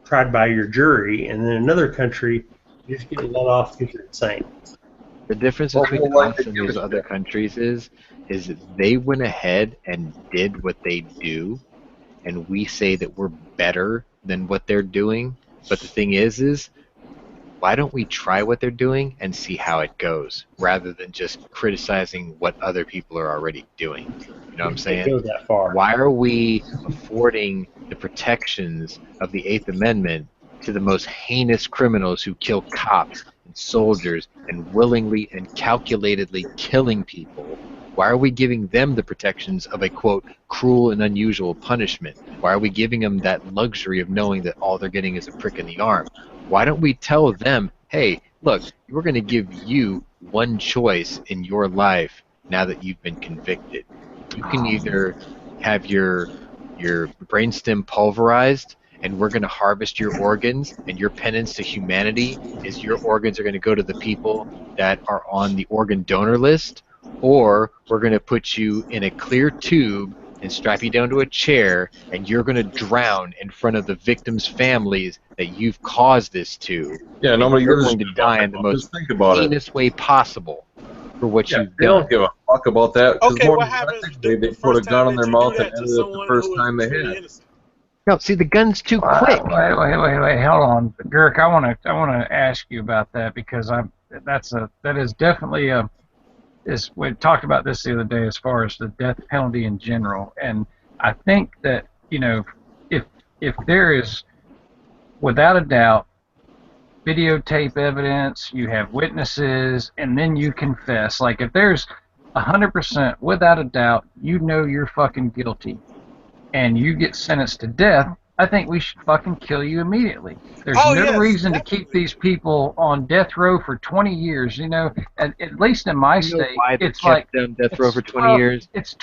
Speaker 2: tried by your jury. And then another country, you just get let off because you're insane.
Speaker 1: The difference between us and those other countries is that they went ahead and did what they do, and we say that we're better than what they're doing. But the thing is why don't we try what they're doing and see how it goes, rather than just criticizing what other people are already doing? You know what I'm saying?
Speaker 2: Go that far.
Speaker 1: Why are we affording the protections of the Eighth Amendment to the most heinous criminals who kill cops and soldiers and willingly and calculatedly killing people? Why are we giving them the protections of a, quote, cruel and unusual punishment? Why are we giving them that luxury of knowing that all they're getting is a prick in the arm? Why don't we tell them, hey, look, we're going to give you one choice in your life now that you've been convicted. You can either have your brainstem pulverized, and we're going to harvest your organs, and your penance to humanity is your organs are going to go to the people that are on the organ donor list, or we're going to put you in a clear tube and strap you down to a chair, and you're going to drown in front of the victims' families that you've caused this to.
Speaker 7: Yeah, nobody
Speaker 1: you're going to die in the most heinous way possible for what you've done.
Speaker 7: They don't give a fuck about that.
Speaker 8: Okay, what happens
Speaker 7: they put a gun in their mouth and ended it the first time they hit it.
Speaker 1: No, see, the gun's too quick.
Speaker 6: Wait, hold on, Girk. I want to ask you about that, because that is definitely a. We talked about this the other day as far as the death penalty in general, and I think that if there is, without a doubt, videotape evidence, you have witnesses, and then you confess. Like, if there's 100% without a doubt, you're fucking guilty, and you get sentenced to death, I think we should fucking kill you immediately. There's no reason to keep these people on death row for 20 years. At least in my state, it's like
Speaker 1: them death row for 20 years.
Speaker 6: It's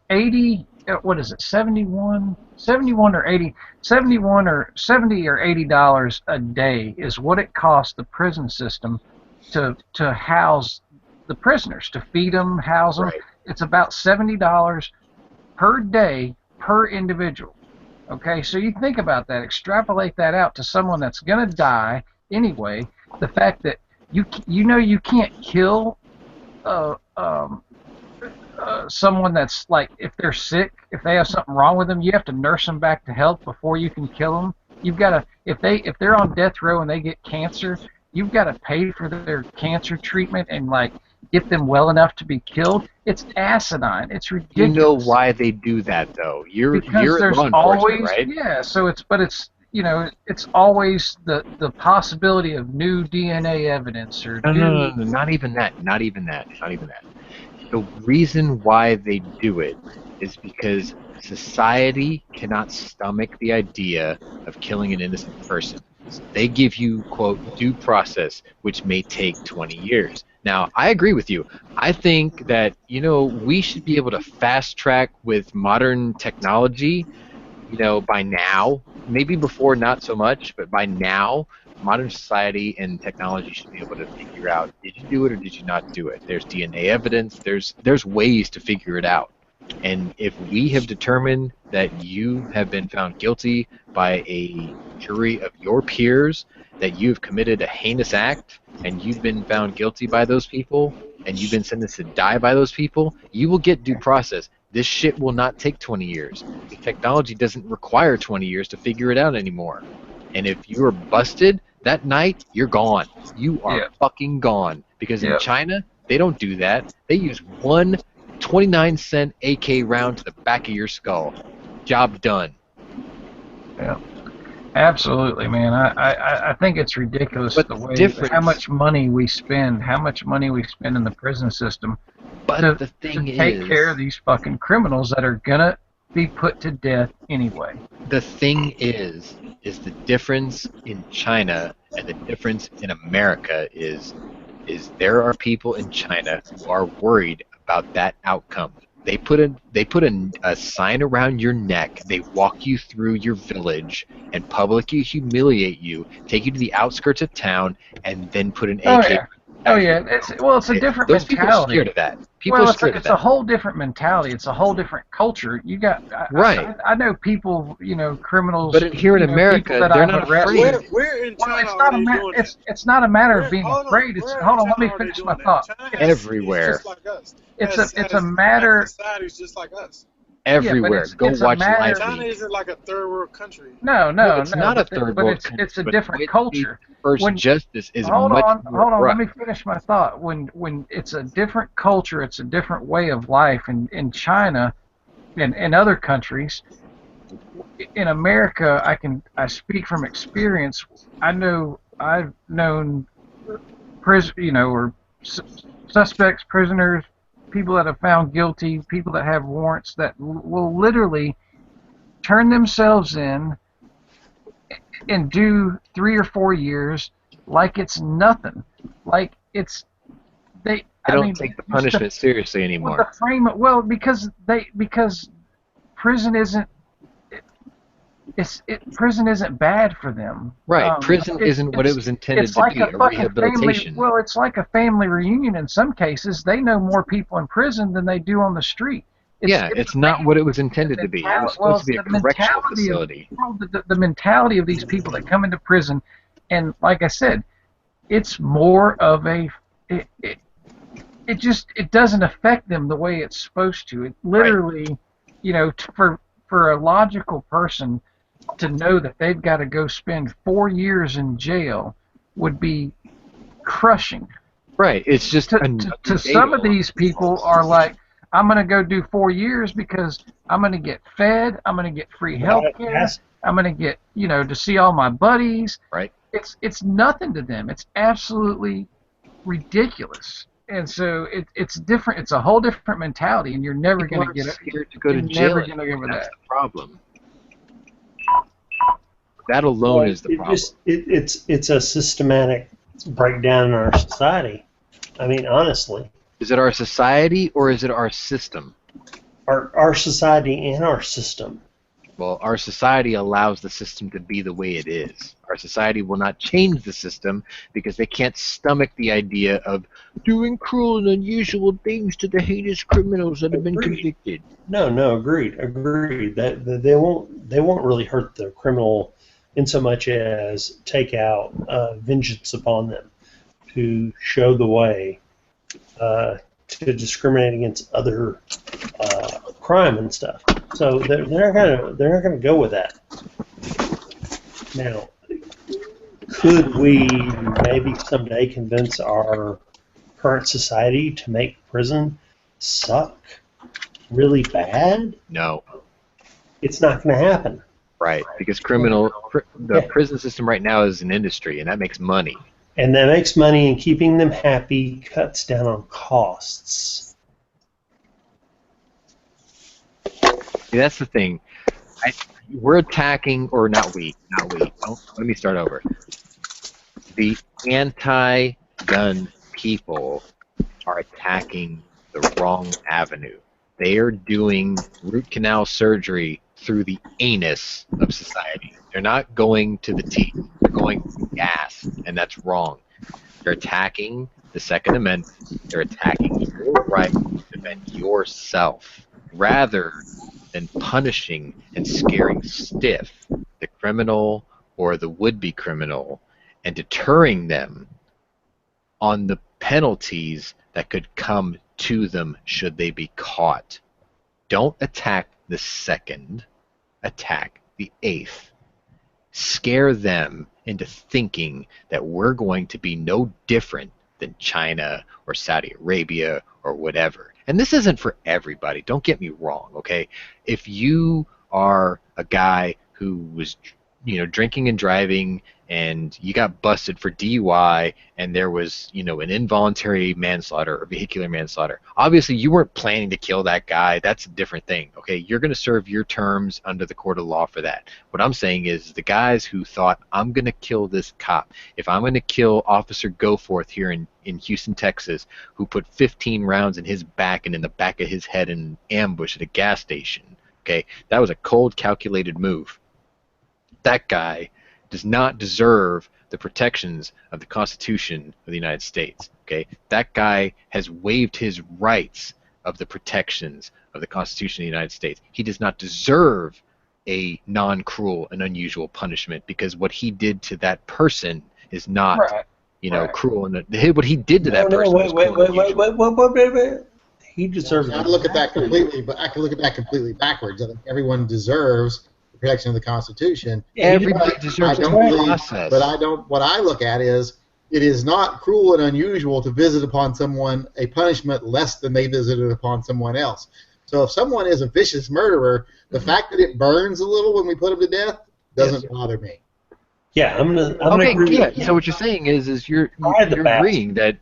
Speaker 6: 80. What is it? 71 or 80? 71 or 70 or $80 a day is what it costs the prison system to house the prisoners, to feed them, house them.
Speaker 1: Right.
Speaker 6: It's about $70 per day per individual. Okay, so you think about that, extrapolate that out to someone that's going to die anyway. The fact that you can't kill someone that's, like, if they're sick, if they have something wrong with them, you have to nurse them back to health before you can kill them. You've got to, if they're on death row and they get cancer, you've got to pay for their cancer treatment and, like, get them well enough to be killed. It's asinine. It's ridiculous.
Speaker 1: You know why they do that, though? You're
Speaker 6: there's
Speaker 1: law enforcement,
Speaker 6: always,
Speaker 1: right?
Speaker 6: Yeah. So it's always the possibility of new DNA evidence or
Speaker 1: no, not even that. The reason why they do it is because society cannot stomach the idea of killing an innocent person. They give you, quote, due process, which may take 20 years. Now, I agree with you. I think that, we should be able to fast track with modern technology, by now. Maybe before, not so much, but by now, modern society and technology should be able to figure out, did you do it or did you not do it? There's DNA evidence. There's ways to figure it out. And if we have determined that you have been found guilty by a jury of your peers, that you've committed a heinous act, and you've been found guilty by those people, and you've been sentenced to die by those people, you will get due process. This shit will not take 20 years. The technology doesn't require 20 years to figure it out anymore. And if you are busted that night, you're gone. You are fucking gone. Because in China, they don't do that. They use one 29-cent AK round to the back of your skull. Job done.
Speaker 6: Yeah. Absolutely, man. I think it's ridiculous
Speaker 1: But
Speaker 6: the way
Speaker 1: difference-
Speaker 6: how much money we spend in the prison system
Speaker 1: But the thing
Speaker 6: to take
Speaker 1: is,
Speaker 6: care of these fucking criminals that are gonna be put to death anyway.
Speaker 1: the thing is the difference in China and the difference in America is there are people in China who are worried about that outcome. They put a sign around your neck. They walk you through your village and publicly humiliate you, take you to the outskirts of town, and then put an AK.
Speaker 6: Oh yeah. It's a different
Speaker 1: Those people are
Speaker 6: mentality.
Speaker 1: scared of that. People are scared of
Speaker 6: It's
Speaker 1: that.
Speaker 6: a whole different mentality. It's a whole different culture. You got
Speaker 1: Right.
Speaker 6: I know people, criminals.
Speaker 1: But here in America,
Speaker 6: people that
Speaker 1: they're
Speaker 6: I've
Speaker 1: not
Speaker 6: arrested.
Speaker 1: afraid.
Speaker 8: Where in China
Speaker 6: It's
Speaker 8: are
Speaker 6: not
Speaker 8: they doing that?
Speaker 6: it's not a matter of
Speaker 8: Where-
Speaker 6: being
Speaker 8: hold on,
Speaker 6: afraid. It's
Speaker 8: where in
Speaker 6: hold on. Let
Speaker 8: China
Speaker 6: me
Speaker 8: are they
Speaker 6: finish
Speaker 8: doing
Speaker 6: my
Speaker 8: that?
Speaker 6: thought.
Speaker 8: China
Speaker 1: Everywhere.
Speaker 8: is just like us.
Speaker 6: It's a matter.
Speaker 8: Society's just like us.
Speaker 1: Everywhere.
Speaker 6: it's-
Speaker 1: Go
Speaker 6: it's a
Speaker 1: watch
Speaker 6: matter-
Speaker 1: Live
Speaker 8: China
Speaker 1: Leak.
Speaker 8: isn't like a third world country.
Speaker 6: No,
Speaker 1: It's not a third world
Speaker 6: it's,
Speaker 1: country.
Speaker 6: It's a
Speaker 1: but
Speaker 6: different
Speaker 1: with
Speaker 6: culture.
Speaker 1: the First
Speaker 6: When-
Speaker 1: justice is
Speaker 6: Hold
Speaker 1: much
Speaker 6: on,
Speaker 1: more
Speaker 6: let me
Speaker 1: abrupt.
Speaker 6: finish my thought. When it's a different culture, it's a different way of life. In China, and in other countries, in America, I speak from experience. I've known suspects, prisoners, people that have found guilty, people that have warrants that will literally turn themselves in and do 3 or 4 years like it's nothing, like it's they.
Speaker 1: I don't take the punishment seriously anymore.
Speaker 6: Because prison isn't. Prison isn't bad for them.
Speaker 1: Right. Prison isn't what it was intended
Speaker 6: it's
Speaker 1: to
Speaker 6: like
Speaker 1: be, a
Speaker 6: fucking
Speaker 1: rehabilitation.
Speaker 6: It's like a family reunion in some cases. They know more people in prison than they do on the street.
Speaker 1: It's not what it was intended to be. It was supposed to be a correctional facility.
Speaker 6: The mentality of these people that come into prison, and like I said, it's more of a. It doesn't affect them the way it's supposed to. It literally, for a logical person to know that they've got to go spend 4 years in jail would be crushing.
Speaker 1: Right. It's just
Speaker 6: to some of these people are like, I'm going to go do 4 years because I'm going to get fed, I'm going to get free health care, I'm going to get, to see all my buddies.
Speaker 1: Right.
Speaker 6: It's nothing to them. It's absolutely ridiculous. And so it's different. It's a whole different mentality, and you're never going to get it.
Speaker 1: Scared to go to jail.
Speaker 6: Never going to get over
Speaker 1: That's
Speaker 6: that.
Speaker 1: the problem. That alone is the problem.
Speaker 2: It's a systematic breakdown in our society. I mean, honestly.
Speaker 1: Is it our society or is it our system?
Speaker 2: Our society and our system.
Speaker 1: Well, our society allows the system to be the way it is. Our society will not change the system because they can't stomach the idea of doing cruel and unusual things to the heinous criminals that have been convicted.
Speaker 2: No, agreed. That they won't really hurt the criminal in so much as take out vengeance upon them, to show the way to discriminate against other crime and stuff. So they're not gonna go with that. Now, could we maybe someday convince our current society to make prison suck really bad?
Speaker 1: No.
Speaker 2: It's not going to happen.
Speaker 1: Right, because prison system right now is an industry, and that makes money.
Speaker 2: And that makes money, and keeping them happy cuts down on costs.
Speaker 1: That's the thing. We're attacking, or not we. Don't, let me start over. The anti-gun people are attacking the wrong avenue. They are doing root canal surgery through the anus of society. They're not going to the teeth. They're going to the ass, and that's wrong. They're attacking the Second Amendment. They're attacking your right to defend yourself, rather than punishing and scaring stiff the criminal or the would-be criminal and deterring them on the penalties that could come to them should they be caught. Don't attack the second, attack the eighth. Scare them into thinking that we're going to be no different than China or Saudi Arabia or whatever. And this isn't for everybody. Don't get me wrong, okay? If you are a guy who was, drinking and driving, and you got busted for DUI, and there was, an involuntary manslaughter or vehicular manslaughter. Obviously, you weren't planning to kill that guy. That's a different thing, okay? You're going to serve your terms under the court of law for that. What I'm saying is the guys who thought, I'm going to kill this cop. If I'm going to kill Officer Goforth here in Houston, Texas, who put 15 rounds in his back and in the back of his head in an ambush at a gas station, okay? That was a cold, calculated move. That guy does not deserve the protections of the Constitution of the United States. Okay, that guy has waived his rights of the protections of the Constitution of the United States. He does not deserve a non-cruel and unusual punishment because what he did to that person is not, cruel. And what he did to that person.
Speaker 2: Wait. He deserves.
Speaker 5: I look at that completely, but I can look at that completely backwards. I think everyone deserves protection of the Constitution.
Speaker 1: Everybody deserves a process.
Speaker 5: But I don't. What I look at is it is not cruel and unusual to visit upon someone a punishment less than they visited upon someone else. So if someone is a vicious murderer, the fact that it burns a little when we put them to death doesn't bother me.
Speaker 2: Yeah, I'm gonna
Speaker 1: agree. Yeah. So what you're saying is you're agreeing that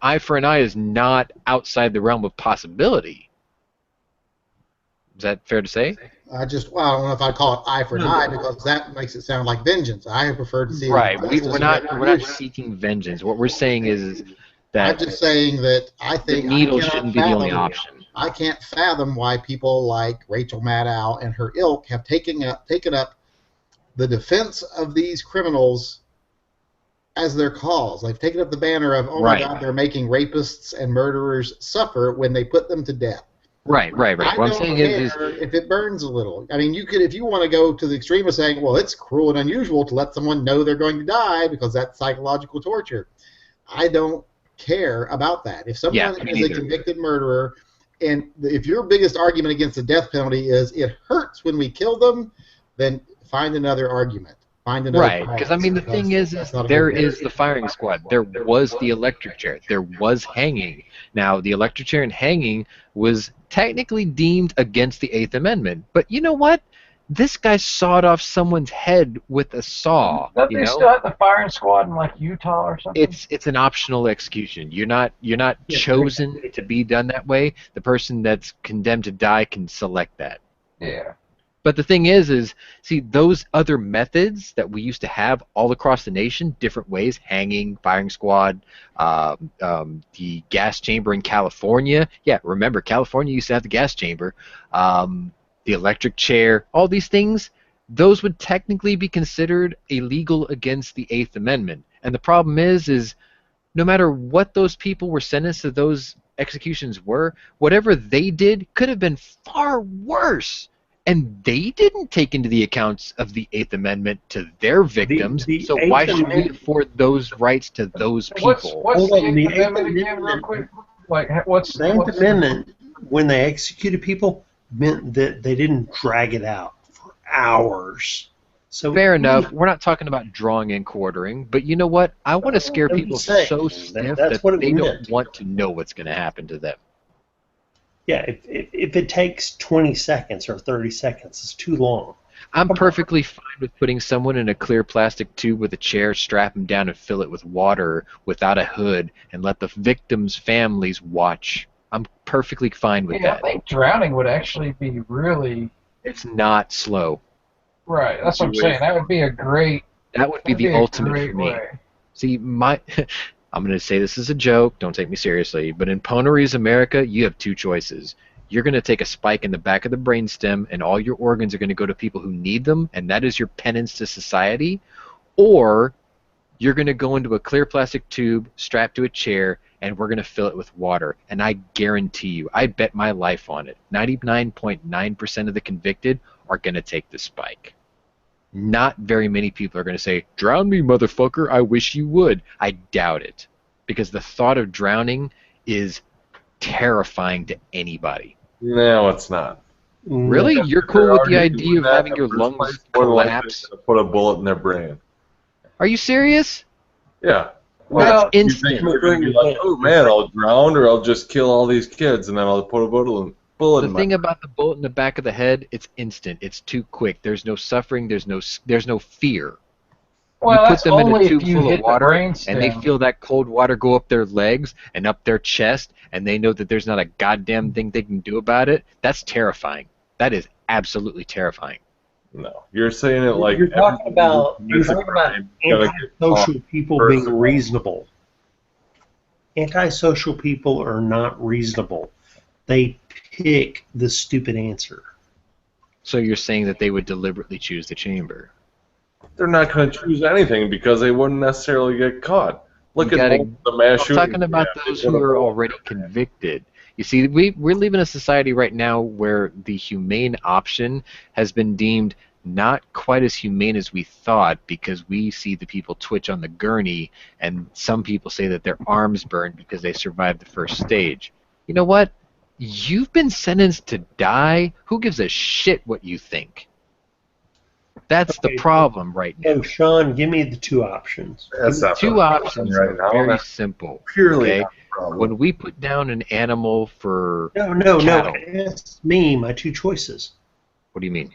Speaker 1: eye for an eye is not outside the realm of possibility. Is that fair to say?
Speaker 5: I don't know if I'd call it eye for an eye because that makes it sound like vengeance. I prefer to see
Speaker 1: we're not seeking vengeance. What we're saying is that
Speaker 5: I'm just saying that I think
Speaker 1: the needle shouldn't be the only option.
Speaker 5: I can't fathom why people like Rachel Maddow and her ilk have taken up the defense of these criminals as their cause. They've taken up the banner of, my God, they're making rapists and murderers suffer when they put them to death.
Speaker 1: Right. What I'm saying is
Speaker 5: if it burns a little. I mean, you could, if you want to go to the extreme of saying, well, it's cruel and unusual to let someone know they're going to die because that's psychological torture. I don't care about that. If someone is a convicted murderer, and if your biggest argument against the death penalty is it hurts when we kill them, then find another argument. Find another
Speaker 1: because I mean the thing is there is the firing squad. There was the electric chair. There was hanging. Now the electric chair and hanging was technically deemed against the Eighth Amendment. But you know what? This guy sawed off someone's head with a saw.
Speaker 6: Don't they still have the firing squad in like Utah or something?
Speaker 1: It's an optional execution. You're not chosen to be done that way. The person that's condemned to die can select that.
Speaker 6: Yeah.
Speaker 1: But the thing is, see, those other methods that we used to have all across the nation, different ways, hanging, firing squad, the gas chamber in California. Yeah, remember, California used to have the gas chamber, the electric chair, all these things, those would technically be considered illegal against the Eighth Amendment. And the problem is no matter what those people were sentenced to those executions were, whatever they did could have been far worse. And they didn't take into the accounts of the Eighth Amendment to their victims, so why should we afford those rights to those people?
Speaker 6: What's the Eighth Amendment again, real quick?
Speaker 2: The Eighth Amendment, when they executed people, meant that they didn't drag it out for hours. So
Speaker 1: fair enough. We're not talking about drawing and quartering, but you know what? I want to scare people so stiff that they don't want to know what's going to happen to them.
Speaker 2: Yeah, if it takes 20 seconds or 30 seconds, it's too long.
Speaker 1: I'm perfectly fine with putting someone in a clear plastic tube with a chair, strap them down, and fill it with water without a hood, and let the victims' families watch. I'm perfectly fine with that.
Speaker 6: I think drowning would actually be really
Speaker 1: It's not slow.
Speaker 6: Right. That's what I'm saying. That would be a great.
Speaker 1: That would be
Speaker 6: That'd
Speaker 1: the
Speaker 6: be a
Speaker 1: ultimate
Speaker 6: great
Speaker 1: for me.
Speaker 6: way.
Speaker 1: See, I'm going to say this as a joke. Don't take me seriously. But in Ponaries America, you have two choices. You're going to take a spike in the back of the brainstem, and all your organs are going to go to people who need them, and that is your penance to society. Or you're going to go into a clear plastic tube strapped to a chair, and we're going to fill it with water. And I guarantee you, I bet my life on it, 99.9% of the convicted are going to take the spike. Not very many people are going to say, drown me, motherfucker, I wish you would. I doubt it. Because the thought of drowning is terrifying to anybody.
Speaker 7: No, it's not.
Speaker 1: Really? You're cool with the idea of having your lungs collapse?
Speaker 7: Put a bullet in their brain.
Speaker 1: Are you serious?
Speaker 7: Yeah.
Speaker 1: That's instant.
Speaker 7: You're going to be like, oh man, I'll drown or I'll just kill all these kids and then I'll put a bullet in
Speaker 1: the thing about the bullet in the back of the head, it's instant. It's too quick. There's no suffering. There's no fear.
Speaker 6: Well,
Speaker 1: you put
Speaker 6: that's
Speaker 1: them in
Speaker 6: only
Speaker 1: a tube
Speaker 6: if you
Speaker 1: full
Speaker 6: hit
Speaker 1: of water,
Speaker 6: the
Speaker 1: and
Speaker 6: brainstem.
Speaker 1: they feel that cold water go up their legs and up their chest, and they know that there's not a goddamn thing they can do about it. That's terrifying. That is absolutely terrifying.
Speaker 7: No, you're saying it like
Speaker 2: you're talking about antisocial people being reasonable. Antisocial people are not reasonable. They pick the stupid answer.
Speaker 1: So you're saying that they would deliberately choose the chamber?
Speaker 7: They're not going to choose anything because they wouldn't necessarily get caught. Look at the mass shooting.
Speaker 1: I'm talking about those who are already convicted. You see, we're living in a society right now where the humane option has been deemed not quite as humane as we thought, because we see the people twitch on the gurney, and some people say that their arms burned because they survived the first stage. You know what? You've been sentenced to die. Who gives a shit what you think? That's the problem right now.
Speaker 2: Oh, Sean, give me the two options.
Speaker 1: Two options
Speaker 7: right now.
Speaker 1: are very simple.
Speaker 7: Purely
Speaker 1: okay? When we put down an animal for
Speaker 2: No.
Speaker 1: cattle,
Speaker 2: Ask me my two choices.
Speaker 1: What do you mean?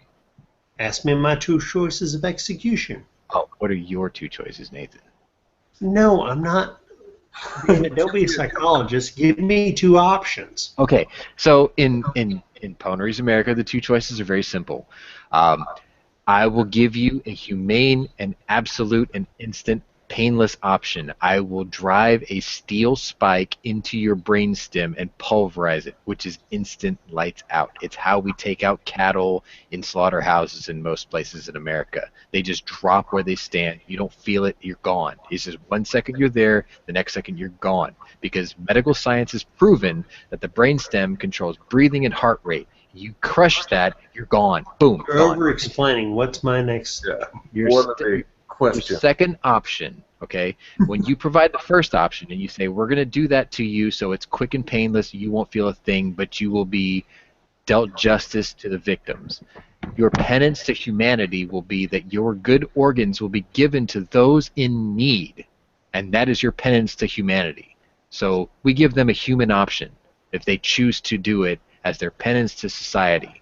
Speaker 2: Ask me my two choices of execution.
Speaker 1: Oh, what are your two choices, Nathan?
Speaker 2: No, I'm not. Don't be a psychologist. Give me two options.
Speaker 1: Okay, so in Ponaries America, the two choices are very simple. I will give you a humane and absolute and instant painless option. I will drive a steel spike into your brainstem and pulverize it, which is instant lights out. It's how we take out cattle in slaughterhouses in most places in America. They just drop where they stand. You don't feel it, you're gone. It's just 1 second you're there, the next second you're gone. Because medical science has proven that the brainstem controls breathing and heart rate. You crush that, you're gone. Boom.
Speaker 2: You're over-explaining. What's my next?
Speaker 1: Your second option, okay? When you provide the first option and you say, we're going to do that to you so it's quick and painless, you won't feel a thing, but you will be dealt justice to the victims. Your penance to humanity will be that your good organs will be given to those in need, and that is your penance to humanity. So we give them a human option if they choose to do it as their penance to society.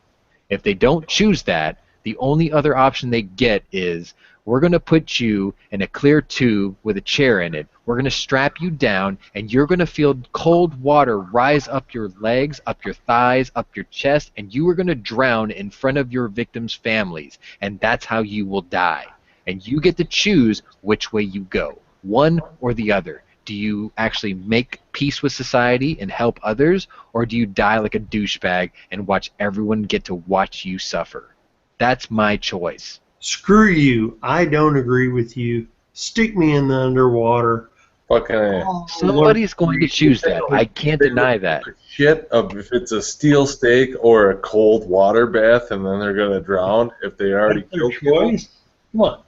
Speaker 1: If they don't choose that, the only other option they get is, we're going to put you in a clear tube with a chair in it. We're going to strap you down, and you're going to feel cold water rise up your legs, up your thighs, up your chest, and you are going to drown in front of your victims' families, and that's how you will die. And you get to choose which way you go, one or the other. Do you actually make peace with society and help others, or do you die like a douchebag and watch everyone get to watch you suffer? That's my choice.
Speaker 2: Screw you. I don't agree with you. Stick me in the underwater.
Speaker 7: Okay.
Speaker 1: Somebody's going to choose that. I can't deny that.
Speaker 7: Shit of if it's a steel stake or a cold water bath, and then they're gonna drown if they already killed people.
Speaker 2: Come on.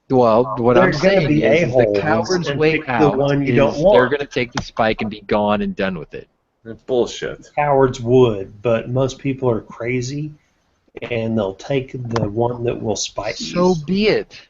Speaker 1: Well, what I'm saying is the coward's way out is they're going to take the spike and be gone and done with it.
Speaker 7: It's bullshit.
Speaker 2: Cowards would, but most people are crazy, and they'll take the one that will spike you.
Speaker 1: So be it.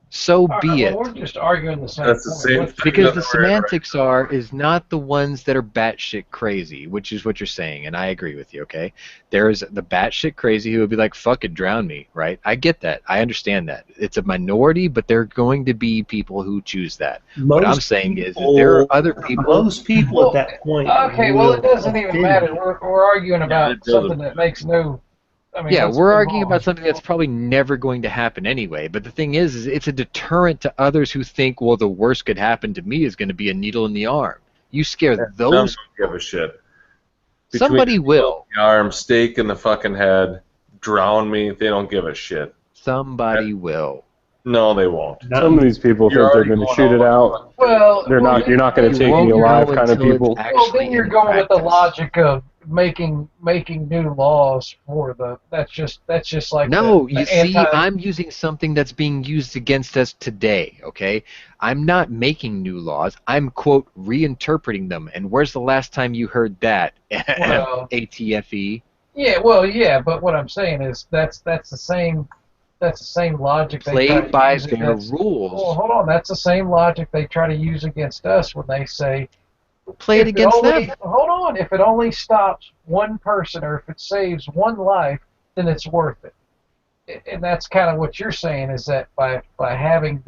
Speaker 1: So be it.
Speaker 6: We're just arguing the same
Speaker 7: That's the same
Speaker 6: point.
Speaker 7: thing.
Speaker 1: Because the semantics is not the ones that are batshit crazy, which is what you're saying, and I agree with you, okay? There's the batshit crazy who would be like, fuck it, drown me, right? I get that. I understand that. It's a minority, but there are going to be people who choose that. What I'm saying is that there are other people.
Speaker 2: Most people at that point.
Speaker 6: Okay, well, it doesn't even matter. We're arguing about something that makes no I mean,
Speaker 1: Yeah,
Speaker 6: let's
Speaker 1: we're
Speaker 6: move
Speaker 1: arguing
Speaker 6: on.
Speaker 1: about something that's probably never going to happen anyway. But the thing is it's a deterrent to others who think, well, the worst could happen to me is going to be a needle in the arm. You scare
Speaker 7: None
Speaker 1: those.
Speaker 7: give a shit.
Speaker 1: Somebody will.
Speaker 7: The arm, stake in the fucking head, drown me. They don't give a shit.
Speaker 1: Somebody will.
Speaker 7: No, they won't.
Speaker 10: Some of these people
Speaker 7: You're
Speaker 10: think they're
Speaker 7: already
Speaker 10: going to
Speaker 7: going
Speaker 10: shoot it out.
Speaker 6: Well,
Speaker 10: You're not going to
Speaker 1: You
Speaker 10: take
Speaker 1: won't
Speaker 10: me alive
Speaker 1: know
Speaker 10: kind of
Speaker 1: until it's
Speaker 10: people.
Speaker 6: well, then
Speaker 1: actually
Speaker 6: you're
Speaker 1: in
Speaker 6: going with the
Speaker 1: practice.
Speaker 6: logic of making new laws for the. That's just like
Speaker 1: No,
Speaker 6: the
Speaker 1: you see, I'm using something that's being used against us today, okay? I'm not making new laws. I'm, quote, reinterpreting them. And where's the last time you heard that?
Speaker 6: Well,
Speaker 1: ATFE?
Speaker 6: Yeah, well, yeah, but what I'm saying is that's the same logic they try
Speaker 1: Play
Speaker 6: to
Speaker 1: by
Speaker 6: use
Speaker 1: their
Speaker 6: against. Well,
Speaker 1: rules.
Speaker 6: hold on, that's the same logic they try to use against us when they say
Speaker 1: Play it against them.
Speaker 6: Hold on, if it only stops one person or if it saves one life, then it's worth it. And that's kind of what you're saying is that by having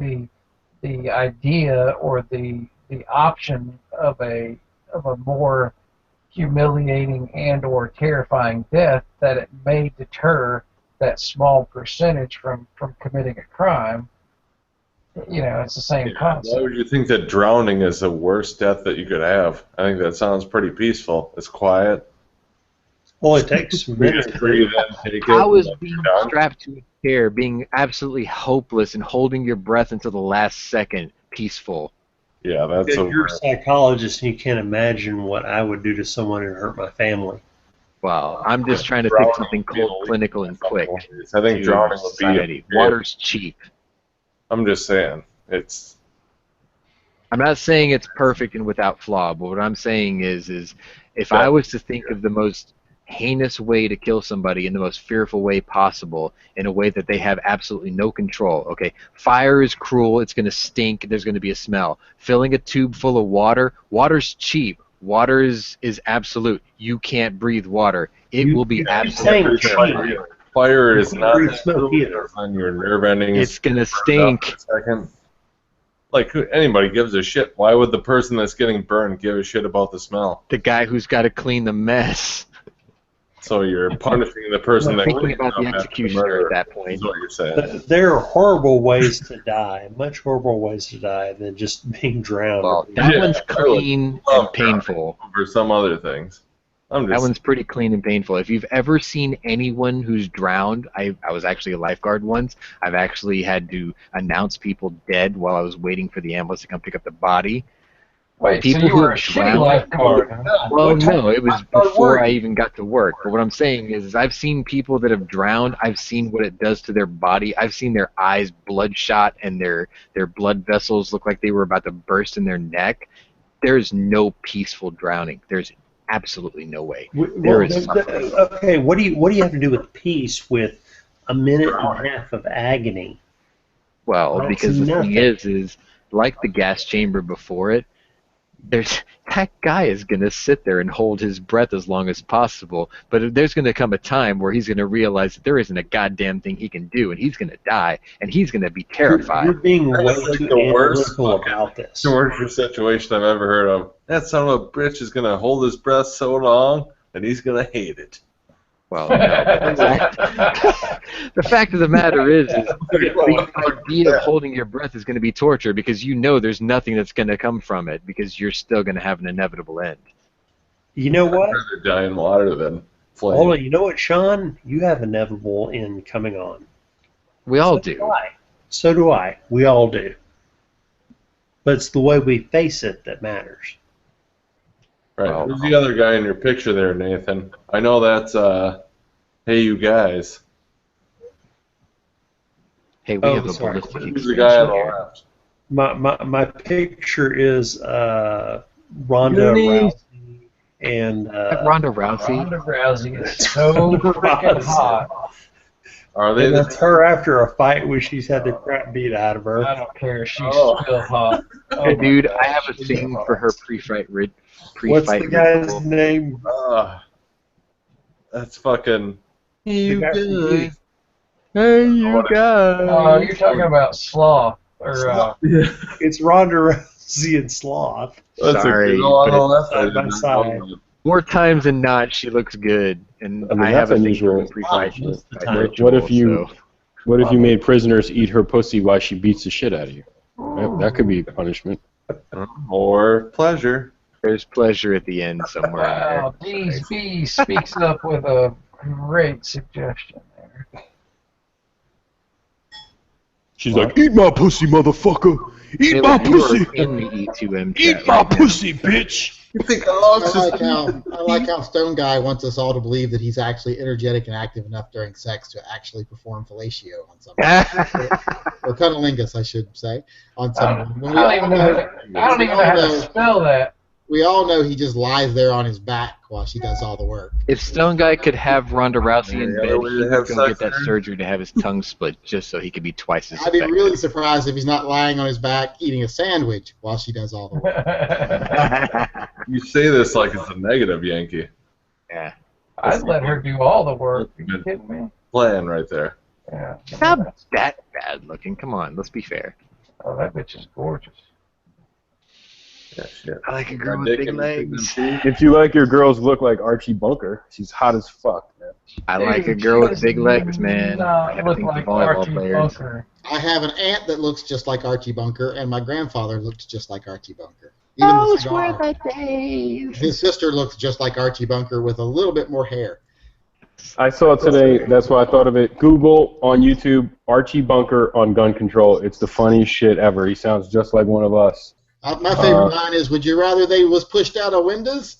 Speaker 6: the idea or the option of a more humiliating and or terrifying death, that it may deter that small percentage from committing a crime. You know, it's the same concept.
Speaker 7: Why would you think that drowning is the worst death that you could have? I think that sounds pretty peaceful. It's quiet.
Speaker 2: Well, it takes minutes.
Speaker 7: Breathe in, take it,
Speaker 1: I was
Speaker 7: and
Speaker 1: being
Speaker 7: you're done.
Speaker 1: strapped to a chair, being absolutely hopeless and holding your breath until the last second, peaceful.
Speaker 7: Yeah, that's
Speaker 2: Because you're a psychologist and you can't imagine what I would do to someone who hurt my family.
Speaker 1: Well, I'm just trying to think something cold, clinical, and quick.
Speaker 7: I think
Speaker 1: to
Speaker 7: drowning would
Speaker 1: society.
Speaker 7: be.
Speaker 1: Water's cheap.
Speaker 7: I'm just saying, it's.
Speaker 1: I'm not saying it's perfect and without flaw, but what I'm saying is if I was to think of the most heinous way to kill somebody in the most fearful way possible, in a way that they have absolutely no control. Okay, fire is cruel. It's going to stink. There's going to be a smell. Filling a tube full of water. Water's cheap. Water is absolute. You can't breathe water. It will be absolutely terrible.
Speaker 7: Fire is not
Speaker 2: smoke either.
Speaker 7: On your nerve endings.
Speaker 1: It's going to stink.
Speaker 7: Like, anybody gives a shit. Why would the person that's getting burned give a shit about the smell?
Speaker 1: The guy who's got to clean the mess.
Speaker 7: So you're punishing the person that
Speaker 1: thinking
Speaker 7: cleans
Speaker 1: about the
Speaker 7: up after
Speaker 1: executioner
Speaker 7: murder,
Speaker 1: at that point.
Speaker 7: is what you're saying.
Speaker 2: There are horrible ways to die, much horrible ways to die than just being drowned.
Speaker 1: Well, that one's clean and painful.
Speaker 7: Over some other things.
Speaker 1: That one's pretty clean and painful. If you've ever seen anyone who's drowned, I was actually a lifeguard once. I've actually had to announce people dead while I was waiting for the ambulance to come pick up the body.
Speaker 6: Wait,
Speaker 1: people
Speaker 6: so you
Speaker 1: who
Speaker 6: were a
Speaker 1: have
Speaker 6: shitty
Speaker 1: drowned.
Speaker 6: lifeguard, huh?
Speaker 1: Well, no, it was before I even got to work. But what I'm saying is I've seen people that have drowned. I've seen what it does to their body. I've seen their eyes bloodshot and their blood vessels look like they were about to burst in their neck. There's no peaceful drowning. There's absolutely no way. There is suffering.
Speaker 2: Okay, what do you have to do with peace with a minute and a half of agony?
Speaker 1: Well,
Speaker 2: That's
Speaker 1: because the
Speaker 2: nothing.
Speaker 1: thing is like the gas chamber before it, that guy is going to sit there and hold his breath as long as possible, but there's going to come a time where he's going to realize that there isn't a goddamn thing he can do, and he's going to die, and he's going to be terrified.
Speaker 2: You're being way
Speaker 7: That's
Speaker 2: too
Speaker 7: the worst
Speaker 2: analytical about this.
Speaker 7: The worst situation I've ever heard of. That son of a bitch is going to hold his breath so long that he's going to hate it.
Speaker 1: Well, no, the fact of the matter is the idea of holding your breath is going to be torture because you know there's nothing that's going to come from it because you're still going to have an inevitable end.
Speaker 2: You know what?
Speaker 7: I'd rather die in water than flame.
Speaker 2: Hold on, you know what, Sean? You have inevitable end coming on.
Speaker 1: We all do.
Speaker 2: So do I. We all do. But it's the way we face it that matters.
Speaker 7: Right.
Speaker 1: Well,
Speaker 7: Who's the other guy in your picture there, Nathan? I know that's, hey, you guys.
Speaker 1: Hey, we have a
Speaker 2: sorry.
Speaker 1: ballistic
Speaker 7: Who's the guy on the
Speaker 1: here.
Speaker 7: left?
Speaker 2: My picture is Ronda
Speaker 6: Looney.
Speaker 2: Rousey and
Speaker 1: Ronda Rousey.
Speaker 6: Ronda Rousey is so freaking hot.
Speaker 7: Are they
Speaker 2: and
Speaker 7: the
Speaker 2: that's her after a fight where she's had the crap beat out of her.
Speaker 6: I don't care. She's
Speaker 7: Oh.
Speaker 6: still hot.
Speaker 1: Hey,
Speaker 6: my
Speaker 1: dude,
Speaker 6: gosh,
Speaker 1: I have a
Speaker 6: she's
Speaker 1: thing
Speaker 6: hot.
Speaker 1: for her pre-fight
Speaker 2: What's the guy's
Speaker 1: ritual.
Speaker 2: name?
Speaker 7: That's fucking.
Speaker 2: The guy from Youth.
Speaker 1: Hey, you guys.
Speaker 6: Oh, you're talking about Sloth. Or,
Speaker 2: It's Ronda Rousey and Sloth.
Speaker 7: That's
Speaker 1: Sorry,
Speaker 7: a girl on
Speaker 1: but
Speaker 7: the left. I
Speaker 2: side
Speaker 7: did
Speaker 2: by
Speaker 7: not
Speaker 2: side.
Speaker 7: know that.
Speaker 1: More times than not, she looks good, and
Speaker 11: I mean,
Speaker 1: I
Speaker 11: that's
Speaker 1: have a thing
Speaker 11: unusual.
Speaker 1: for pre-fight
Speaker 2: Most of the time.
Speaker 1: ritual,
Speaker 11: What if you
Speaker 1: so
Speaker 11: what if you made prisoners eat her pussy while she beats the shit out of you? That could be punishment.
Speaker 7: Or pleasure.
Speaker 1: there's pleasure at the end somewhere in there.
Speaker 6: Wow, DB speaks up with a great suggestion there.
Speaker 11: She's like, "Eat my pussy, motherfucker! Eat my
Speaker 1: Caleb, you are
Speaker 11: pussy!
Speaker 1: in the E2M
Speaker 11: Eat
Speaker 1: chat
Speaker 11: my
Speaker 1: right now.
Speaker 11: pussy, bitch!"
Speaker 7: You think
Speaker 5: I like how Stone Guy wants us all to believe that he's actually energetic and active enough during sex to actually perform fellatio on someone. Or cunnilingus, I should say, on someone. When
Speaker 6: I don't even know how to spell that.
Speaker 5: We all know he just lies there on his back while she does all the work.
Speaker 1: If Stone Guy could have Ronda Rousey in
Speaker 7: Any
Speaker 1: bed,
Speaker 7: other way
Speaker 1: he
Speaker 7: to
Speaker 1: would
Speaker 7: have
Speaker 1: go
Speaker 7: sex
Speaker 1: get that
Speaker 7: there?
Speaker 1: surgery to have his tongue split just so he could be twice as
Speaker 5: I'd be
Speaker 1: effective.
Speaker 5: really surprised if he's not lying on his back eating a sandwich while she does all the work.
Speaker 7: You say this like it's a negative, Yankee.
Speaker 1: Yeah.
Speaker 6: I'd let her do all the work. Are you
Speaker 7: Good
Speaker 6: kidding me?
Speaker 7: plan right there.
Speaker 6: Yeah.
Speaker 1: It's not that bad looking. Come on, let's be fair.
Speaker 6: Oh, that bitch is gorgeous.
Speaker 7: Yeah, shit.
Speaker 1: I like a girl
Speaker 7: My
Speaker 1: with
Speaker 7: dick
Speaker 1: big
Speaker 7: in
Speaker 1: legs.
Speaker 7: the
Speaker 11: If you like your girls look like Archie Bunker, she's hot as fuck, man.
Speaker 1: I like a
Speaker 6: Dude,
Speaker 1: girl
Speaker 6: she
Speaker 1: with big
Speaker 6: does
Speaker 1: legs, man.
Speaker 6: not
Speaker 1: I
Speaker 6: look
Speaker 1: think
Speaker 6: like
Speaker 1: the volleyball
Speaker 6: Archie
Speaker 1: players.
Speaker 6: Bunker.
Speaker 5: I have an aunt that looks just like Archie Bunker, and my grandfather looks just like Archie Bunker. Even the cigar. His sister looks just like Archie Bunker with a little bit more hair.
Speaker 11: I saw it today. That's why I thought of it. Google on YouTube Archie Bunker on gun control. It's the funniest shit ever. He sounds just like one of us.
Speaker 5: My favorite line is, "Would you rather they was pushed out of windows?"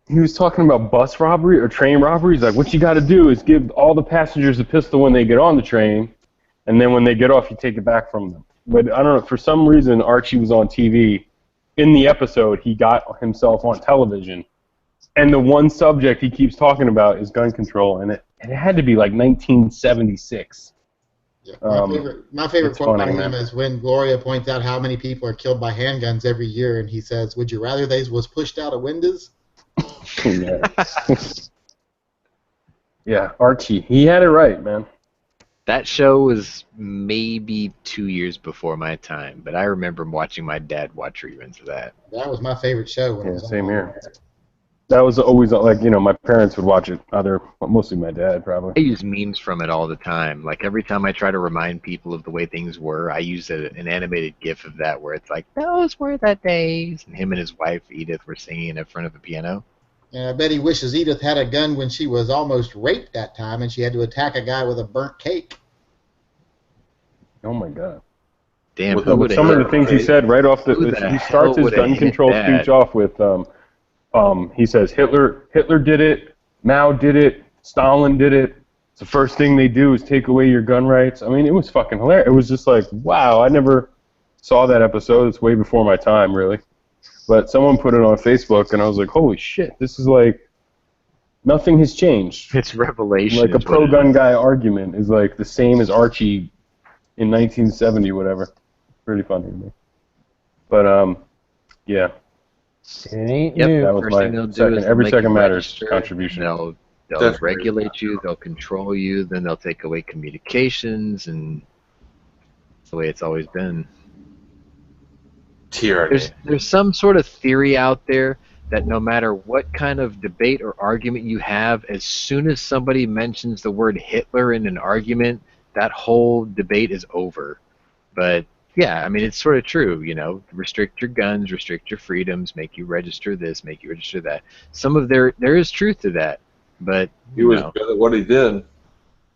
Speaker 11: He was talking about bus robbery or train robbery. He's like, what you got to do is give all the passengers a pistol when they get on the train, and then when they get off, you take it back from them. But I don't know, for some reason, Archie was on TV. In the episode, he got himself on television, and the one subject he keeps talking about is gun control, and it had to be like 1976.
Speaker 5: Yeah, my favorite
Speaker 11: it's
Speaker 5: quote
Speaker 11: funny,
Speaker 5: by him
Speaker 11: man.
Speaker 5: is when Gloria points out how many people are killed by handguns every year, and he says, "Would you rather they was pushed out of windows?"
Speaker 11: Yeah. Yeah, Archie. He had it right, man.
Speaker 1: That show was maybe 2 years before my time, but I remember watching my dad watch reruns of that.
Speaker 5: That was my favorite show. When it
Speaker 11: Yeah,
Speaker 5: was
Speaker 11: same
Speaker 5: on.
Speaker 11: here. That was always like, my parents would watch it. Mostly my dad,
Speaker 1: I
Speaker 11: probably.
Speaker 1: use memes from it all the time. Like every time I try to remind people of the way things were, I use an animated GIF of that where it's like, "Those were the days," and him and his wife Edith were singing in front of a piano.
Speaker 5: And I bet he wishes Edith had a gun when she was almost raped that time, and she had to attack a guy with a burnt cake.
Speaker 11: Oh my god.
Speaker 1: Damn,
Speaker 7: With
Speaker 1: who would
Speaker 11: Some of the things he said right off
Speaker 1: Who the
Speaker 11: he
Speaker 1: hell
Speaker 11: starts his
Speaker 1: would've
Speaker 11: gun
Speaker 1: hit
Speaker 11: control
Speaker 1: that?
Speaker 11: speech off with he says Hitler did it, Mao did it, Stalin did it. It's the first thing they do is take away your gun rights. I mean, it was fucking hilarious. It was just like, wow, I never saw that episode. It's way before my time, really. But someone put it on Facebook, and I was like, holy shit, this is like, nothing has changed.
Speaker 1: It's revelation.
Speaker 11: Like a
Speaker 1: is what it is.
Speaker 11: pro-gun guy argument is like the same as Archie in 1970, whatever. Pretty funny to me. But, yeah.
Speaker 9: It ain't
Speaker 1: Yep,
Speaker 9: new.
Speaker 11: That was
Speaker 1: first
Speaker 11: my
Speaker 1: thing they'll do
Speaker 11: second-
Speaker 1: is
Speaker 11: every
Speaker 1: make
Speaker 11: second
Speaker 1: you
Speaker 11: matters
Speaker 1: register,
Speaker 11: contribution.
Speaker 1: They'll
Speaker 7: Definitely.
Speaker 1: regulate you, they'll control you, then they'll take away communications, and that's the way it's always been.
Speaker 7: Tyranny.
Speaker 1: There's some sort of theory out there that no matter what kind of debate or argument you have, as soon as somebody mentions the word Hitler in an argument, that whole debate is over. But yeah, I mean, it's sort of true, restrict your guns, restrict your freedoms, make you register this, make you register that. There is truth to that, but
Speaker 7: He was good at what he did,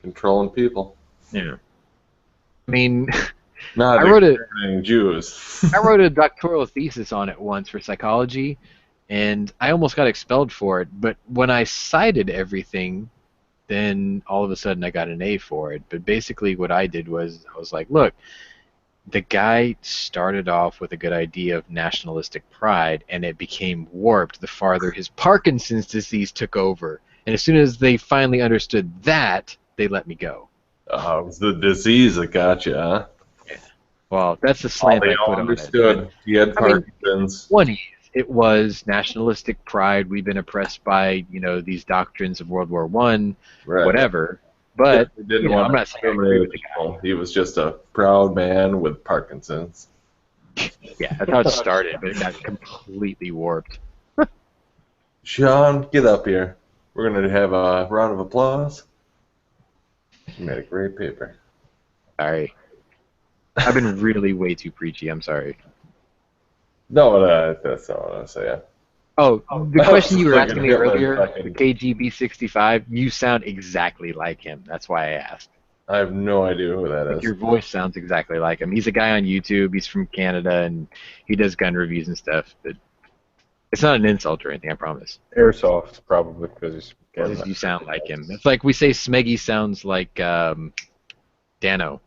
Speaker 7: controlling people.
Speaker 1: yeah. I mean,
Speaker 7: Not
Speaker 1: I wrote
Speaker 7: exterminating Jews.
Speaker 1: I wrote a doctoral thesis on it once for psychology, and I almost got expelled for it. But when I cited everything, then all of a sudden I got an A for it. But basically what I did was I was like, look, the guy started off with a good idea of nationalistic pride, and it became warped the farther his Parkinson's disease took over. And as soon as they finally understood that, they let me go.
Speaker 7: It was the disease that got you, huh?
Speaker 1: Well, that's the slant
Speaker 7: They
Speaker 1: I
Speaker 7: all
Speaker 1: put on it.
Speaker 7: understood. He had Parkinson's.
Speaker 1: It was nationalistic pride. We've been oppressed by, these doctrines of World War I,
Speaker 7: Right.
Speaker 1: whatever. But
Speaker 7: He didn't want
Speaker 1: I'm
Speaker 7: to
Speaker 1: not saying I agree
Speaker 7: discriminate
Speaker 1: with the guy.
Speaker 7: people. He was just a proud man with Parkinson's.
Speaker 1: Yeah, that's how it started, but it got completely warped.
Speaker 7: Sean, get up here. We're going to have a round of applause. You made a great paper.
Speaker 1: Sorry. I've been really way too preachy. I'm sorry.
Speaker 7: No, that's not what I was saying.
Speaker 1: Oh, the question you were
Speaker 7: Like
Speaker 1: asking me
Speaker 7: Hitler
Speaker 1: earlier,
Speaker 7: fucking-
Speaker 1: the KGB65, you sound exactly like him. That's why I asked.
Speaker 7: I have no idea who that is.
Speaker 1: Your voice sounds exactly like him. He's a guy on YouTube. He's from Canada, and he does gun reviews and stuff. But it's not an insult or anything, I promise.
Speaker 11: Airsoft, probably, because he's
Speaker 1: Because you sound like him. It's like we say Smeggy sounds like Dano.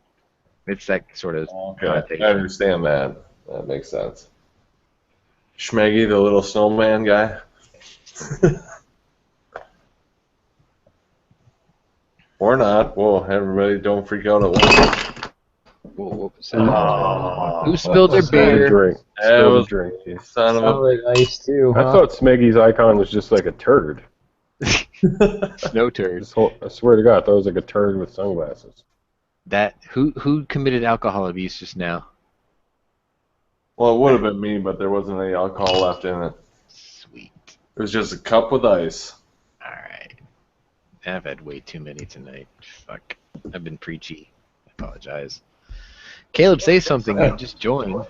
Speaker 1: It's that sort of
Speaker 7: Okay,
Speaker 1: connotation.
Speaker 7: I understand that. That makes sense. Schmeggy, the little snowman guy. Or not. Whoa, everybody don't freak out at once.
Speaker 1: Whoa, what was that? Who spilled their beer?
Speaker 11: Drink.
Speaker 7: That
Speaker 11: Spilled
Speaker 7: was
Speaker 11: a drink.
Speaker 7: son of a...
Speaker 9: Sounded like ice too,
Speaker 11: I
Speaker 9: huh?
Speaker 11: thought Smeggy's icon was just like a turd.
Speaker 1: Snow turd.
Speaker 11: I swear to God, I thought it was like a turd with sunglasses.
Speaker 1: That who committed alcohol abuse just now?
Speaker 7: Well, it would have been me, but there wasn't any alcohol left in it.
Speaker 1: Sweet.
Speaker 7: It was just a cup with ice.
Speaker 1: All right. I've had way too many tonight. Fuck. I've been preachy. I apologize. Caleb, say something. You just joined.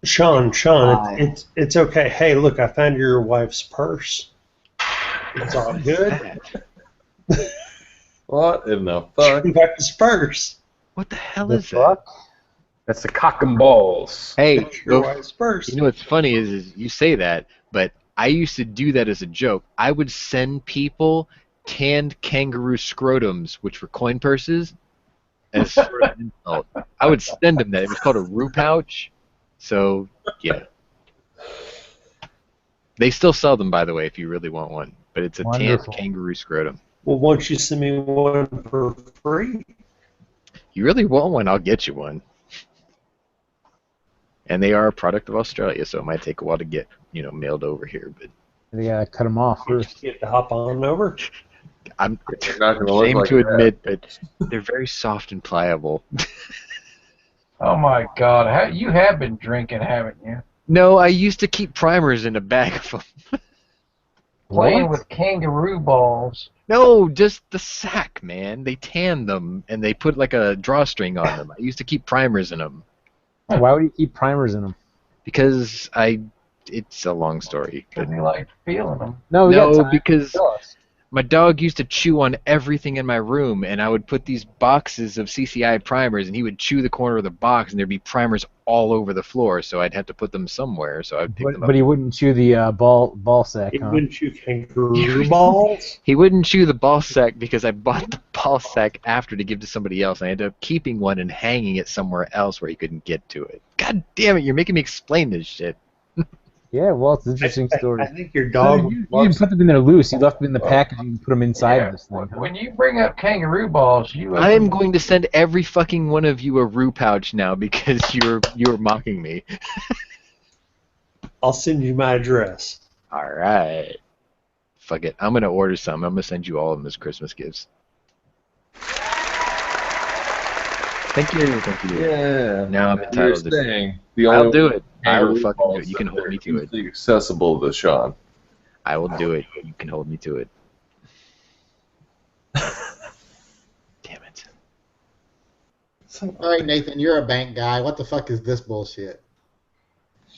Speaker 2: Sean, it's okay. Hey, look, I found your wife's purse. It's all good.
Speaker 7: What in the fuck?
Speaker 2: You got this purse.
Speaker 1: What the hell
Speaker 9: The
Speaker 1: is that?
Speaker 9: fuck?
Speaker 11: That's the cock and balls.
Speaker 1: Hey,
Speaker 2: That's your wife's purse.
Speaker 1: you know what's funny is you say that, but I used to do that as a joke. I would send people tanned kangaroo scrotums, which were coin purses, as sort of an insult. I would send them that. It was called a roo pouch. So, yeah. They still sell them, by the way, if you really want one. But it's a
Speaker 9: Wonderful.
Speaker 1: tanned kangaroo scrotum.
Speaker 2: Well, why don't you send me one for free?
Speaker 1: You really want one, I'll get you one. And they are a product of Australia, so it might take a while to get, mailed over here. But
Speaker 9: They gotta cut them off first.
Speaker 2: You have to hop on over.
Speaker 1: I'm
Speaker 7: Not gonna look
Speaker 1: ashamed
Speaker 7: like
Speaker 1: to
Speaker 7: that.
Speaker 1: admit, but they're very soft and pliable.
Speaker 6: Oh my God, you have been drinking, haven't you?
Speaker 1: No, I used to keep primers in a bag of them.
Speaker 6: Playing with kangaroo balls.
Speaker 1: No, just the sack, man. They tan them and they put like a drawstring on them. I used to keep primers in them
Speaker 9: Why would you keep primers in them?
Speaker 1: because it's a long story. But
Speaker 6: Because you like feeling them.
Speaker 9: No, we got
Speaker 1: no,
Speaker 9: time.
Speaker 1: because
Speaker 9: Tell us.
Speaker 1: my dog used to chew on everything in my room, and I would put these boxes of CCI primers, and he would chew the corner of the box, and there'd be primers all over the floor, so I'd have to put them somewhere, so I'd pick them up.
Speaker 9: But he wouldn't chew the ball sack,
Speaker 2: It
Speaker 9: huh?
Speaker 2: wouldn't you kangaroo balls?
Speaker 1: He wouldn't chew the ball sack because I bought the ball sack after to give to somebody else. I ended up keeping one and hanging it somewhere else where he couldn't get to it. God damn it, you're making me explain this shit.
Speaker 9: Yeah, well, it's an interesting story.
Speaker 2: I think your dog.
Speaker 9: You didn't put them in there loose. You left them in the packaging and put them inside this thing. Huh?
Speaker 6: When you bring up kangaroo balls, you
Speaker 1: I'm going to send every fucking one of you a roo pouch now because you're mocking me.
Speaker 2: I'll send you my address.
Speaker 1: All right. Fuck it. I'm going to order some. I'm going to send you all of them as Christmas gifts. Thank you. Thank you.
Speaker 7: Yeah.
Speaker 1: Now I'm entitled to
Speaker 7: You're
Speaker 1: it.
Speaker 7: saying the
Speaker 1: I'll
Speaker 7: only
Speaker 1: do it. I will
Speaker 7: kangaroo
Speaker 1: fucking do
Speaker 7: balls
Speaker 1: it. You can
Speaker 7: that
Speaker 1: hold
Speaker 7: are
Speaker 1: me to it.
Speaker 7: easily accessible to Sean.
Speaker 1: I will do it. You can hold me to it. Damn it.
Speaker 5: All right, Nathan, you're a bank guy. What the fuck is this bullshit?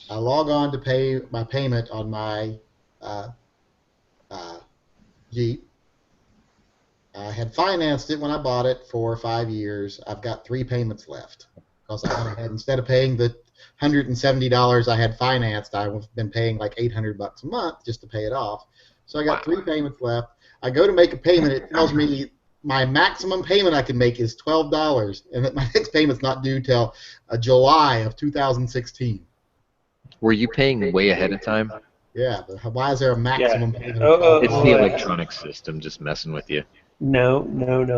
Speaker 5: I log on to pay my payment on my Jeep. I had financed it when I bought it for 5 years. I've got 3 payments left because I went ahead, instead of paying the $170 I had financed, I've been paying like $800 a month just to pay it off. So I got 3 payments left. I go to make a payment. It tells me my maximum payment I can make is $12, and that my next payment's not due till July of 2016.
Speaker 1: Were you paying way ahead of time?
Speaker 5: Yeah, but why is there a maximum payment?
Speaker 1: It's the electronic system just messing with you.
Speaker 2: No.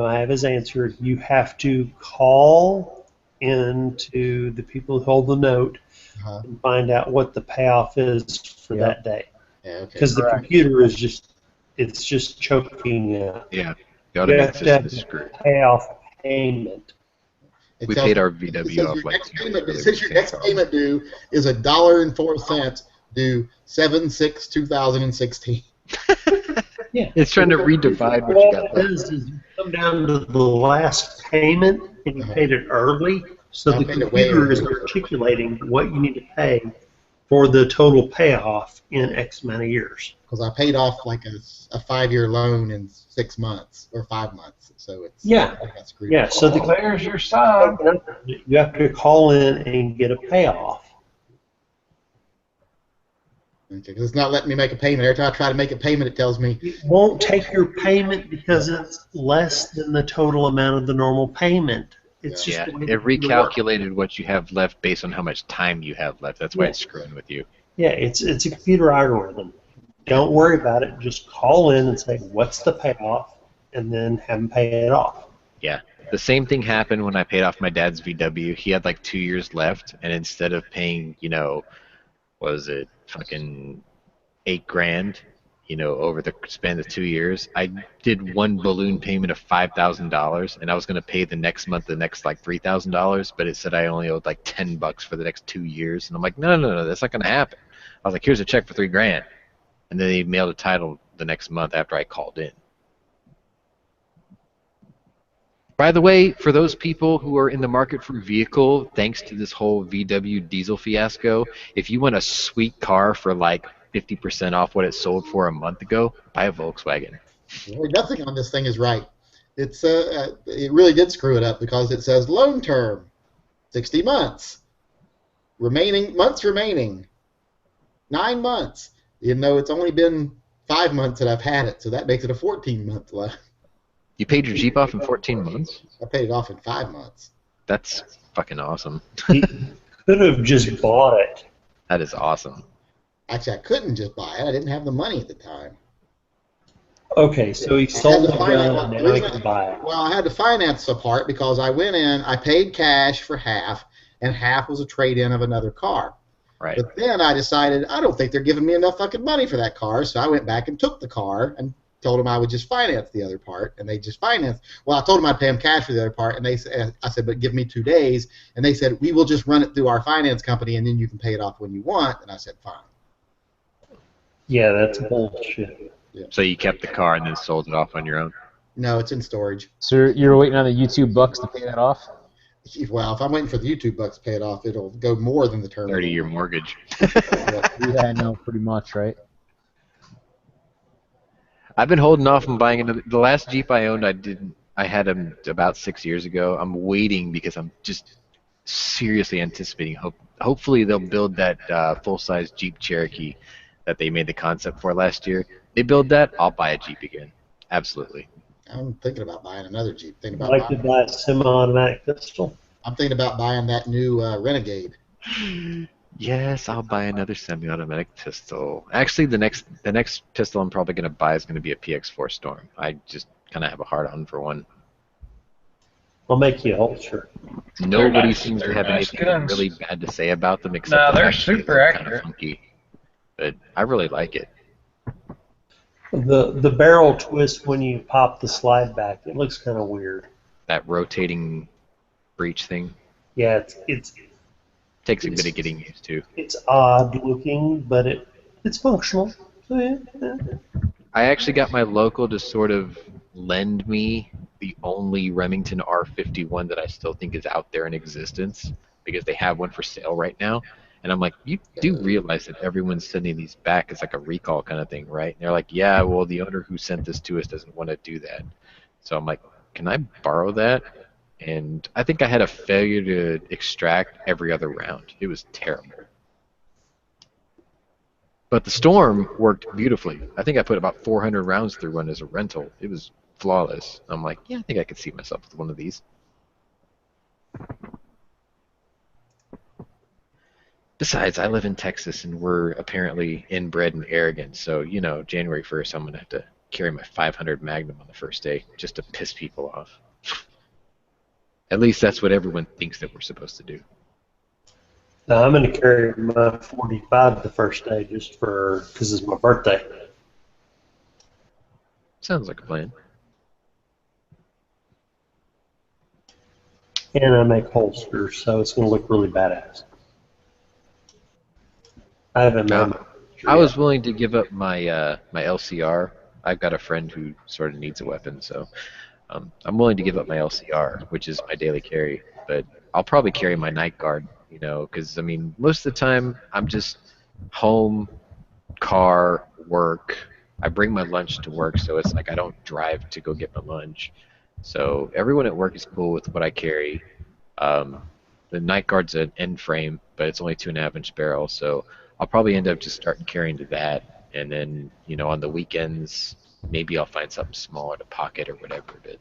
Speaker 2: I have his answer. You have to call into the people who hold the note and find out what the payoff is for that day.
Speaker 5: Yeah, okay.
Speaker 2: Because the computer is just choking you.
Speaker 1: Yeah. The
Speaker 2: You
Speaker 1: automatic
Speaker 2: have to
Speaker 1: system
Speaker 2: have
Speaker 1: is
Speaker 2: the
Speaker 1: screwed.
Speaker 2: payoff payment.
Speaker 5: It
Speaker 1: We
Speaker 5: tells
Speaker 1: paid our
Speaker 5: me- it
Speaker 1: VW
Speaker 5: says
Speaker 1: off
Speaker 5: your
Speaker 1: like
Speaker 5: next
Speaker 1: 2 years
Speaker 5: payment, it
Speaker 1: early.
Speaker 5: says your next payment due is $1.04 due 7/6/2016.
Speaker 2: Yeah.
Speaker 1: It's trying to redivide what you
Speaker 2: All
Speaker 1: got
Speaker 2: it
Speaker 1: left.
Speaker 2: does is you come down to the last payment and you paid it early, so
Speaker 5: I
Speaker 2: the
Speaker 5: paid it way
Speaker 2: computer is
Speaker 5: early.
Speaker 2: articulating what you need to pay for the total payoff in X amount of years.
Speaker 5: Because I paid off like a 5-year loan in 6 months or 5 months, so it's
Speaker 2: Yeah.
Speaker 5: I got screwed
Speaker 2: Yeah,
Speaker 5: up.
Speaker 2: so
Speaker 6: There's your sign.
Speaker 2: you have to call in and get a payoff.
Speaker 5: Okay, 'cause it's not letting me make a payment. Every time I try to make a payment, it tells me
Speaker 2: It won't take your payment because it's less than the total amount of the normal payment. It's just
Speaker 1: Yeah,
Speaker 2: the way
Speaker 1: it
Speaker 2: the computer works.
Speaker 1: recalculated what you have left based on how much time you have left. That's why
Speaker 2: Yeah.
Speaker 1: it's screwing with you.
Speaker 2: Yeah, it's a computer algorithm. Don't worry about it. Just call in and say, what's the payoff, and then have them pay it off.
Speaker 1: Yeah. The same thing happened when I paid off my dad's VW. He had like 2 years left, and instead of paying, what was it, fucking 8 grand, over the span of 2 years, I did one balloon payment of $5,000, and I was gonna pay the next month the next like $3,000, but it said I only owed like $10 for the next 2 years, and I'm like, no, that's not gonna happen. I was like, here's a check for 3 grand, and then they mailed a title the next month after I called in. By the way, for those people who are in the market for a vehicle, thanks to this whole VW diesel fiasco, if you want a sweet car for like 50% off what it sold for a month ago, buy a Volkswagen.
Speaker 5: really nothing on this thing is right. It's it really did screw it up because it says loan term, 60 months, months remaining, 9 months. Even though it's only been 5 months that I've had it, so that makes it a 14-month loan.
Speaker 1: You paid your Jeep off in 14 months?
Speaker 5: I paid it off in 5 months.
Speaker 1: That's fucking awesome.
Speaker 2: He could have just bought it.
Speaker 1: That is awesome.
Speaker 5: Actually, I couldn't just buy it. I didn't have the money at the time.
Speaker 2: Okay, so he
Speaker 5: I had
Speaker 2: sold
Speaker 5: to
Speaker 2: the
Speaker 5: finance-
Speaker 2: gun and now he can buy it.
Speaker 5: Well, I had to finance the part because I went in, I paid cash for half, and half was a trade-in of another car.
Speaker 1: Right.
Speaker 5: But then I decided I don't think they're giving me enough fucking money for that car, so I went back and took the car and told them I would just finance the other part, and they just financed. Well, I told them I'd pay them cash for the other part, and I said, but give me 2 days, and they said, we will just run it through our finance company, and then you can pay it off when you want, and I said, fine.
Speaker 2: Yeah, that's bullshit.
Speaker 1: So you kept the car and then sold it off on your own?
Speaker 5: No, it's in storage.
Speaker 9: So you're waiting on the YouTube bucks to pay that off?
Speaker 5: Well, if I'm waiting for the YouTube bucks to pay it off, it'll go more than the term.
Speaker 1: 30-year mortgage.
Speaker 9: Yeah, I know, pretty much, right?
Speaker 1: I've been holding off on buying another. The last Jeep I owned, I had him about 6 years ago. I'm waiting because I'm just seriously anticipating. Hopefully they'll build that full-size Jeep Cherokee that they made the concept for last year. They build that, I'll buy a Jeep again. Absolutely.
Speaker 5: I'm thinking about buying another Jeep.
Speaker 2: I'd like to buy a semi-automatic pistol.
Speaker 5: I'm thinking about buying that new Renegade.
Speaker 1: Yes, I'll buy another semi-automatic pistol. Actually, the next pistol I'm probably going to buy is going to be a PX4 Storm. I just kind of have a hard-on for one.
Speaker 2: I'll make you a holster.
Speaker 1: Nobody
Speaker 6: nice.
Speaker 1: seems to
Speaker 6: They're
Speaker 1: have
Speaker 6: nice
Speaker 1: anything
Speaker 6: guns.
Speaker 1: really bad to say about them, except
Speaker 6: No,
Speaker 1: the
Speaker 6: they're
Speaker 1: fact that they
Speaker 6: super
Speaker 1: look kind
Speaker 6: accurate.
Speaker 1: of funky. But I really like it.
Speaker 2: The barrel twist when you pop the slide back, it looks kind of weird.
Speaker 1: That rotating breech thing
Speaker 2: Yeah, it's
Speaker 1: takes a bit of getting used to.
Speaker 2: it's odd looking, but it's functional. So yeah.
Speaker 1: I actually got my local to sort of lend me the only Remington R51 that I still think is out there in existence, because they have one for sale right now. And I'm like, you do realize that everyone's sending these back as like a recall kind of thing, right? And they're like, yeah, well, the owner who sent this to us doesn't want to do that. So I'm like, can I borrow that? And I think I had a failure to extract every other round. It was terrible. But the Storm worked beautifully. I think I put about 400 rounds through one as a rental. It was flawless. I'm like, yeah, I think I could see myself with one of these. Besides, I live in Texas, and we're apparently inbred and arrogant. So, January 1st, I'm going to have to carry my 500 Magnum on the first day just to piss people off. At least that's what everyone thinks that we're supposed to do.
Speaker 2: Now, I'm going to carry my 45 the first day just because it's my birthday.
Speaker 1: Sounds like a plan.
Speaker 2: and I make holsters, so it's going to look really badass. I haven't made my
Speaker 1: I was willing to give up my my LCR. I've got a friend who sort of needs a weapon, so I'm willing to give up my LCR, which is my daily carry. But I'll probably carry my night guard, you know, because I mean most of the time I'm just home, car, work. I bring my lunch to work, so it's like I don't drive to go get my lunch. So everyone at work is cool with what I carry. Um, the night guard's an end frame, but it's only 2.5-inch barrel, so I'll probably end up just starting carrying to that, and then you know on the weekends maybe I'll find something smaller to pocket or whatever. But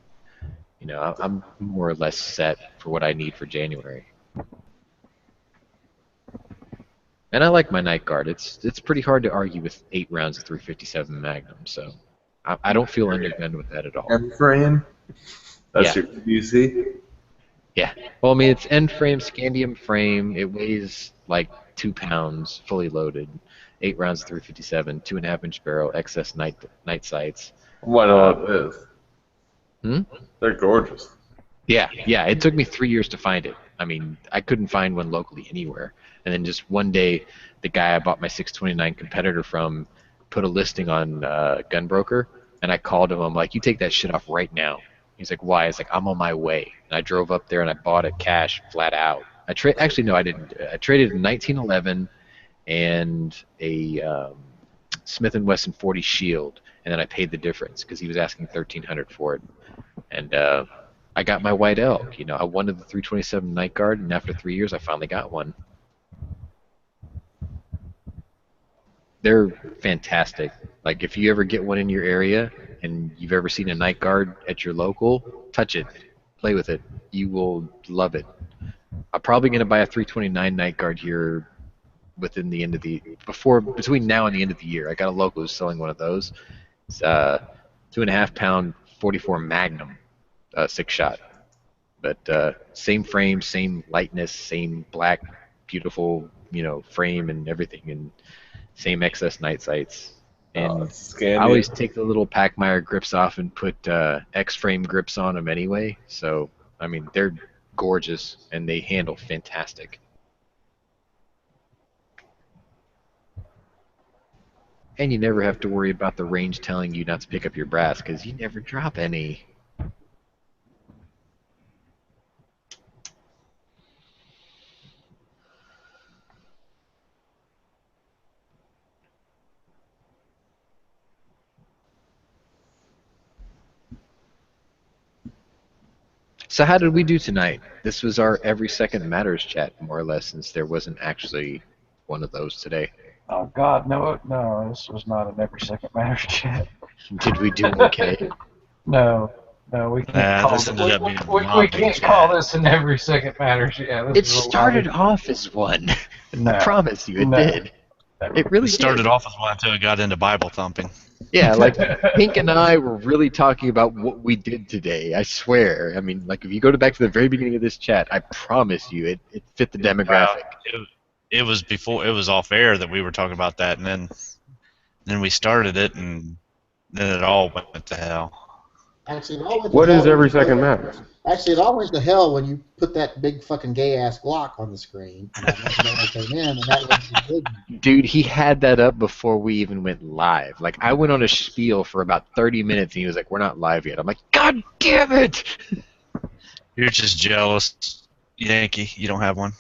Speaker 1: you know I'm more or less set for what I need for January. And I like my night guard. It's pretty hard to argue with 8 rounds of 357 Magnum, so I don't feel undergunned with that at all.
Speaker 7: M frame. That's
Speaker 1: Yeah.
Speaker 7: your PC.
Speaker 1: Yeah. Well, I mean, it's end frame, scandium frame. It weighs like 2 pounds, fully loaded. 8 rounds of 357, 2.5-inch barrel, excess night sights.
Speaker 7: What all it is?
Speaker 1: Hmm?
Speaker 7: They're gorgeous.
Speaker 1: Yeah. It took me 3 years to find it. I mean, I couldn't find one locally anywhere. And then just one day, the guy I bought my 629 competitor from put a listing on Gunbroker, and I called him. I'm like, you take that shit off right now. He's like, why? He's like, I'm on my way. And I drove up there and I bought it cash, flat out. Actually, no, I didn't. I traded a 1911 and a Smith & Wesson 40 Shield, and then I paid the difference because he was asking $1,300 for it. And I got my white elk. You know, I wanted the 327 Night Guard, and after 3 years, I finally got one. They're fantastic. Like, if you ever get one in your area and you've ever seen a night guard at your local, touch it, play with it. You will love it. I'm probably going to buy a 329 night guard here within the end of between now and the end of the year. I got a local who's selling one of those. It's 2.5 pound 44 Magnum, 6-shot. But same frame, same lightness, same black, beautiful, you know, frame and everything, and same excess night sights. And I always take the little Packmeyer grips off and put X-frame grips on them anyway. So, I mean, they're gorgeous and they handle fantastic. And you never have to worry about the range telling you not to pick up your brass because you never drop any. So how did we do tonight? This was our Every Second Matters chat, more or less, since there wasn't actually one of those today.
Speaker 6: Oh God, no, this was not an Every Second Matters chat.
Speaker 1: Did we do okay?
Speaker 6: No, we can't
Speaker 3: this ended up being
Speaker 6: we can't call this an Every Second Matters. Yeah,
Speaker 1: it started off as one. I promise you, it did. It really
Speaker 3: started off as one until it got into Bible thumping.
Speaker 1: Yeah, like Pink and I were really talking about what we did today. I swear. I mean, like if you go back to the very beginning of this chat, I promise you, it fit the demographic.
Speaker 3: It was before it was off air that we were talking about that, and then we started it, and then it all went to hell.
Speaker 5: Actually, it all went to
Speaker 11: What
Speaker 5: hell
Speaker 11: is Every Second Matters?
Speaker 5: Actually, it all went to hell when you put that big fucking gay-ass Glock on the screen. And I came in, and that was
Speaker 1: Dude, he had that up before we even went live. Like, I went on a spiel for about 30 minutes, and he was like, we're not live yet. I'm like, God damn it!
Speaker 3: You're just jealous, Yankee. You don't have one.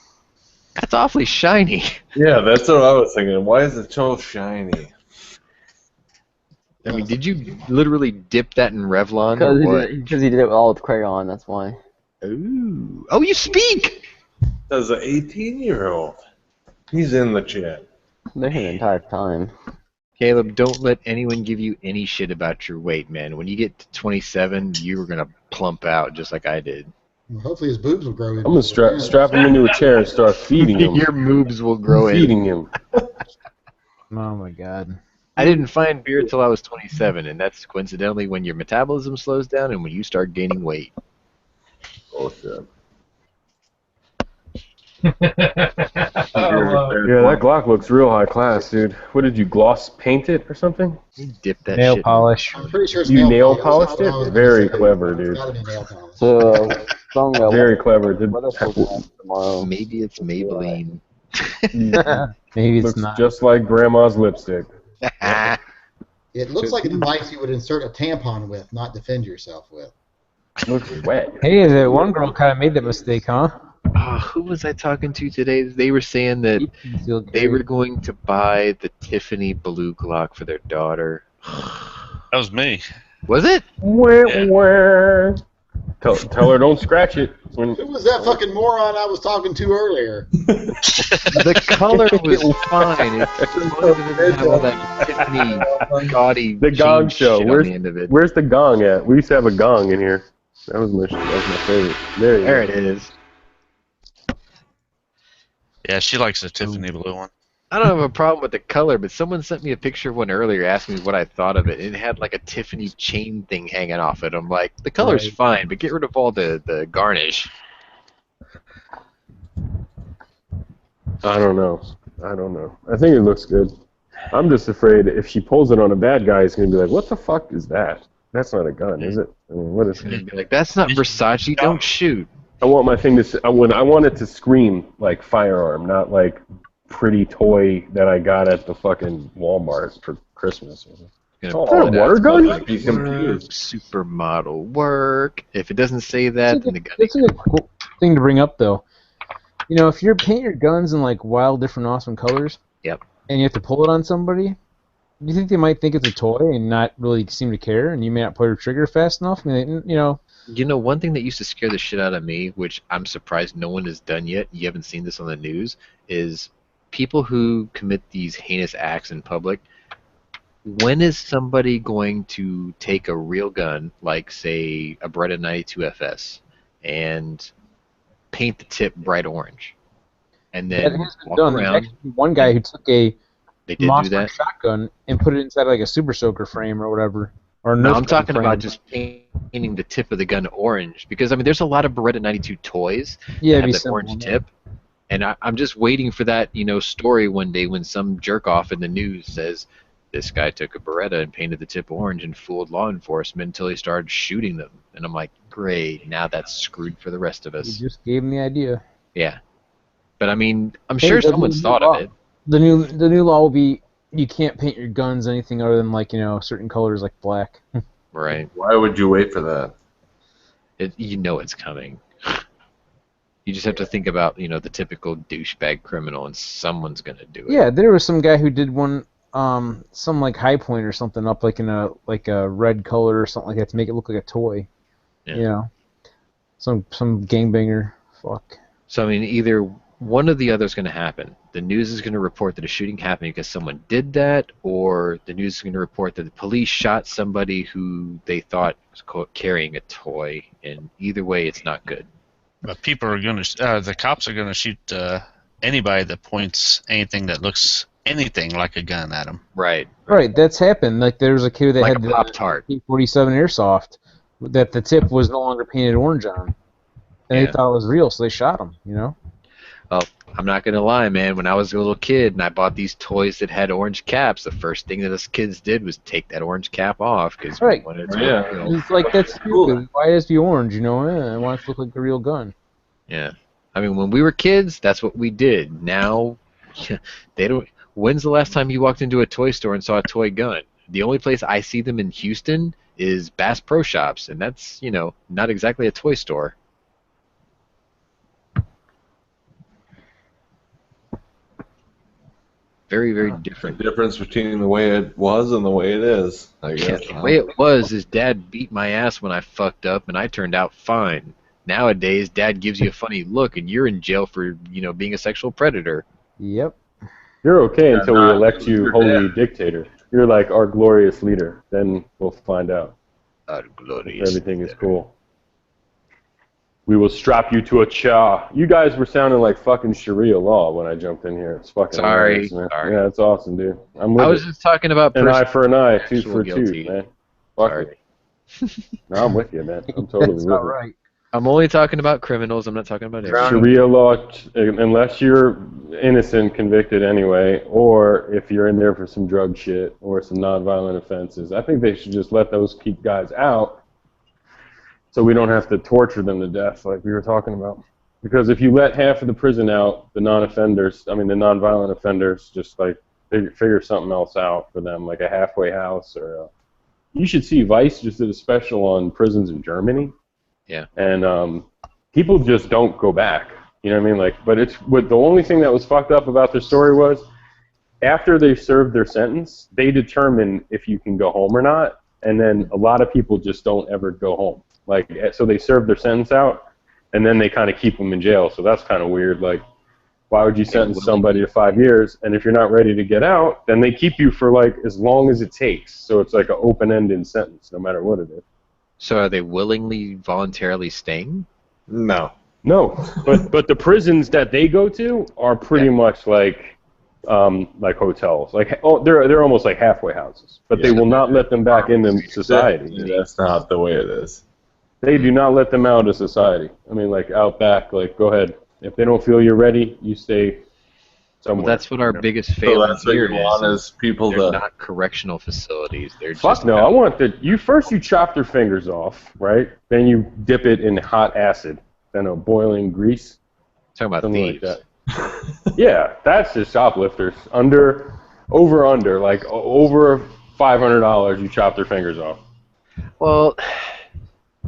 Speaker 1: That's awfully shiny.
Speaker 7: Yeah, that's what I was thinking. Why is it so shiny?
Speaker 1: I mean, did you literally dip that in Revlon or what?
Speaker 10: Because he did it all with crayon, that's why.
Speaker 1: Ooh. Oh, you speak!
Speaker 7: That's an 18-year-old. He's in the chat.
Speaker 10: They're here the entire time.
Speaker 1: Caleb, don't let anyone give you any shit about your weight, man. When you get to 27, you're going to plump out just like I did.
Speaker 5: Well, hopefully his boobs will grow in.
Speaker 11: I'm going to strap him into a chair and start feeding him.
Speaker 1: Your moobs will grow in.
Speaker 11: Feeding him.
Speaker 9: Oh my God.
Speaker 1: I didn't find beer till I was 27, and that's coincidentally when your metabolism slows down and when you start gaining weight.
Speaker 7: Oh, shit.
Speaker 11: Yeah, that Glock looks real high class, dude. What did you gloss paint it or something?
Speaker 1: You dip that
Speaker 9: Nail
Speaker 1: shit.
Speaker 9: polish.
Speaker 5: I'm pretty sure it's
Speaker 11: You nail
Speaker 5: polish.
Speaker 11: polished
Speaker 5: That's what I was
Speaker 11: it?
Speaker 5: gonna
Speaker 11: Very
Speaker 5: say.
Speaker 11: clever,
Speaker 5: It's
Speaker 11: dude.
Speaker 5: gotta be nail polish.
Speaker 10: So, Song,
Speaker 11: Very clever.
Speaker 10: weather forecast tomorrow.
Speaker 1: Maybe it's Maybelline.
Speaker 9: Maybe it's
Speaker 11: Looks
Speaker 9: not.
Speaker 11: just like grandma's lipstick.
Speaker 5: It looks like a device you would insert a tampon with, not defend yourself with.
Speaker 11: Looks wet.
Speaker 9: Hey, that one girl kind of made that mistake, huh?
Speaker 1: Who was I talking to today? They were saying that
Speaker 9: Concealed
Speaker 1: they
Speaker 9: carry.
Speaker 1: were going to buy the Tiffany blue Glock for their daughter.
Speaker 3: That was me.
Speaker 1: Was it?
Speaker 11: Wah. Tell her don't scratch it.
Speaker 5: Who was that fucking moron I was talking to earlier?
Speaker 1: The color was fine. It just didn't have all that Tiffany gaudy
Speaker 11: The gong
Speaker 1: sheen
Speaker 11: show.
Speaker 1: shit on the end of it.
Speaker 11: Where's the gong at? We used to have a gong in here. That was my favorite. There
Speaker 1: it is.
Speaker 3: Yeah, she likes the Tiffany blue one.
Speaker 1: I don't have a problem with the color, but someone sent me a picture of one earlier asking me what I thought of it. It had like a Tiffany chain thing hanging off it. I'm like, the color's fine, but get rid of all the garnish.
Speaker 11: I don't know. I think it looks good. I'm just afraid if she pulls it on a bad guy, he's going to be like, what the fuck is that? That's not a gun, is it? I mean, what is it?
Speaker 1: Like, that's not Versace, don't shoot.
Speaker 11: I want my thing to. I want it to scream like firearm, not like pretty toy that I got at the fucking Walmart for Christmas.
Speaker 1: Gonna
Speaker 11: Oh,
Speaker 1: pull
Speaker 11: a
Speaker 1: it
Speaker 11: water
Speaker 1: out,
Speaker 11: gun?
Speaker 1: like,
Speaker 11: Be confused.
Speaker 1: Supermodel work. If it doesn't say that, then the gun.
Speaker 9: This is a cool thing to bring up, though. You know, if you're painting your guns in like wild, different, awesome colors,
Speaker 1: yep,
Speaker 9: and you have to pull it on somebody, do you think they might think it's a toy and not really seem to care, and you may not pull your trigger fast enough? I mean, you know.
Speaker 1: You know, one thing that used to scare the shit out of me, which I'm surprised no one has done yet, you haven't seen this on the news, is people who commit these heinous acts in public. When is somebody going to take a real gun, like, say, a Beretta 92 FS, and paint the tip bright orange? And then
Speaker 9: That has been
Speaker 1: walk
Speaker 9: done. There's
Speaker 1: around.
Speaker 9: actually one guy who took a
Speaker 1: They did do
Speaker 9: Mossberg
Speaker 1: that?
Speaker 9: shotgun and put it inside like a Super Soaker frame or whatever. Or a
Speaker 1: No,
Speaker 9: Nerf
Speaker 1: I'm
Speaker 9: gun
Speaker 1: talking
Speaker 9: frame.
Speaker 1: about just painting the tip of the gun orange, because I mean, there's a lot of Beretta 92 toys
Speaker 9: Yeah,
Speaker 1: that
Speaker 9: it'd
Speaker 1: have
Speaker 9: be
Speaker 1: that
Speaker 9: simple,
Speaker 1: orange
Speaker 9: yeah.
Speaker 1: tip, and I'm just waiting for that, you know, story one day when some jerk off in the news says this guy took a Beretta and painted the tip orange and fooled law enforcement until he started shooting them, and I'm like, great, now that's screwed for the rest of
Speaker 9: You
Speaker 1: us.
Speaker 9: just gave him the idea.
Speaker 1: Yeah, but I mean, I'm
Speaker 9: Hey,
Speaker 1: sure
Speaker 9: the
Speaker 1: someone's
Speaker 9: new
Speaker 1: thought
Speaker 9: law-
Speaker 1: of it.
Speaker 9: The new law will be you can't paint your guns anything other than like, you know, certain colors like black.
Speaker 1: Right.
Speaker 7: Why would you wait for that?
Speaker 1: You know it's coming. You just have to think about, you know, the typical douchebag criminal, and someone's gonna do it.
Speaker 9: Yeah, there was some guy who did one, some like high point or something up like in a red color or something like that to make it look like a toy.
Speaker 1: Yeah.
Speaker 9: You know, some gangbanger. Fuck.
Speaker 1: So I mean, either one or the other is going to happen. The news is going to report that a shooting happened because someone did that, or the news is going to report that the police shot somebody who they thought was quote, carrying a toy. And either way, it's not good.
Speaker 3: But people are going to, the cops are going to shoot anybody that points anything that looks anything like a gun at them.
Speaker 1: Right.
Speaker 9: Right, that's happened. Like there was a kid that
Speaker 1: Like
Speaker 9: had
Speaker 1: a
Speaker 9: the
Speaker 1: Pop-Tart.
Speaker 9: P-47 airsoft that the tip was no longer painted orange on, and
Speaker 1: Yeah.
Speaker 9: they thought it was real, so they shot him. You know.
Speaker 1: Well, I'm not going to lie, man. When I was a little kid and I bought these toys that had orange caps, the first thing that us kids did was take that orange cap off because we
Speaker 9: Right.
Speaker 1: wanted to.
Speaker 7: Yeah.
Speaker 1: You know,
Speaker 9: It's like that's stupid. Why does it be orange? You know, I want it to look like a real gun.
Speaker 1: yeah. I mean, when we were kids, that's what we did. Now, they don't. When's the last time you walked into a toy store and saw a toy gun? The only place I see them in Houston is Bass Pro Shops, and that's, you know, not exactly a toy store. Very, very different.
Speaker 7: The difference between the way it was and the way it is, I
Speaker 1: Yeah,
Speaker 7: guess.
Speaker 1: the way it was is Dad beat my ass when I fucked up, and I turned out fine. Nowadays, Dad gives you a funny look, and you're in jail for, you know, being a sexual predator.
Speaker 9: Yep.
Speaker 11: You're okay
Speaker 7: Yeah,
Speaker 11: until
Speaker 7: no,
Speaker 11: we elect you
Speaker 7: you're
Speaker 11: holy
Speaker 7: dead.
Speaker 11: dictator. You're like our glorious leader. Then we'll find out
Speaker 1: Our
Speaker 11: if
Speaker 1: glorious
Speaker 11: everything is
Speaker 1: leader.
Speaker 11: cool. We will strap you to a chair. You guys were sounding like fucking Sharia law when I jumped in here. It's fucking
Speaker 1: Sorry,
Speaker 11: hilarious, man.
Speaker 1: sorry.
Speaker 11: Yeah, it's awesome, dude. I'm with
Speaker 1: I was
Speaker 11: it.
Speaker 1: just talking about
Speaker 11: An eye
Speaker 1: person-
Speaker 11: for an eye, tooth
Speaker 1: actual
Speaker 11: for
Speaker 1: guilty.
Speaker 11: tooth, man. Fuck
Speaker 1: Sorry.
Speaker 11: it. No, I'm with you, man. I'm totally
Speaker 9: That's
Speaker 11: with
Speaker 9: about
Speaker 11: you.
Speaker 9: right.
Speaker 1: I'm only talking about criminals. I'm not talking about everyone.
Speaker 11: Sharia law, unless you're innocent, convicted anyway, or if you're in there for some drug shit or some nonviolent offenses. I think they should just let those keep guys out so we don't have to torture them to death like we were talking about. Because if you let half of the prison out, the non-offenders, the nonviolent offenders, just like figure something else out for them, like a halfway house or you should see Vice just did a special on prisons in Germany.
Speaker 1: Yeah.
Speaker 11: And people just don't go back. You know what I mean? Like, but the only thing that was fucked up about their story was after they served their sentence, they determine if you can go home or not. And then a lot of people just don't ever go home. Like, so they serve their sentence out, and then they kind of keep them in jail. So that's kind of weird. Like, why would you sentence somebody to 5 years, and if you're not ready to get out, then they keep you for like as long as it takes. So it's like an open-ended sentence, no matter what it is.
Speaker 1: So are they willingly, voluntarily staying?
Speaker 7: No.
Speaker 11: No, but the prisons that they go to are pretty much like hotels. Like they're almost like halfway houses. But they will not let them back into society.
Speaker 7: That's not the way it is.
Speaker 11: They do not let them out of society. I mean, like out back, like go ahead. If they don't feel you're ready, you stay somewhere.
Speaker 1: Well, that's what our biggest failing
Speaker 7: that's what
Speaker 1: here
Speaker 7: you want
Speaker 1: is.
Speaker 7: is people
Speaker 1: They're
Speaker 7: to.
Speaker 1: not correctional facilities. They're
Speaker 11: Fuck
Speaker 1: just
Speaker 11: no, I want you chop their fingers off, right? Then you dip it in hot acid, then a boiling grease.
Speaker 1: Talking about
Speaker 11: something
Speaker 1: thieves.
Speaker 11: like that. Yeah, that's just shoplifters. Over $500, you chop their fingers off.
Speaker 1: Well,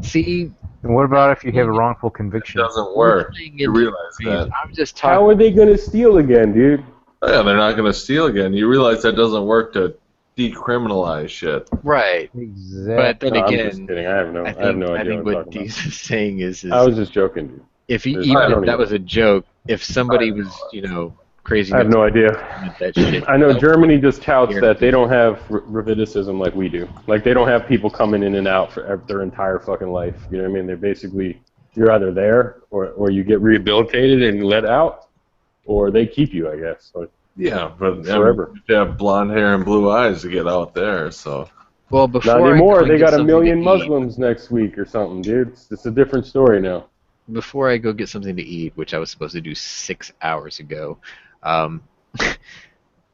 Speaker 1: see.
Speaker 9: And what about if you have a wrongful conviction?
Speaker 7: It doesn't work. You realize that.
Speaker 1: I'm just talking.
Speaker 11: How are they going to steal again, dude?
Speaker 7: Oh, yeah, they're not going to steal again. You realize that doesn't work to decriminalize shit.
Speaker 1: Right.
Speaker 9: Exactly.
Speaker 1: But then
Speaker 11: No, I'm
Speaker 1: again,
Speaker 11: just kidding. I have no idea.
Speaker 1: I think what
Speaker 11: I'm talking
Speaker 1: Deez is saying is
Speaker 11: about. I was just joking, dude.
Speaker 1: if he,
Speaker 11: I
Speaker 1: even
Speaker 11: don't
Speaker 1: if that
Speaker 11: even-
Speaker 1: was a joke, if somebody was, crazy
Speaker 11: I have
Speaker 1: enough
Speaker 11: no
Speaker 1: to
Speaker 11: idea.
Speaker 1: implement that shit,
Speaker 11: I know Germany just touts
Speaker 1: Here.
Speaker 11: that they don't have recidivism like we do. Like they don't have people coming in and out for their entire fucking life. You know what I mean? They're basically you're either there or you get rehabilitated and let out, or they keep you, I guess. Like,
Speaker 7: Yeah, but
Speaker 11: forever.
Speaker 7: they have blonde hair and blue eyes to get out there, so.
Speaker 1: well, before
Speaker 11: not
Speaker 1: I
Speaker 11: anymore.
Speaker 1: go and
Speaker 11: They
Speaker 1: get
Speaker 11: got a
Speaker 1: something
Speaker 11: million
Speaker 1: to
Speaker 11: Muslims next week or something, dude. It's a different story now.
Speaker 1: Before I go get something to eat, which I was supposed to do 6 hours ago, I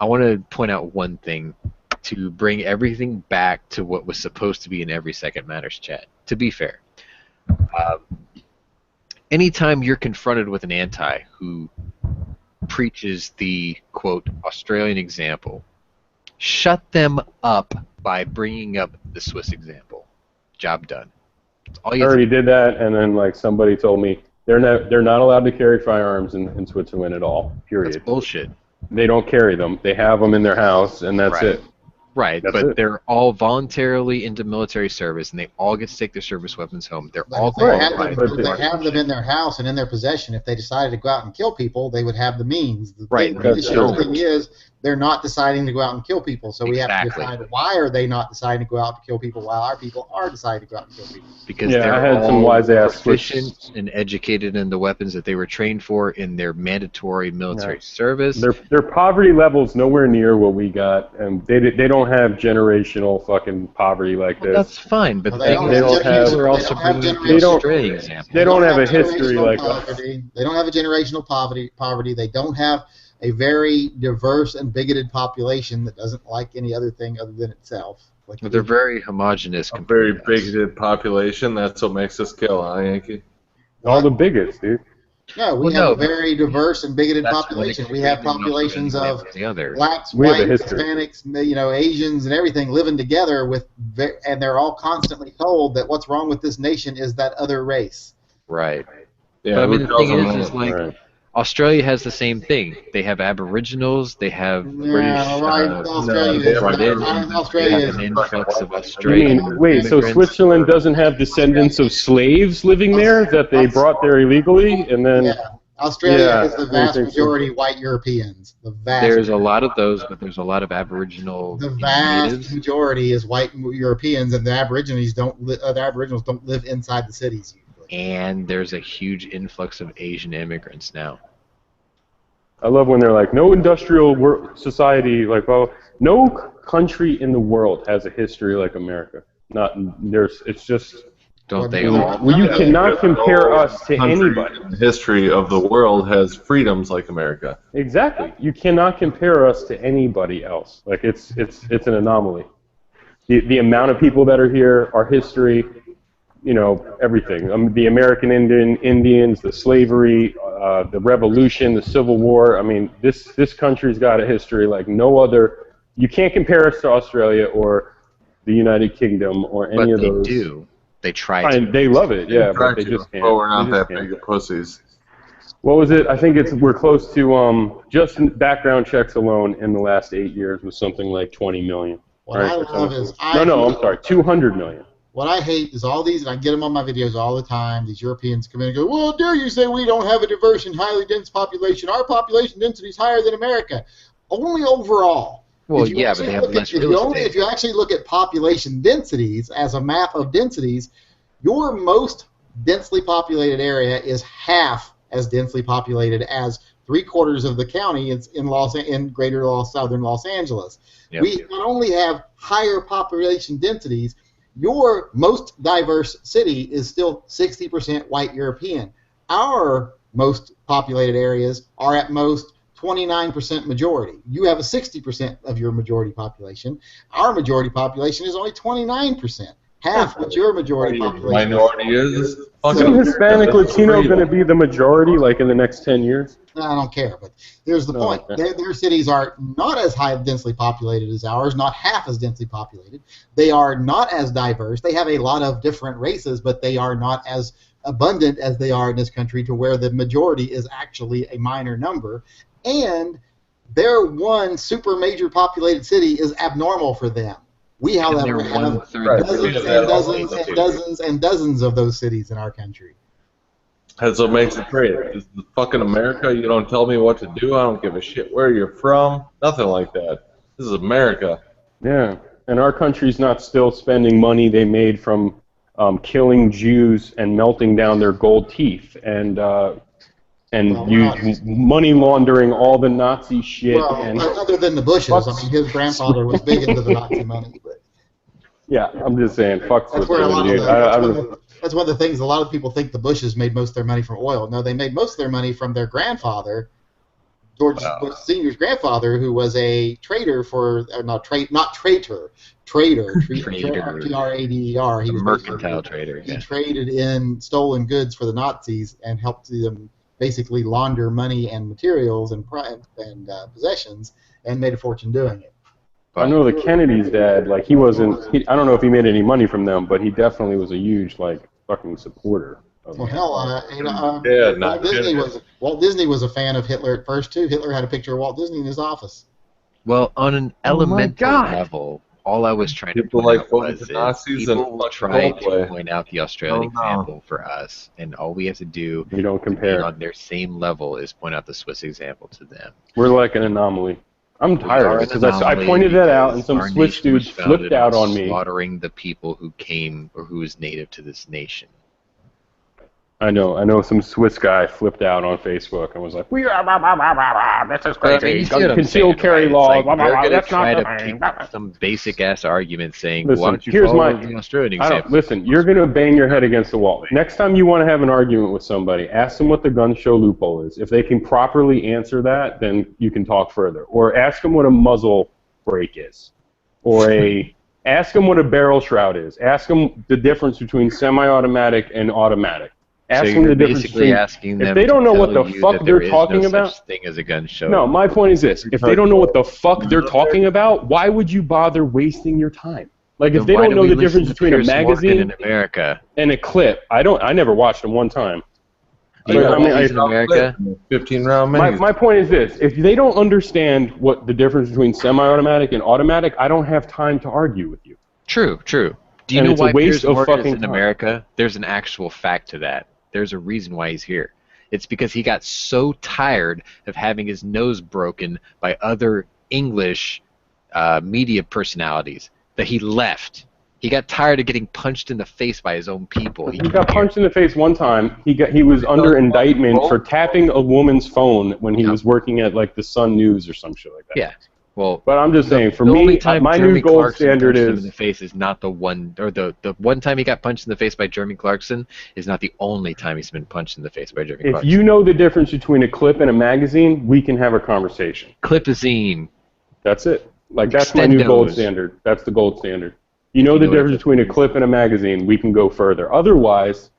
Speaker 1: want to point out one thing to bring everything back to what was supposed to be in Every Second Matters chat. To be fair, anytime you're confronted with an anti who preaches the, quote, Australian example, shut them up by bringing up the Swiss example. Job done. That's all
Speaker 11: I
Speaker 1: you have to
Speaker 11: already did that, and then like somebody told me they're not allowed to carry firearms in Switzerland at all. Period.
Speaker 1: That's bullshit.
Speaker 11: They don't carry them. They have them in their house, and that's
Speaker 1: Right.
Speaker 11: it.
Speaker 1: Right,
Speaker 11: That's
Speaker 1: but
Speaker 11: it.
Speaker 1: they're all voluntarily into military service, and they all get to take their service weapons home. They're
Speaker 5: But
Speaker 1: all
Speaker 5: if they, have
Speaker 1: qualified.
Speaker 5: them, if they have them in their house and in their possession, if they decided to go out and kill people, they would have the means. The
Speaker 1: Right,
Speaker 5: thing,
Speaker 11: that's
Speaker 5: the
Speaker 11: true.
Speaker 5: thing is, they're not deciding to go out and kill people. So we have to
Speaker 1: Exactly.
Speaker 5: decide why are they not deciding to go out to kill people while our people are deciding to go out and kill people.
Speaker 1: Because
Speaker 11: Yeah,
Speaker 1: they're
Speaker 11: I had
Speaker 1: all
Speaker 11: some wise-ass
Speaker 1: proficient and educated in the weapons that they were trained for in their mandatory military service.
Speaker 11: Their poverty level's nowhere near what we got, and they don't have generational fucking poverty like
Speaker 1: Well,
Speaker 11: this.
Speaker 1: that's fine, but
Speaker 5: Well,
Speaker 1: the thing
Speaker 11: don't
Speaker 1: is,
Speaker 11: have
Speaker 1: people
Speaker 11: gener-
Speaker 1: are also
Speaker 5: they don't have
Speaker 1: bringing up
Speaker 5: generational-
Speaker 1: the Australian example.
Speaker 11: They don't have a
Speaker 5: generational
Speaker 11: history like us.
Speaker 5: poverty. They don't have a generational poverty. They don't have a very diverse and bigoted population that doesn't like any other thing other than itself. Like
Speaker 1: But they're very homogenous.
Speaker 7: A very
Speaker 1: compared to us.
Speaker 7: bigoted population, that's what makes us kill, huh, Yankee?
Speaker 11: All the bigots, dude.
Speaker 5: No, we
Speaker 1: Well,
Speaker 5: have
Speaker 1: no,
Speaker 5: a very diverse and bigoted
Speaker 1: That's
Speaker 5: population.
Speaker 1: one
Speaker 5: We have
Speaker 1: extreme,
Speaker 5: populations
Speaker 1: one
Speaker 5: of
Speaker 1: example the other.
Speaker 5: blacks,
Speaker 11: We have a
Speaker 5: whites,
Speaker 11: history.
Speaker 5: Hispanics, Asians, and everything living together and they're all constantly told that what's wrong with this nation is that other race.
Speaker 1: Right.
Speaker 7: Yeah,
Speaker 1: But I mean,
Speaker 7: who
Speaker 1: the thing
Speaker 7: tells them
Speaker 1: is
Speaker 7: that?
Speaker 1: like,
Speaker 11: Right.
Speaker 1: Australia has the same thing. They have Aboriginals. They have British.
Speaker 5: Australia is
Speaker 1: brought in.
Speaker 5: Australia
Speaker 1: They have
Speaker 5: is
Speaker 1: an influx of
Speaker 11: You
Speaker 1: Australian
Speaker 11: mean, wait, so
Speaker 1: immigrants.
Speaker 11: Switzerland doesn't have descendants of slaves living there that they brought there illegally, and then
Speaker 5: yeah. Australia
Speaker 11: Yeah,
Speaker 5: is the
Speaker 11: I
Speaker 5: vast
Speaker 11: think so.
Speaker 5: majority white Europeans. The vast
Speaker 1: There's a lot of those, but there's a lot of Aboriginal
Speaker 5: the vast
Speaker 1: natives.
Speaker 5: majority is white Europeans, and the Aborigines the Aboriginals don't live inside the cities usually.
Speaker 1: And there's a huge influx of Asian immigrants now.
Speaker 11: I love when they're like, no industrial society, like, well, no country in the world has a history like America. It's just
Speaker 1: Don't they
Speaker 5: Well,
Speaker 1: all?
Speaker 11: Well, you cannot compare us to anybody.
Speaker 7: The history of the world has freedoms like America.
Speaker 11: Exactly. You cannot compare us to anybody else. Like it's an anomaly. The amount of people that are here, our history, everything. The American Indians, the slavery, the Revolution, the Civil War. I mean, this country's got a history like no other. You can't compare us to Australia or the United Kingdom or any of those.
Speaker 1: But they do. They try to.
Speaker 11: They love it, yeah, but they just can't.
Speaker 7: But we're not that big of pussies.
Speaker 11: What was it? I think we're close to just background checks alone in the last 8 years was something like 20 million.
Speaker 5: What I love is
Speaker 11: I'm sorry, 200 million.
Speaker 5: What I hate is all these, and I get them on my videos all the time. These Europeans come in and go, "Well, dare you say we don't have a diverse and highly dense population? Our population density is higher than America." Only overall.
Speaker 1: Well, yeah, but they have less real estate.
Speaker 5: If you actually look at population densities as a map of densities, your most densely populated area is half as densely populated as 3/4 of the county in greater southern Los Angeles.
Speaker 1: Yep.
Speaker 5: We not only have higher population densities, your most diverse city is still 60% white European. Our most populated areas are at most 29% majority. You have a 60% of your majority population. Our majority population is only 29%. Half what your majority population
Speaker 7: Minority is.
Speaker 11: Isn't Hispanic Latino going to be the majority like in the next 10 years?
Speaker 5: I don't care, but here's the point.
Speaker 11: Okay.
Speaker 5: Their cities are not as high densely populated as ours, not half as densely populated. They are not as diverse. They have a lot of different races, but they are not as abundant as they are in this country to where the majority is actually a minor number. And their one super major populated city is abnormal for them. We, however, have dozens and dozens and dozens and dozens of those cities in our country.
Speaker 7: That's what makes it great. This is fucking America. You don't tell me what to do. I don't give a shit where you're from. Nothing like that. This is America.
Speaker 11: Yeah, and our country's not still spending money they made from killing Jews and melting down their gold teeth and money laundering all the Nazi shit.
Speaker 5: Well, other than the Bushes, I mean, his grandfather was big into the Nazi money. But
Speaker 11: yeah, I'm just saying, fuck
Speaker 5: that's where a lot of that's one of the things. A lot of people think the Bushes made most of their money from oil. No, they made most of their money from their grandfather, George Bush Sr.'s grandfather, who was a trader for trader, trader, T-R-A-D-E-R. He was
Speaker 1: a mercantile trader.
Speaker 5: He traded in stolen goods for the Nazis and helped them basically launder money and materials and possessions, and made a fortune doing it.
Speaker 11: I know the Kennedy's dad, like I don't know if he made any money from them, but he definitely was a huge fucking supporter.
Speaker 5: Well, hell, Walt Disney was a fan of Hitler at first too. Hitler had a picture of Walt Disney in his office.
Speaker 1: Well, on an elemental level, all I was trying to point out was people try to point out the Australian example for us, and all we have to do
Speaker 11: you don't compare
Speaker 1: on their same level is point out the Swiss example to them.
Speaker 11: We're like an anomaly. I'm tired of it because I pointed that out, and some Swiss dudes flipped out on me.
Speaker 1: Slaughtering the people who came or who is native to this nation.
Speaker 11: I know some Swiss guy flipped out on Facebook and was like, "We are this is crazy. Concealed carry law. That's not the thing."
Speaker 1: Some basic ass argument saying, "Why don't you follow the Australian example?"
Speaker 11: Listen, you're gonna bang your head against the wall. Next time you want to have an argument with somebody, ask them what the gun show loophole is. If they can properly answer that, then you can talk further. Or ask them what a muzzle brake is, or ask them what a barrel shroud is. Ask them the difference between semi-automatic and automatic. Ask them the difference between, if they don't know what the fuck they're talking about,
Speaker 1: thing as a gun show.
Speaker 11: No, my point is this: if they don't know what the fuck they're talking about, why would you bother wasting your time? Like if they don't know the difference between a magazine and a clip, I never watched them one time.
Speaker 1: America,
Speaker 7: 15-round
Speaker 11: my point is this: if they don't understand what the difference between semi-automatic and automatic, I don't have time to argue with you.
Speaker 1: True. Do you know why Piers Morgan is in America? There's an actual fact to that. There's a reason why he's here. It's because he got so tired of having his nose broken by other English media personalities that he left. He got tired of getting punched in the face by his own people.
Speaker 11: He got punched in the face one time. He was under indictment for tapping a woman's phone when he was working at the Sun News or some shit like that.
Speaker 1: Yeah. Well,
Speaker 11: But I'm just saying, for
Speaker 1: the only
Speaker 11: me,
Speaker 1: time
Speaker 11: my
Speaker 1: Jeremy
Speaker 11: new gold
Speaker 1: Clarkson
Speaker 11: standard
Speaker 1: punched him in the
Speaker 11: is
Speaker 1: face is not the one, or the one time he got punched in the face by Jeremy Clarkson is not the only time he's been punched in the face by Jeremy
Speaker 11: if
Speaker 1: Clarkson.
Speaker 11: you know the difference between a clip and a magazine, we can have a conversation.
Speaker 1: Clipazine.
Speaker 11: That's it. Like, that's my new gold
Speaker 1: Extendos.
Speaker 11: standard. That's the gold standard. You know
Speaker 1: You
Speaker 11: the
Speaker 1: know what a
Speaker 11: difference between a
Speaker 1: clip is.
Speaker 11: clip and a magazine, we can go further. Otherwise,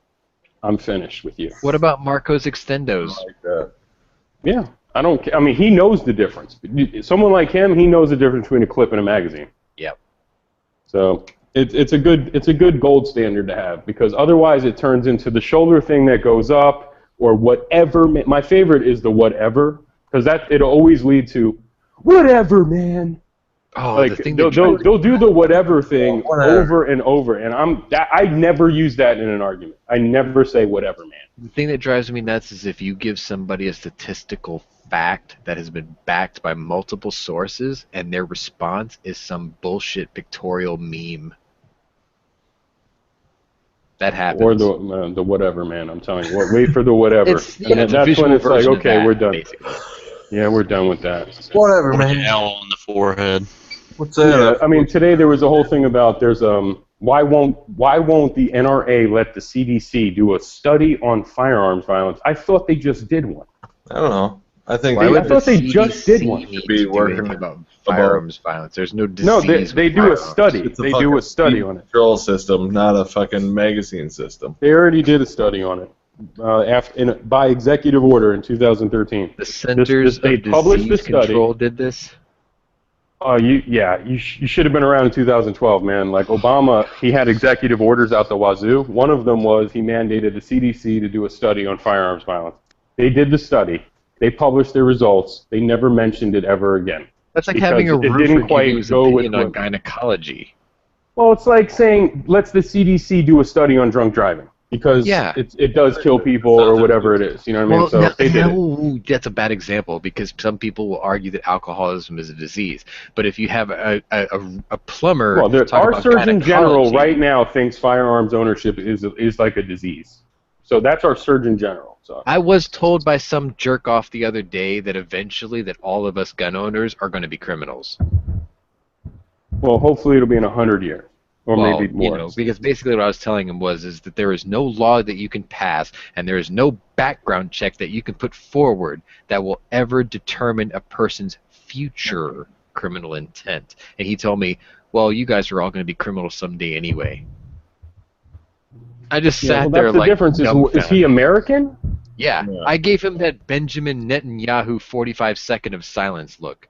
Speaker 11: I'm finished with you.
Speaker 1: What about Marco's Extendos?
Speaker 7: Like that.
Speaker 11: Yeah. I mean, he knows the difference. Someone like him, he knows the difference between a clip and a magazine.
Speaker 1: Yep.
Speaker 11: So it's a good gold standard to have, because otherwise it turns into the shoulder thing that goes up or whatever. My favorite is the whatever, because it'll always lead to whatever, man.
Speaker 1: Oh,
Speaker 11: Like
Speaker 1: the thing
Speaker 11: they'll do the whatever thing
Speaker 7: Whatever.
Speaker 11: over and over, and I never use that in an argument. I never say whatever, man.
Speaker 1: The thing that drives me nuts is if you give somebody a statistical fact that has been backed by multiple sources and their response is some bullshit pictorial meme. That happens.
Speaker 11: Or the whatever, man. I'm telling you, wait for the whatever.
Speaker 1: It's,
Speaker 11: And
Speaker 1: it's a
Speaker 11: that's
Speaker 1: visual
Speaker 11: when it's like,
Speaker 1: version of
Speaker 11: okay,
Speaker 1: that,
Speaker 11: we're done.
Speaker 1: basically.
Speaker 11: Yeah, we're done with that.
Speaker 7: Whatever,
Speaker 3: Or
Speaker 7: man.
Speaker 3: an L on the forehead.
Speaker 7: What's that?
Speaker 11: Yeah, I mean, today there was a whole thing about why won't the NRA let the CDC do a study on firearms violence? I thought they just did one.
Speaker 7: I don't know. I think
Speaker 1: Why
Speaker 11: I
Speaker 1: would
Speaker 11: thought
Speaker 1: the
Speaker 11: they just did one.
Speaker 1: CDC need
Speaker 7: Be
Speaker 1: to do
Speaker 7: working
Speaker 1: anything about firearms violence? There's no disease.
Speaker 11: No, they
Speaker 1: with
Speaker 11: do a
Speaker 1: firearms.
Speaker 11: study.
Speaker 7: It's
Speaker 11: They do
Speaker 7: fucking
Speaker 11: a study
Speaker 7: speed
Speaker 11: on it.
Speaker 7: control system, not a fucking magazine system.
Speaker 11: They already did a study on it by executive order in 2013.
Speaker 1: The Centers
Speaker 11: they
Speaker 1: of
Speaker 11: published the
Speaker 1: Disease
Speaker 11: study.
Speaker 1: Control did this.
Speaker 11: Oh, you should have been around in 2012, man. Like Obama, he had executive orders out the wazoo. One of them was he mandated the CDC to do a study on firearms violence. They did the study. They published their results. They never mentioned it ever again.
Speaker 1: That's like
Speaker 11: Because
Speaker 1: having a
Speaker 11: it
Speaker 1: roofer
Speaker 11: didn't
Speaker 1: give
Speaker 11: quite
Speaker 1: you his
Speaker 11: go with
Speaker 1: opinion on
Speaker 11: what-
Speaker 1: gynecology.
Speaker 11: Well, it's like saying, let's the CDC do a study on drunk driving. Because
Speaker 1: Yeah.
Speaker 11: it does kill people or whatever it is. You know what I mean? So they did it.
Speaker 1: That's a bad example because some people will argue that alcoholism is a disease. But if you have a plumber,
Speaker 11: Well,
Speaker 1: talk
Speaker 11: our
Speaker 1: about
Speaker 11: Surgeon General
Speaker 1: gynecology-
Speaker 11: right now thinks firearms ownership is like a disease. So that's our Surgeon General. So
Speaker 1: I was told by some jerk off the other day that eventually that all of us gun owners are going to be criminals.
Speaker 11: well, hopefully it'll be in 100 years or
Speaker 1: Well,
Speaker 11: maybe more.
Speaker 1: You know, because basically what I was telling him is that there is no law that you can pass and there is no background check that you can put forward that will ever determine a person's future criminal intent. And he told me, well, you guys are all going to be criminals someday anyway. I just
Speaker 11: Yeah,
Speaker 1: sat
Speaker 11: well,
Speaker 1: there
Speaker 11: that's the
Speaker 1: like
Speaker 11: difference. Is he
Speaker 1: dumbfounded.
Speaker 11: American?
Speaker 1: Yeah, I gave him that Benjamin Netanyahu 45-second of silence look.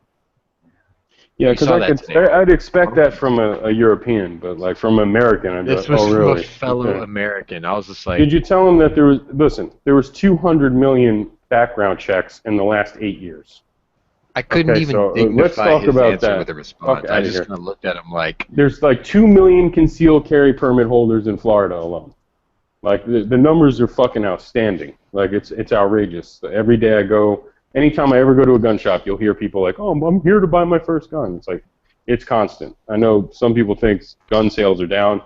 Speaker 11: Yeah,
Speaker 1: You
Speaker 11: because
Speaker 1: saw that today.
Speaker 11: I'd expect that from a European, but like from an American, I'd be
Speaker 1: This
Speaker 11: like,
Speaker 1: was
Speaker 11: oh
Speaker 1: from
Speaker 11: really?
Speaker 1: a fellow
Speaker 11: Okay.
Speaker 1: American. I was just like,
Speaker 11: Did you tell him that there was 200 million background checks in the last 8 years?
Speaker 1: I couldn't
Speaker 11: Okay,
Speaker 1: even
Speaker 11: so, let's
Speaker 1: dignify
Speaker 11: talk
Speaker 1: his
Speaker 11: about
Speaker 1: answer
Speaker 11: that.
Speaker 1: with a response.
Speaker 11: Fuck
Speaker 1: I
Speaker 11: outta
Speaker 1: just
Speaker 11: here.
Speaker 1: kind of looked at him like,
Speaker 11: There's like 2 million concealed carry permit holders in Florida alone. Like the numbers are fucking outstanding. Like it's outrageous. Every day I go, anytime I ever go to a gun shop, you'll hear people like, "Oh, I'm here to buy my first gun." It's like it's constant. I know some people think gun sales are down.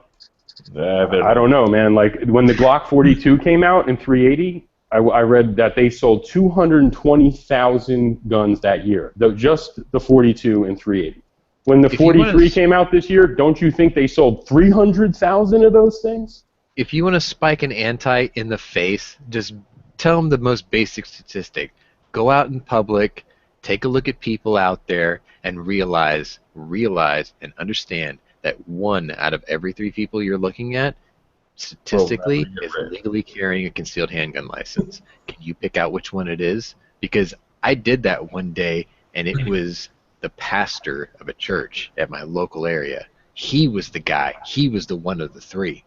Speaker 11: I don't know, man. Like when the Glock 42 came out in 380, I read that they sold 220,000 guns that year. Just the 42 and 380. When the
Speaker 1: If you wanna
Speaker 11: 43 came out this year, don't you think they sold 300,000 of those things?
Speaker 1: if you want to spike an anti in the face, just tell them the most basic statistic. Go out in public, take a look at people out there, and realize and understand that 1 out of every 3 people you're looking at, statistically, is legally carrying a concealed handgun license. Can you pick out which one it is? Because I did that one day, and it was the pastor of a church at my local area. He was the guy. He was the one of the 3.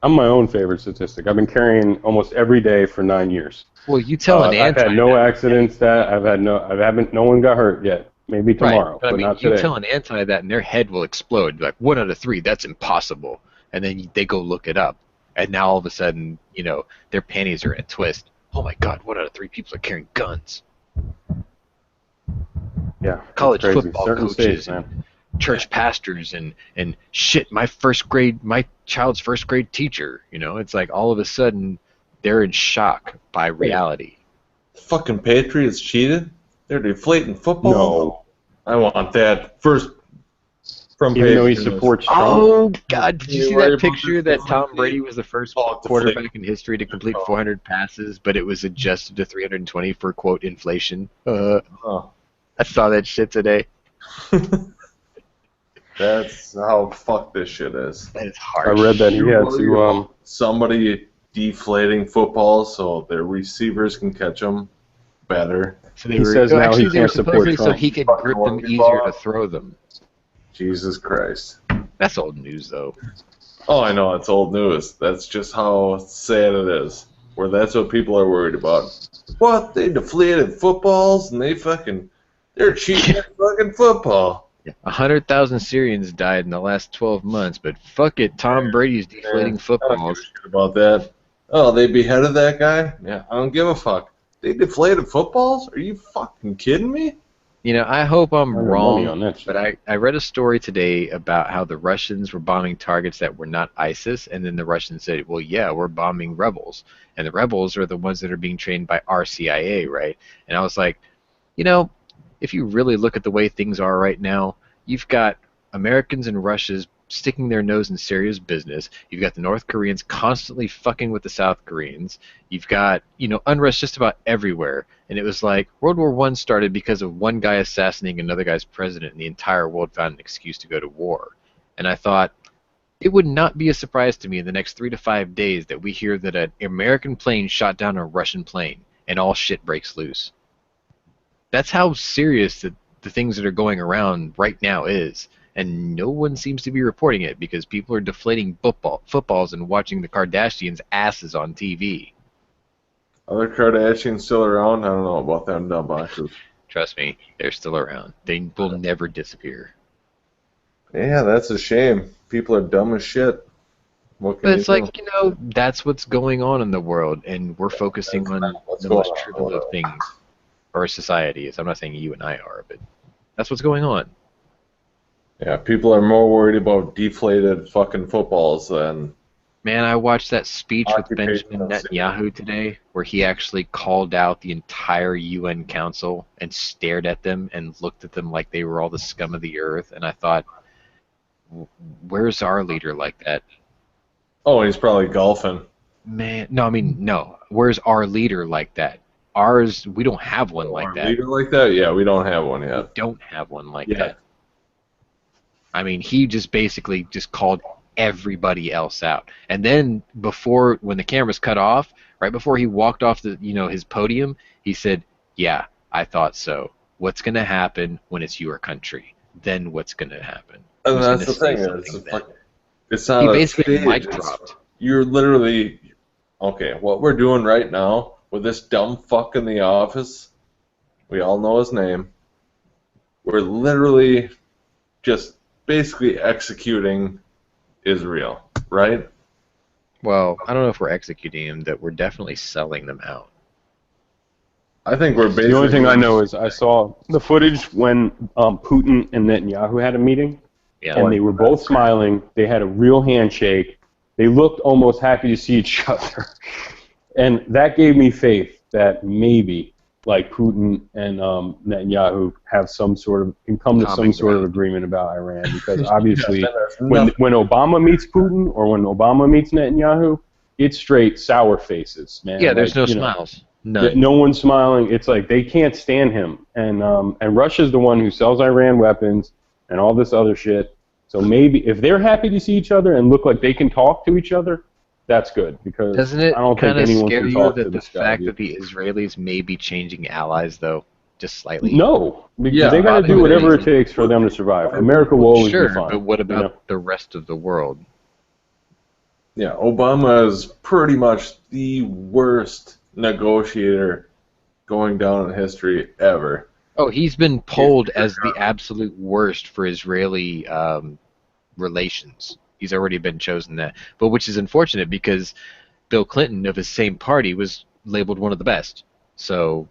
Speaker 11: I'm my own favorite statistic. I've been carrying almost every day for 9 years.
Speaker 1: Well, you tell an
Speaker 11: I've
Speaker 1: anti.
Speaker 11: had no accidents. No one got hurt yet. Maybe tomorrow,
Speaker 1: Right,
Speaker 11: but
Speaker 1: I mean,
Speaker 11: not
Speaker 1: you
Speaker 11: today.
Speaker 1: tell an anti that, and their head will explode. Like 1 out of 3, that's impossible. And then they go look it up, and now all of a sudden, you know, their panties are in a twist. Oh my God! 1 out of 3 people are carrying guns.
Speaker 11: Yeah,
Speaker 1: College
Speaker 11: it's crazy.
Speaker 1: football
Speaker 11: Certain
Speaker 1: coaches
Speaker 11: states,
Speaker 1: and
Speaker 11: man.
Speaker 1: church pastors and shit. My child's first grade teacher. You know, it's like all of a sudden they're in shock by reality.
Speaker 7: Fucking Patriots cheated? They're deflating football? I want that first from
Speaker 11: Even though he
Speaker 7: page.
Speaker 11: supports Trump.
Speaker 1: Oh God! Did you see
Speaker 7: Worry
Speaker 1: that
Speaker 7: about
Speaker 1: picture
Speaker 7: this
Speaker 1: that Tom Brady was the first
Speaker 7: Oh,
Speaker 1: quarterback in history to complete 400 passes, but it was adjusted to 320 for quote inflation?
Speaker 7: Oh.
Speaker 1: I saw that shit today.
Speaker 7: That's how fucked this shit is.
Speaker 1: That is
Speaker 11: I
Speaker 1: harsh.
Speaker 11: read that he had to.
Speaker 7: Somebody deflating footballs so their receivers can catch them better.
Speaker 1: So they
Speaker 11: He
Speaker 1: were,
Speaker 11: says now
Speaker 1: actually,
Speaker 11: he
Speaker 1: they were
Speaker 11: can't support
Speaker 1: supposedly so
Speaker 11: Trump.
Speaker 1: he could
Speaker 7: Fucking
Speaker 1: grip them
Speaker 7: Oregon
Speaker 1: easier
Speaker 7: ball.
Speaker 1: to throw them.
Speaker 7: Jesus Christ.
Speaker 1: That's old news, though.
Speaker 7: Oh, I know, it's old news. That's just how sad it is. Where that's what people are worried about. What? They deflated footballs and they're cheating at fucking football.
Speaker 1: 100,000 Syrians died in the last 12 months, but fuck it, Tom Brady's deflating
Speaker 7: I don't give a
Speaker 1: footballs.
Speaker 7: shit about that. Oh, they beheaded that guy? Yeah, I don't give a fuck. They deflated footballs? Are you fucking kidding me?
Speaker 1: You know, I hope I'm
Speaker 11: Money
Speaker 1: wrong,
Speaker 11: on that shit.
Speaker 1: but I read a story today about how the Russians were bombing targets that were not ISIS, and then the Russians said, well, yeah, we're bombing rebels. And the rebels are the ones that are being trained by our CIA, right? And I was like, you know, if you really look at the way things are right now, you've got Americans and Russians sticking their nose in Syria's business. You've got the North Koreans constantly fucking with the South Koreans. You've got, you know, unrest just about everywhere. And it was like World War I started because of one guy assassinating another guy's president, and the entire world found an excuse to go to war. And I thought, it would not be a surprise to me in the next 3 to 5 days that we hear that an American plane shot down a Russian plane, and all shit breaks loose. That's how serious the things that are going around right now is. And no one seems to be reporting it because people are deflating footballs and watching the Kardashians' asses on TV.
Speaker 7: Are the Kardashians still around? I don't know about them dumb boxes.
Speaker 1: Trust me, they're still around. They will never disappear.
Speaker 7: Yeah, that's a shame. People are dumb as shit. What can
Speaker 1: But it's
Speaker 7: you
Speaker 1: like, you know, that's what's going on in the world, and we're focusing on
Speaker 7: what's
Speaker 1: the
Speaker 7: going
Speaker 1: most
Speaker 7: on.
Speaker 1: trivial of things. Our society is. I'm not saying you and I are, but that's what's going on.
Speaker 7: Yeah, people are more worried about deflated fucking footballs than...
Speaker 1: Man, I watched that speech with
Speaker 7: Occupation
Speaker 1: Benjamin
Speaker 7: of
Speaker 1: Netanyahu today where he actually called out the entire UN Council and stared at them and looked at them like they were all the scum of the earth. And I thought, where's our leader like that?
Speaker 7: Oh, he's probably golfing.
Speaker 1: Man, no, I mean, no. Where's our leader like that? Ours, we don't have one like
Speaker 7: Our
Speaker 1: that.
Speaker 7: leader like that? Yeah, we don't have one
Speaker 1: We
Speaker 7: yet.
Speaker 1: don't have one like
Speaker 7: Yeah.
Speaker 1: that. I mean, he just basically just called everybody else out. And then when the cameras cut off, right before he walked off his podium, he said, "Yeah, I thought so. What's going to happen when it's your country? Then what's going to happen?"
Speaker 7: And
Speaker 1: Who's
Speaker 7: that's
Speaker 1: gonna
Speaker 7: the
Speaker 1: say
Speaker 7: thing.
Speaker 1: something then?
Speaker 7: It's not
Speaker 1: He
Speaker 7: a
Speaker 1: basically
Speaker 7: stage,
Speaker 1: mic
Speaker 7: it's-
Speaker 1: dropped.
Speaker 7: You're literally... Okay, what we're doing right now with this dumb fuck in the office, we all know his name, we're literally just basically executing Israel, right?
Speaker 1: Well, I don't know if we're executing him, that we're definitely selling them out.
Speaker 7: I think we're basically...
Speaker 11: The only thing I know is I saw the footage when Putin and Netanyahu had a meeting,
Speaker 1: Yeah.
Speaker 11: and they were both smiling. They had a real handshake. They looked almost happy to see each other. And that gave me faith that maybe, like, Putin and Netanyahu have can come to some
Speaker 1: Common
Speaker 11: sort of
Speaker 1: ground.
Speaker 11: agreement about Iran, because obviously
Speaker 7: Nothing.
Speaker 11: when Obama meets Putin or when Obama meets Netanyahu, it's straight sour faces, man.
Speaker 1: Yeah, there's
Speaker 11: Like,
Speaker 1: no
Speaker 11: you know,
Speaker 1: smiles. None.
Speaker 11: no one's smiling. It's like they can't stand him, and Russia's the one who sells Iran weapons and all this other shit. So maybe if they're happy to see each other and look like they can talk to each other, that's good, because
Speaker 1: Doesn't it
Speaker 11: I don't think
Speaker 1: kind of
Speaker 11: anyone
Speaker 1: scare
Speaker 11: can
Speaker 1: you
Speaker 11: talk to
Speaker 1: that the
Speaker 11: this guy.
Speaker 1: fact
Speaker 11: dude.
Speaker 1: that the Israelis may be changing allies, though, just slightly?
Speaker 11: No, because
Speaker 7: Yeah,
Speaker 11: they got to
Speaker 1: Bobby
Speaker 11: do whatever it
Speaker 1: Lee.
Speaker 11: takes for them to survive. America will always
Speaker 1: Sure,
Speaker 11: be fine.
Speaker 1: but what
Speaker 11: you
Speaker 1: about
Speaker 11: know?
Speaker 1: the rest of the world?
Speaker 7: Yeah, Obama is pretty much the worst negotiator going down in history ever.
Speaker 1: Oh, he's been polled as the absolute worst for Israeli relations. He's already been chosen that, but which is unfortunate because Bill Clinton of his same party was labeled one of the best. So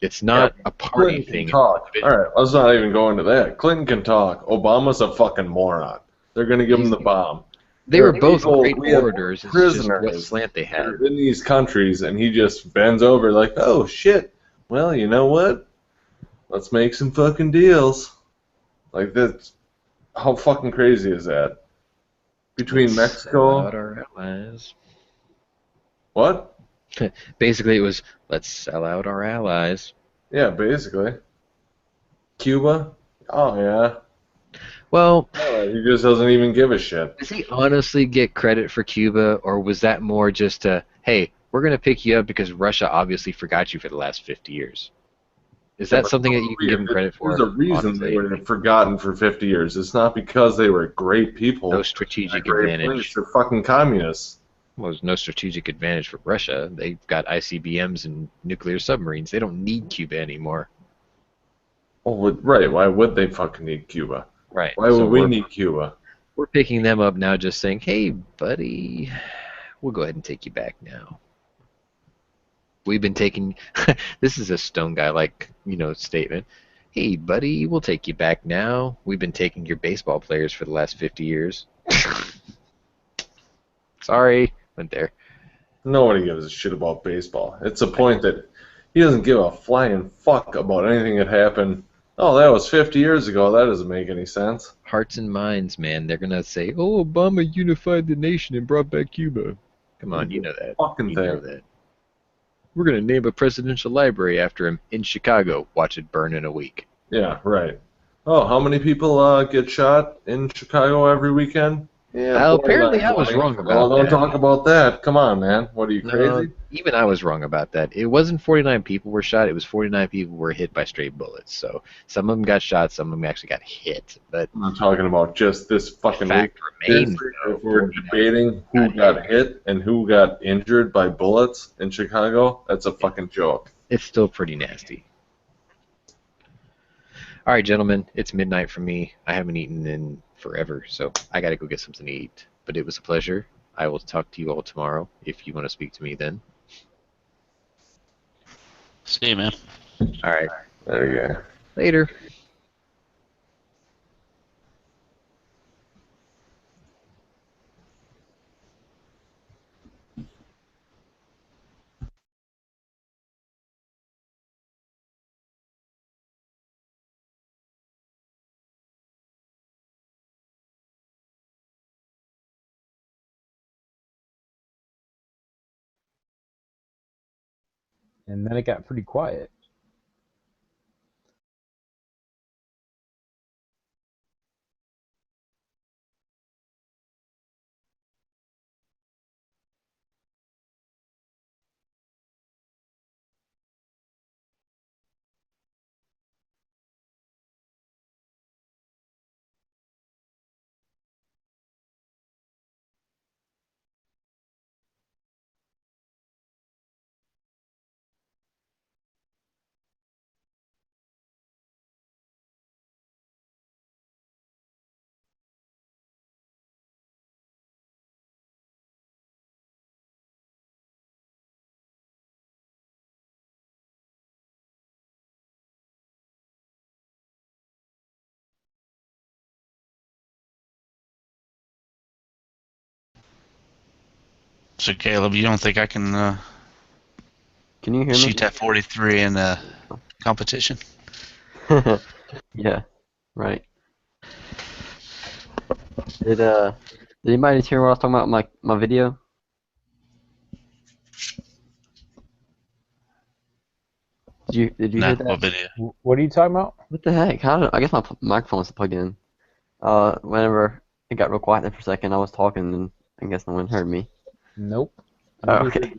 Speaker 1: it's not a party
Speaker 7: Clinton
Speaker 1: thing.
Speaker 7: can talk. All right, let's not even go into that. Clinton can talk. Obama's a fucking moron. They're gonna give him the bomb.
Speaker 1: They were
Speaker 7: There are
Speaker 1: both
Speaker 7: people-
Speaker 1: great
Speaker 7: we have
Speaker 1: orators. It's just what
Speaker 7: prisoners
Speaker 1: slant they had.
Speaker 7: in these countries, and he just bends over like, oh shit. Well, you know what? Let's make some fucking deals. Like that's how fucking crazy is that? Between
Speaker 1: Let's sell out
Speaker 7: Mexico,
Speaker 1: our allies.
Speaker 7: what?
Speaker 1: Basically, it was let's sell out our allies.
Speaker 7: Yeah, basically. Cuba? Oh yeah.
Speaker 1: Well,
Speaker 7: Oh, he just doesn't even give a shit.
Speaker 1: does he honestly get credit for Cuba, or was that more just a, hey, we're going to pick you up because Russia obviously forgot you for the last 50 years? Is
Speaker 7: Yeah,
Speaker 1: that
Speaker 7: but
Speaker 1: something that you can give him credit
Speaker 7: there's
Speaker 1: for,
Speaker 7: a reason they
Speaker 1: honestly?
Speaker 7: were forgotten for 50 years. It's not because they were great people,
Speaker 1: No
Speaker 7: in a
Speaker 1: strategic
Speaker 7: great place.
Speaker 1: advantage.
Speaker 7: They're fucking communists.
Speaker 1: Well, there's no strategic advantage for Russia. They've got ICBMs and nuclear submarines. They don't need Cuba anymore.
Speaker 7: Oh, right. Why would they fucking need Cuba?
Speaker 1: Right.
Speaker 7: Why
Speaker 1: So
Speaker 7: would we need Cuba?
Speaker 1: we're picking them up now, just saying, hey, buddy, we'll go ahead and take you back now. We've been taking, this is a stone guy like, statement. Hey, buddy, we'll take you back now. We've been taking your baseball players for the last 50 years. Sorry, went there.
Speaker 7: Nobody gives a shit about baseball. It's a point that he doesn't give a flying fuck about anything that happened. Oh, that was 50 years ago. That doesn't make any sense.
Speaker 1: Hearts and minds, man. They're going to say, oh, Obama unified the nation and brought back Cuba. Come on, you know that.
Speaker 7: Fucking
Speaker 1: You
Speaker 7: thing.
Speaker 1: know that. We're going to name a presidential library after him in Chicago. Watch it burn in a week.
Speaker 7: Yeah, right. Oh, how many people get shot in Chicago every weekend? Yeah,
Speaker 1: Apparently I was wrong about
Speaker 7: don't
Speaker 1: that.
Speaker 7: talk about that. Come on, man. What are you,
Speaker 1: No,
Speaker 7: crazy?
Speaker 1: even I was wrong about that. It wasn't 49 people were shot. It was 49 people were hit by stray bullets. So some of them got shot. Some of them actually got hit. But
Speaker 7: I'm not talking about just this fucking week.
Speaker 1: fact remains,
Speaker 7: Seriously,
Speaker 1: though,
Speaker 7: if we're
Speaker 1: 49
Speaker 7: debating who got hit and who got injured by bullets in Chicago, that's a fucking joke.
Speaker 1: it's still pretty nasty. All right, gentlemen, it's midnight for me. I haven't eaten in forever, so I got to go get something to eat. But it was a pleasure. I will talk to you all tomorrow if you want to speak to me then.
Speaker 3: See you, man.
Speaker 1: All right.
Speaker 7: There you go.
Speaker 1: Later.
Speaker 9: And then it got pretty quiet.
Speaker 3: So Caleb, you don't think I can
Speaker 10: Can you hear me?
Speaker 3: shoot that 43 in a competition?
Speaker 10: Yeah, right. Did anybody hear what I was talking about in my video? Did you
Speaker 3: No,
Speaker 10: hear that?
Speaker 3: what video?
Speaker 9: What are you talking about?
Speaker 10: What the heck? I guess my microphone was plugged in. Whenever it got real quiet there for a second, I was talking and I guess no one heard me.
Speaker 9: Nope.
Speaker 10: Oh, okay.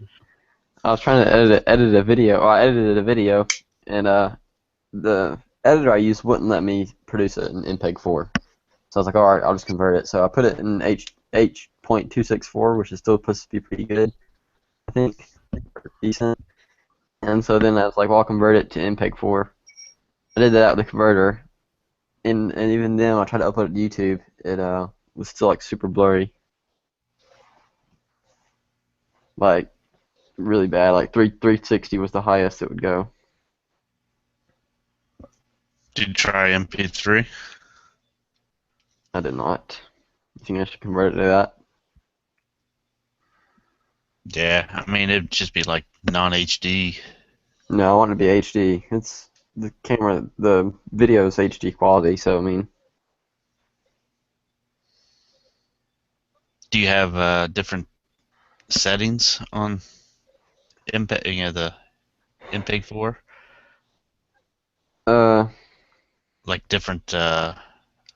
Speaker 10: I was trying to edit a video, or I edited a video, and the editor I used wouldn't let me produce it in MPEG-4. So I was like, all right, I'll just convert it. So I put it in H.264, which is still supposed to be pretty good, I think, or decent. And so then I was like, well, I'll convert it to MPEG-4. I did that with the converter, and even then, when I tried to upload it to YouTube, it was still like super blurry, like really bad. Like 360 was the highest it would go.
Speaker 3: Did you try MP3?
Speaker 10: I did not. You think I should convert it to that?
Speaker 3: Yeah, I mean it'd just be like non-HD.
Speaker 10: No, I want it to be HD. It's the camera, the video is HD quality, so I mean,
Speaker 3: Do you have different settings on MPEG, the MPEG 4? Like different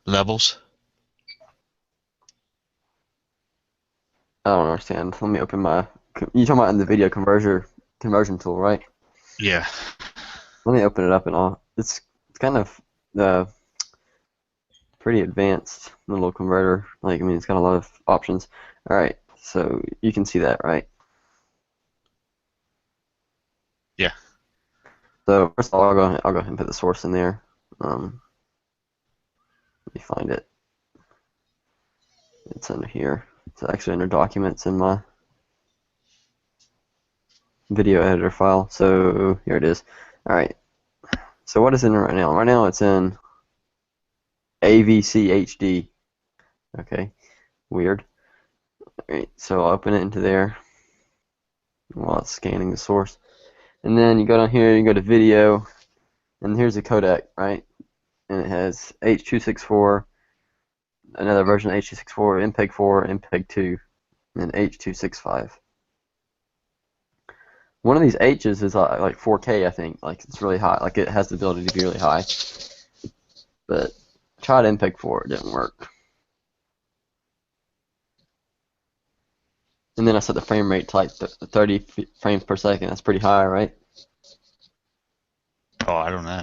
Speaker 3: levels?
Speaker 10: I don't understand. Let me open my. You talking about in the video conversion tool, right?
Speaker 3: Yeah.
Speaker 10: Let me open it up and all. It's kind of pretty advanced little converter. Like, I mean, it's got a lot of options. All right, so you can see that, right?
Speaker 3: Yeah.
Speaker 10: So first of all, I'll go ahead and put the source in there. Let me find it. It's under here. It's actually under documents in my video editor file. So here it is. All right. So what is in it right now? Right now it's in AVC HD. Okay. Weird. All right. So I'll open it into there while it's scanning the source. And then you go down here, you go to video, and here's the codec, right? And it has H.264, another version of H.264, MPEG-4, MPEG-2, and H.265. One of these H's is like 4K, I think. Like, it's really high. Like, it has the ability to be really high. But I tried MPEG-4, it didn't work. And then I set the frame rate to like 30 frames per second. That's pretty high, right?
Speaker 3: Oh, I don't know.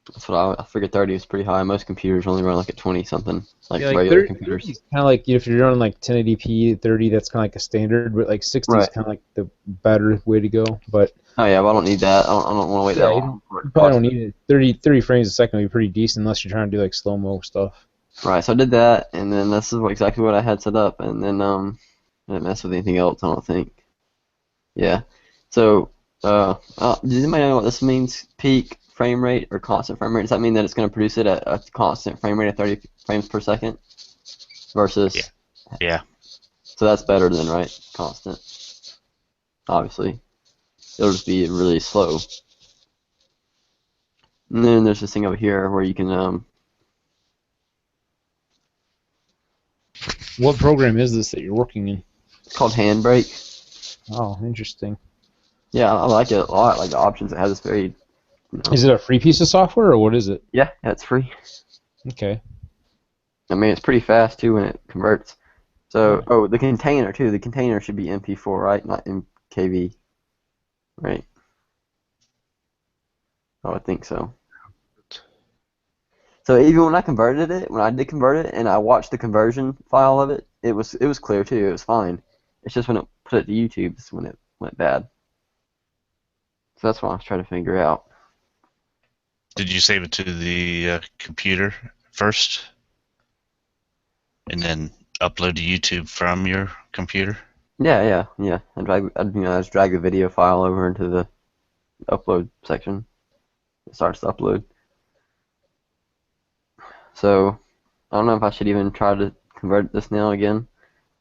Speaker 10: That's what I figured 30 was pretty high. Most computers only run like at 20 something, like
Speaker 9: Yeah, like
Speaker 10: regular
Speaker 9: 30
Speaker 10: computers.
Speaker 9: is kind of like if you're running like 1080p, 30 that's kind of like a standard, but like 60 is
Speaker 10: Right.
Speaker 9: kind of like the better way to go. But
Speaker 10: Oh yeah, but I don't need that. I don't want to wait
Speaker 9: yeah,
Speaker 10: that
Speaker 9: you,
Speaker 10: long.
Speaker 9: you probably don't need it. 30 frames a second would be pretty decent unless you're trying to do like slow-mo stuff.
Speaker 10: Right, so I did that, and then this is exactly what I had set up, and then I didn't mess with anything else, I don't think. Yeah. So, does anybody know what this means? Peak frame rate or constant frame rate? Does that mean that it's going to produce it at a constant frame rate of 30 frames per second? Versus.
Speaker 3: Yeah.
Speaker 10: So that's better than, right? Constant. Obviously. It'll just be really slow. And then there's this thing over here where you can,
Speaker 9: What program is this that you're working in?
Speaker 10: it's called Handbrake.
Speaker 9: Oh, interesting.
Speaker 10: Yeah, I like it a lot. Like the options it has is very.
Speaker 9: Is it a free piece of software or what is it?
Speaker 10: Yeah, it's free.
Speaker 9: Okay.
Speaker 10: I mean, it's pretty fast too when it converts. So, the container too. The container should be MP4, right? Not MKV, right? I would think so. So even when I converted it, when I did convert it, and I watched the conversion file of it, it was clear too. It was fine. It's just when it put it to YouTube, is when it went bad. So that's what I was trying to figure out.
Speaker 3: Did you save it to the computer first, and then upload to YouTube from your computer?
Speaker 10: Yeah. I just drag the video file over into the upload section. It starts to upload. So I don't know if I should even try to convert this now again.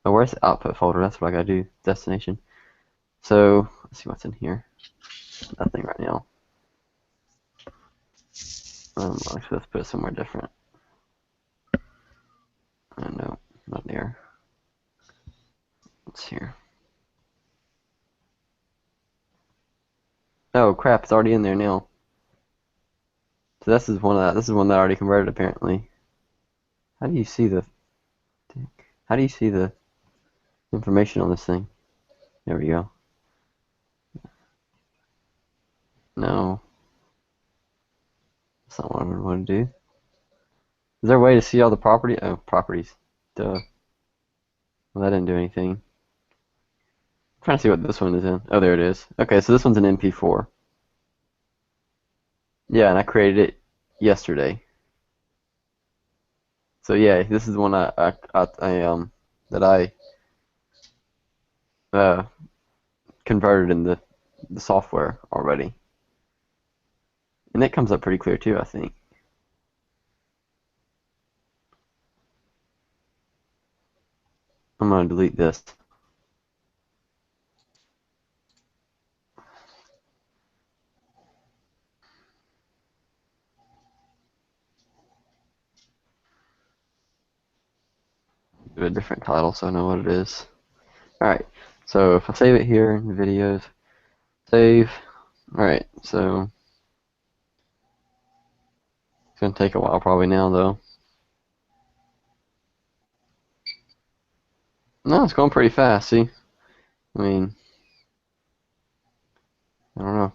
Speaker 10: Oh, where's the output folder? That's what I gotta do. Destination. So let's see what's in here. Nothing right now. Let's put it somewhere different. No, not there. It's here. Oh crap! It's already in there now. So this is one that I already converted apparently. How do you see the information on this thing? There we go. No. That's not what I would want to do. Is there a way to see all the property? Oh, properties. Duh. Well, that didn't do anything. I'm trying to see what this one is in. Oh, there it is. Okay, so this one's an MP4. Yeah, and I created it yesterday. So yeah, this is the one that I converted in the software already. And it comes up pretty clear too, I think. I'm going to delete this. a different title so I know what it is. Alright, so if I save it here in videos, save. Alright, so it's going to take a while probably now though. No, it's going pretty fast, see? I mean, I don't know.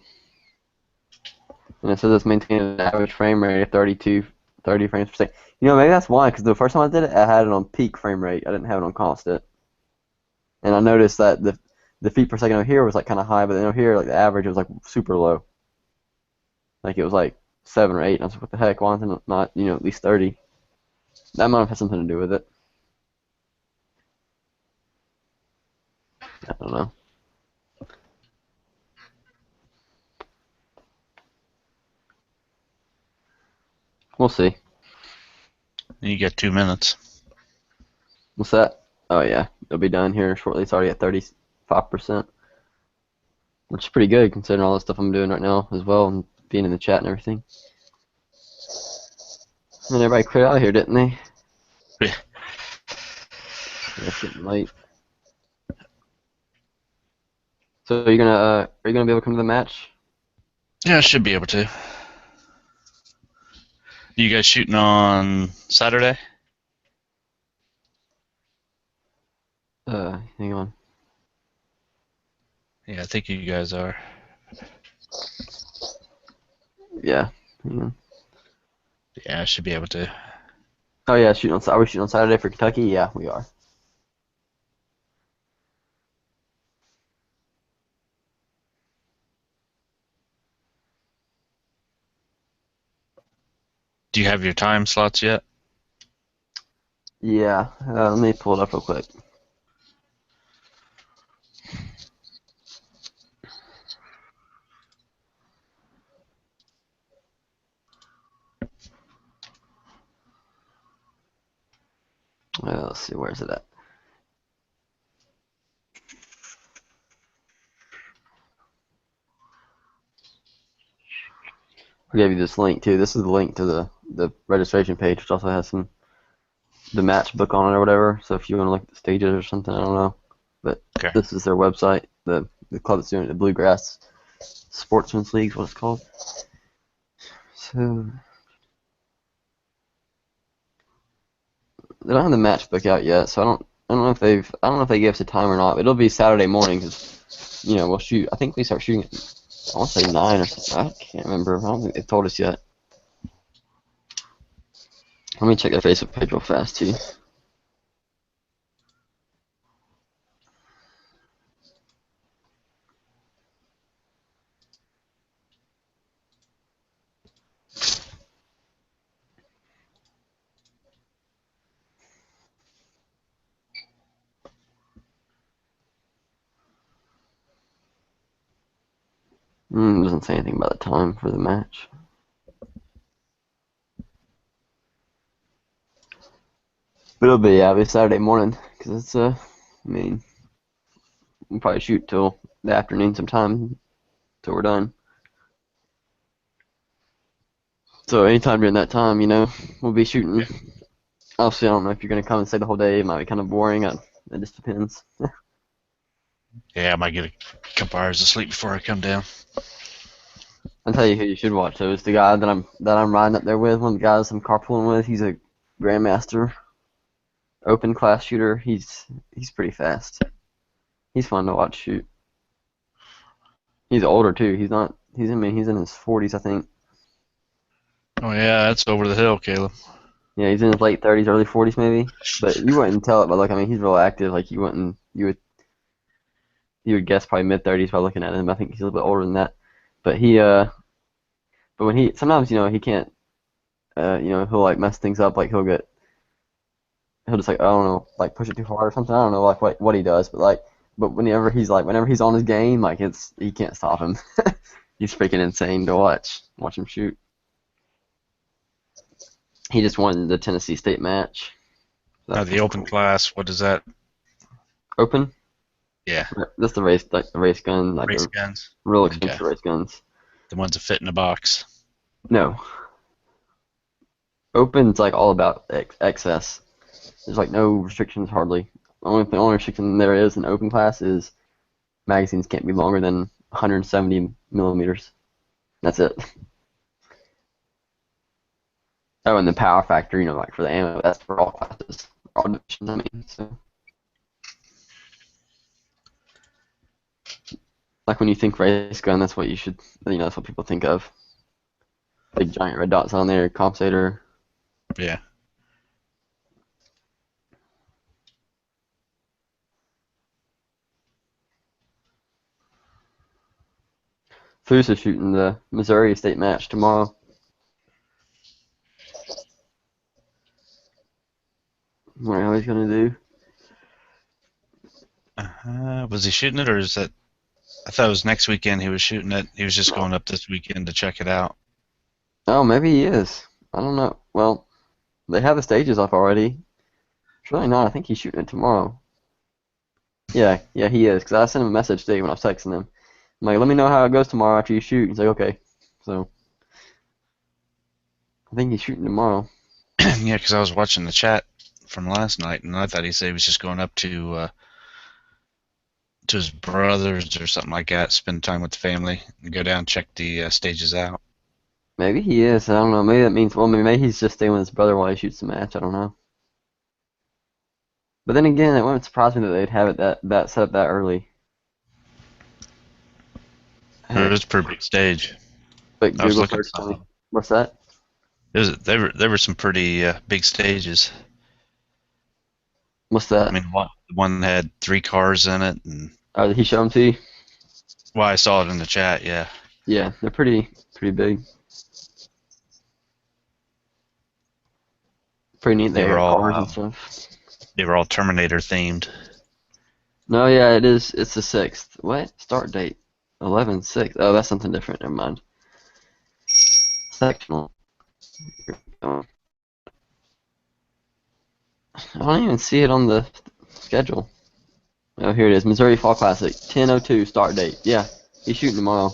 Speaker 10: And it says it's maintaining an average frame rate of 30 frames per second. You know, maybe that's why, because the first time I did it, I had it on peak frame rate. I didn't have it on constant. And I noticed that the feet per second over here was like kind of high, but then over here, like the average was like super low. Like it was like 7 or 8. And I was like, what the heck? Why isn't it not, you know, at least 30? That might have had something to do with it. I don't know. We'll see.
Speaker 3: You got 2 minutes.
Speaker 10: What's that? Oh yeah, it'll be done here shortly. It's already at 35%, which is pretty good considering all the stuff I'm doing right now as well, and being in the chat and everything. And everybody cleared out of here, didn't they?
Speaker 3: Yeah.
Speaker 10: Yeah, it's getting late. So are you gonna be able to come to the match?
Speaker 3: Yeah, I should be able to. You guys shooting on Saturday?
Speaker 10: Hang on.
Speaker 3: Yeah, I think you guys are.
Speaker 10: Yeah. Hang on.
Speaker 3: Yeah, I should be able to.
Speaker 10: Oh yeah, are we shooting on Saturday for Kentucky? Yeah, we are.
Speaker 3: Do you have your time slots yet?
Speaker 10: Yeah. Let me pull it up real quick. Let's see, where's it at? I gave you this link too. This is the link to the registration page, which also has the match book on it or whatever. So if you want to look at the stages or something, I don't know. But
Speaker 3: Okay.
Speaker 10: This is their website. The club that's doing it, the Bluegrass Sportsman's League, is what it's called. So they don't have the match book out yet, so I don't know if they gave us a time or not. But it'll be Saturday morning because, you know, we'll shoot. I think we start shooting at, I want to say 9 or something. I can't remember. I don't think they've told us yet. Let me check their Facebook page real fast too. Doesn't say anything about the time for the match. But it'll be Saturday morning because it's I mean, we'll probably shoot till the afternoon sometime till we're done. So anytime during that time, you know, we'll be shooting. Obviously, I don't know if you're gonna come and stay the whole day. It might be kind of boring. It just depends.
Speaker 3: Yeah, I might get a couple hours of sleep before I come down.
Speaker 10: I'll tell you who you should watch though. It's the guy that I'm riding up there with. One of the guys I'm carpooling with. He's a grandmaster, open class shooter. He's pretty fast. He's fun to watch shoot. He's older too. He's in his 40s, I think.
Speaker 3: Oh yeah, that's over the hill, Caleb.
Speaker 10: Yeah, he's in his late 30s, early 40s maybe. But you wouldn't tell it by look. I mean, he's real active. Like you would guess probably mid 30s by looking at him. I think he's a little bit older than that. But but when he sometimes, you know, he can't, you know, he'll like mess things up. Like he'll just like, I don't know, like push it too hard or something. I don't know like what he does, but whenever he's on his game, like you can't stop him. He's freaking insane to watch him shoot. He just won the Tennessee State match.
Speaker 3: The open class, what is that?
Speaker 10: Open?
Speaker 3: Yeah.
Speaker 10: That's the race, like the race gun, like
Speaker 3: Race guns?
Speaker 10: real expensive race guns.
Speaker 3: The ones that fit in a box?
Speaker 10: No. Open's like all about excess. There's like no restrictions hardly. The only restriction there is in open class is magazines can't be longer than 170 millimeters. That's it. Oh, and the power factor, like for the ammo, that's for all classes, all divisions. I mean, so like when you think race gun, that's what you should, that's what people think of. Big giant red dots on there, compensator.
Speaker 3: Yeah.
Speaker 10: Foos is shooting the Missouri state match tomorrow. I wonder how he's gonna do.
Speaker 3: Was he shooting it, or is that? I thought it was next weekend he was shooting it. He was just going up this weekend to check it out.
Speaker 10: Oh, maybe he is. I don't know. Well, they have the stages up already. It's really not. I think he's shooting it tomorrow. Yeah, he is. Because I sent him a message today when I was texting him. I'm like, let me know how it goes tomorrow after you shoot. He's like, okay. So, I think he's shooting tomorrow.
Speaker 3: Yeah, because I was watching the chat from last night, and I thought he said he was just going up to his brothers or something like that, spend time with the family, and go down and check the stages out.
Speaker 10: Maybe he is. I don't know. Maybe that means, well, maybe he's just staying with his brother while he shoots the match. I don't know. But then again, it wouldn't surprise me that they'd have it that set up that early.
Speaker 3: It was a pretty big stage.
Speaker 10: But
Speaker 3: I was
Speaker 10: Google
Speaker 3: looking
Speaker 10: search me. What's that?
Speaker 3: There were some pretty big stages.
Speaker 10: What's that?
Speaker 3: I mean, one had 3 cars in it, and
Speaker 10: Did he show them to you?
Speaker 3: well, I saw it in the chat. Yeah.
Speaker 10: Yeah, they're pretty big. Pretty neat. They
Speaker 3: were
Speaker 10: have
Speaker 3: all
Speaker 10: cars and stuff.
Speaker 3: They were all Terminator themed.
Speaker 10: No, yeah, it is. It's the 6th. What? Start date? 11/6. Oh, that's something different. Never mind. Sectional. I don't even see it on the schedule. Oh, here it is. Missouri Fall Classic. 10:02 start date. Yeah, he's shooting tomorrow.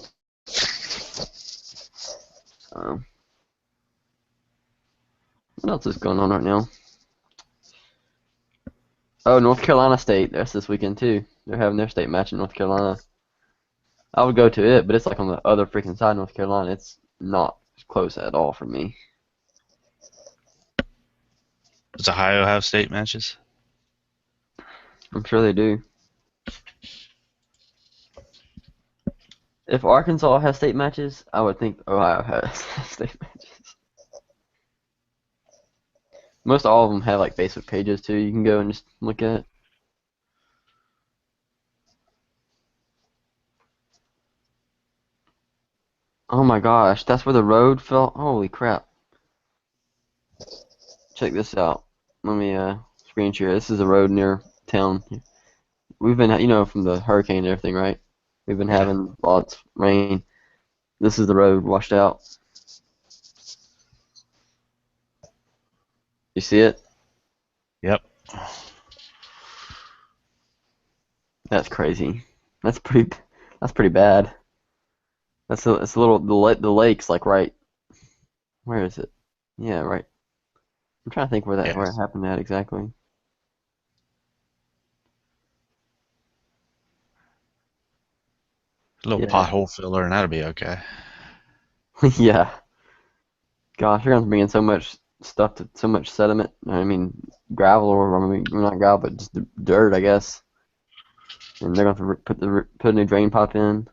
Speaker 10: What else is going on right now? Oh, North Carolina State. That's this weekend too. They're having their state match in North Carolina. I would go to it, but it's like on the other freaking side of North Carolina. It's not close at all for me.
Speaker 3: Does Ohio have state matches?
Speaker 10: I'm sure they do. If Arkansas has state matches, I would think Ohio has state matches. Most all of them have like Facebook pages too. You can go and just look at it. Oh my gosh, that's where the road fell. Holy crap. Check this out. Let me screen share. This is a road near town. We've been, from the hurricane and everything, right? We've been having lots of rain. This is the road washed out. You see it?
Speaker 3: Yep.
Speaker 10: That's crazy. That's pretty bad. It's a little the lake's like right. Where is it? Yeah, right. I'm trying to think where it happened at exactly.
Speaker 3: A little pothole filler, and that'll be okay.
Speaker 10: Yeah. Gosh, you're gonna bring in so much stuff, so much sediment. I mean, gravel, or not gravel, but just dirt, I guess. And they're gonna have to put a new drain pipe in.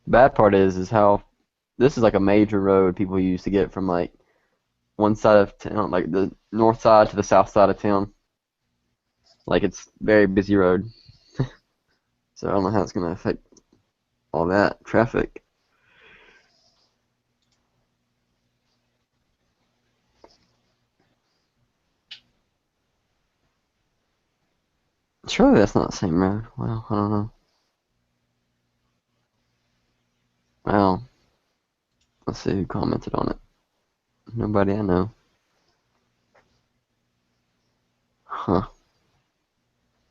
Speaker 10: Bad part is how this is like a major road people use to get from like one side of town, like the north side to the south side of town. Like it's very busy road. So I don't know how it's gonna affect all that traffic. Surely that's not the same road. Well, I don't know. Well, let's see who commented on it. Nobody I know. Huh.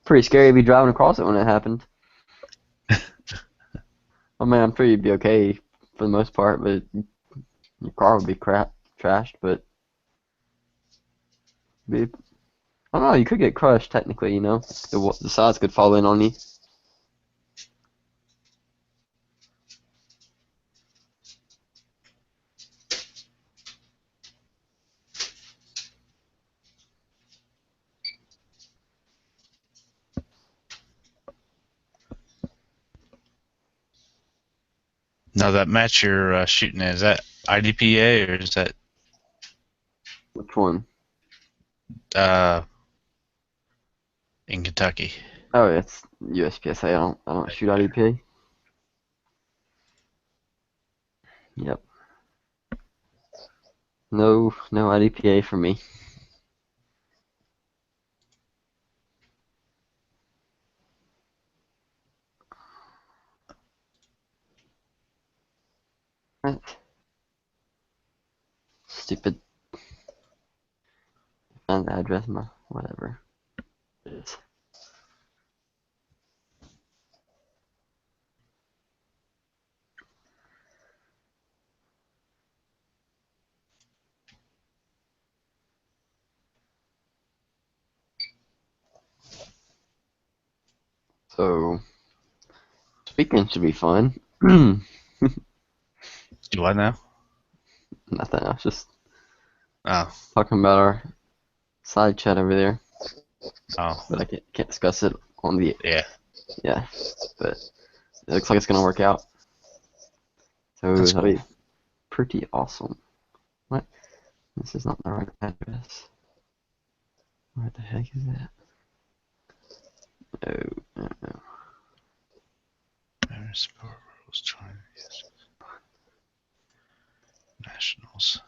Speaker 10: Pretty scary to be driving across it when it happened. I mean, I'm sure you'd be okay for the most part, but your car would be trashed, but Be, I don't know. You could get crushed technically. You know, the sides could fall in on you.
Speaker 3: Now that match you're shooting at, is that IDPA or is that
Speaker 10: Which one?
Speaker 3: uh, in Kentucky?
Speaker 10: Oh, it's USPSA. I don't shoot IDP. Yep. No IDPA for me. Right. Stupid. Find the address, whatever it is. So, speaking should be fun.
Speaker 3: Do I now?
Speaker 10: Nothing. I was just
Speaker 3: Oh,
Speaker 10: talking about our side chat over there,
Speaker 3: oh,
Speaker 10: but I can't discuss it on the
Speaker 3: yeah.
Speaker 10: yeah. But it looks like it's gonna work out. So
Speaker 3: That's
Speaker 10: that'll
Speaker 3: cool.
Speaker 10: be pretty awesome. What? This is not the right address. Where the heck is that? No.
Speaker 3: Was trying nationals.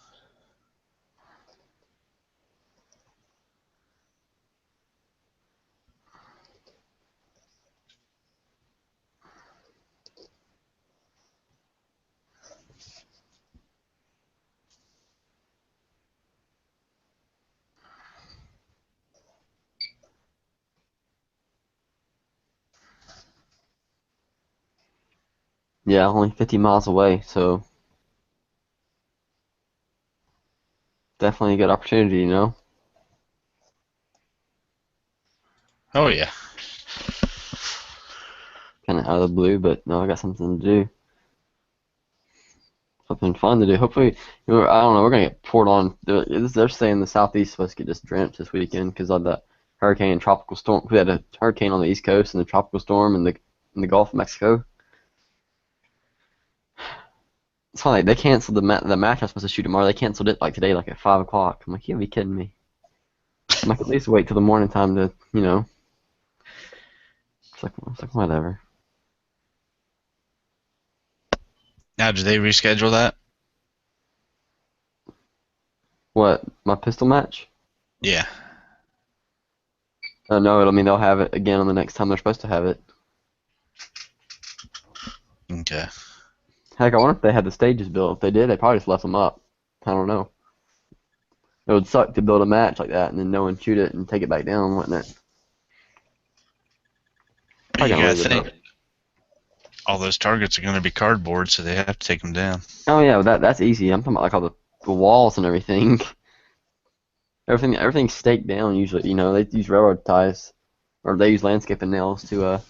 Speaker 10: Yeah, only 50 miles away, so definitely a good opportunity, you know?
Speaker 3: Oh yeah.
Speaker 10: Kind of out of the blue, but no, I got something to do. Something fun to do. Hopefully, I don't know, we're going to get poured on. They're saying the southeast is supposed to get just drenched this weekend because of the hurricane and tropical storm. We had a hurricane on the east coast and the tropical storm in the Gulf of Mexico. It's funny, they canceled the match I was supposed to shoot tomorrow. They canceled it like today, like at 5 o'clock. I'm like, you gotta be kidding me. I'm like, at least wait till the morning time to, you know. It's like whatever.
Speaker 3: Now, do they reschedule that?
Speaker 10: What, my pistol match?
Speaker 3: Yeah.
Speaker 10: No, I mean they'll have it again on the next time they're supposed to have it.
Speaker 3: Okay.
Speaker 10: Heck, I wonder if they had the stages built. If they did, they probably just left them up. I don't know. It would suck to build a match like that and then no one shoot it and take it back down, wouldn't it?
Speaker 3: You gotta think. All those targets are going to be cardboard, so they have to take them down.
Speaker 10: Oh yeah, that's easy. I'm talking about like all the walls and everything. Everything's staked down usually. You know, they use railroad ties, or they use landscaping nails to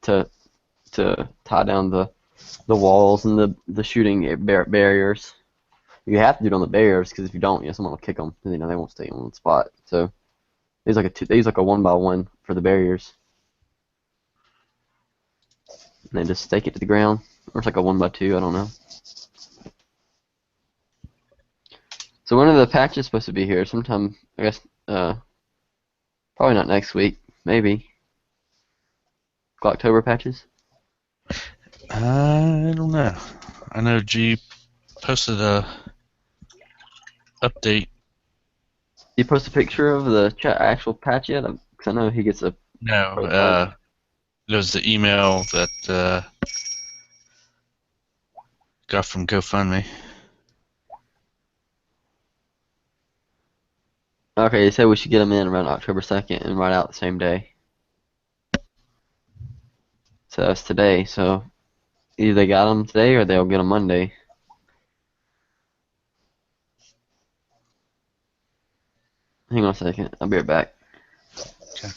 Speaker 10: tie down the walls and the shooting barriers. You have to do it on the barriers because if you don't, someone will kick them. You know, they won't stay in one spot. So they use like a 1x1 for the barriers, and they just stake it to the ground, or it's like a 1x2. I don't know. So when are the patches supposed to be here? Sometime, I guess, probably not next week. Maybe. Glocktober patches?
Speaker 3: I don't know. I know G posted a update.
Speaker 10: You post a picture of the actual patch yet? Because I know he gets a...
Speaker 3: No, it was the email that got from GoFundMe.
Speaker 10: Okay, you said we should get them in around October 2nd and write out the same day. So that's today, so either they got them today or they'll get them Monday. Hang on a second. I'll be right back.
Speaker 3: Okay.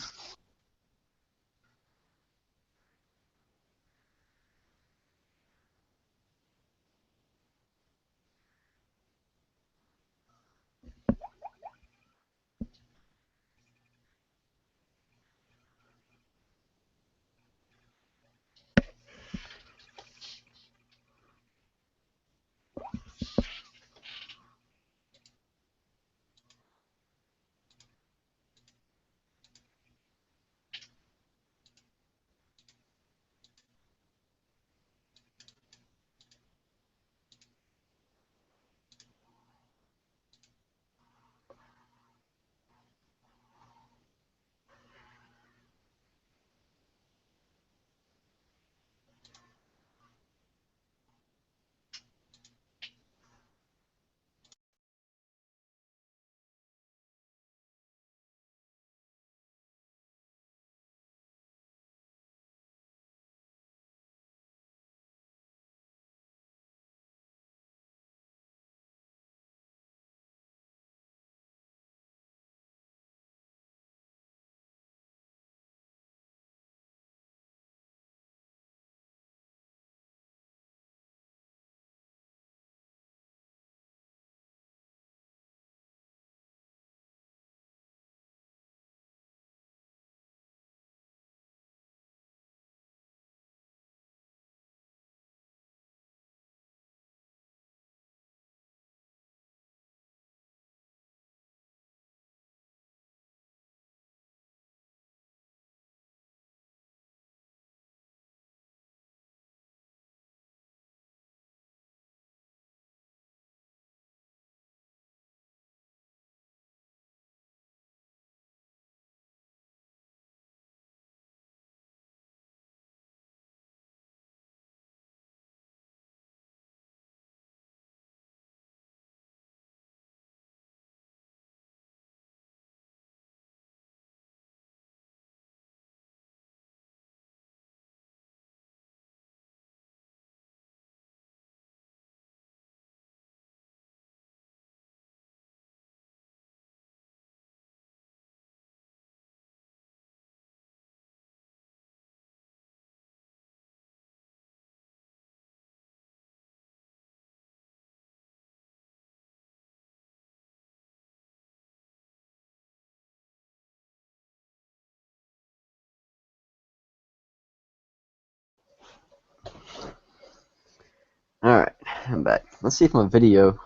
Speaker 10: Alright, I'm back. Let's see if my video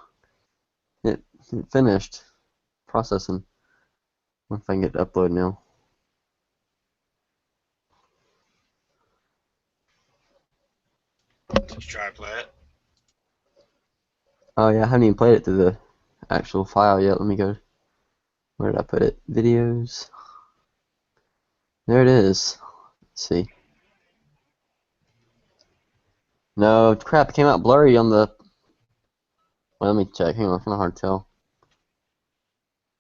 Speaker 10: it finished processing. If I can get to upload now.
Speaker 3: Let's try play it.
Speaker 10: Oh yeah, I haven't even played it to the actual file yet. Let me go. Where did I put it? Videos. There it is. Let's see. No, crap, it came out blurry on the... Well, let me check. Hang on, it's kind of hard to tell.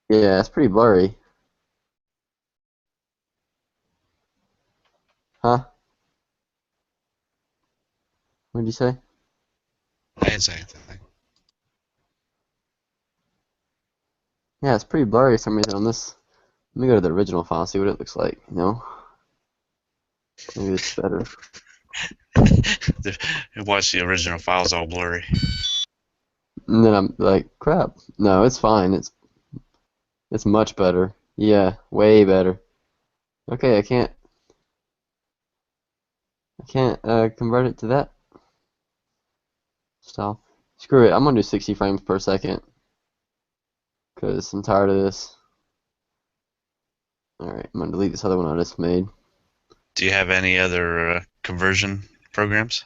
Speaker 10: Yeah, it's pretty blurry. Huh? What did you say?
Speaker 3: I didn't say anything.
Speaker 10: Yeah, it's pretty blurry for some reason on this. Let me go to the original file, see what it looks like. No? Maybe it's better.
Speaker 3: Watch the original file's all blurry.
Speaker 10: And then I'm like, crap. No, it's fine. It's much better. Yeah, way better. Okay, I can't convert it to that style. Screw it. I'm gonna do 60 frames per second because I'm tired of this. All right, I'm gonna delete this other one I just made.
Speaker 3: Do you have any other conversion programs?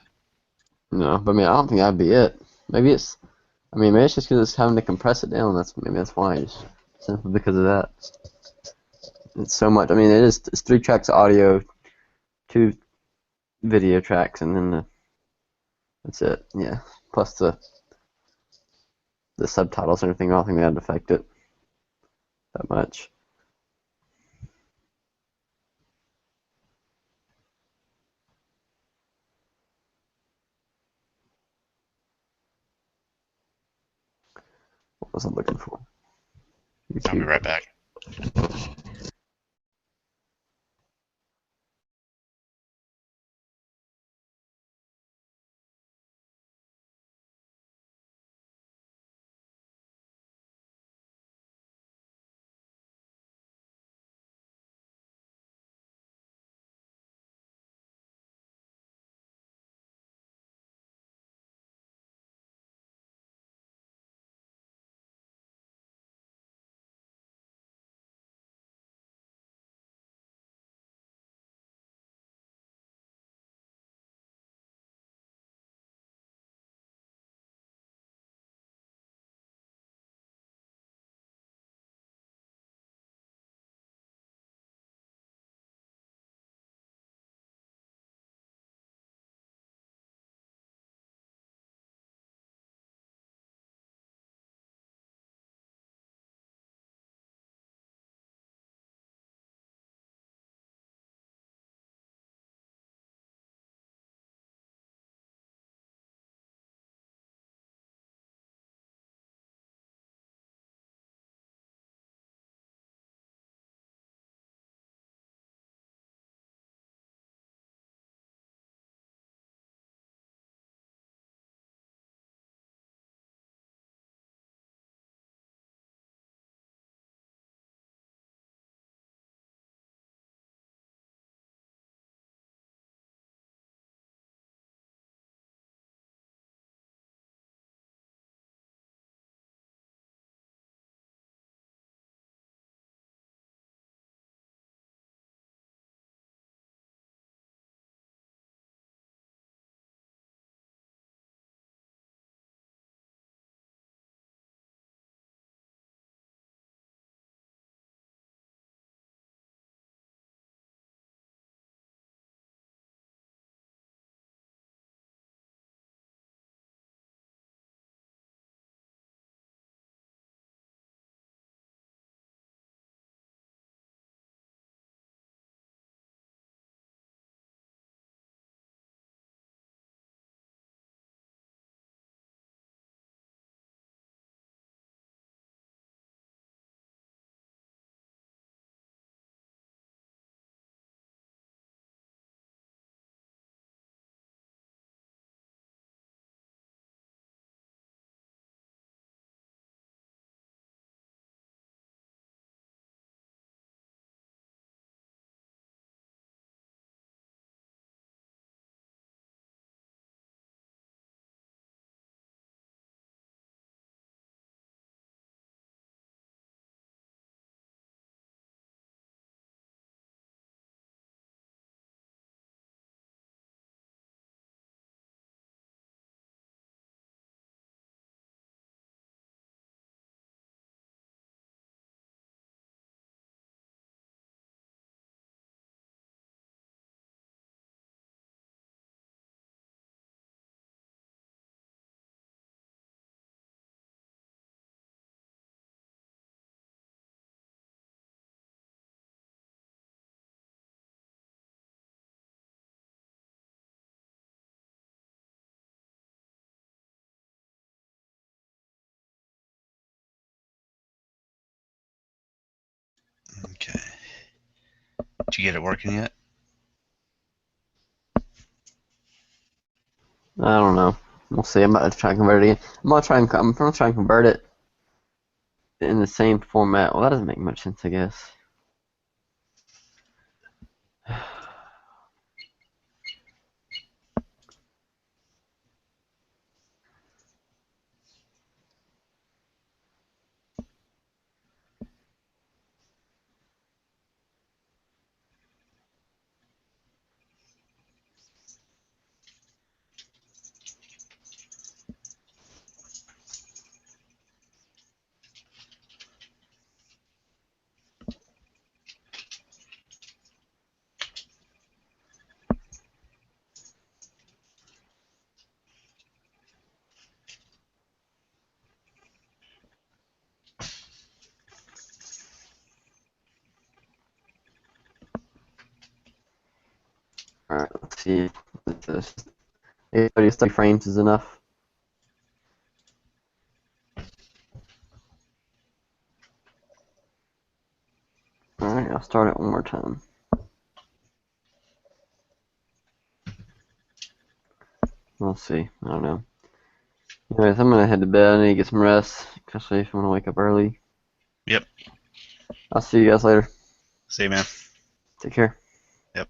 Speaker 10: No, but I mean, I don't think that'd be it. Maybe it's. I mean, maybe it's just because it's having to compress it down. Maybe that's why. Just simply because of that. It's so much. I mean, it's 3 tracks of audio, 2 video tracks, and then that's it. Yeah, plus the subtitles and everything. I don't think that'd affect it that much. What was I looking for?
Speaker 3: I'll be
Speaker 10: YouTube.
Speaker 3: right back. Okay. Did you get it working yet?
Speaker 10: I don't know. We'll see. I'm about to try and convert it again. I'm gonna try and convert it in the same format. Well, that doesn't make much sense, I guess. Alright, let's see. This 30 frames is enough. I'll start it one more time. We'll see. I don't know. Anyways, I'm gonna head to bed. I need to get some rest, especially if I want to wake up early.
Speaker 3: Yep.
Speaker 10: I'll see you guys later.
Speaker 3: See you, man.
Speaker 10: Take care.
Speaker 3: Yep.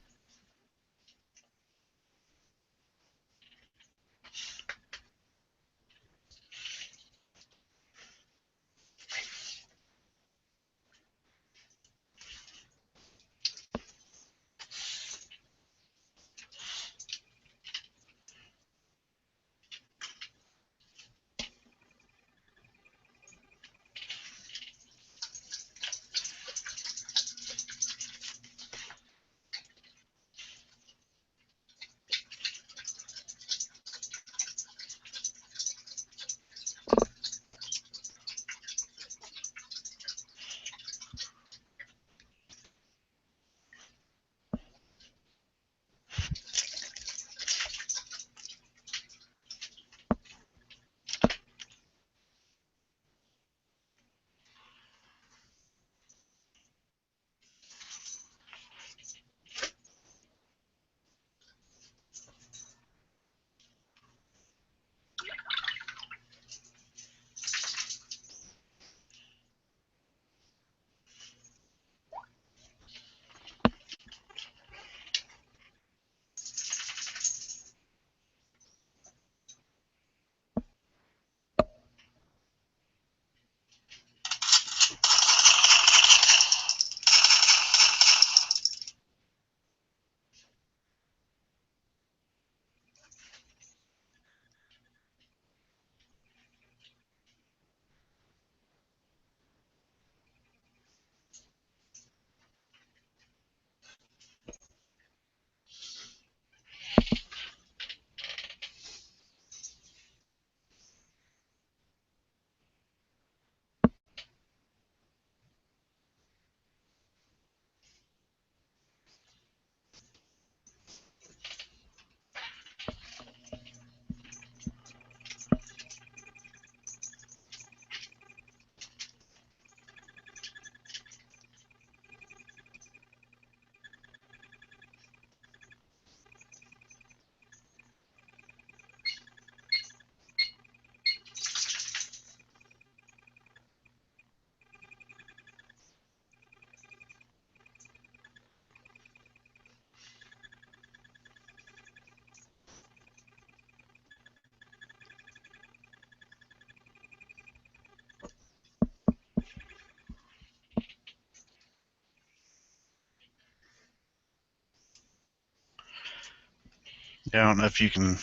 Speaker 3: Yeah, I don't know if you can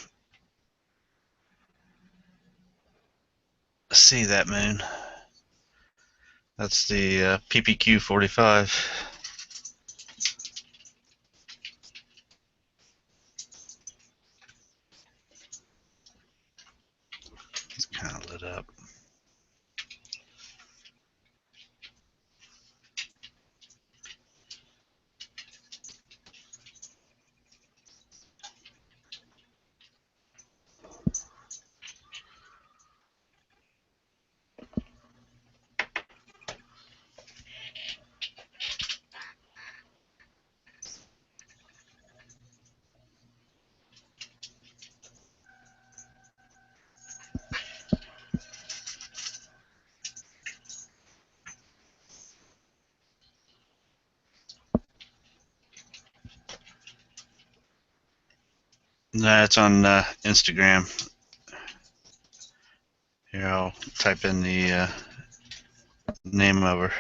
Speaker 3: see that moon. That's the PPQ 45. It's kind of lit up. Nah, it's on Instagram. Here, I'll type in the name of her.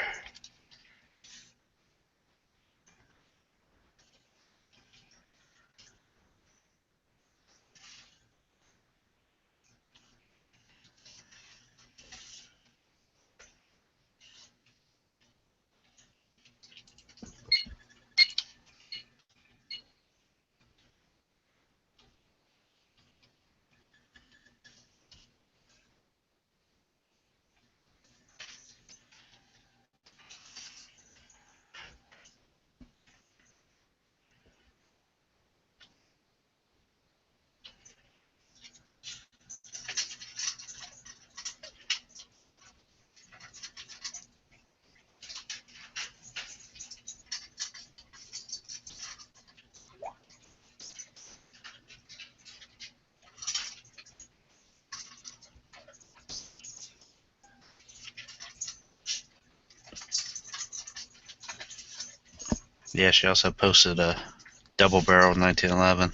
Speaker 3: Yeah, she also posted a double barrel 1911.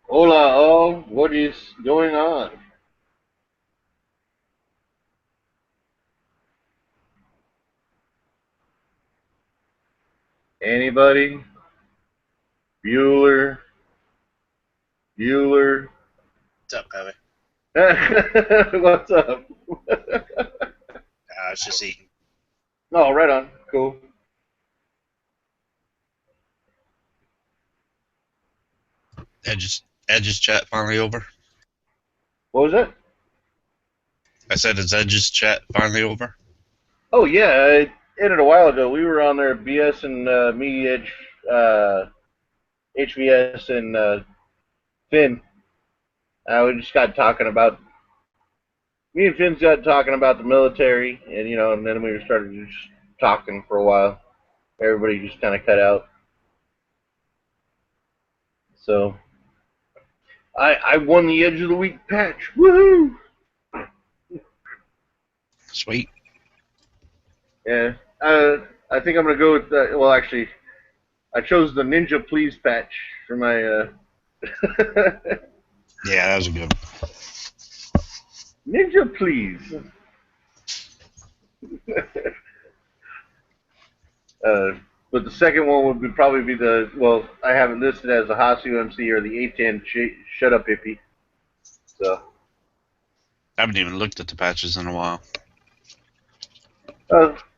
Speaker 12: Hola, all. What is going on? Anybody? Bueller? Bueller?
Speaker 13: What's up, Bobby?
Speaker 12: What's up?
Speaker 13: I was just eating.
Speaker 12: Oh, right on. Cool.
Speaker 3: Edge's chat finally over?
Speaker 12: What was that?
Speaker 3: I said, is Edge's chat finally over?
Speaker 12: Oh, yeah. It ended a while ago. We were on there, BS and me, Edge, HVS, and Finn. We just got talking about. Me and Finn got talking about the military, and and then we started just talking for a while. Everybody just kind of cut out. So I won the Edge of the Week patch. Woohoo!
Speaker 3: Sweet.
Speaker 12: Yeah. I think I'm gonna go with. Well, actually, I chose the Ninja Please patch for my.
Speaker 3: Yeah, that was a good one.
Speaker 12: Ninja Please. But the second one would probably be the, well, I have it listed as the Hasu MC or the A10 Shut Up Hippie. So.
Speaker 3: I haven't even looked at the patches in a while.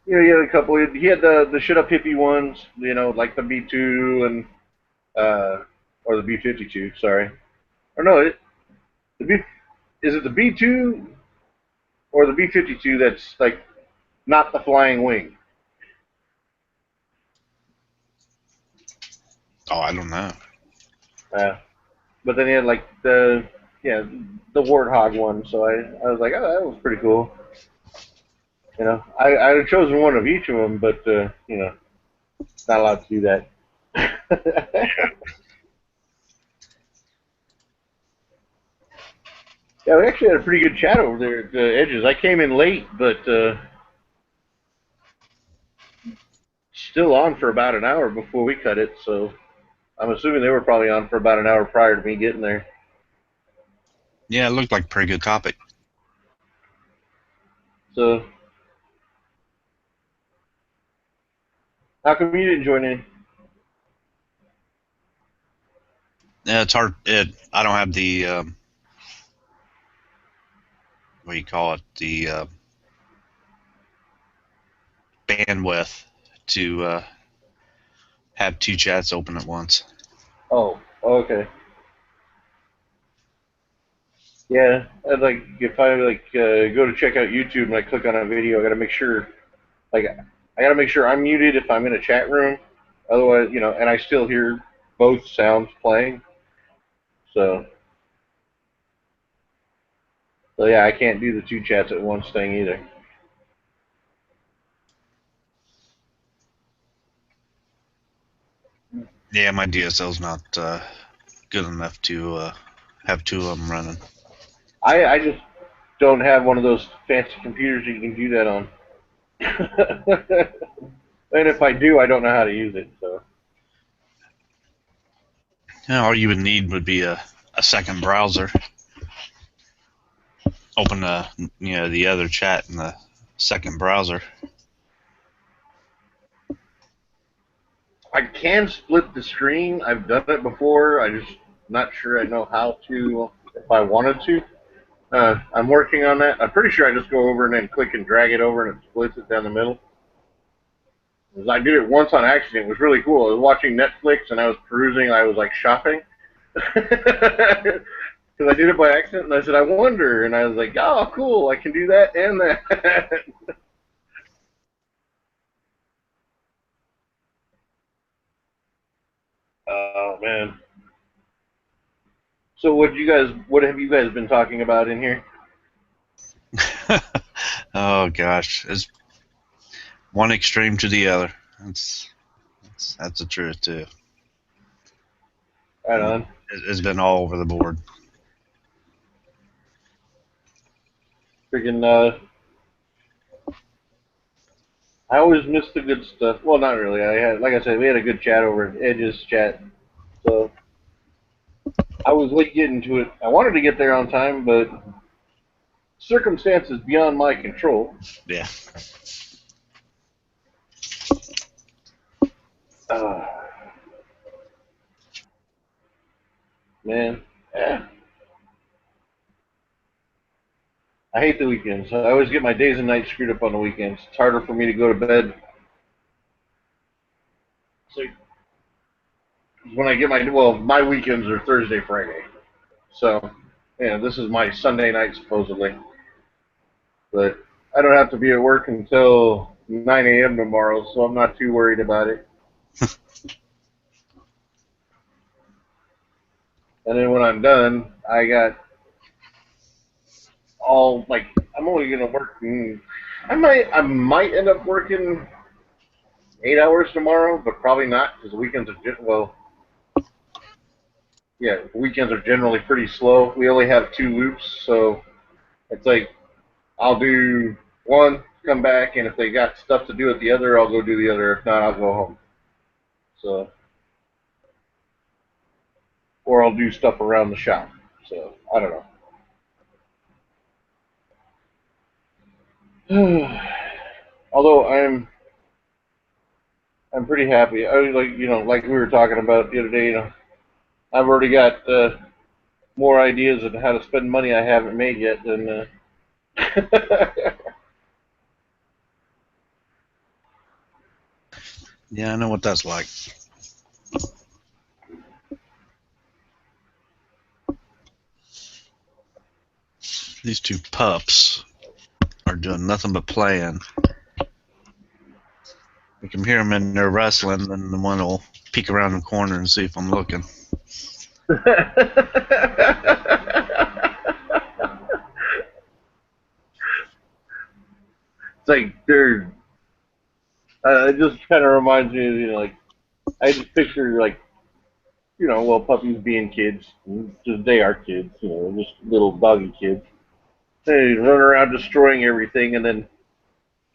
Speaker 12: He had a couple. He had the Shut Up Hippie ones, like the B2 and, or the B52, sorry. Or no, is it the B2 or the B52 that's, like, not the flying wing?
Speaker 3: Oh, I don't know.
Speaker 12: But then he had like the warthog one, so I was like, oh, that was pretty cool. I had chosen one of each of them, but not allowed to do that. Yeah, we actually had a pretty good chat over there at the Edges. I came in late, but still on for about an hour before we cut it, so I'm assuming they were probably on for about an hour prior to me getting there.
Speaker 3: Yeah, it looked like a pretty good topic.
Speaker 12: So, how come you didn't join in?
Speaker 3: Yeah, it's hard. I don't have the what do you call it? The bandwidth to have two chats open at once.
Speaker 12: Oh, okay. Yeah, I'd like if I go to check out YouTube and I click on a video, I gotta make sure, I'm muted if I'm in a chat room. Otherwise, and I still hear both sounds playing. So yeah, I can't do the two chats at once thing either.
Speaker 3: Yeah, my DSL's not good enough to have two of them running.
Speaker 12: I just don't have one of those fancy computers that you can do that on. And if I do, I don't know how to use it. So.
Speaker 3: Yeah, all you would need would be a second browser. Open the other chat in the second browser.
Speaker 12: I can split the screen. I've done it before. I'm just not sure I know how to, if I wanted to. I'm working on that. I'm pretty sure I just go over and then click and drag it over and it splits it down the middle. I did it once on accident. It was really cool. I was watching Netflix and I was perusing. I was like shopping. Because I did it by accident and I said, I wonder. And I was like, oh, cool. I can do that and that. Oh, man. So what have you guys been talking about in here?
Speaker 3: Oh gosh, it's one extreme to the other. That's the truth too.
Speaker 12: Right on.
Speaker 3: It's been all over the board.
Speaker 12: Freaking, I always miss the good stuff. Well, not really. Like I said, we had a good chat over at Edge's chat. So I was late getting to it. I wanted to get there on time, but circumstances beyond my control.
Speaker 3: Yeah.
Speaker 12: Man, yeah. I hate the weekends. I always get my days and nights screwed up on the weekends. It's harder for me to go to bed. So when I get my weekends are Thursday, Friday. So, yeah, this is my Sunday night supposedly. But I don't have to be at work until 9 a.m. tomorrow, so I'm not too worried about it. And then when I'm done, I got I'm only gonna work. I might end up working 8 hours tomorrow, but probably not because the weekends are the weekends are generally pretty slow. We only have 2 loops, so it's like I'll do one, come back, and if they got stuff to do at the other, I'll go do the other. If not, I'll go home. So, or I'll do stuff around the shop. So I don't know. Although I'm pretty happy. I was like we were talking about the other day. I've already got more ideas of how to spend money I haven't made yet than.
Speaker 3: Yeah, I know what that's like. These two pups are doing nothing but playing. I can hear them in there wrestling, and the one will peek around the corner and see if I'm looking.
Speaker 12: It's like they're. It just kind of reminds me of I just picture puppies being kids. Just they are kids, just little doggy kids. They run around destroying everything, and then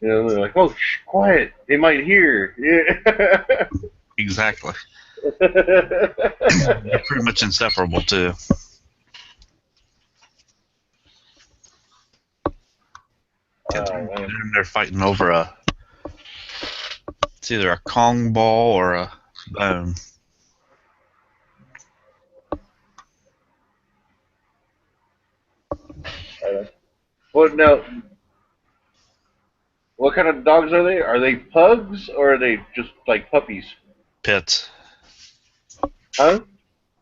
Speaker 12: they're like, "Oh, shh, quiet! They might hear." Yeah.
Speaker 3: Exactly. They're pretty much inseparable too. They're fighting over it's either a Kong ball or a bone.
Speaker 12: Well, now, what kind of dogs are they? Are they pugs or are they just like puppies?
Speaker 3: Pits.
Speaker 12: Huh?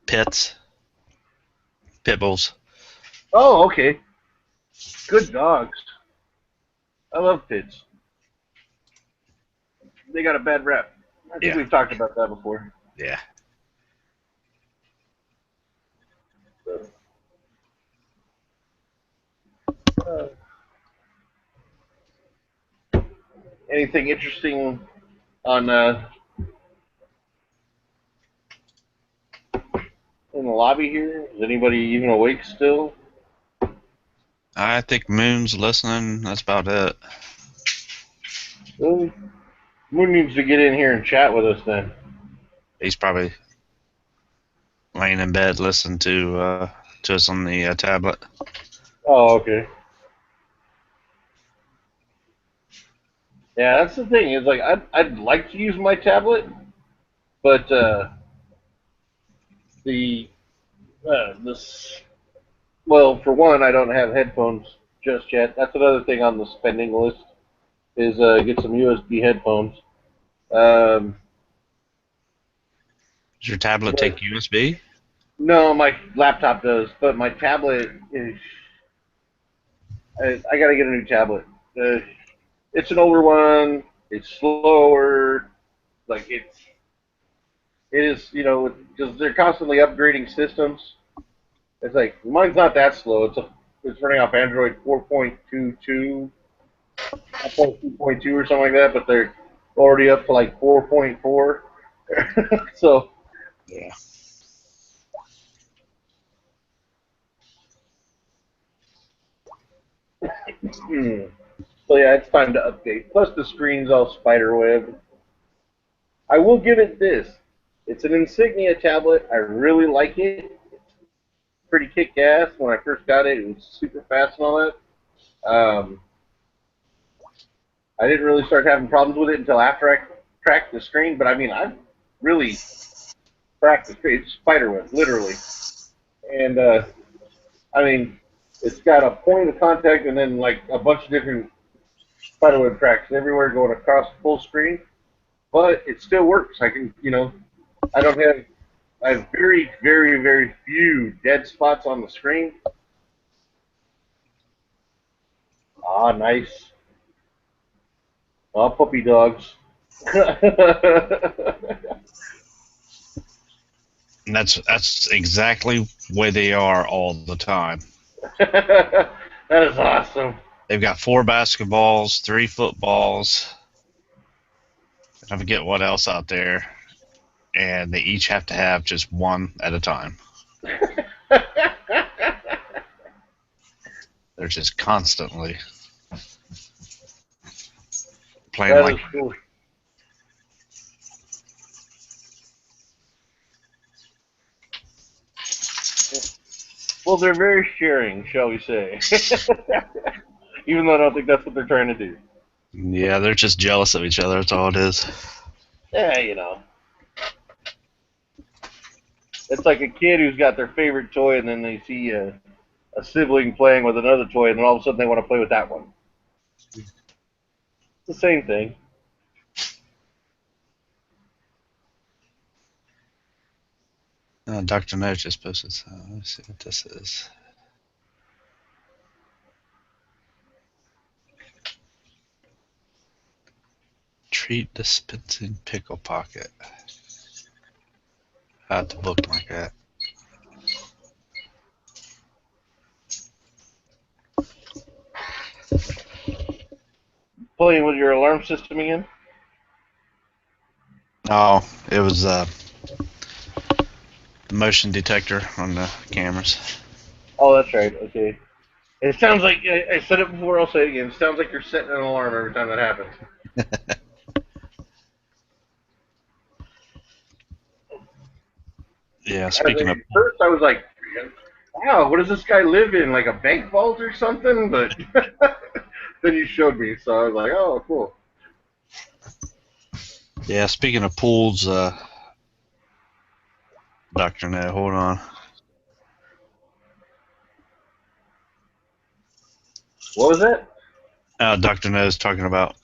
Speaker 3: Pits. Pit bulls.
Speaker 12: Oh, okay. Good dogs. I love pits. They got a bad rep. I think we've talked about that before.
Speaker 3: Yeah.
Speaker 12: Anything interesting on in the lobby here? Is anybody even awake still?
Speaker 3: I think Moon's listening. That's about it.
Speaker 12: Well, Moon needs to get in here and chat with us then.
Speaker 3: He's probably laying in bed listening to us on the tablet.
Speaker 12: Oh, okay. Yeah, that's the thing. Is like I'd like to use my tablet, but for one, I don't have headphones just yet. That's another thing on the spending list is get some USB headphones.
Speaker 3: Does your tablet take USB?
Speaker 12: No, my laptop does, but my tablet is. I gotta get a new tablet. It's an older one. It's slower. Like it is, because they're constantly upgrading systems. It's like mine's not that slow. It's running off Android 4.22, 4.2 or something like that, but they're already up to like 4.4. So
Speaker 3: yeah.
Speaker 12: So yeah, it's time to update. Plus the screen's all spiderweb. I will give it this. It's an Insignia tablet. I really like it. Pretty kick-ass. When I first got it, it was super fast and all that. I didn't really start having problems with it until after I cracked the screen, but I mean, I've really cracked the screen. It's spiderweb, literally. And, I mean, it's got a point of contact and then, like, a bunch of different spiderweb cracks everywhere going across the full screen, but it still works. I can, I don't have, I have very, very, very few dead spots on the screen. Ah, nice. Ah, puppy dogs.
Speaker 3: And that's exactly where they are all the time.
Speaker 12: That is awesome.
Speaker 3: They've got 4 basketballs, 3 footballs, and I forget what else out there, and they each have to have just one at a time. They're just constantly playing
Speaker 12: That
Speaker 3: like
Speaker 12: is cool. Well, they're very sharing, shall we say. Even though I don't think that's what they're trying to do.
Speaker 3: Yeah, they're just jealous of each other, that's all it is.
Speaker 12: Yeah, It's like a kid who's got their favorite toy and then they see a sibling playing with another toy and then all of a sudden they want to play with that one. It's the same thing.
Speaker 3: Dr. No just posted, so let's see what this is. Treat dispensing pickle pocket. I have to bookmark that.
Speaker 12: Playing with your alarm system again?
Speaker 3: Oh, it was the motion detector on the cameras.
Speaker 12: Oh, that's right. Okay. It sounds like, I said it before, I'll say it again. It sounds like you're setting an alarm every time that happens.
Speaker 3: Yeah, speaking of...
Speaker 12: At first I was like, wow, what does this guy live in? Like a bank vault or something? But then you showed me, so I was like, oh, cool.
Speaker 3: Yeah, speaking of pools, Dr. No, hold on.
Speaker 12: What was that?
Speaker 3: Dr. No is talking about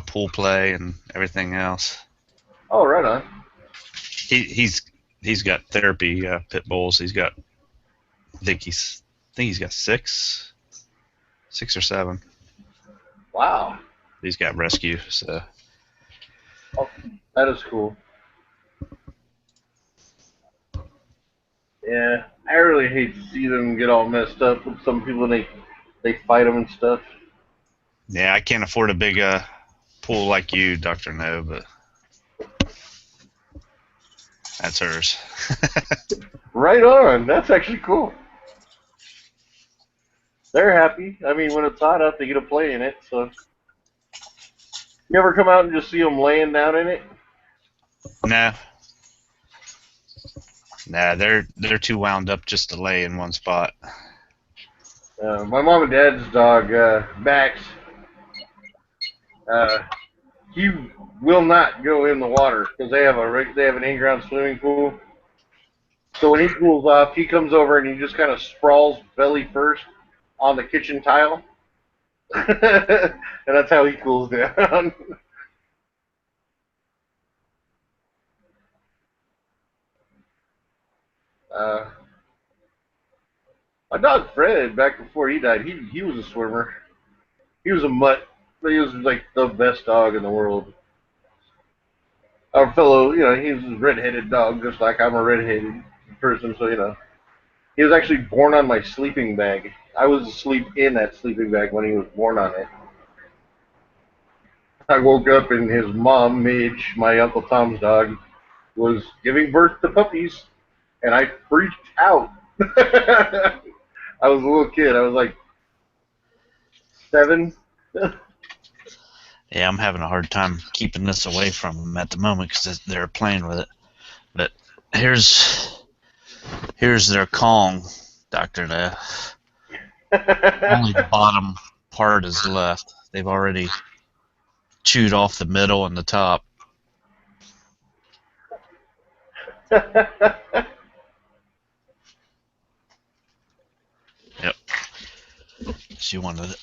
Speaker 3: pool play and everything else.
Speaker 12: Oh, right on.
Speaker 3: He's got therapy pit bulls. He's got I think he's got 6 or 7.
Speaker 12: Wow.
Speaker 3: He's got rescue. So
Speaker 12: Oh, that is cool. Yeah, I really hate to see them get all messed up with some people. They fight them and stuff.
Speaker 3: yeah, I can't afford a big pool like you, Dr. No, but that's hers.
Speaker 12: Right on. That's actually cool. They're happy. I mean, when it's hot out, they get to play in it. So, you ever come out and just see them laying down in it?
Speaker 3: Nah, they're too wound up just to lay in one spot.
Speaker 12: My mom and dad's dog, Max, he will not go in the water because they have an in-ground swimming pool. So when he cools off, he comes over and he just kind of sprawls belly first on the kitchen tile, and that's how he cools down. My dog Fred, back before he died, he was a swimmer. He was a mutt, but he was like the best dog in the world. Our fellow, he was a redheaded dog, just like I'm a redheaded person, so. He was actually born on my sleeping bag. I was asleep in that sleeping bag when he was born on it. I woke up and his mom, Midge, my Uncle Tom's dog, was giving birth to puppies, and I freaked out. I was a little kid. I was like 7.
Speaker 3: Yeah, I'm having a hard time keeping this away from them at the moment because they're playing with it. But here's their Kong, Dr. Death. Only the bottom part is left. They've already chewed off the middle and the top. Yep. She wanted it.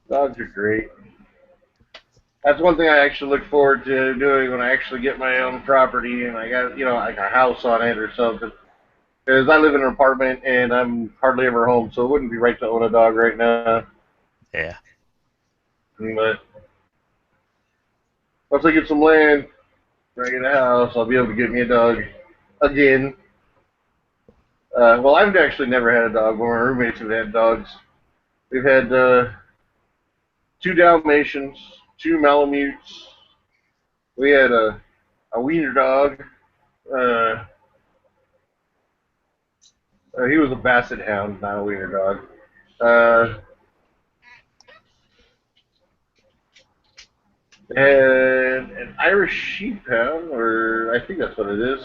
Speaker 12: Dogs are great. That's one thing I actually look forward to doing when I actually get my own property and I got, like a house on it or something. Because I live in an apartment and I'm hardly ever home, so it wouldn't be right to own a dog right now.
Speaker 3: Yeah.
Speaker 12: But once I get some land, when I get a house, I'll be able to get me a dog again. Well, I've actually never had a dog, but my roommates have had dogs. We've had 2 Dalmatians, 2 Malamutes. We had a wiener dog. He was a basset hound, not a wiener dog. And an Irish sheephound, or I think that's what it is.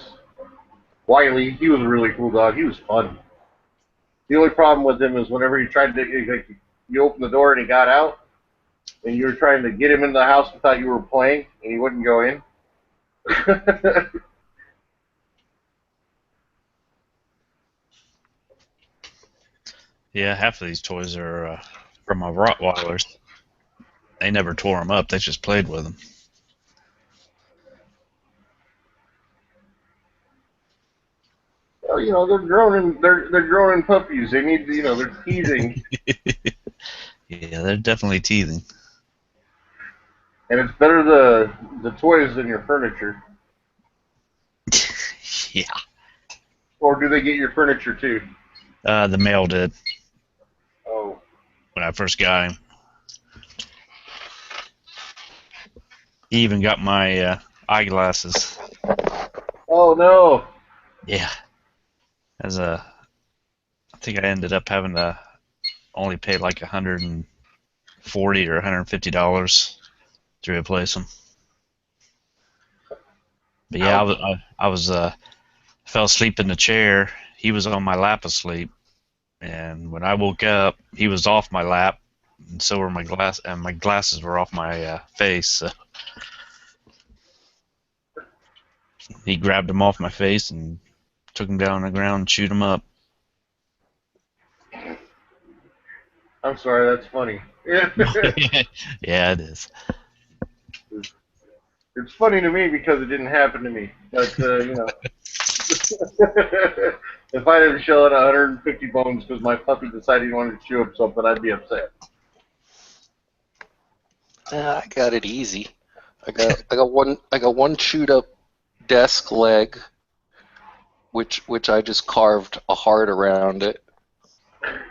Speaker 12: Wiley, he was a really cool dog. He was fun. The only problem with him is whenever he tried to, you opened the door and he got out, and you were trying to get him into the house and thought you were playing, and he wouldn't go in.
Speaker 3: Yeah, half of these toys are from my Rottweilers. They never tore them up. They just played with them.
Speaker 12: Well, they're growing puppies. They need, they're teething.
Speaker 3: Yeah, they're definitely teething.
Speaker 12: And it's better the toys than your furniture.
Speaker 3: Yeah.
Speaker 12: Or do they get your furniture too?
Speaker 3: The male did.
Speaker 12: Oh.
Speaker 3: When I first got him. He even got my eyeglasses.
Speaker 12: Oh no.
Speaker 3: Yeah. I think I ended up having to only pay like $140 or $150 to replace them. But yeah, I was fell asleep in the chair. He was on my lap asleep, and when I woke up, he was off my lap, and so were my glasses were off my face. So he grabbed them off my face and took them down on the ground and chewed them up.
Speaker 12: I'm sorry, that's funny.
Speaker 3: Yeah, it is.
Speaker 12: It's funny to me because it didn't happen to me. But, if I had to shell out 150 bones because my puppy decided he wanted to chew up something, I'd be upset.
Speaker 13: I got it easy. I got one chewed up desk leg, which I just carved a heart around it,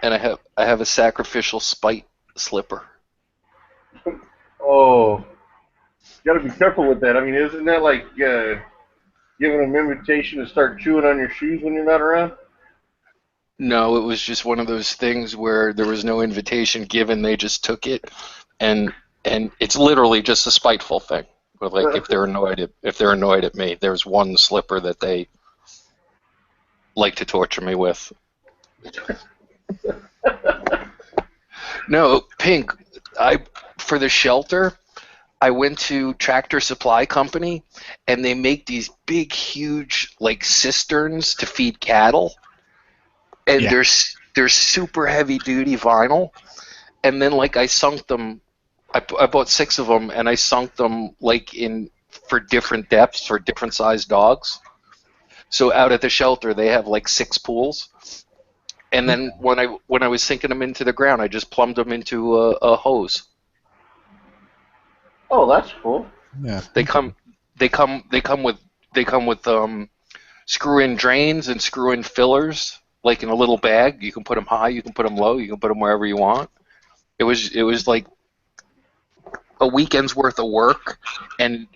Speaker 13: and I have a sacrificial spite slipper.
Speaker 12: Oh, you got to be careful with that. I mean, isn't that like giving them invitation to start chewing on your shoes when you're not around?
Speaker 13: No, it was just one of those things where there was no invitation given. They just took it, and it's literally just a spiteful thing. But like if they're annoyed at me, there's one slipper that they like to torture me with. No, Pink. For the shelter, I went to Tractor Supply Company, and they make these big, huge like cisterns to feed cattle, and they're super heavy duty vinyl, and then like I sunk them. I bought 6 of them, and I sunk them like for different depths for different sized dogs. So out at the shelter, they have like 6 pools, and then when I was sinking them into the ground, I just plumbed them into a hose.
Speaker 12: Oh, that's cool.
Speaker 3: Yeah.
Speaker 13: They come with screw-in drains and screw-in fillers, like in a little bag. You can put them high, you can put them low, you can put them wherever you want. It was like a weekend's worth of work, and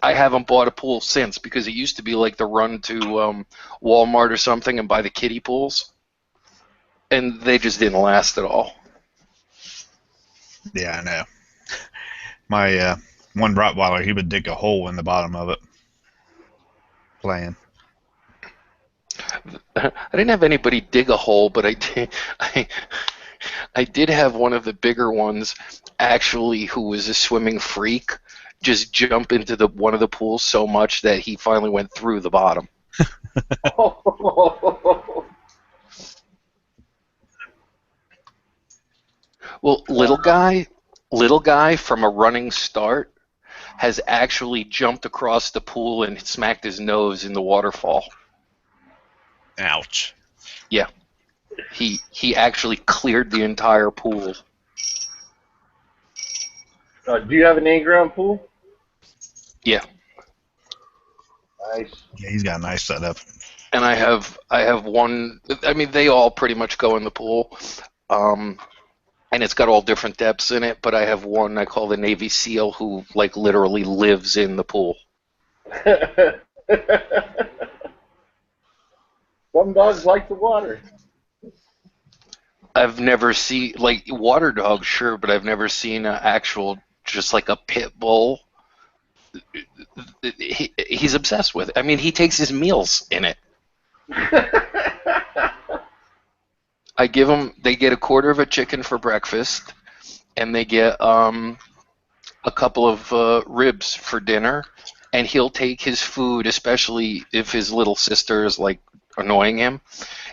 Speaker 13: I haven't bought a pool since because it used to be like the run to Walmart or something and buy the kiddie pools. and they just didn't last at all.
Speaker 3: Yeah, I know. My one Rottweiler, he would dig a hole in the bottom of it playing.
Speaker 13: I didn't have anybody dig a hole, but I did have one of the bigger ones, actually, who was a swimming freak, just jump into one of the pools so much that he finally went through the bottom. Well, little guy from a running start has actually jumped across the pool and smacked his nose in the waterfall.
Speaker 3: Ouch.
Speaker 13: Yeah. He actually cleared the entire pool.
Speaker 12: Do you have an in-ground pool?
Speaker 13: Yeah.
Speaker 12: Nice.
Speaker 3: Yeah, he's got a nice setup.
Speaker 13: And I have one. I mean, they all pretty much go in the pool, and it's got all different depths in it. But I have one I call the Navy SEAL who like literally lives in the pool.
Speaker 12: Some dogs like the water.
Speaker 13: I've never seen like water dogs, sure, but I've never seen an actual just like a pit bull. He's obsessed with it. I mean, he takes his meals in it. I give them. They get a quarter of a chicken for breakfast, and they get a couple of ribs for dinner. And he'll take his food, especially if his little sister is like annoying him.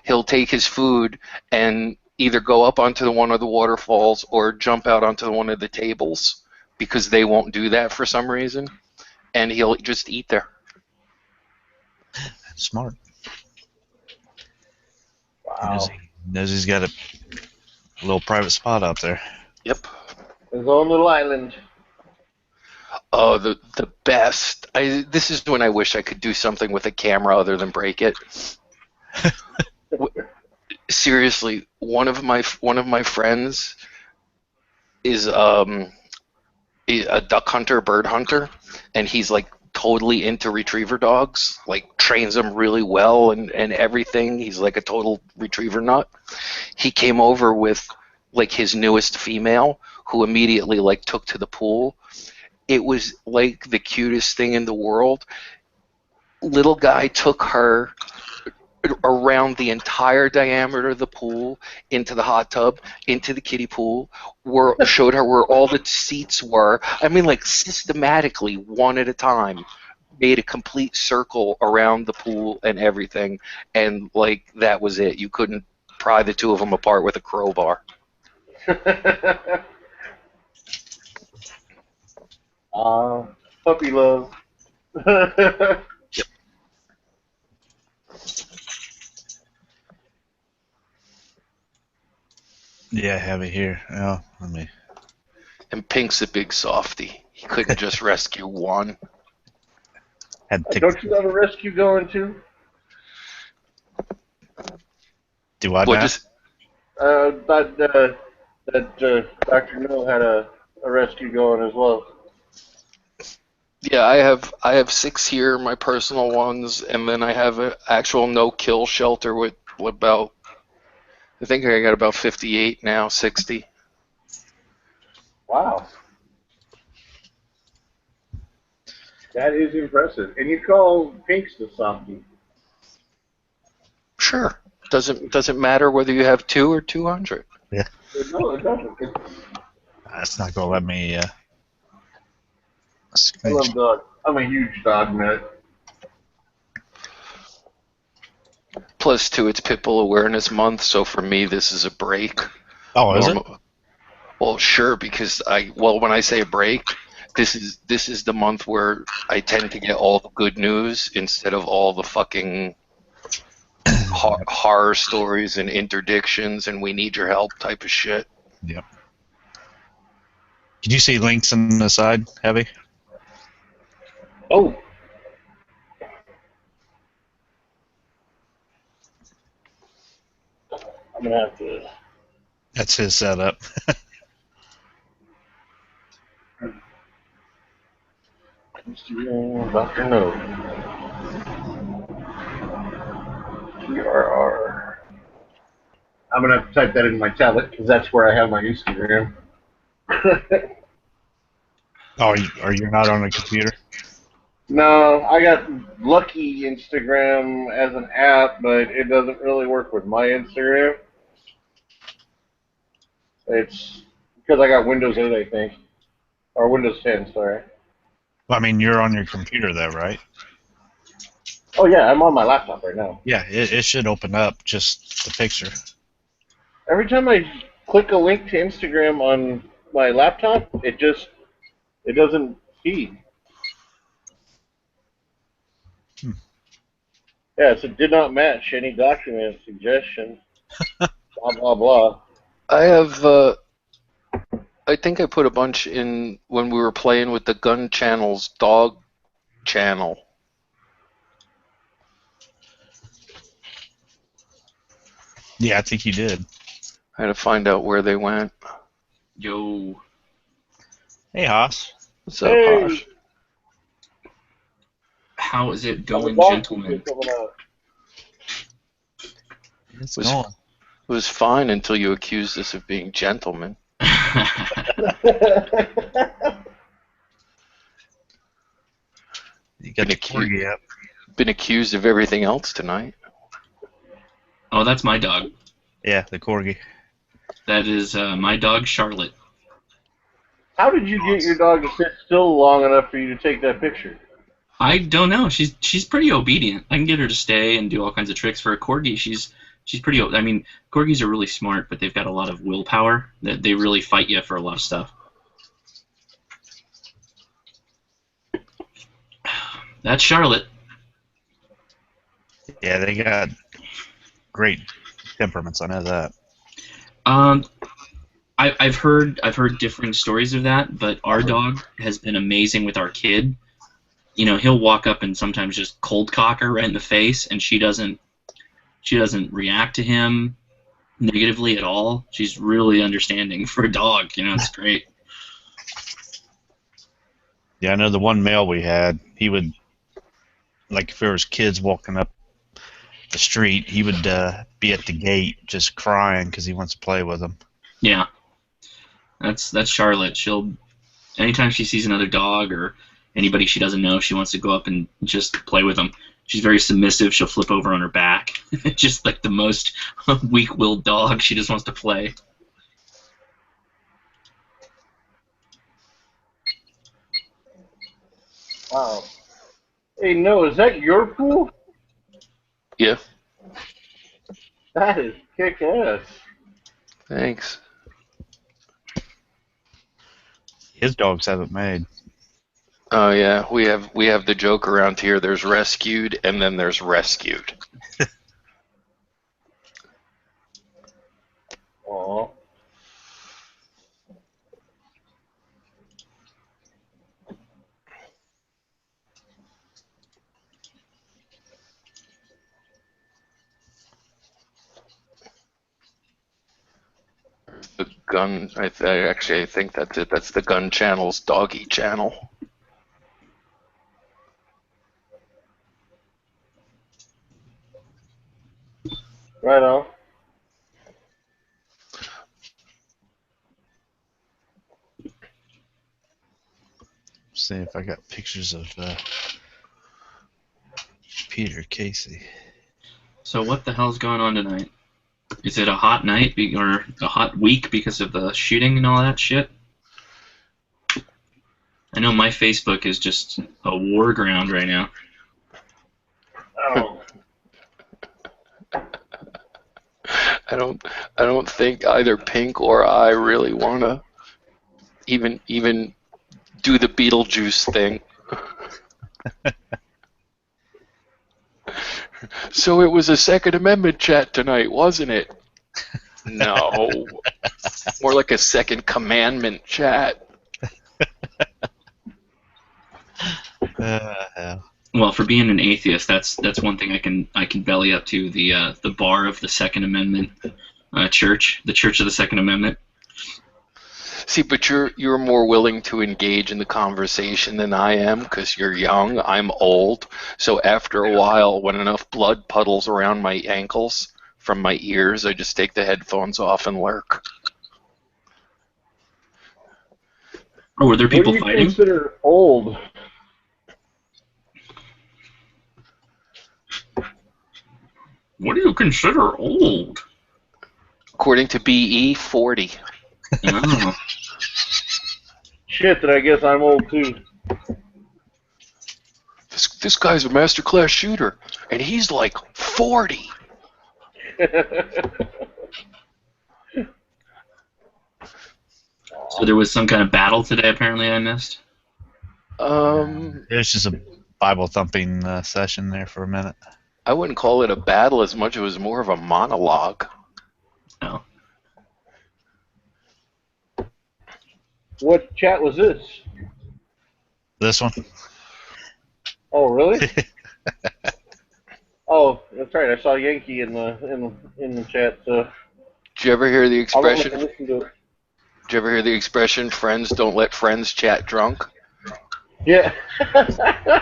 Speaker 13: He'll take his food and either go up onto one of the waterfalls or jump out onto one of the tables because they won't do that for some reason, and he'll just eat there.
Speaker 3: Smart.
Speaker 12: Wow.
Speaker 3: Knows he's got a little private spot out there.
Speaker 13: Yep.
Speaker 12: His own little island.
Speaker 13: Oh, the best. This is when I wish I could do something with a camera other than break it. Seriously, one of my friends is a duck hunter, bird hunter, and he's like totally into retriever dogs, like trains them really well and everything. He's like a total retriever nut. He came over with like his newest female, who immediately like took to the pool. It was like the cutest thing in the world. Little guy took her around the entire diameter of the pool, into the hot tub, into the kiddie pool, showed her where all the seats were. I mean, like systematically, one at a time, made a complete circle around the pool and everything, and like that was it. You couldn't pry the two of them apart with a crowbar.
Speaker 12: Puppy love.
Speaker 3: Yeah, I have it here. Oh, let me.
Speaker 13: And Pink's a big softy. He couldn't just rescue one.
Speaker 12: Don't you have a rescue going too?
Speaker 3: Do I?
Speaker 12: That Dr. No had a rescue going as well.
Speaker 13: Yeah, I have 6 here, my personal ones, and then I have an actual no-kill shelter with about, I think I got about 58 now, 60.
Speaker 12: Wow. That is impressive. And you call Pinks the softie?
Speaker 13: Sure. Doesn't matter whether you have 2 or 200.
Speaker 3: Yeah.
Speaker 12: No, it doesn't.
Speaker 3: That's not gonna let me.
Speaker 12: I love dogs. I'm a huge dog nut.
Speaker 13: Plus, too, it's Pitbull Awareness Month, so for me, this is a break.
Speaker 3: Oh, is it?
Speaker 13: Well, sure, because when I say a break, this is the month where I tend to get all the good news instead of all the fucking horror stories and interdictions and we need your help type of shit.
Speaker 3: Yep. Can you see links on the side, Heavy?
Speaker 12: Oh. I'm gonna have to.
Speaker 3: That's his setup.
Speaker 12: Dr. No. TRR. I'm gonna have to type that in my tablet because that's where I have my Instagram.
Speaker 3: Oh, are you not on a computer?
Speaker 12: No, I got Lucky Instagram as an app, but it doesn't really work with my Instagram. It's because I got Windows 8, I think, or Windows 10. Sorry.
Speaker 3: Well, I mean, you're on your computer though, right?
Speaker 12: Oh yeah, I'm on my laptop right now.
Speaker 3: Yeah, it should open up just the picture.
Speaker 12: Every time I click a link to Instagram on my laptop, it doesn't feed. Yeah, so did not match any document suggestion. Blah blah blah.
Speaker 13: I have. I think I put a bunch in when we were playing with the Gun Channel's dog channel.
Speaker 3: Yeah, I think you did.
Speaker 13: I had to find out where they went.
Speaker 14: Yo.
Speaker 3: Hey, Haas.
Speaker 13: What's up, Hosh?
Speaker 14: How is it going, gentlemen?
Speaker 3: It's going.
Speaker 13: It was fine until you accused us of being gentlemen.
Speaker 3: You got
Speaker 13: been accused of everything else tonight.
Speaker 14: Oh, that's my dog.
Speaker 3: Yeah, the corgi.
Speaker 14: That is my dog, Charlotte.
Speaker 12: How did you get your dog to sit still long enough for you to take that picture?
Speaker 14: I don't know. She's pretty obedient. I can get her to stay and do all kinds of tricks. For a corgi, she's pretty. I mean, corgis are really smart, but they've got a lot of willpower. That they really fight you for a lot of stuff. That's Charlotte.
Speaker 3: Yeah, they got great temperaments. I know that.
Speaker 14: I've heard different stories of that, but our dog has been amazing with our kid. You know, he'll walk up and sometimes just cold cock her right in the face, and she doesn't react to him negatively at all. She's really understanding for a dog. You know, it's great.
Speaker 3: Yeah, I know the one male we had, he would, like if there was kids walking up the street, he would be at the gate just crying because he wants to play with them.
Speaker 14: Yeah, that's Charlotte. She'll, anytime she sees another dog or anybody she doesn't know, she wants to go up and just play with them. She's very submissive. She'll flip over on her back. Just like the most weak-willed dog. She just wants to play.
Speaker 12: Wow. Hey, no, is that your pool?
Speaker 13: Yeah.
Speaker 12: That is kick-ass.
Speaker 13: Thanks.
Speaker 3: His dogs haven't made.
Speaker 13: Oh yeah, we have the joke around here. There's rescued, and then there's rescued.
Speaker 12: Aw.
Speaker 13: The gun. I think that's it. That's the Gun Channel's doggy channel.
Speaker 12: Right on.
Speaker 3: See if I got pictures of Peter Casey.
Speaker 14: So what the hell's going on tonight? Is it a hot night or a hot week because of the shooting and all that shit? I know my Facebook is just a war ground right now.
Speaker 12: Oh.
Speaker 13: I don't think either Pink or I really wanna even do the Beetlejuice thing. So it was a Second Amendment chat tonight, wasn't it? No. More like a Second Commandment chat.
Speaker 14: Well, for being an atheist, that's one thing I can belly up to, the bar of the Second Amendment church, the Church of the Second Amendment.
Speaker 13: See, but you're more willing to engage in the conversation than I am because you're young. I'm old. So after a while, when enough blood puddles around my ankles from my ears. I just take the headphones off and lurk.
Speaker 14: Or were there people
Speaker 12: what do you
Speaker 14: fighting?
Speaker 12: consider old?
Speaker 14: What do you consider old?
Speaker 13: According to BE, 40.
Speaker 14: Oh.
Speaker 12: Shit, then I guess I'm old too.
Speaker 13: This guy's a masterclass shooter, and he's like 40.
Speaker 14: So there was some kind of battle today, apparently, I missed?
Speaker 3: It was just a Bible thumping session there for a minute.
Speaker 13: I wouldn't call it a battle as much as it was more of a monologue.
Speaker 14: No.
Speaker 12: What chat was this?
Speaker 3: This one?
Speaker 12: Oh, really? Oh, that's right. I saw Yankee in the chat. So.
Speaker 13: Did you ever hear the expression?
Speaker 12: I'll listen to it.
Speaker 13: Did you ever hear the expression, friends don't let friends chat drunk?
Speaker 12: Yeah.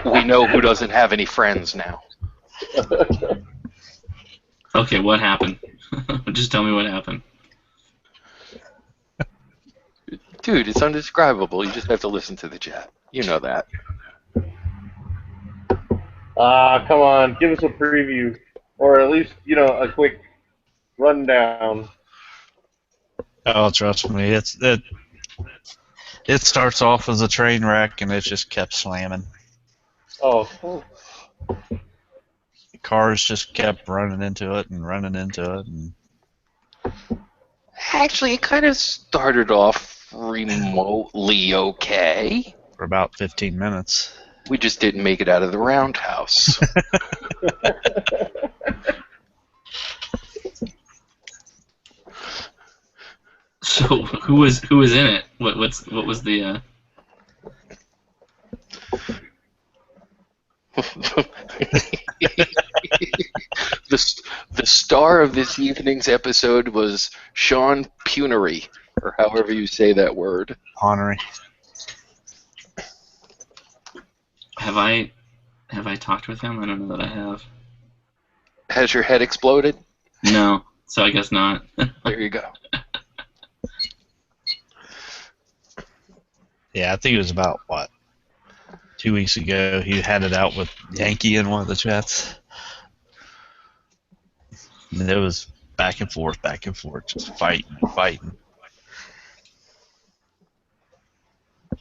Speaker 13: We know who doesn't have any friends now.
Speaker 14: Okay, what happened? Just tell me what happened.
Speaker 13: Dude, it's undescribable. You just have to listen to the chat. You know that.
Speaker 12: Come on. Give us a preview. Or at least, a quick rundown.
Speaker 3: Oh, trust me, it starts off as a train wreck, and it just kept slamming.
Speaker 12: Oh.
Speaker 3: Cars just kept running into it and running into it. And
Speaker 13: Actually, it kind of started off remotely okay.
Speaker 3: For about 15 minutes.
Speaker 13: We just didn't make it out of the roundhouse.
Speaker 14: So who was in it? What was the?
Speaker 13: The star of this evening's episode was Sean Punery, or however you say that word.
Speaker 3: Honery.
Speaker 14: Have I talked with him? I don't know that I have.
Speaker 13: Has your head exploded?
Speaker 14: No, so I guess not.
Speaker 13: There you go.
Speaker 3: Yeah, I think it was about, 2 weeks ago, he had it out with Yankee in one of the chats. And it was back and forth, just fighting.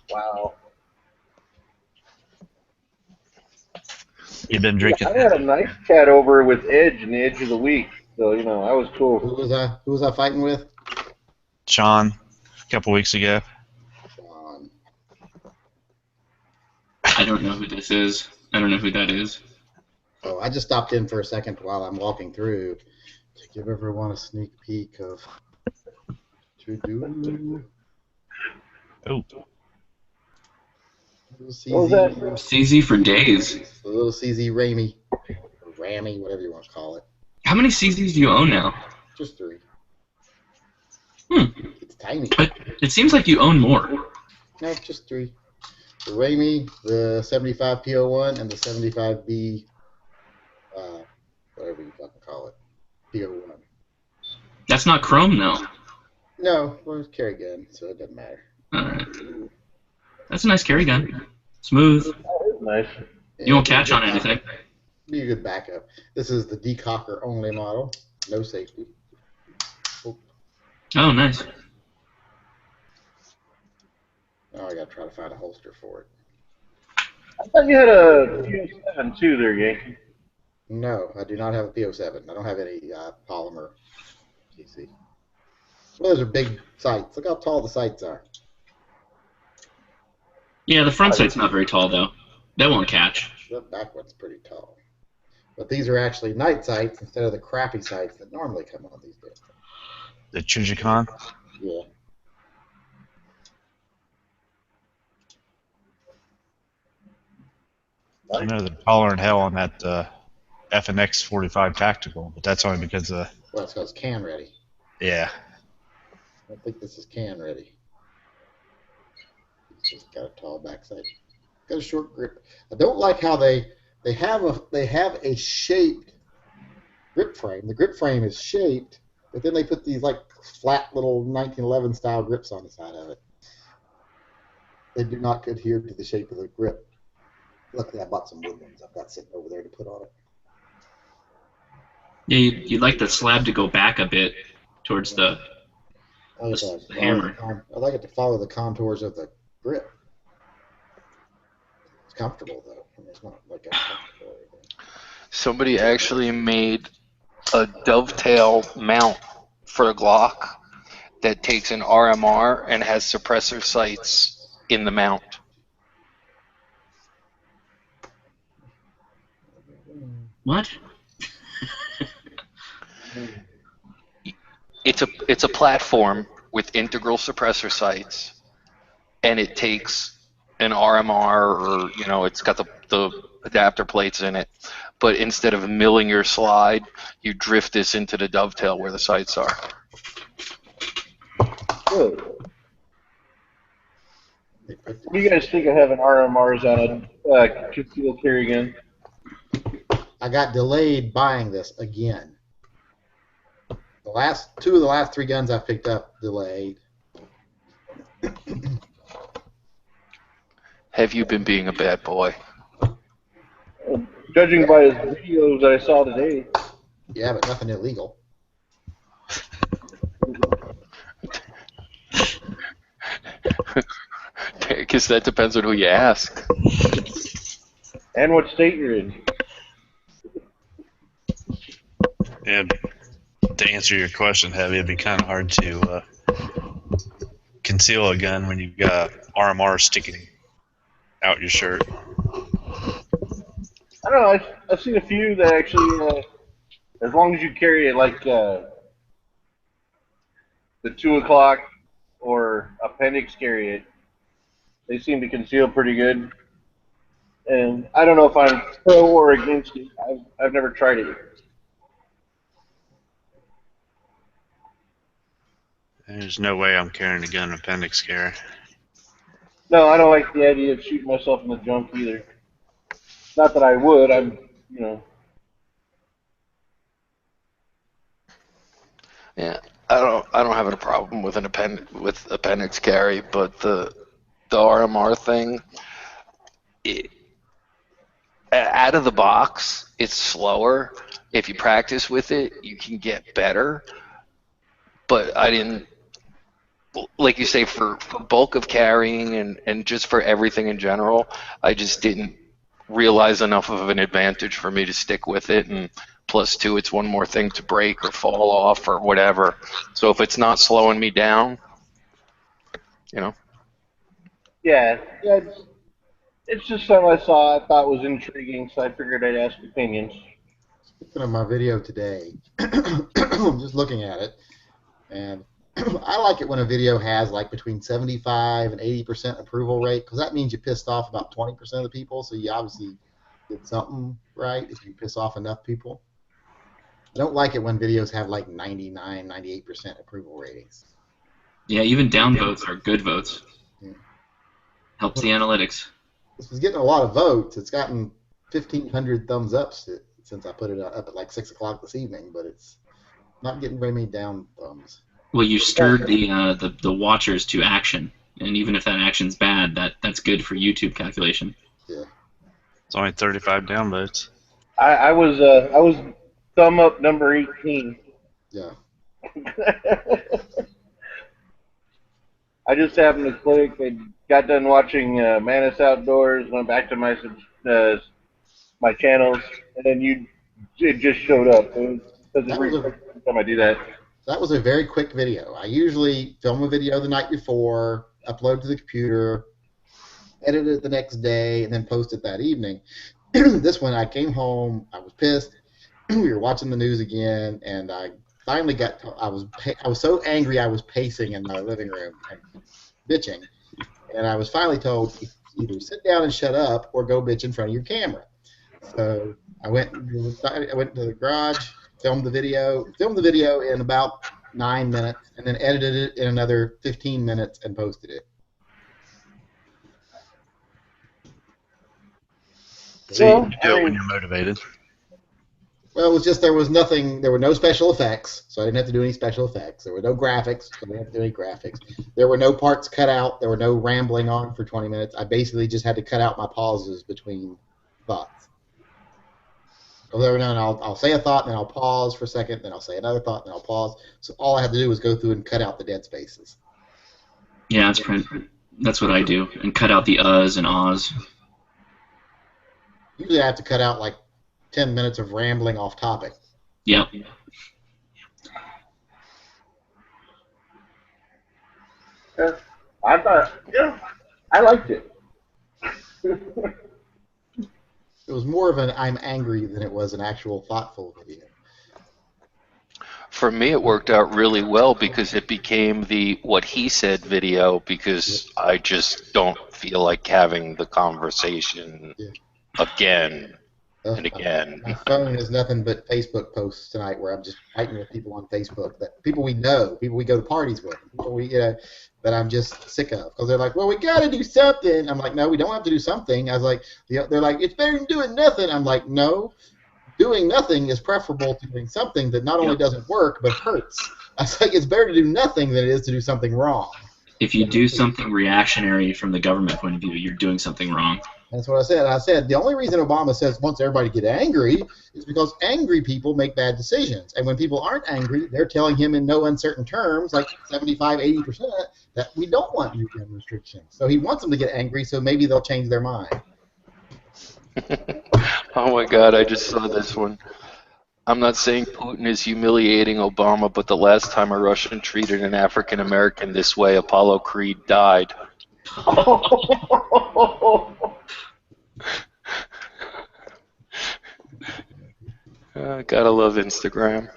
Speaker 12: Wow.
Speaker 3: You've been drinking.
Speaker 12: I had a nice chat over with Edge in the Edge of the Week, so I was cool.
Speaker 5: Who was I fighting with?
Speaker 3: Sean, a couple weeks ago.
Speaker 5: Sean.
Speaker 14: I don't know who this is. I don't know who that is.
Speaker 5: Oh, I just stopped in for a second while I'm walking through to give everyone a sneak peek of to do.
Speaker 3: Oh.
Speaker 12: What was that?
Speaker 14: CZ for days.
Speaker 5: The little CZ Ramey, or Rammy, whatever you want to call it.
Speaker 14: How many CZs do you own now?
Speaker 5: Just 3. It's tiny.
Speaker 14: It seems like you own more.
Speaker 5: No, just 3. The Ramey, the 75 PO1, and the 75B, whatever you fucking call it, PO1.
Speaker 14: That's not Chrome, though.
Speaker 5: No, well, it's carry gun, so it doesn't matter.
Speaker 14: Alright. That's a nice carry gun. Smooth.
Speaker 12: That is nice.
Speaker 14: You won't catch on anything.
Speaker 5: Be a good backup. This is the decocker only model. No safety.
Speaker 14: Oh, nice.
Speaker 5: Now I gotta try to find a holster for it.
Speaker 12: I thought you had a PO7 too there, Yankee.
Speaker 5: No, I do not have a PO7. I don't have any polymer PC. Well, those are big sights. Look how tall the sights are.
Speaker 14: Yeah, the front sight's not very tall, though. That won't catch.
Speaker 5: The back one's pretty tall. But these are actually night sights instead of the crappy sights that normally come on these days.
Speaker 3: The Chujicon?
Speaker 5: Yeah.
Speaker 3: I know they're taller than hell on that FNX 45 Tactical, but that's only because
Speaker 5: Well, it's because it's can ready.
Speaker 3: yeah.
Speaker 5: I don't think this is can ready. It's just got a tall backside. Got a short grip. I don't like how they have a shaped grip frame. The grip frame is shaped, but then they put these like flat little 1911 style grips on the side of it. They do not adhere to the shape of the grip. Luckily, I bought some wood ones I've got sitting over there to put on it.
Speaker 14: Yeah, you'd like the slab to go back a bit towards the hammer.
Speaker 5: I like it to follow the contours of the grip. It's comfortable though. I mean, it's not like uncomfortable or anything.
Speaker 13: Somebody actually made a dovetail mount for a Glock that takes an RMR and has suppressor sights in the mount.
Speaker 14: What?
Speaker 13: It's a platform with integral suppressor sights, and it takes an RMR, or it's got the adapter plates in it. But instead of milling your slide, you drift this into the dovetail where the sights are.
Speaker 12: Good. What do you guys think of having RMRs on a concealed carry gun?
Speaker 5: I got delayed buying this again. Two of the last 3 guns I've picked up delayed.
Speaker 13: Have you been being a bad boy?
Speaker 12: Judging by his videos that I saw today.
Speaker 5: Yeah, but nothing illegal.
Speaker 13: I guess that depends on who you ask.
Speaker 12: And what state you're in.
Speaker 3: Yeah, to answer your question, Heavy, it'd be kind of hard to conceal a gun when you've got RMR sticking out your shirt.
Speaker 12: I don't know. I've seen a few that actually, as long as you carry it like the 2 o'clock or appendix carry it, they seem to conceal pretty good. And I don't know if I'm pro or against it. I've never tried it.
Speaker 3: There's no way I'm carrying a gun appendix carry.
Speaker 12: No, I don't like the idea of shooting myself in the junk either. Not that I would.
Speaker 13: Yeah, I don't have a problem with with appendix carry, but the RMR thing, out of the box, it's slower. If you practice with it, you can get better. But I didn't, like you say, for bulk of carrying and just for everything in general, I just didn't realize enough of an advantage for me to stick with it. And plus 2, it's one more thing to break or fall off or whatever. So if it's not slowing me down,
Speaker 12: Yeah, it's just something I saw I thought was intriguing, so I figured I'd ask opinions.
Speaker 5: Speaking of my video today, I'm just looking at it, and I like it when a video has like between 75 and 80% approval rate, because that means you pissed off about 20% of the people, so you obviously did something right if you piss off enough people. I don't like it when videos have like 99, 98% approval ratings.
Speaker 14: Yeah, even down votes are good votes.
Speaker 5: Yeah.
Speaker 14: Helps the analytics.
Speaker 5: This was getting a lot of votes. It's gotten 1,500 thumbs up since I put it up at like 6 o'clock this evening, but it's not getting very many down thumbs.
Speaker 14: Well, you stirred the watchers to action, and even if that action's bad, that's good for YouTube calculation.
Speaker 5: Yeah.
Speaker 3: It's only 35 downvotes.
Speaker 12: I was thumb up number 18.
Speaker 5: Yeah.
Speaker 12: I just happened to click. I got done watching Manus Outdoors, went back to my channels, and then it just showed up. It doesn't refresh every time I do that.
Speaker 5: That was a very quick video. I usually film a video the night before, upload to the computer, edit it the next day, and then post it that evening. This one, I came home, I was pissed. We were watching the news again, and I finally I was so angry I was pacing in my living room and bitching. And I was finally told, either sit down and shut up or go bitch in front of your camera. So I went to the garage, filmed the video in about 9 minutes, and then edited it in another 15 minutes and posted it.
Speaker 3: So you do it when you're motivated.
Speaker 5: Well, it was just there was nothing. There were no special effects, so I didn't have to do any special effects. There were no graphics, so I didn't have to do any graphics. There were no parts cut out. There were no rambling on for 20 minutes. I basically just had to cut out my pauses between thoughts. So every now and then I'll say a thought, and then I'll pause for a second, then I'll say another thought, and then I'll pause. So all I had to do was go through and cut out the dead spaces.
Speaker 14: Yeah, that's what I do, and cut out the uhs and ahs.
Speaker 5: Usually I have to cut out like 10 minutes of rambling off topic.
Speaker 14: Yep.
Speaker 12: I thought, I liked it.
Speaker 5: It was more of an I'm angry than it was an actual thoughtful video.
Speaker 13: For me, it worked out really well because it became the what he said video because I just don't feel like having the conversation again and again.
Speaker 5: My phone is nothing but Facebook posts tonight where I'm just fighting with people on Facebook, that people we know, people we go to parties with, people that I'm just sick of. Because they're like, well, we got to do something. I'm like, no, we don't have to do something. I was like, they're like, it's better than doing nothing. I'm like, no. Doing nothing is preferable to doing something that not only doesn't work, but hurts. I was like, it's better to do nothing than it is to do something wrong.
Speaker 14: If you do something reactionary from the government point of view, you're doing something wrong.
Speaker 5: That's what I said. I said the only reason Obama says wants everybody to get angry is because angry people make bad decisions. And when people aren't angry, they're telling him in no uncertain terms, like 75, 80%, that we don't want new gun restrictions. So he wants them to get angry, so maybe they'll change their mind.
Speaker 13: Oh my God, I just saw this one. I'm not saying Putin is humiliating Obama, but the last time a Russian treated an African American this way, Apollo Creed died. Gotta love Instagram.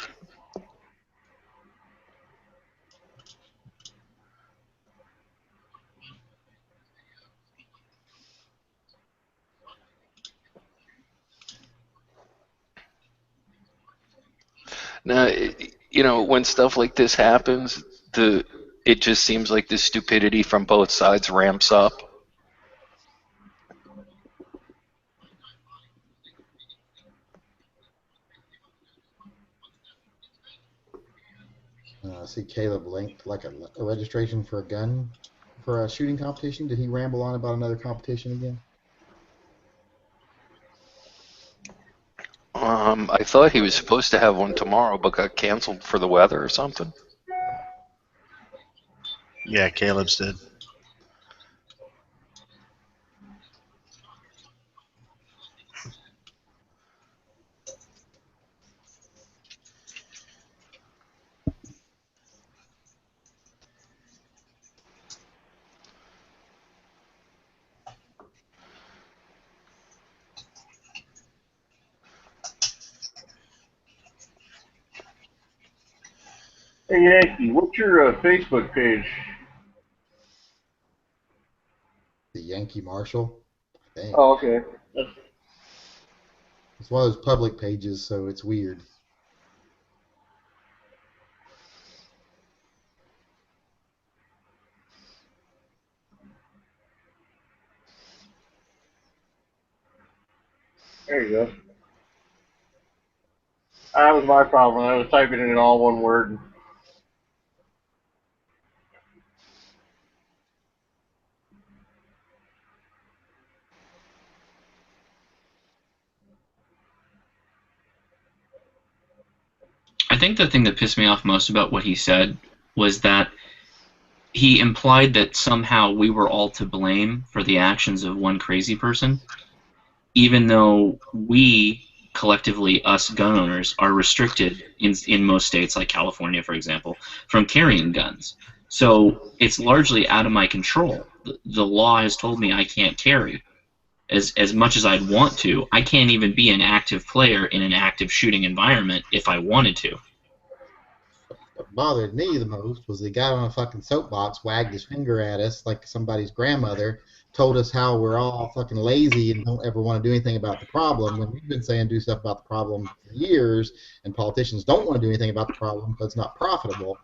Speaker 13: Now, you know, when stuff like this happens, it just seems like the stupidity from both sides ramps up.
Speaker 5: I see Caleb linked like a registration for a gun for a shooting competition. Did he ramble on about another competition again?
Speaker 13: I thought he was supposed to have one tomorrow, but got canceled for the weather or something.
Speaker 3: Yeah, Caleb's did.
Speaker 12: Hey Yankee, what's your Facebook page?
Speaker 5: The Yankee Marshal, I think.
Speaker 12: Oh, okay.
Speaker 5: It's one of those public pages, so it's weird.
Speaker 12: There you go. That was my problem. I was typing it in all one word.
Speaker 14: I think the thing that pissed me off most about what he said was that he implied that somehow we were all to blame for the actions of one crazy person, even though we, collectively, us gun owners, are restricted in most states, like California, for example, from carrying guns. So it's largely out of my control. The law has told me I can't carry. As much as I'd want to, I can't even be an active player in an active shooting environment if I wanted to.
Speaker 5: What bothered me the most was he got on a fucking soapbox, wagged his finger at us like somebody's grandmother, told us how we're all fucking lazy and don't ever want to do anything about the problem, when we've been saying do stuff about the problem for years, and politicians don't want to do anything about the problem because it's not profitable.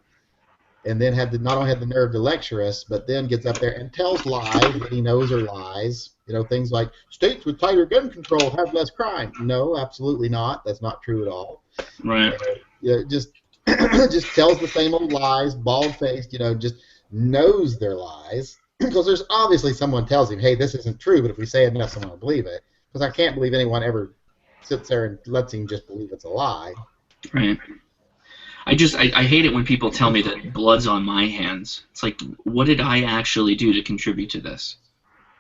Speaker 5: and then not only had the nerve to lecture us, but then gets up there and tells lies that he knows are lies. Things like states with tighter gun control have less crime. No, absolutely not. That's not true at all.
Speaker 14: Right.
Speaker 5: Just just tells the same old lies, bald-faced. Just knows they're lies because there's obviously someone tells him, hey, this isn't true. But if we say it enough, someone will believe it. Because I can't believe anyone ever sits there and lets him just believe it's a lie.
Speaker 14: Right. I hate it when people tell me that blood's on my hands. It's like, what did I actually do to contribute to this?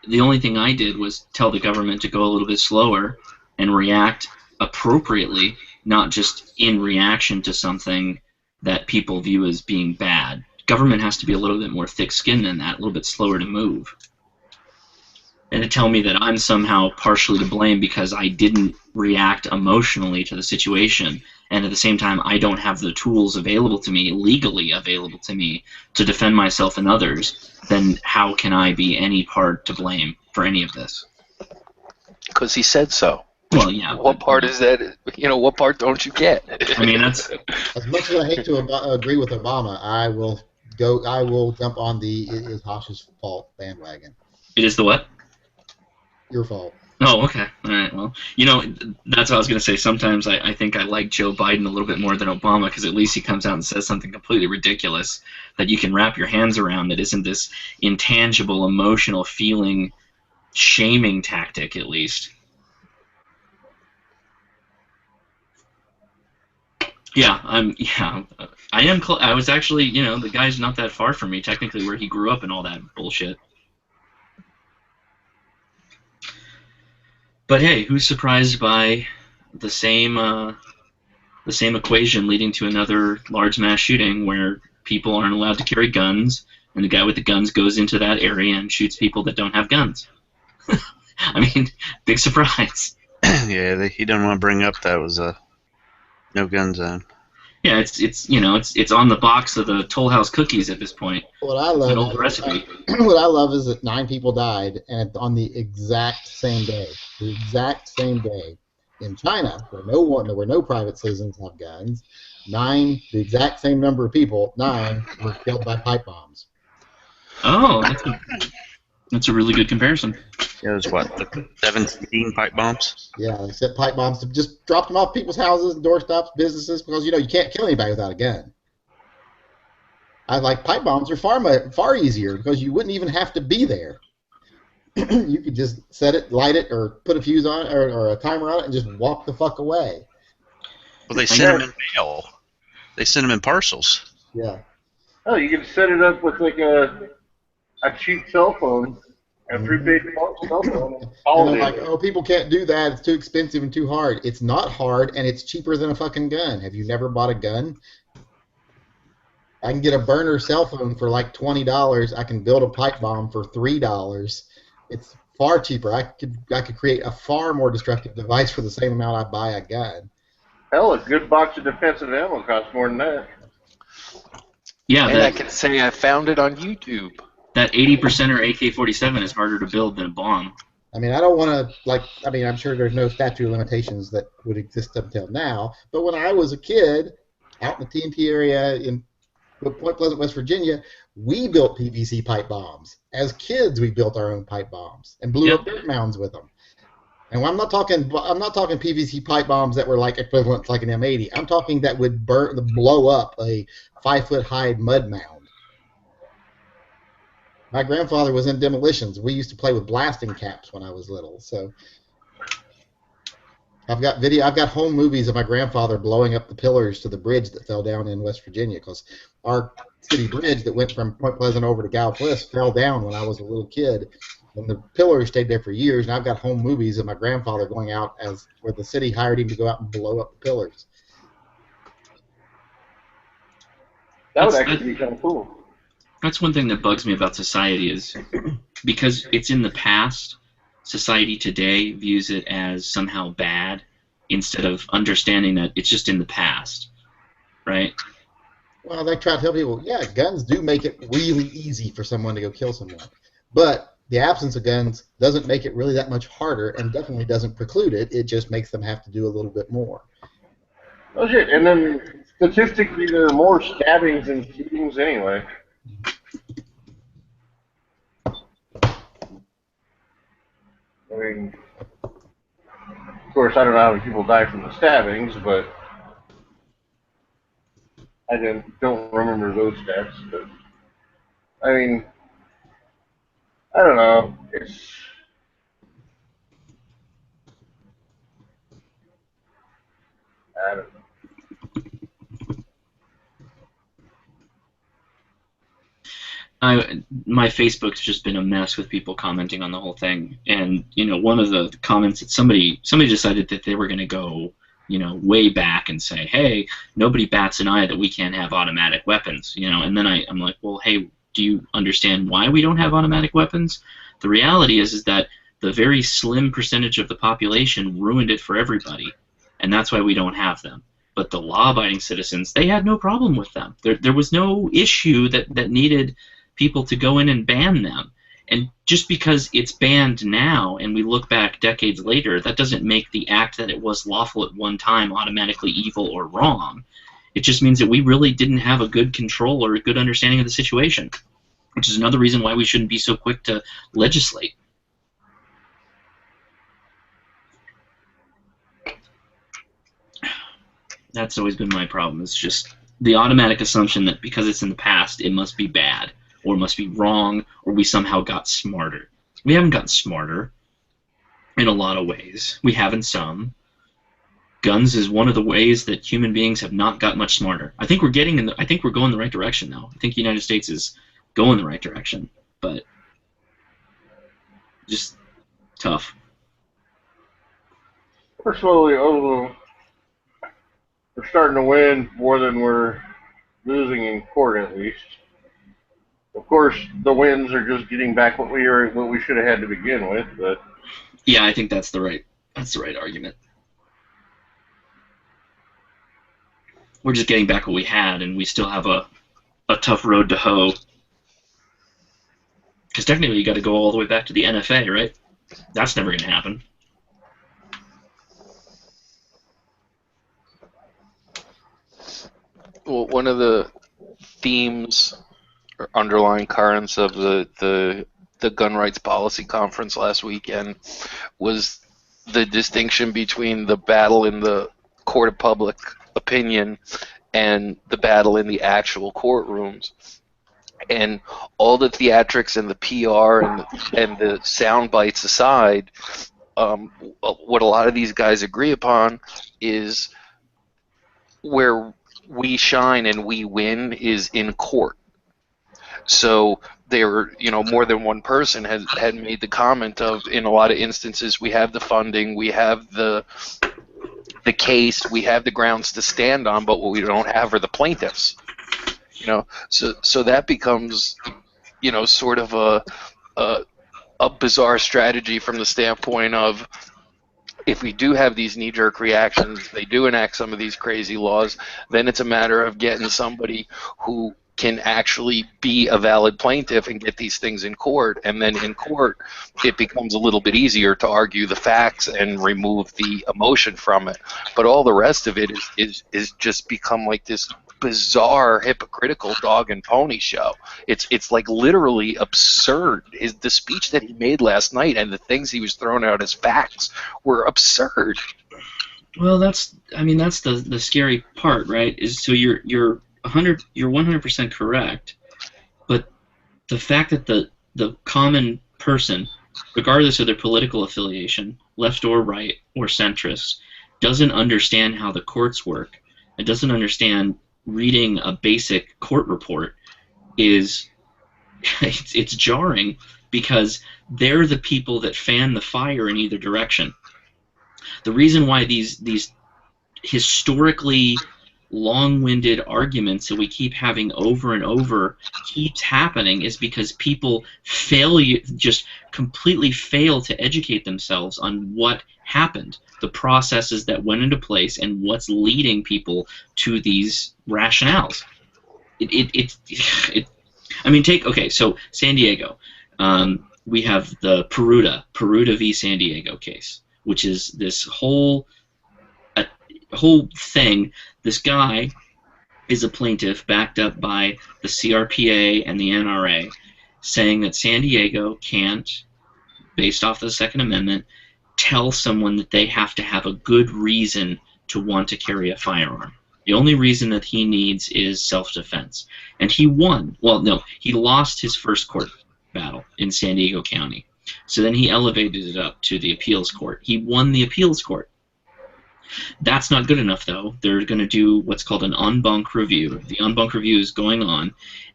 Speaker 14: The only thing I did was tell the government to go a little bit slower and react appropriately, not just in reaction to something that people view as being bad. Government has to be a little bit more thick-skinned than that, a little bit slower to move. And to tell me that I'm somehow partially to blame because I didn't react emotionally to the situation, and at the same time I don't have the tools available to me, legally available to me, to defend myself and others, then how can I be any part to blame for any of this?
Speaker 13: Because he said so.
Speaker 14: Well, yeah.
Speaker 13: What part is that? What part don't you get?
Speaker 14: I mean, that's...
Speaker 5: As much as I hate to agree with Obama, I will jump on the it is Hosh's fault bandwagon.
Speaker 14: It is the what?
Speaker 5: Your fault.
Speaker 14: Oh, okay. All right. Well, that's what I was going to say. Sometimes I think I like Joe Biden a little bit more than Obama because at least he comes out and says something completely ridiculous that you can wrap your hands around that isn't this intangible, emotional feeling, shaming tactic, at least. Yeah, I am. I was actually, the guy's not that far from me, technically, where he grew up and all that bullshit. But hey, who's surprised by the same equation leading to another large mass shooting where people aren't allowed to carry guns, and the guy with the guns goes into that area and shoots people that don't have guns? I mean, big surprise.
Speaker 3: Yeah, he didn't want to bring up that was a no gun zone.
Speaker 14: Yeah, it's on the box of the Toll House cookies at this point.
Speaker 5: What I love,
Speaker 14: an old recipe.
Speaker 5: What I love is that 9 people died, and on the exact same day. The exact same day in China, where there were no private citizens have guns. The exact same number of people, 9, were killed by pipe bombs.
Speaker 14: Oh, that's a really good comparison.
Speaker 3: Yeah, it was what, 17 pipe bombs?
Speaker 5: Yeah, they set pipe bombs to just drop them off people's houses, doorstops, businesses, because you can't kill anybody without a gun. Pipe bombs are far easier because you wouldn't even have to be there. You could just set it, light it, or put a fuse on it, or a timer on it, and just walk the fuck away.
Speaker 3: Well, they send them in mail. They send them in parcels.
Speaker 5: Yeah.
Speaker 12: Oh, you can set it up with like a cheap cell phone, a prepaid cell phone.
Speaker 5: And they're like, oh, people can't do that. It's too expensive and too hard. It's not hard, and it's cheaper than a fucking gun. Have you never bought a gun? I can get a burner cell phone for like $20. I can build a pipe bomb for $3. It's far cheaper. I could create a far more destructive device for the same amount I buy a gun.
Speaker 12: Hell, a good box of defensive ammo costs more than that.
Speaker 14: Yeah,
Speaker 13: and I can say I found it on YouTube.
Speaker 14: That 80% or AK-47 is harder to build than a bomb.
Speaker 5: I mean, I don't want to, I'm sure there's no statute of limitations that would exist until now, but when I was a kid, out in the TNT area in Point Pleasant, West Virginia, we built PVC pipe bombs. As kids, we built our own pipe bombs and blew up dirt mounds with them. And I'm not talking PVC pipe bombs that were like equivalent to like an M80. I'm talking that would blow up a 5-foot-high mud mound. My grandfather was in demolitions. We used to play with blasting caps when I was little. So I've got home movies of my grandfather blowing up the pillars to the bridge that fell down in West Virginia, because our city bridge that went from Point Pleasant over to Galveston fell down when I was a little kid, and the pillars stayed there for years. And I've got home movies of my grandfather going out where the city hired him to go out and blow up the pillars.
Speaker 12: That would actually be kind of cool.
Speaker 14: That's one thing that bugs me about society is because it's in the past, society today views it as somehow bad instead of understanding that it's just in the past, right?
Speaker 5: Well, they try to tell people, yeah, guns do make it really easy for someone to go kill someone. But the absence of guns doesn't make it really that much harder, and definitely doesn't preclude it. It just makes them have to do a little bit more.
Speaker 12: Oh, shit. And then Statistically, there are more stabbings than shootings anyway. I mean, of course, I don't know how many people die from the stabbings, but I don't remember those stats. But I mean, I don't know. I don't know.
Speaker 14: My Facebook's just been a mess with people commenting on the whole thing, and one of the comments that somebody decided that they were going to go way back and say, hey, nobody bats an eye that we can't have automatic weapons, and then I'm like, well, hey, do you understand why we don't have automatic weapons? The reality is that the very slim percentage of the population ruined it for everybody, and that's why we don't have them. But the law-abiding citizens, they had no problem with them. There was no issue that needed people to go in and ban them. And just because it's banned now and we look back decades later, that doesn't make the act that it was lawful at one time automatically evil or wrong. It just means that we really didn't have a good control or a good understanding of the situation, which is another reason why we shouldn't be so quick to legislate. That's always been my problem. It's just the automatic assumption that because it's in the past, it must be bad, or must be wrong, or we somehow got smarter. We haven't gotten smarter in a lot of ways. We have in some. Guns is one of the ways that human beings have not got much smarter. I think we're going the right direction now. I think the United States is going the right direction, but just tough.
Speaker 12: We're slowly we're starting to win more than we're losing in court, at least. Of course, the wins are just getting back what we should have had to begin with. But
Speaker 14: yeah, I think that's the right argument. We're just getting back what we had, and we still have a tough road to hoe. Because technically, you got to go all the way back to the NFA, right? That's never going to happen.
Speaker 13: Well, one of the themes or underlying currents of the gun rights policy conference last weekend was the distinction between the battle in the court of public opinion and the battle in the actual courtrooms. And all the theatrics and the PR and the sound bites aside, what a lot of these guys agree upon is where we shine and we win is in court. So there, more than one person had made the comment of, in a lot of instances, we have the funding, we have the case, we have the grounds to stand on, but what we don't have are the plaintiffs. So that becomes, sort of a bizarre strategy from the standpoint of, if we do have these knee-jerk reactions, they do enact some of these crazy laws, then it's a matter of getting somebody who can actually be a valid plaintiff and get these things in court. And then in court, it becomes a little bit easier to argue the facts and remove the emotion from it. But all the rest of it is just become like this bizarre, hypocritical dog and pony show. It's like literally absurd. The speech that he made last night and the things he was throwing out as facts were absurd.
Speaker 14: Well, that's the scary part, right? Is so you're 100% correct, but the fact that the common person, regardless of their political affiliation, left or right or centrist, doesn't understand how the courts work and doesn't understand reading a basic court report is it's jarring, because they're the people that fan the fire in either direction. The reason why these historically long-winded arguments that we keep having over and over keeps happening is because people just completely fail to educate themselves on what happened, the processes that went into place, and what's leading people to these rationales. So San Diego, we have the Peruta v. San Diego case, which is this whole thing. This guy is a plaintiff backed up by the CRPA and the NRA saying that San Diego can't, based off the Second Amendment, tell someone that they have to have a good reason to want to carry a firearm. The only reason that he needs is self-defense. And he won. Well, no, he lost his first court battle in San Diego County. So then he elevated it up to the appeals court. He won the appeals court. That's not good enough, though. They're going to do what's called an en banc review. The en banc review is going on.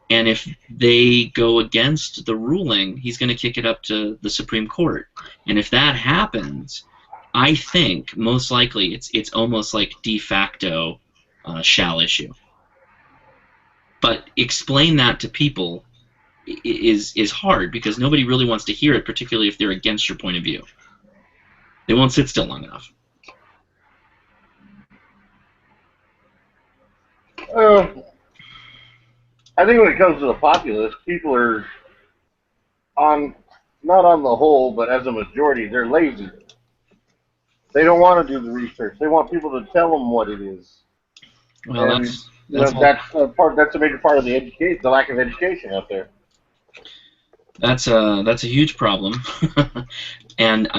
Speaker 14: And if they go against the ruling, he's going to kick it up to the Supreme Court. And if that happens, I think most likely it's almost like de facto shall issue. But explain that to people is hard because nobody really wants to hear it, particularly if they're against your point of view. They won't sit still long enough.
Speaker 12: I think when it comes to the populace, people are not on the whole, but as a majority, they're lazy. They don't want to do the research. They want people to tell them what it is.
Speaker 14: Well,
Speaker 12: and, that's a major part of the education, the lack of education out there.
Speaker 14: That's a huge problem, and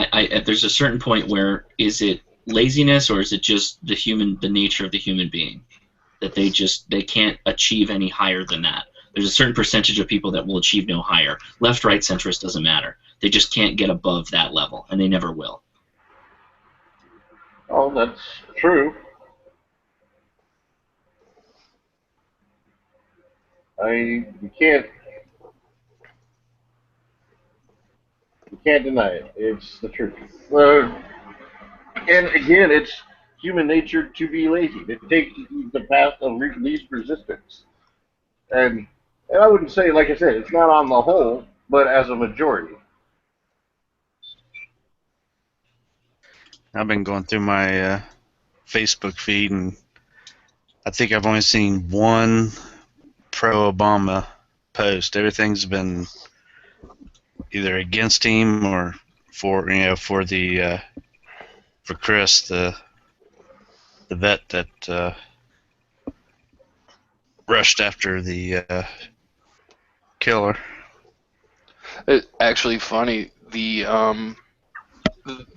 Speaker 14: there's a certain point where is it laziness or is it just the nature of the human being that they can't achieve any higher than that. There's a certain percentage of people that will achieve no higher. Left, right, centrist doesn't matter. They just can't get above that level, and they never will.
Speaker 12: Oh, that's true. You can't deny it. It's the truth. And again, it's human nature to be lazy, to take the path of least resistance. And I wouldn't say, like I said, it's not on the whole, but as a majority.
Speaker 3: I've been going through my Facebook feed, and I think I've only seen one pro-Obama post. Everything's been either against him or for Chris, the vet that rushed after the killer.
Speaker 13: It's actually funny. The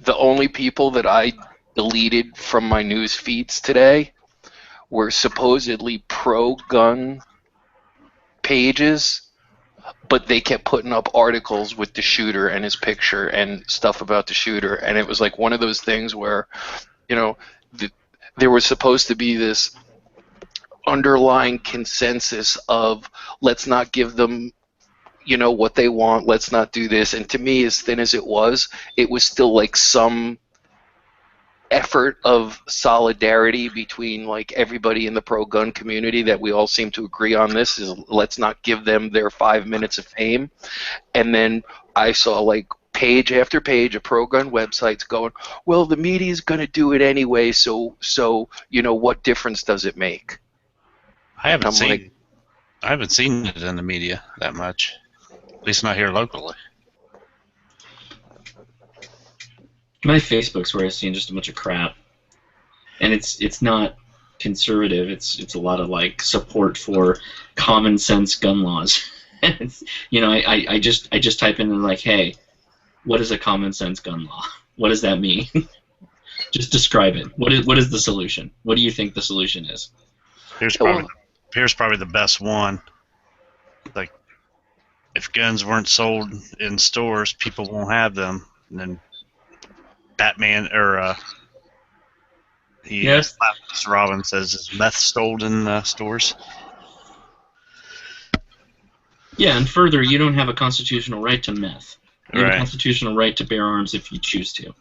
Speaker 13: only people that I deleted from my news feeds today were supposedly pro-gun pages, but they kept putting up articles with the shooter and his picture and stuff about the shooter, and it was like one of those things where, there was supposed to be this underlying consensus of let's not give them what they want, let's not do this. And to me, as thin as it was still like some effort of solidarity between like everybody in the pro-gun community, that we all seem to agree on this is let's not give them their 5 minutes of fame. And then I saw like page after page of pro-gun websites going, well, the media's going to do it anyway, so what difference does it make?
Speaker 3: I haven't seen it in the media that much. At least not here locally.
Speaker 14: My Facebook's where I've seen just a bunch of crap, and it's not conservative. It's a lot of like support for common sense gun laws. I just type in like, hey, what is a common sense gun law? What does that mean? Just describe it. What is the solution? What do you think the solution is?
Speaker 3: Here's probably the best one. Like, if guns weren't sold in stores, people won't have them. And then Batman Robin says, "Is meth sold in stores?"
Speaker 14: Yeah, and further, you don't have a constitutional right to meth. You have
Speaker 3: Right.
Speaker 14: a constitutional right to bear arms if you choose to.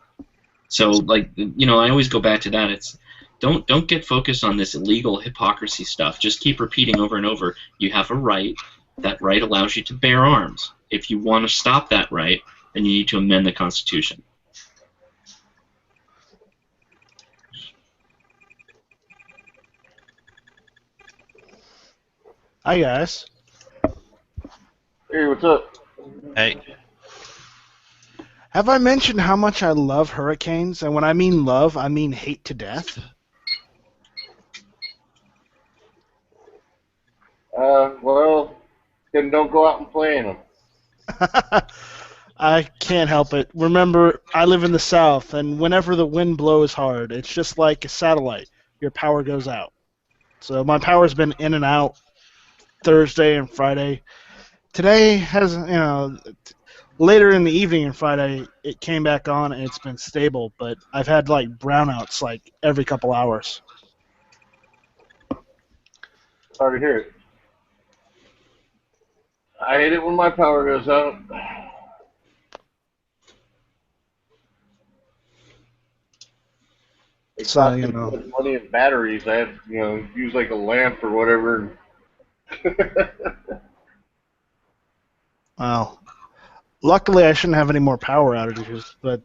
Speaker 14: So, like, I always go back to that. It's don't get focused on this illegal hypocrisy stuff. Just keep repeating over and over. You have a right. That right allows you to bear arms. If you want to stop that right, then you need to amend the Constitution.
Speaker 15: Hi, guys.
Speaker 12: Hey, what's up?
Speaker 3: Hey.
Speaker 15: Have I mentioned how much I love hurricanes? And when I mean love, I mean hate to death.
Speaker 12: Well, then don't go out and play in them.
Speaker 15: I can't help it. Remember, I live in the South, and whenever the wind blows hard, it's just like a satellite. Your power goes out. So my power's been in and out Thursday and Friday. Today has, later in the evening and Friday, it came back on and it's been stable, but I've had like brownouts like every couple hours.
Speaker 12: Sorry to hear it. I hate it when my power goes out. It
Speaker 15: So,
Speaker 12: costs me too much money in batteries. I have, use like a lamp or whatever.
Speaker 15: Well, luckily I shouldn't have any more power outages, but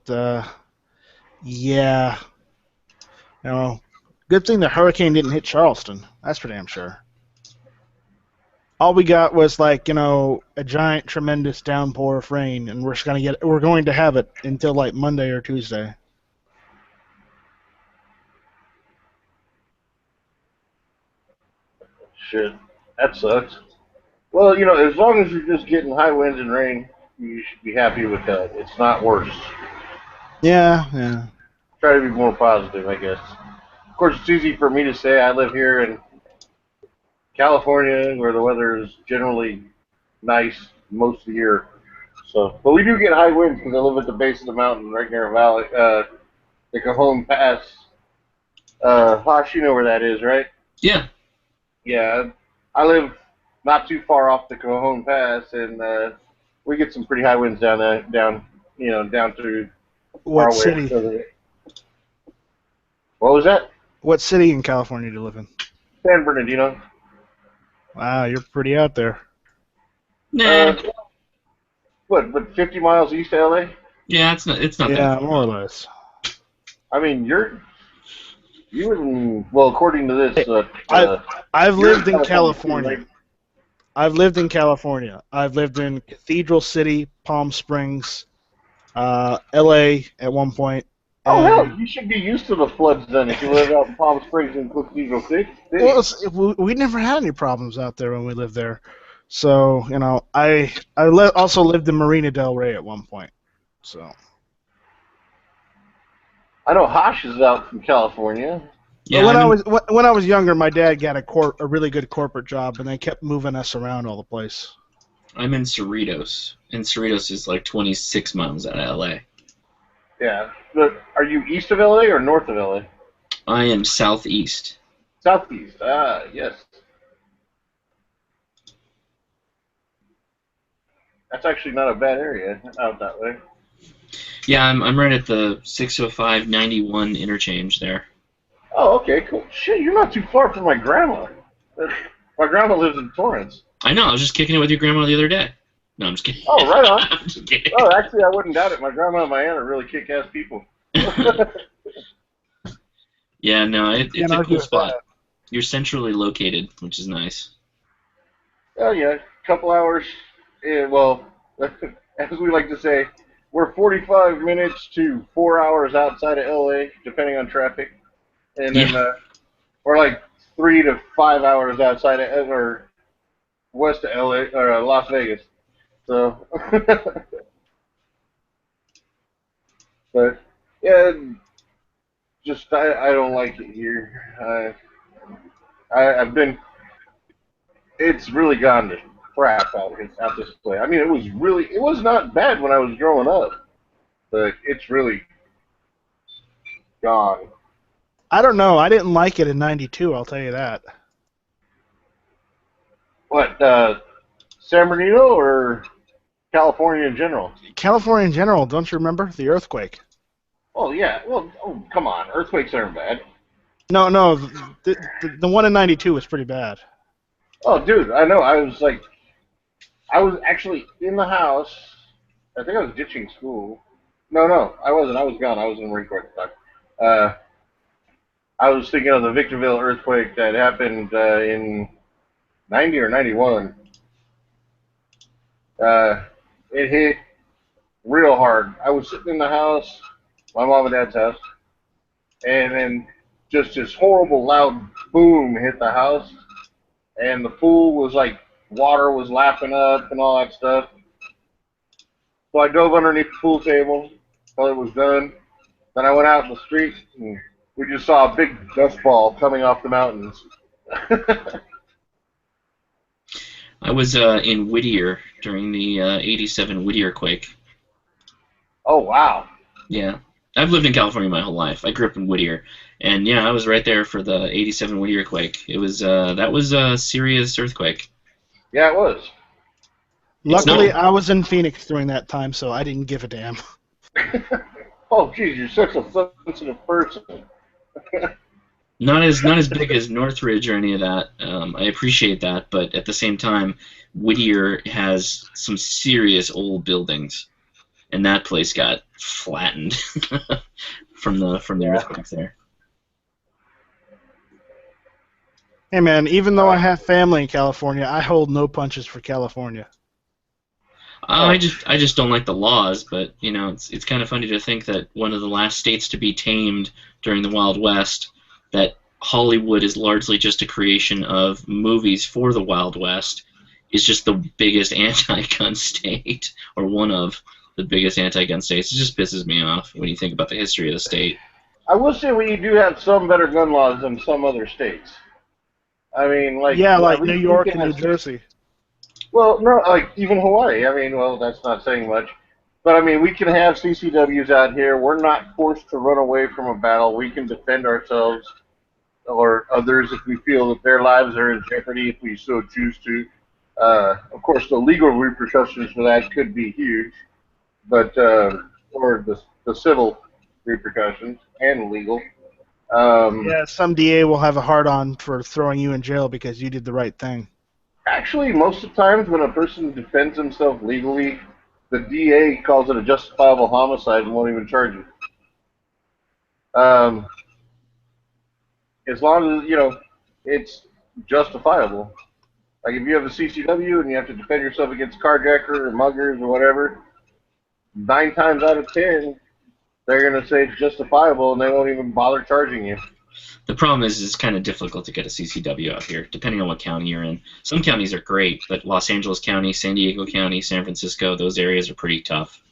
Speaker 15: yeah, good thing the hurricane didn't hit Charleston. That's for damn sure. All we got was like, a giant, tremendous downpour of rain, and we're going to have it until like Monday or Tuesday.
Speaker 12: Shit, that sucks. Well, as long as you're just getting high winds and rain, you should be happy with that. It's not worse.
Speaker 15: Yeah.
Speaker 12: Try to be more positive, I guess. Of course, it's easy for me to say. I live here in California, where the weather is generally nice most of the year. So, but we do get high winds because I live at the base of the mountain, right near a valley, the Cajon Pass. Hosh, you know where that is, right?
Speaker 14: Yeah.
Speaker 12: Yeah, I live not too far off the Cajon Pass, and we get some pretty high winds down there, down through
Speaker 15: What
Speaker 12: our way.
Speaker 15: city?
Speaker 12: What was that?
Speaker 15: What city in California do you live in?
Speaker 12: San Bernardino.
Speaker 15: Wow, you're pretty out there.
Speaker 14: Nah.
Speaker 12: But 50 miles east of LA?
Speaker 14: Yeah, it's not that
Speaker 15: Yeah,
Speaker 14: far.
Speaker 15: more or less.
Speaker 12: I mean, well, according to this,
Speaker 15: I've
Speaker 12: you're
Speaker 15: lived in California.
Speaker 12: right?
Speaker 15: I've lived in California. I've lived in Cathedral City, Palm Springs, LA at one point.
Speaker 12: Oh, hell, you should be used to the floods then if you live out in Palm Springs and Cathedral City.
Speaker 15: Well, we never had any problems out there when we lived there. So, I also lived in Marina Del Rey at one point. So.
Speaker 12: I know Hosh is out from California.
Speaker 14: Yeah,
Speaker 15: when I was younger, my dad got a really good corporate job, and they kept moving us around all the place.
Speaker 14: I'm in Cerritos, and Cerritos is like 26 miles out of LA.
Speaker 12: Yeah. But are you east of LA or north of LA?
Speaker 14: I am southeast.
Speaker 12: Southeast. Ah, yes. That's actually not a bad area out that way.
Speaker 14: Yeah, I'm right at the 605-91 interchange there.
Speaker 12: Oh, okay, cool. Shit, you're not too far from my grandma. My grandma lives in Torrance.
Speaker 14: I know. I was just kicking it with your grandma the other day. No, I'm just kidding.
Speaker 12: Oh, right on.
Speaker 14: I'm just kidding.
Speaker 12: Oh, actually, I wouldn't doubt it. My grandma and my aunt are really kick-ass people.
Speaker 14: Yeah, no, it's a cool spot.
Speaker 15: That.
Speaker 14: You're centrally located, which is nice.
Speaker 12: Oh, yeah, a couple hours. Yeah, well, as we like to say, we're 45 minutes to 4 hours outside of LA, depending on traffic. And then we're like 3 to 5 hours outside of, or west of LA, or Las Vegas. So, but yeah, just I don't like it here. I've been. It's really gone to crap out this way. I mean, it was not bad when I was growing up, but it's really gone.
Speaker 15: I don't know. I didn't like it in '92. I'll tell you that.
Speaker 12: What, San Bernardino or California in general?
Speaker 15: California in general. Don't you remember the earthquake?
Speaker 12: Oh yeah. Well, oh, come on. Earthquakes aren't bad.
Speaker 15: No. The one in '92 was pretty bad.
Speaker 12: Oh, dude, I know. I was actually in the house. I think I was ditching school. No, I wasn't. I was gone. I was in the Marine Corps at the time. I was thinking of the Victorville earthquake that happened in 90 or 91. It hit real hard. I was sitting in the house, my mom and dad's house, and then just this horrible loud boom hit the house. and the pool was like water was lapping up and all that stuff. So I dove underneath the pool table till it was done. Then I went out in the street and we just saw a big dust ball coming off the mountains.
Speaker 14: I was in Whittier during the '87 Whittier quake.
Speaker 12: Oh wow!
Speaker 14: Yeah, I've lived in California my whole life. I grew up in Whittier, and yeah, I was right there for the '87 Whittier quake. It was that was a serious earthquake.
Speaker 12: Yeah, it was.
Speaker 15: Luckily, I was in Phoenix during that time, so I didn't give a damn.
Speaker 12: Oh, geez, you're such a sensitive person.
Speaker 14: Not as big as Northridge or any of that. I appreciate that, but at the same time, Whittier has some serious old buildings, and that place got flattened from the earthquake there.
Speaker 15: Hey man, even though I have family in California, I hold no punches for California.
Speaker 14: I just don't like the laws, but you know, it's kind of funny to think that one of the last states to be tamed during the Wild West, that Hollywood is largely just a creation of movies for the Wild West, is just the biggest anti-gun state, or one of the biggest anti-gun states. It just pisses me off when you think about the history of the state.
Speaker 12: I will say we do have some better gun laws than some other states. I mean, like
Speaker 15: like New York and New Jersey.
Speaker 12: Well, no, like even Hawaii. I mean, well, that's not saying much. But I mean, we can have CCWs out here. We're not forced to run away from a battle. We can defend ourselves or others if we feel that their lives are in jeopardy, if we so choose to. Of course, the legal repercussions for that could be huge, but or the civil repercussions and legal.
Speaker 15: Yeah, some DA will have a hard-on for throwing you in jail because you did the right thing.
Speaker 12: Actually, most of the times when a person defends himself legally, the DA calls it a justifiable homicide and won't even charge you. As long as, you know, it's justifiable. Like if you have a CCW and you have to defend yourself against carjacker or muggers or whatever, 9 times out of 10, they're going to say it's justifiable and they won't even bother charging you.
Speaker 14: The problem is it's kind of difficult to get a CCW out here, depending on what county you're in. Some counties are great, but Los Angeles County, San Diego County, San Francisco, those areas are pretty tough.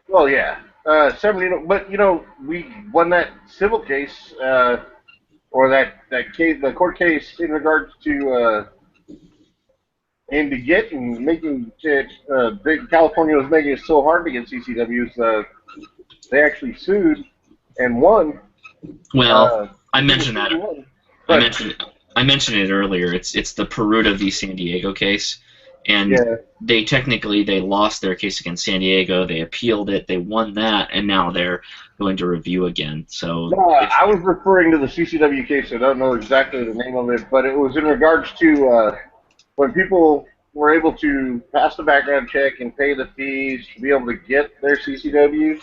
Speaker 12: Well, yeah. But, you know, we won that civil case, or that case, the court case in regards to, and to get and making it, California was making it so hard to get CCWs, they actually sued and won.
Speaker 14: Well, I mentioned that. I mentioned it earlier. It's the Peruta v. San Diego case, and they lost their case against San Diego. They appealed it. They won that, and now they're going to review again. So
Speaker 12: I was referring to the CCW case. I don't know exactly the name of it, but it was in regards to when people were able to pass the background check and pay the fees to be able to get their CCWs.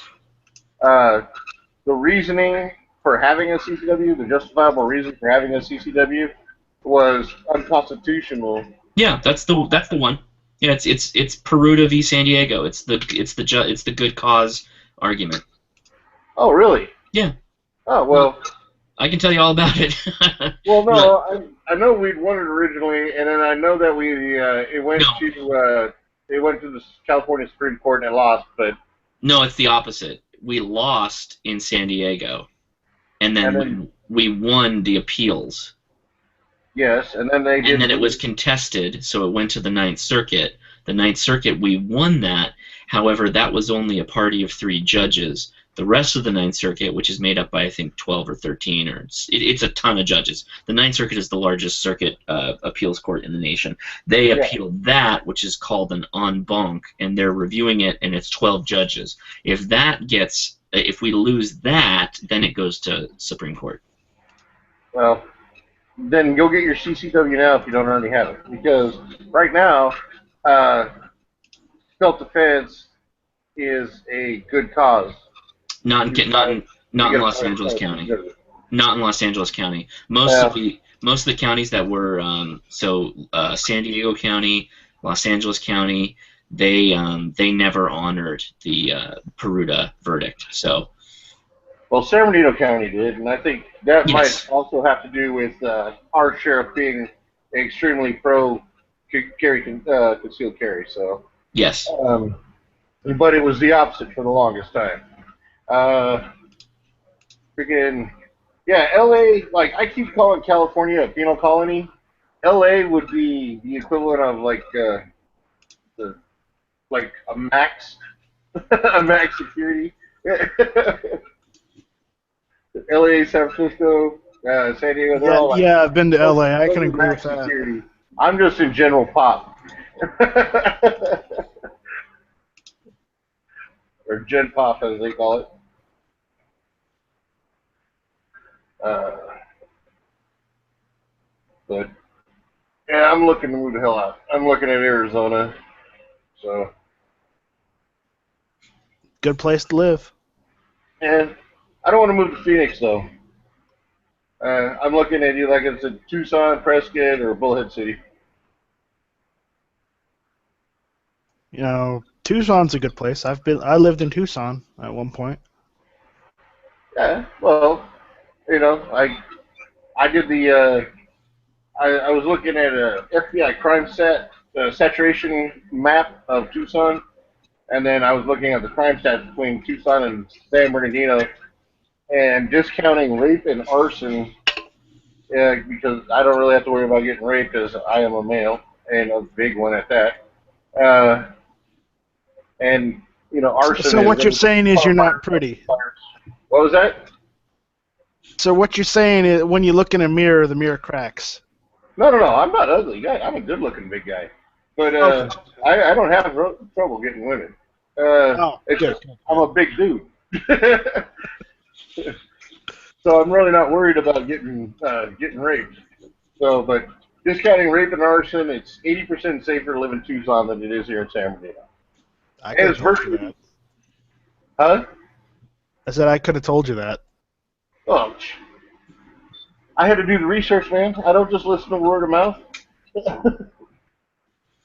Speaker 12: The reasoning for having a CCW, the justifiable reason for having a CCW, was unconstitutional.
Speaker 14: Yeah, that's the one. Yeah, it's Peruta v. San Diego. It's the good cause argument.
Speaker 12: Oh, really?
Speaker 14: Yeah.
Speaker 12: Oh, well.
Speaker 14: I can tell you all about it.
Speaker 12: Well, no, I know we'd won it originally, and then I know that it went to the California Supreme Court and it lost, but.
Speaker 14: No, it's the opposite. We lost in San Diego, and then we won the appeals.
Speaker 12: Yes, and then they did.
Speaker 14: And then it was contested, so it went to the Ninth Circuit. The Ninth Circuit, we won that. However, that was only a party of 3 judges. The rest of the Ninth Circuit, which is made up by, I think, 12 or 13, or it's a ton of judges. The Ninth Circuit is the largest circuit appeals court in the nation. They appealed that, which is called an en banc, and they're reviewing it, and it's 12 judges. If we lose that, then it goes to Supreme Court.
Speaker 12: Well, then go get your CCW now if you don't already have it, because right now, self-defense is a good cause.
Speaker 14: Not in Los Angeles County. Not in Los Angeles County. Most of the counties that were San Diego County, Los Angeles County, they never honored the Peruta verdict. So.
Speaker 12: Well, San Bernardino County did, and I think that might also have to do with our sheriff being extremely pro carry concealed carry. So
Speaker 14: Yes.
Speaker 12: but it was the opposite for the longest time. Freaking yeah, L.A. Like I keep calling California a penal colony. L.A. would be the equivalent of like the like a max a max security. L.A., San Francisco, San Diego, they're
Speaker 15: Yeah,
Speaker 12: all like
Speaker 15: yeah, I've been to
Speaker 12: those,
Speaker 15: LA. I
Speaker 12: those
Speaker 15: can
Speaker 12: are
Speaker 15: agree with
Speaker 12: max
Speaker 15: that.
Speaker 12: security. I'm just in general pop. Or Gen Pop as they call it. But yeah, I'm looking to move the hell out. I'm looking at Arizona. So
Speaker 15: Good place to live.
Speaker 12: and I don't want to move to Phoenix though. I'm looking at you like it's a Tucson, Prescott, or Bullhead City.
Speaker 15: You know, Tucson's a good place. I lived in Tucson at one point.
Speaker 12: Yeah, well, you know, I did the I was looking at a FBI crime saturation map of Tucson, and then I was looking at the crime stats between Tucson and San Bernardino, and discounting rape and arson, because I don't really have to worry about getting raped as I am a male, and a big one at that. And, you know, arson
Speaker 15: So
Speaker 12: is...
Speaker 15: what you're saying is you're not pretty.
Speaker 12: What was that?
Speaker 15: So what you're saying is when you look in a mirror, the mirror cracks.
Speaker 12: No, I'm not ugly. I'm a good-looking big guy. But
Speaker 15: Okay.
Speaker 12: I don't have trouble getting women. It's just I'm a big dude. So I'm really not worried about getting raped. So, but discounting rape and arson, it's 80% safer to live in Tucson than it is here in San Bernardino.
Speaker 15: I could have told you that.
Speaker 12: Huh?
Speaker 15: I said I could have told you that.
Speaker 12: Oh, I had to do the research, man. I don't just listen to word of mouth.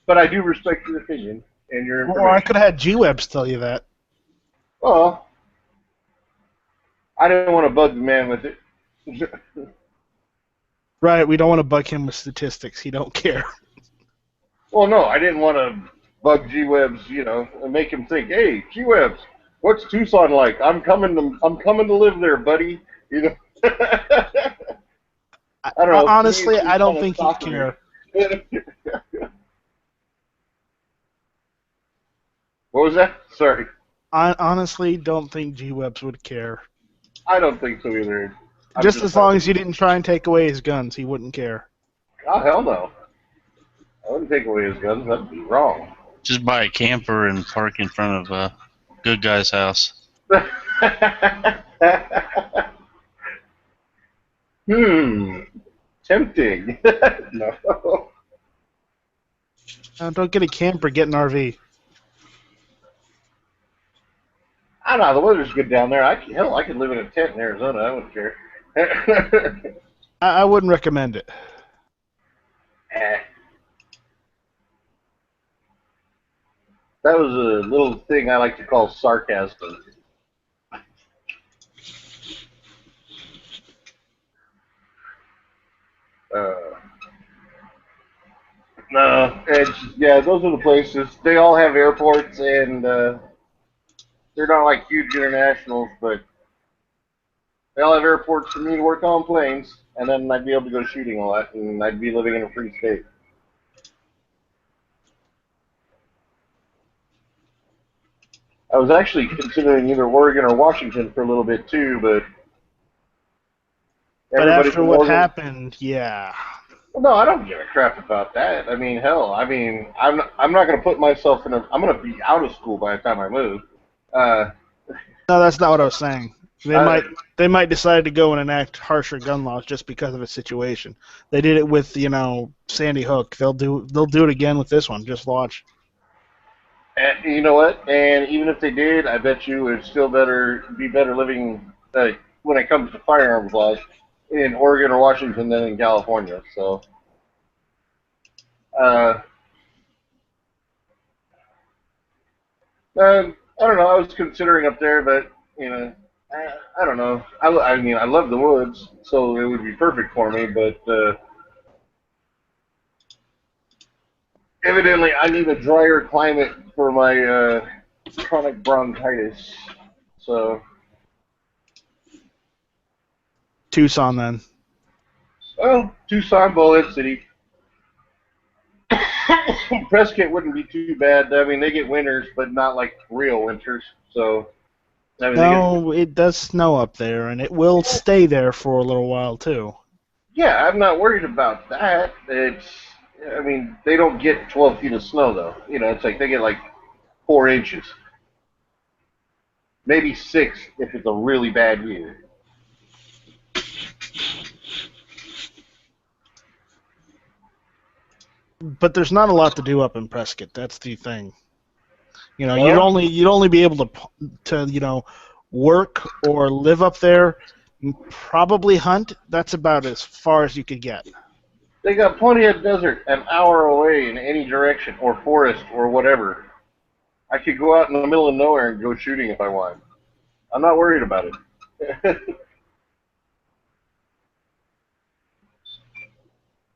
Speaker 12: But I do respect your opinion and your information.
Speaker 15: Or I could have had G-Webs tell you that.
Speaker 12: Well, I didn't want to bug the man with it.
Speaker 15: Right, we don't want to bug him with statistics. He don't care.
Speaker 12: Well, no, I didn't want to bug G-Webs, you know, and make him think, hey, G-Webs, what's Tucson like? I'm coming to live there, buddy. You know. I don't know.
Speaker 15: Honestly, I don't think he'd care.
Speaker 12: What was that? Sorry.
Speaker 15: I honestly don't think G-Webs would care.
Speaker 12: I don't think so either.
Speaker 15: Just as long as you didn't try and take away his guns, he wouldn't care.
Speaker 12: Oh, hell no. I wouldn't take away his guns. That'd be wrong.
Speaker 3: Just buy a camper and park in front of a good guy's house.
Speaker 12: Tempting. No.
Speaker 15: Don't get a camper, get an RV.
Speaker 12: I don't know. The weather's good down there. I could live in a tent in Arizona. I wouldn't care.
Speaker 15: I wouldn't recommend it.
Speaker 12: That was a little thing I like to call sarcasm. No, yeah, those are the places. They all have airports, and they're not like huge internationals, but they all have airports for me to work on planes, and then I'd be able to go shooting a lot, and I'd be living in a free state. I was actually considering either Oregon or Washington for a little bit too, but
Speaker 15: after what happened, yeah.
Speaker 12: Well, no, I don't give a crap about that. I mean, hell, I'm not going to put myself in a. I'm going to be out of school by the time I move.
Speaker 15: No, that's not what I was saying. They might decide to go and enact harsher gun laws just because of a situation. They did it with Sandy Hook. They'll do it again with this one. Just watch.
Speaker 12: And you know what? And even if they did, I bet you it's still be better living when it comes to firearms laws in Oregon or Washington than in California. So, I don't know. I was considering up there, but I don't know. I mean, I love the woods, so it would be perfect for me. But Evidently, I need a drier climate for my chronic bronchitis. So,
Speaker 15: Tucson then.
Speaker 12: well, Tucson, Bullhead City. Prescott wouldn't be too bad. I mean, they get winters, but not like real winters. So, I mean,
Speaker 15: No, it does snow up there, and it will stay there for a little while too.
Speaker 12: yeah, I'm not worried about that. I mean, they don't get 12 feet of snow though. You know, it's like they get like 4 inches, maybe 6 if it's a really bad year.
Speaker 15: But there's not a lot to do up in Prescott. That's the thing. You know,
Speaker 12: Well,
Speaker 15: you'd only be able to work or live up there, probably hunt. That's about as far as you could get.
Speaker 12: they got plenty of desert an hour away in any direction, or forest, or whatever. I could go out in the middle of nowhere and go shooting if I want. I'm not worried about it.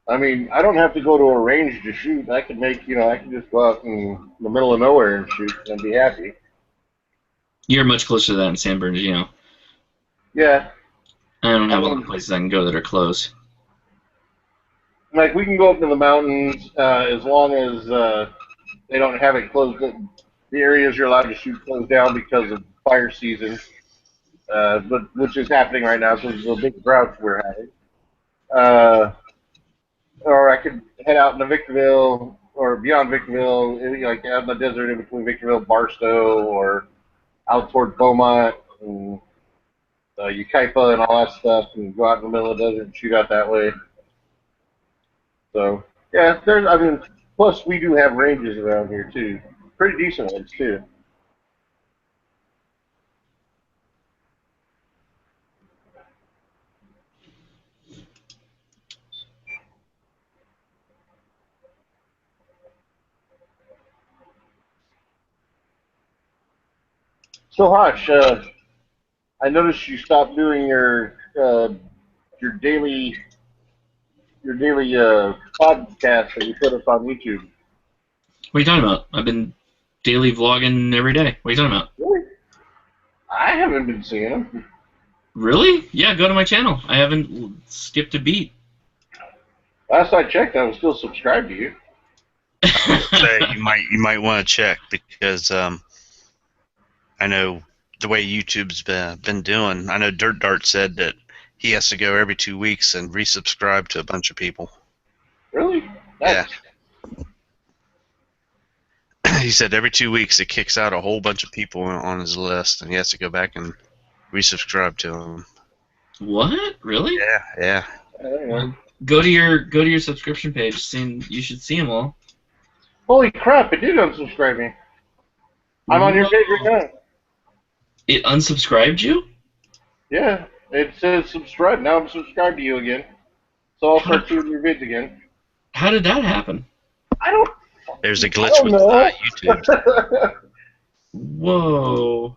Speaker 12: I mean, I don't have to go to a range to shoot. I can I can just go out in the middle of nowhere and shoot and be happy.
Speaker 14: You're much closer to that in San Bernardino.
Speaker 12: Yeah.
Speaker 14: I don't have a lot
Speaker 12: mean,
Speaker 14: of places I can go that are close.
Speaker 12: like we can go up in the mountains as long as they don't have it closed. The areas you're allowed to shoot closed down because of fire season, but which is happening right now because of the big droughts we're having. Or I could head out into Victorville or beyond Victorville, like out in the desert in between Victorville and Barstow, or out toward Beaumont and Ukaipa and all that stuff, and go out in the middle of the desert and shoot out that way. So yeah, I mean, plus we do have ranges around here too, pretty decent ones too. So Hosh, I noticed you stopped doing your daily podcast that you put up on YouTube.
Speaker 14: What are you talking about? I've been daily vlogging every day. What are you talking about?
Speaker 12: Really? I haven't been seeing them.
Speaker 14: Really? Yeah, go to my channel. I haven't skipped a beat.
Speaker 12: Last I checked, I was still subscribed to you.
Speaker 3: Say you might want to check because I know the way YouTube's been doing. I know Dirt Dart said that he has to go every 2 weeks and resubscribe to a bunch of people.
Speaker 12: Really?
Speaker 3: Yeah. He said every 2 weeks it kicks out a whole bunch of people on his list, and he has to go back and resubscribe to them.
Speaker 14: What? Really?
Speaker 3: Yeah.
Speaker 14: Go to your subscription page. You should see them all.
Speaker 12: Holy crap! It did unsubscribe me. I'm on your page right now.
Speaker 14: It unsubscribed you?
Speaker 12: Yeah, it says subscribe. Now I'm subscribed to you again. So I'll start seeing your vids again.
Speaker 14: How did that happen?
Speaker 12: I don't.
Speaker 3: There's a glitch with YouTube.
Speaker 14: Whoa.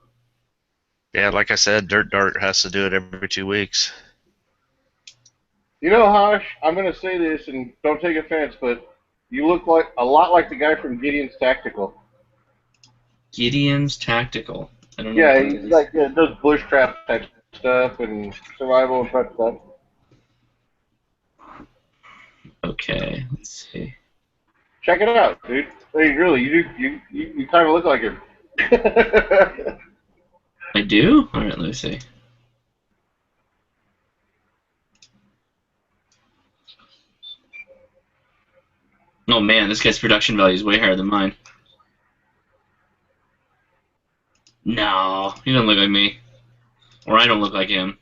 Speaker 3: Yeah, like I said, Dirt Dart has to do it every 2 weeks.
Speaker 12: You know, Hosh, I'm going to say this, and don't take offense, but you look like a lot like the guy from Gideon's Tactical.
Speaker 14: Gideon's Tactical. I don't know.
Speaker 12: Yeah, he's like does bush trap type stuff and survival and prep stuff.
Speaker 14: Okay, let's see.
Speaker 12: Check it out, dude. Hey, really, you kind of look like him.
Speaker 14: I do? All right, let me see. Oh man, this guy's production value is way higher than mine. No, he doesn't look like me. Or I don't look like him.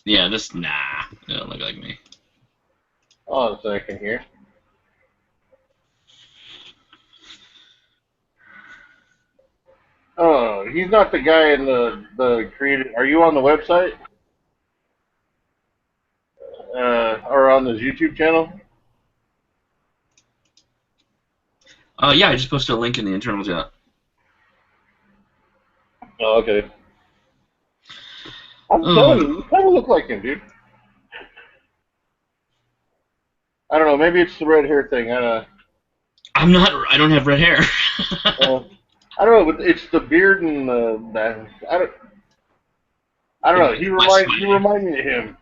Speaker 14: Yeah, nah, he doesn't look like me.
Speaker 12: Hold on a second here. Oh, he's not the guy in the creative. Are you on the website? Or on his YouTube channel?
Speaker 14: Yeah, I just posted a link in the internal chat.
Speaker 12: Oh, okay. I'm telling you, you kind of look like him, dude. I don't know. Maybe it's the red hair thing.
Speaker 14: I'm not. I don't have red hair.
Speaker 12: I don't know, but it's the beard and the. I don't know. You remind me of him.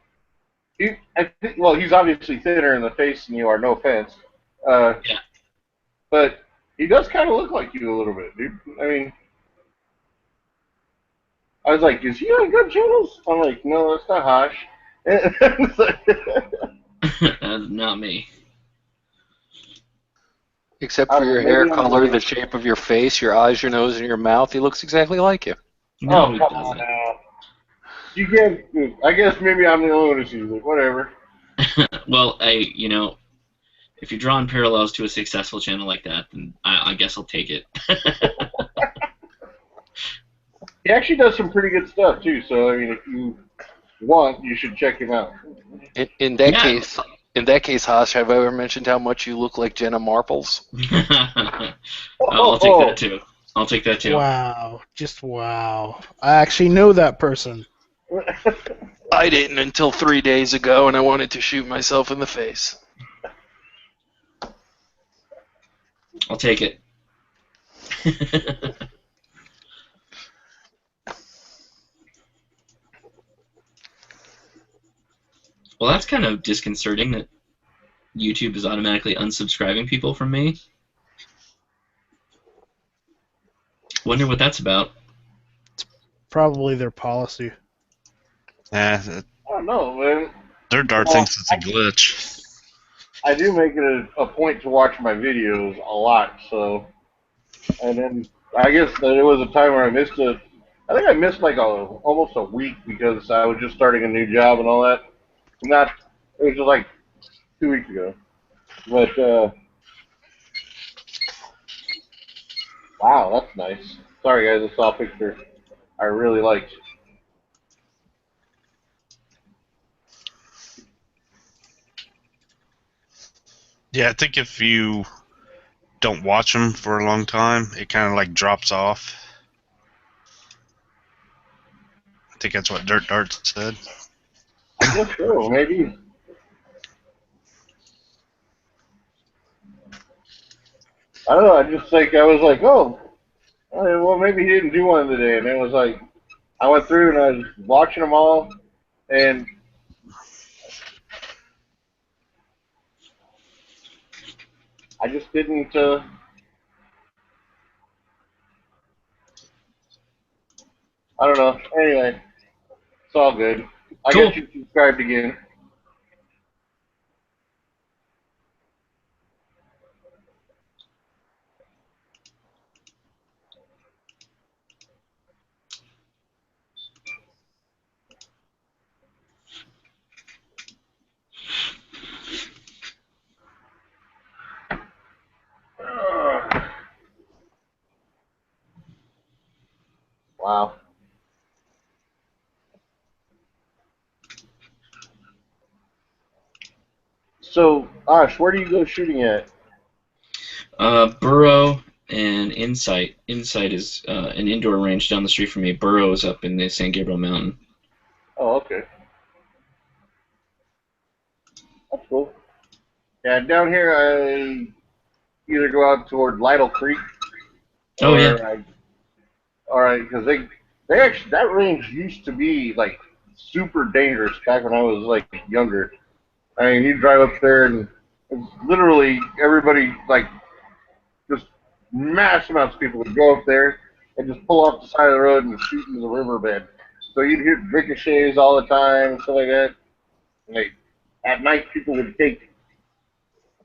Speaker 12: Well, he's obviously thinner in the face than you are. No offense. Yeah. But he does kind of look like you a little bit, dude. I mean, I was like, is he on Good Channels? I'm like, no, that's not Hosh.
Speaker 14: Not me.
Speaker 13: Except for your hair color, the shape of your face, your eyes, your nose, and your mouth, he looks exactly like you.
Speaker 14: No, he
Speaker 12: come on now. You get. I guess maybe I'm the only one who sees it. Whatever.
Speaker 14: Well, if you're drawing parallels to a successful channel like that, then I guess I'll take it.
Speaker 12: He actually does some pretty good stuff too. So I mean, if you want, you should check him out.
Speaker 13: In that case, Haas, have I ever mentioned how much you look like Jenna Marbles?
Speaker 14: I'll take that too. I'll take that too.
Speaker 15: Wow, just wow. I actually know that person.
Speaker 13: I didn't until 3 days ago, and I wanted to shoot myself in the face.
Speaker 14: I'll take it. Well, that's kind of disconcerting that YouTube is automatically unsubscribing people from me. Wonder what that's about.
Speaker 15: It's probably their policy.
Speaker 3: Yeah,
Speaker 12: I don't know, man.
Speaker 3: Their dart thinks it's a glitch.
Speaker 12: I do make it a point to watch my videos a lot, so. And then I guess that it was a time where I missed it. I think I missed like almost a week because I was just starting a new job and all that. It was just like 2 weeks ago. But, wow, that's nice. Sorry, guys, I saw a picture I really liked.
Speaker 3: Yeah, I think if you don't watch them for a long time, it kind of like drops off. I think that's what Dirt Dart said.
Speaker 12: I guess so, maybe. I don't know, I was like, oh, well, maybe he didn't do one today. And it was like, I went through and I was watching them all, and I just didn't, I don't know. Anyway, it's all good. I
Speaker 14: Cool.
Speaker 12: got you subscribed again. Wow. So, Ash, where do you go shooting at?
Speaker 14: Burrow and Insight. Insight is an indoor range down the street from me. Burrow is up in the San Gabriel Mountain.
Speaker 12: Oh, okay. That's cool. Yeah, down here I either go out toward Lytle Creek.
Speaker 14: Oh, yeah.
Speaker 12: Because they actually, that range used to be like super dangerous back when I was like younger. I mean, you drive up there and it's literally everybody, like, just mass amounts of people would go up there and just pull off the side of the road and shoot into the riverbed. So you'd hear ricochets all the time and stuff like that. Like, at night, people would take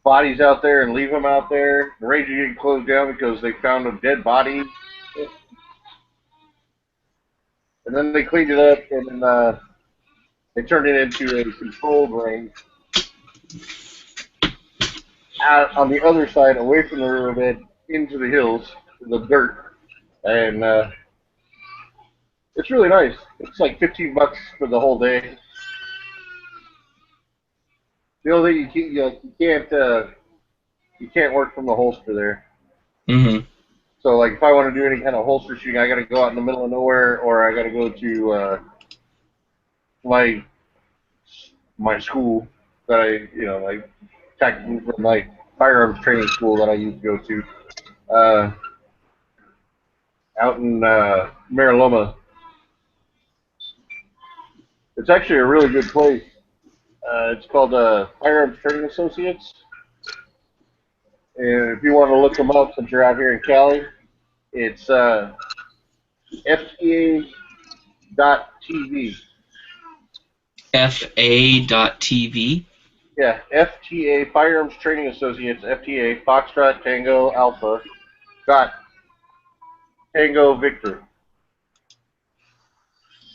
Speaker 12: bodies out there and leave them out there. The range would get closed down because they found a dead body. And then they cleaned it up, and then they turned it into a controlled range out on the other side, away from the riverbed, into the hills, the dirt. And it's really nice. It's like $15 for the whole day. The only thing you can't work from the holster there.
Speaker 14: Mm-hmm.
Speaker 12: So, like, if I want to do any kind of holster shooting, I got to go out in the middle of nowhere, or I got to go to my my school that I, like my firearms training school that I used to go to, out in Mariloma. It's actually a really good place. It's called Firearms Training Associates. And if you want to look them up since you're out here in Cali, it's FTA.TV.
Speaker 14: FA.TV.
Speaker 12: Yeah, FTA, Firearms Training Associates, FTA, Foxtrot Tango Alpha, dot Tango Victor.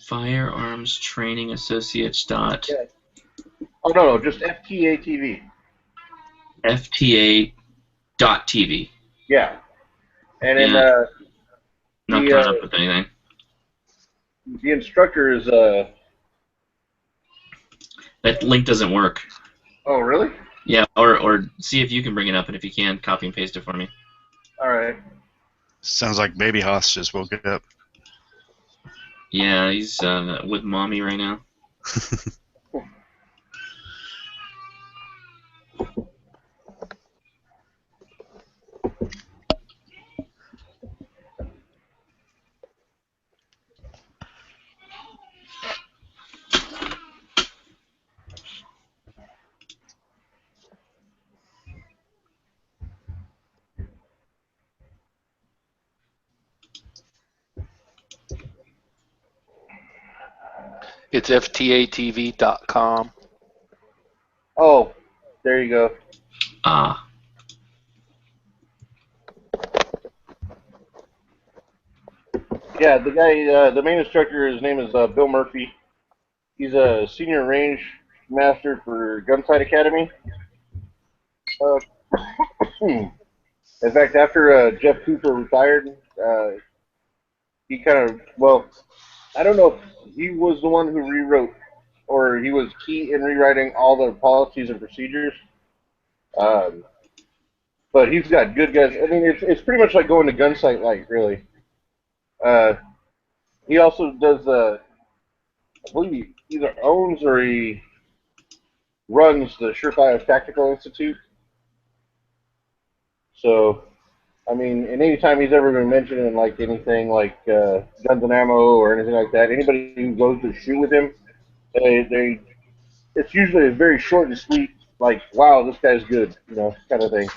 Speaker 14: Firearms Training Associates. Dot.
Speaker 12: Yeah. Oh, no, just FTA TV.
Speaker 14: FTA.TV.
Speaker 12: Yeah. And then
Speaker 14: not coming up with anything.
Speaker 12: The instructor is
Speaker 14: That link doesn't work.
Speaker 12: Oh, really?
Speaker 14: Yeah, or see if you can bring it up, and if you can, copy and paste it for me.
Speaker 12: All right.
Speaker 3: Sounds like Baby Hoss just woke up.
Speaker 14: Yeah, he's with mommy right now.
Speaker 13: It's ftatv.com.
Speaker 12: Oh, there you go.
Speaker 14: Ah.
Speaker 12: Yeah, the guy, the main instructor, his name is Bill Murphy. He's a senior range master for Gunsight Academy. In fact, after Jeff Cooper retired, he kind of, well, I don't know if he was the one who rewrote, or he was key in rewriting all the policies and procedures. But he's got good guys. I mean, it's pretty much like going to Gunsight Light, really. He also does, I believe he either owns or he runs the Surefire Tactical Institute. So, I mean, and anytime he's ever been mentioned in like anything like guns and ammo or anything like that, anybody who goes to shoot with him, it's usually a very short and sweet, like, wow, this guy's good, kind of thing.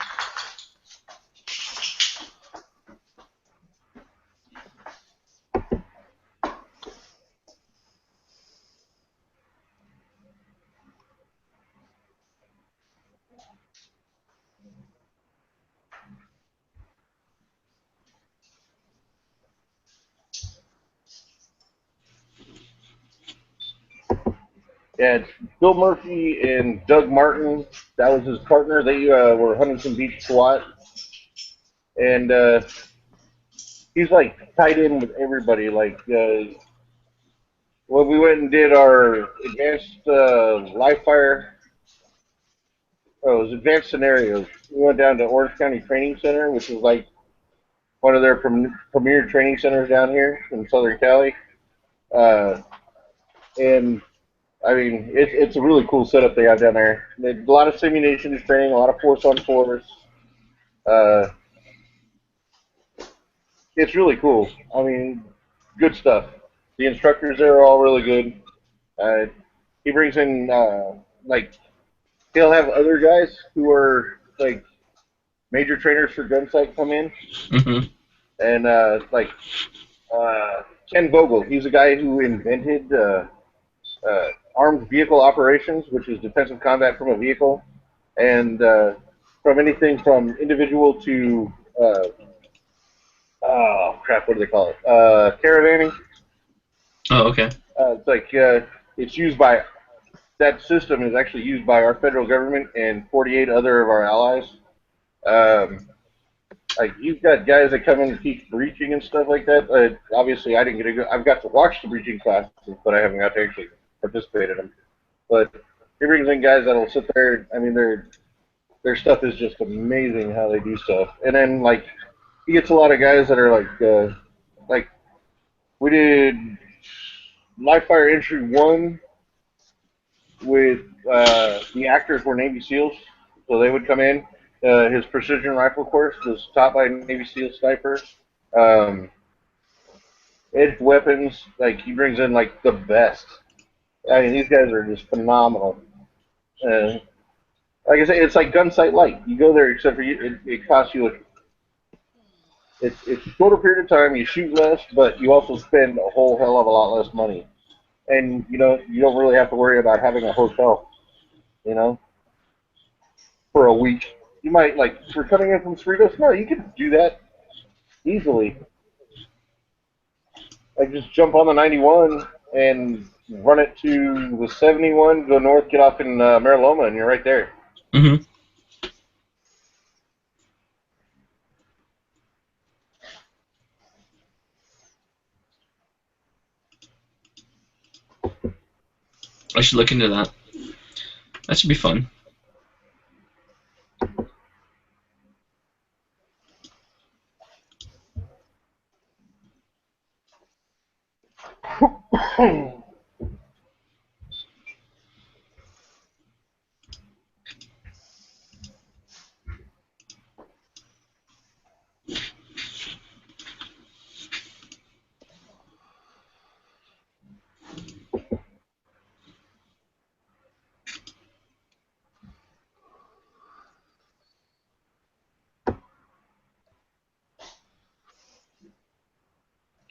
Speaker 12: Yeah, it's Bill Murphy and Doug Martin. That was his partner. They were Huntington Beach SWAT. And he's like tied in with everybody. Like, when we went and did our advanced live fire, it was advanced scenarios. We went down to Orange County Training Center, which is like one of their premier training centers down here in Southern Cali. And I mean, it's a really cool setup they got down there. A lot of simulations training, a lot of force on force. It's really cool. I mean, good stuff. The instructors there are all really good. He brings in, like, he'll have other guys who are, like, major trainers for Gunsight come in.
Speaker 14: Mm-hmm.
Speaker 12: And, like, Ken Vogel, he's a guy who invented armed vehicle operations, which is defensive combat from a vehicle, and from anything from individual to oh crap, what do they call it? Caravanning.
Speaker 14: Oh, okay.
Speaker 12: It's like it's used by that system is actually used by our federal government and 48 other of our allies. Like you've got guys that come in and teach breaching and stuff like that. Obviously, I didn't get to go. I've got to watch the breaching classes, but I haven't got to actually participate in them. But he brings in guys that'll sit there. I mean, their stuff is just amazing how they do stuff. And then like he gets a lot of guys that are like we did live fire entry 1 with the actors were Navy SEALs, so they would come in. His precision rifle course was taught by a Navy SEAL sniper. Um, Edged weapons, like he brings in like the best. I mean, these guys are just phenomenal. Uh, like I say, it's like Gunsight Light. You go there, except for you, it costs you. It's a shorter period of time. You shoot less, but you also spend a whole hell of a lot less money. And you don't really have to worry about having a hotel. You know, for a week. You might like for coming in from Cerritos. No, you can do that easily. Like just jump on the 91 and run it to the 71, go north, get off in Mariloma, and you're right there.
Speaker 14: Mm-hmm. I should look into that. That should be fun.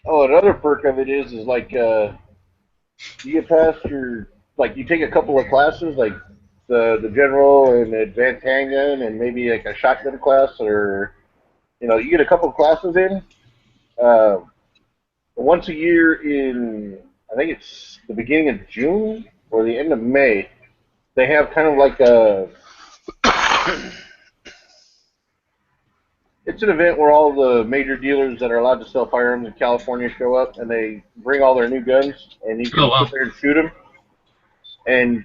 Speaker 12: Oh, another perk of it is like you get past your like you take a couple of classes like the general and advanced handgun and maybe like a shotgun class or you get a couple of classes in. Uh, Once a year in I think it's the beginning of June or the end of May, they have kind of like a it's an event where all the major dealers that are allowed to sell firearms in California show up, and they bring all their new guns, and you can sit there and shoot them. And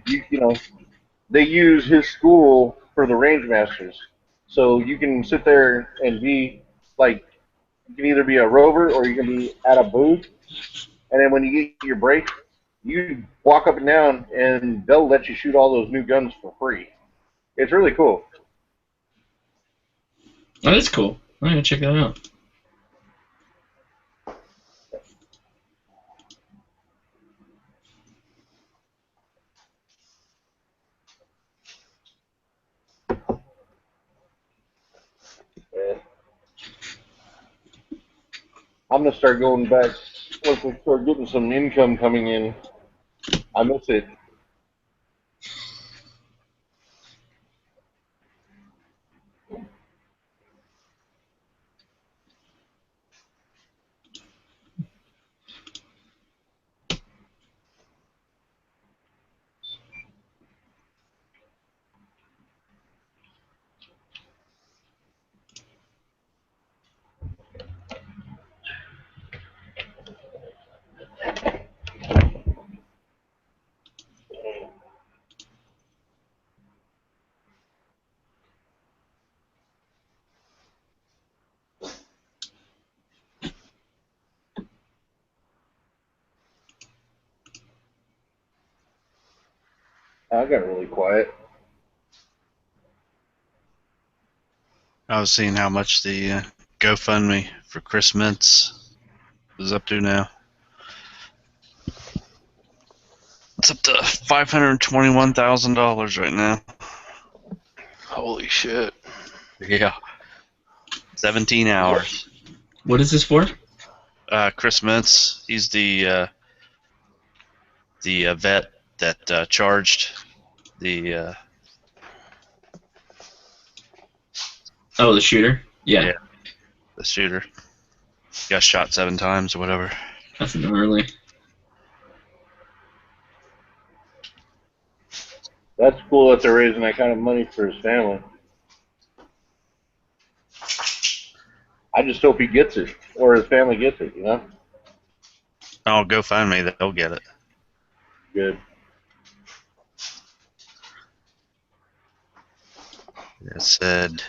Speaker 12: they use his school for the range masters, so you can sit there and be like, you can either be a rover or you can be at a booth, and then when you get your break, you walk up and down, and they'll let you shoot all those new guns for free. It's really cool.
Speaker 14: Oh, that's cool. I'm gonna check that out.
Speaker 12: Yeah. I'm gonna start going back once we start getting some income coming in. I miss it. I got really quiet.
Speaker 3: I was seeing how much the GoFundMe for Chris Mintz is up to now. It's up to $521,000 right now.
Speaker 13: Holy shit.
Speaker 3: Yeah. 17 hours.
Speaker 14: What is this for?
Speaker 3: Chris Mintz, he's the vet that charged the
Speaker 14: Oh, the shooter? Yeah.
Speaker 3: The shooter. Got shot 7 times or whatever.
Speaker 14: That's gnarly.
Speaker 12: That's cool that they're raising that kind of money for his family. I just hope he gets it, or his family gets it,
Speaker 3: Oh, GoFundMe, they'll get it.
Speaker 12: Good.
Speaker 3: It said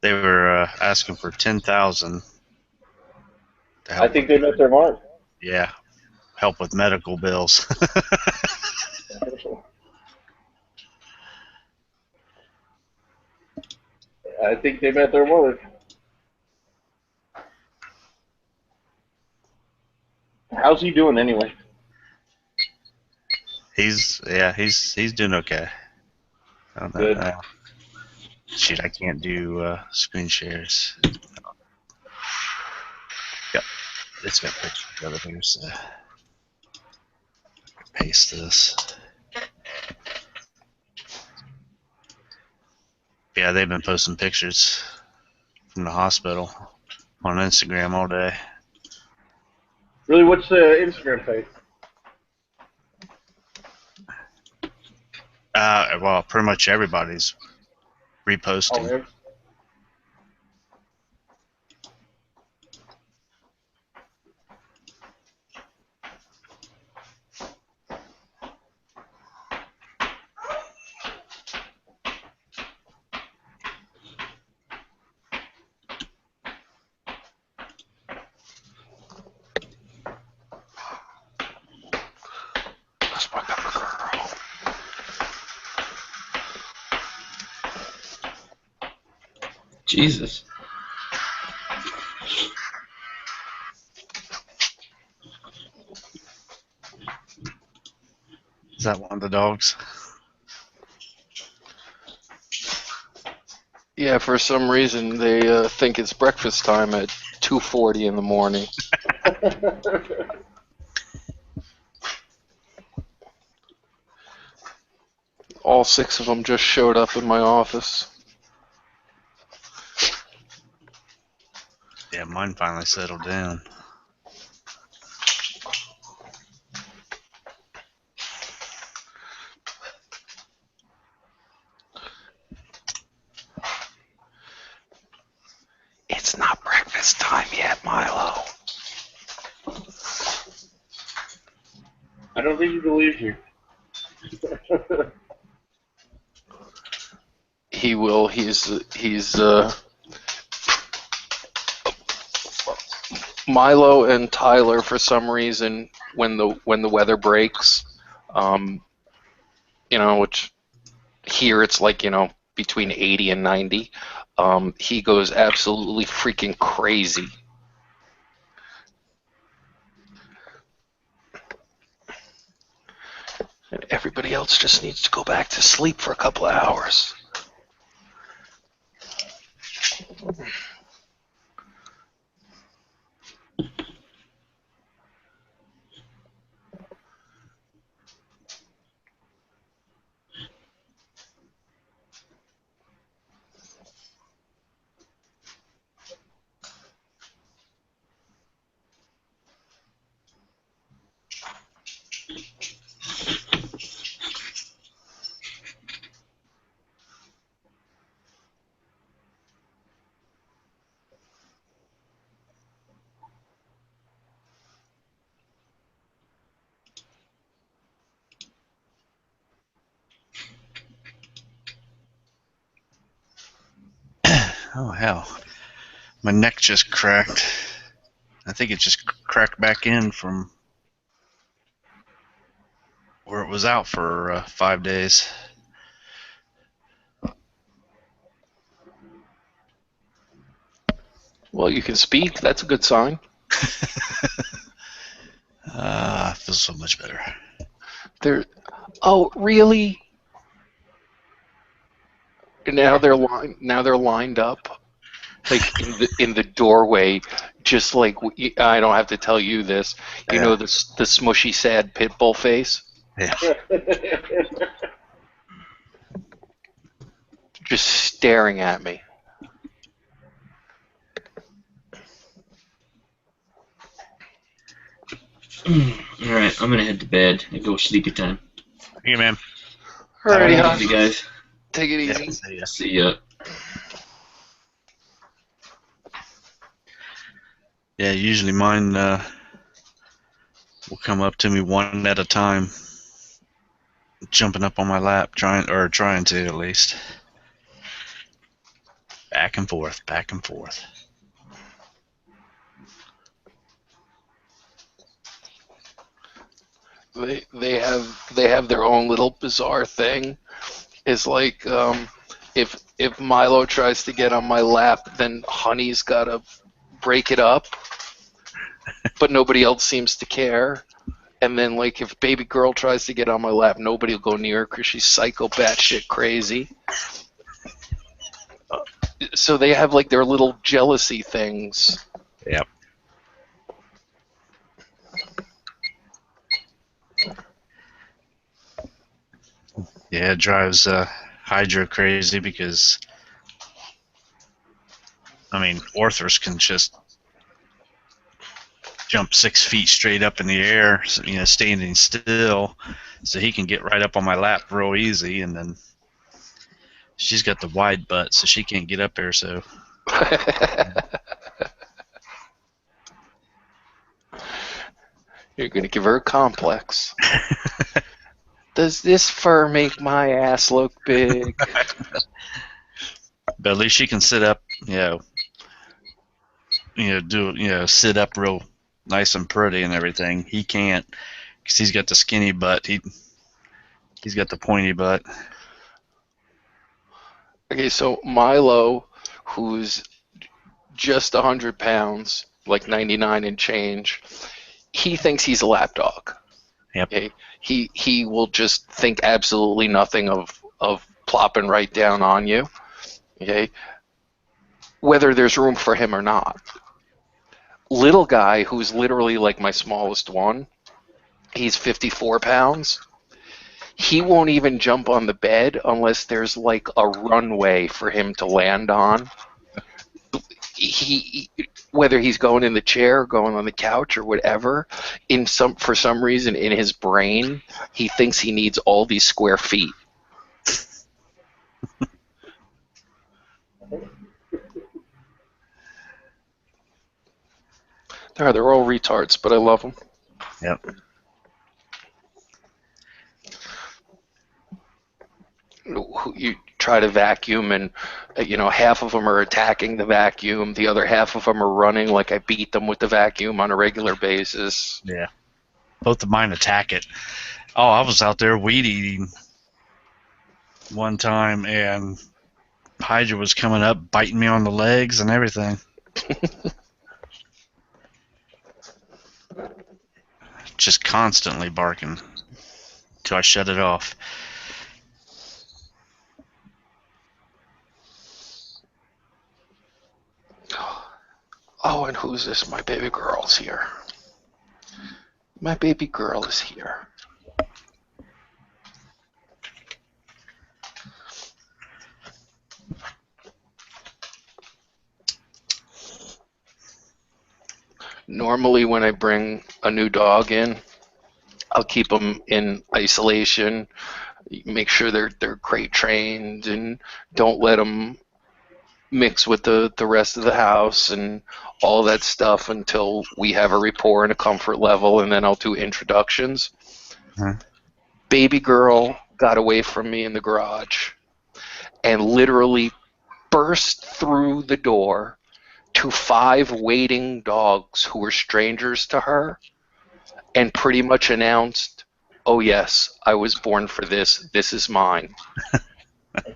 Speaker 3: they were asking for 10,000.
Speaker 12: I think they met their mark.
Speaker 3: Yeah, help with medical bills.
Speaker 12: I think they met their mother. How's he doing anyway?
Speaker 3: He's doing okay. I don't know.
Speaker 12: Good.
Speaker 3: Shoot, I can't do screen shares. Yep, it's got pictures of it here, so paste this. Yeah, they've been posting pictures from the hospital on Instagram all day.
Speaker 12: Really, what's the Instagram page?
Speaker 3: Well, pretty much everybody's reposting.
Speaker 12: Oh,
Speaker 14: Jesus.
Speaker 3: Is that one of the dogs?
Speaker 13: Yeah, for some reason they think it's breakfast time at 2:40 in the morning. All 6 of them just showed up in my office.
Speaker 3: Yeah, mine finally settled down.
Speaker 13: It's not breakfast time yet, Milo.
Speaker 12: I don't think he believes you.
Speaker 13: He will. He's Milo and Tyler, for some reason, when the weather breaks, which here it's like, between 80 and 90, he goes absolutely freaking crazy. And everybody else just needs to go back to sleep for a couple of hours.
Speaker 3: Oh, hell. My neck just cracked. I think it just cracked back in from where it was out for 5 days.
Speaker 13: Well, you can speak. That's a good sign.
Speaker 3: I feel so much better.
Speaker 13: Oh, really? Now they're lined up, like in the doorway, just like I don't have to tell you this. You know the smushy, sad pit bull face.
Speaker 3: Yeah.
Speaker 13: Just staring at me.
Speaker 14: Alright, I'm gonna head to bed and go sleepy time.
Speaker 3: Hey, man.
Speaker 13: Alrighty,
Speaker 14: Have a good day, guys.
Speaker 13: Take it easy.
Speaker 3: Yeah,
Speaker 14: See ya.
Speaker 3: Yeah, usually mine will come up to me one at a time, jumping up on my lap, trying to at least. Back and forth, back and forth.
Speaker 13: they have their own little bizarre thing. It's like if Milo tries to get on my lap, then Honey's gotta break it up, but nobody else seems to care. And then like if baby girl tries to get on my lap, nobody will go near her because she's psycho batshit crazy. So they have like their little jealousy things.
Speaker 3: Yep. Yeah, it drives Hydra crazy because, I mean, Orthros can just jump 6 feet straight up in the air, you know, standing still, so he can get right up on my lap real easy, and then she's got the wide butt, so she can't get up there, so...
Speaker 13: You're going to give her a complex. Does this fur make my ass look big?
Speaker 3: But at least she can sit up, sit up real nice and pretty and everything. He can't, because he's got the skinny butt. He's got the pointy butt.
Speaker 13: Okay, so Milo, who's just 100 pounds, like 99 and change, he thinks he's a lap dog.
Speaker 3: Yep.
Speaker 13: Okay? He will just think absolutely nothing of plopping right down on you. Okay, whether there's room for him or not. Little guy, who's literally like my smallest one, he's 54 pounds. He won't even jump on the bed unless there's like a runway for him to land on. He whether he's going in the chair, going on the couch, or whatever, for some reason in his brain, he thinks he needs all these square feet. They're all retards, but I love them.
Speaker 3: Yep.
Speaker 13: You try to vacuum, and half of them are attacking the vacuum, the other half of them are running like I beat them with the vacuum on a regular basis.
Speaker 3: Yeah. Both of mine attack it. Oh, I was out there weed eating one time, and Hydra was coming up, biting me on the legs and everything. Just constantly barking till I shut it off.
Speaker 13: Oh, and who's this? My baby girl's here. My baby girl is here. Normally when I bring a new dog in, I'll keep them in isolation, make sure they're crate trained, and don't let them mix with the rest of the house and all that stuff until we have a rapport and a comfort level, and then I'll do introductions.
Speaker 3: Huh?
Speaker 13: Baby girl got away from me in the garage and literally burst through the door to 5 waiting dogs who were strangers to her and pretty much announced, "Oh yes, I was born for this. This is mine."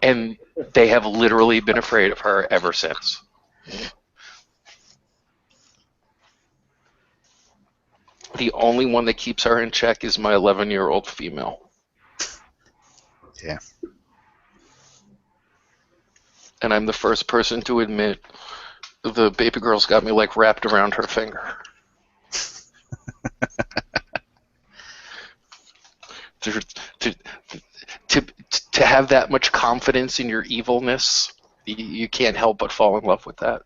Speaker 13: And they have literally been afraid of her ever since. The only one that keeps her in check is my 11-year-old female.
Speaker 3: Yeah.
Speaker 13: And I'm the first person to admit the baby girl's got me like wrapped around her finger. To have that much confidence in your evilness, you can't help but fall in love with that.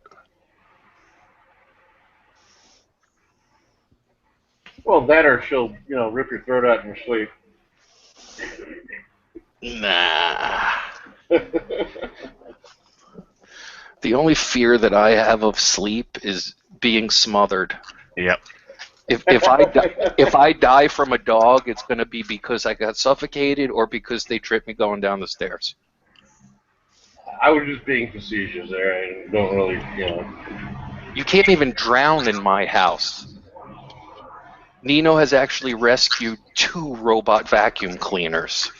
Speaker 12: Well, that or she'll, rip your throat out in your sleep.
Speaker 13: Nah. The only fear that I have of sleep is being smothered.
Speaker 3: Yep.
Speaker 13: If I die from a dog, it's going to be because I got suffocated or because they tripped me going down the stairs.
Speaker 12: I was just being facetious there. I don't really,
Speaker 13: You can't even drown in my house. Nino has actually rescued 2 robot vacuum cleaners.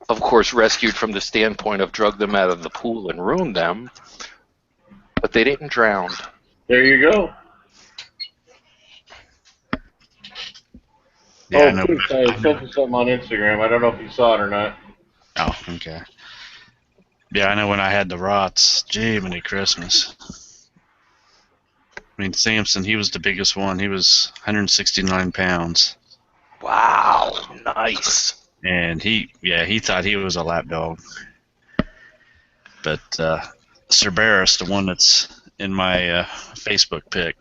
Speaker 13: Of course, rescued from the standpoint of drug them out of the pool and ruined them, but they didn't drown.
Speaker 12: There you go.
Speaker 3: Yeah, I
Speaker 12: Oh,
Speaker 3: know.
Speaker 12: Pooch, I sent you something on Instagram. I don't know if you saw it or not.
Speaker 3: Oh, okay. Yeah, I know when I had the rots. Gee, many Christmas. I mean, Samson, he was the biggest one. He was 169 pounds.
Speaker 13: Wow, nice.
Speaker 3: And he thought he was a lap dog. But Cerberus, the one that's in my Facebook pic,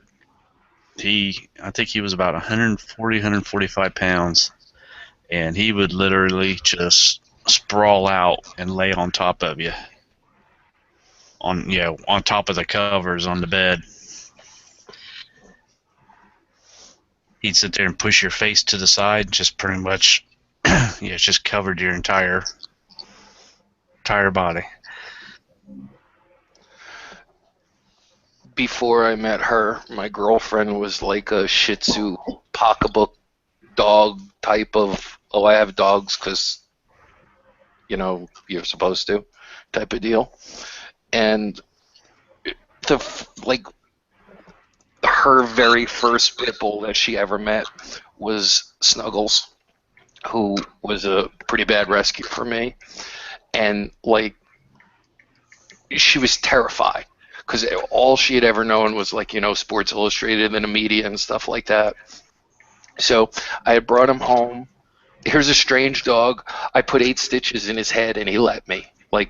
Speaker 3: I think he was about 140, 145 pounds. And he would literally just sprawl out and lay on top of you. On top of the covers on the bed. He'd sit there and push your face to the side, just pretty much, just covered your entire body.
Speaker 13: Before I met her, my girlfriend was like a Shih Tzu pocketbook dog type of, oh, I have dogs because, you're supposed to type of deal. And her very first pit bull that she ever met was Snuggles, who was a pretty bad rescue for me. And, she was terrified because all she had ever known was, Sports Illustrated and the media and stuff like that. So I had brought him home. Here's a strange dog. I put 8 stitches in his head, and he let me.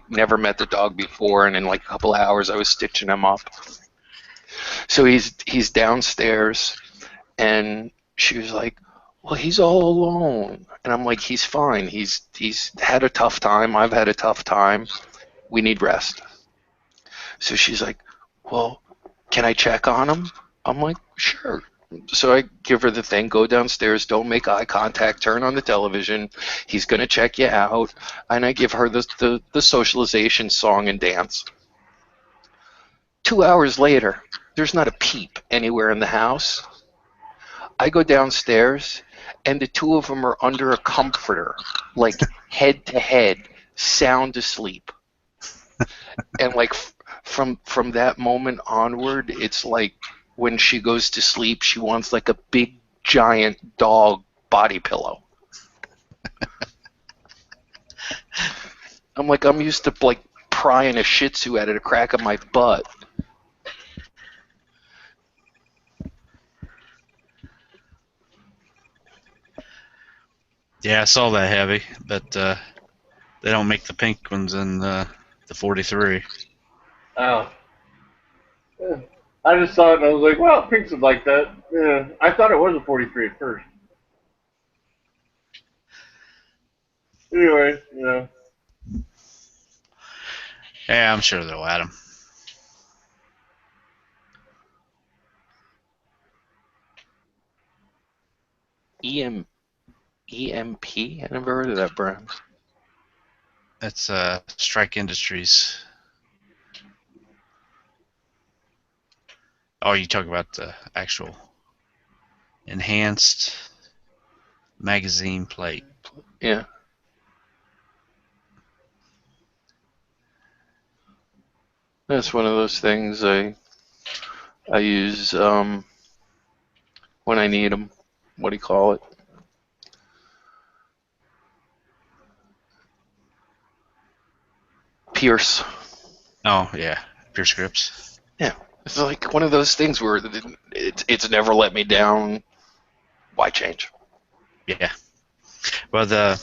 Speaker 13: Never met the dog before, and in a couple of hours I was stitching him up. So he's downstairs, and she was like, well, he's all alone. And I'm like, he's fine. He's had a tough time. I've had a tough time. We need rest. So she's like, well, can I check on him? I'm like, sure. So I give her the thing, go downstairs, don't make eye contact, turn on the television. He's going to check you out. And I give her the socialization song and dance. 2 hours later, there's not a peep anywhere in the house. I go downstairs, and the 2 of them are under a comforter, head to head, sound asleep. And from that moment onward, it's when she goes to sleep, she wants a big giant dog body pillow. I'm used to prying a Shih Tzu out of the crack of my butt.
Speaker 3: Yeah, I saw that heavy, but they don't make the pink ones in the 43.
Speaker 12: Oh. Yeah. I just saw it and I was like, well, Pink's is like that. Yeah. I thought it was a 43 at first. Anyway,
Speaker 3: Yeah, I'm sure they'll add them.
Speaker 13: EMP? I never heard of that brand.
Speaker 3: That's Strike Industries. Oh, you talk about the actual enhanced magazine plate.
Speaker 13: Yeah. That's one of those things I use when I need them. What do you call it? Pierce.
Speaker 3: Oh, yeah. Pierce grips.
Speaker 13: Yeah. It's one of those things where it's never let me down. Why change?
Speaker 3: Yeah. Well,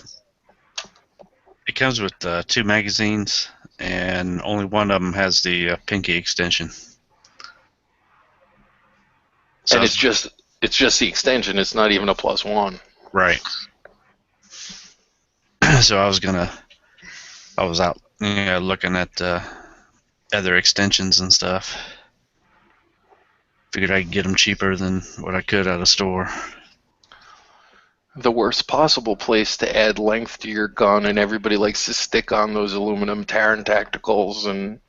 Speaker 3: it comes with 2 magazines, and only one of them has the pinky extension.
Speaker 13: So and it's just the extension. It's not even a +1.
Speaker 3: Right. So I was out, looking at other extensions and stuff. Figured I could get them cheaper than what I could at a store.
Speaker 13: The worst possible place to add length to your gun, and everybody likes to stick on those aluminum Taran Tacticals, and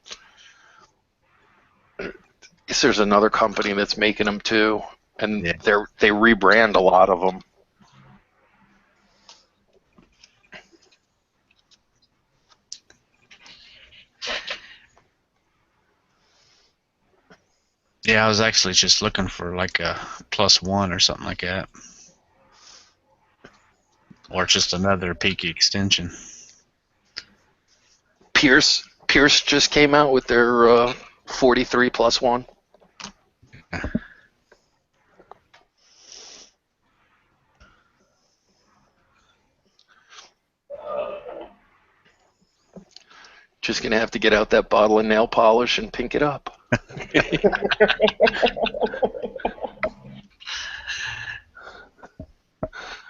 Speaker 13: guess there's another company that's making them too, and
Speaker 3: Yeah.
Speaker 13: they rebrand a lot of them.
Speaker 3: Yeah, I was actually just looking for like a +1 or something like that. Or just another peak extension.
Speaker 13: Pierce just came out with their 43+1. Just gonna have to get out that bottle of nail polish and pink it up.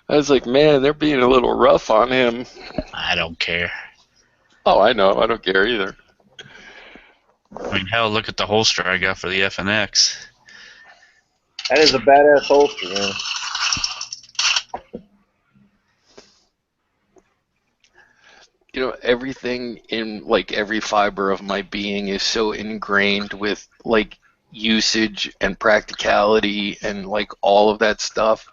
Speaker 13: I was like, man, they're being a little rough on him.
Speaker 3: I don't care.
Speaker 13: Oh, I know. I don't care either.
Speaker 3: I mean, hell, look at the holster I got for the FNX.
Speaker 12: That is a badass holster, man.
Speaker 13: You know, everything in, like, every fiber of my being is so ingrained with, like, usage and practicality and, like, all of that stuff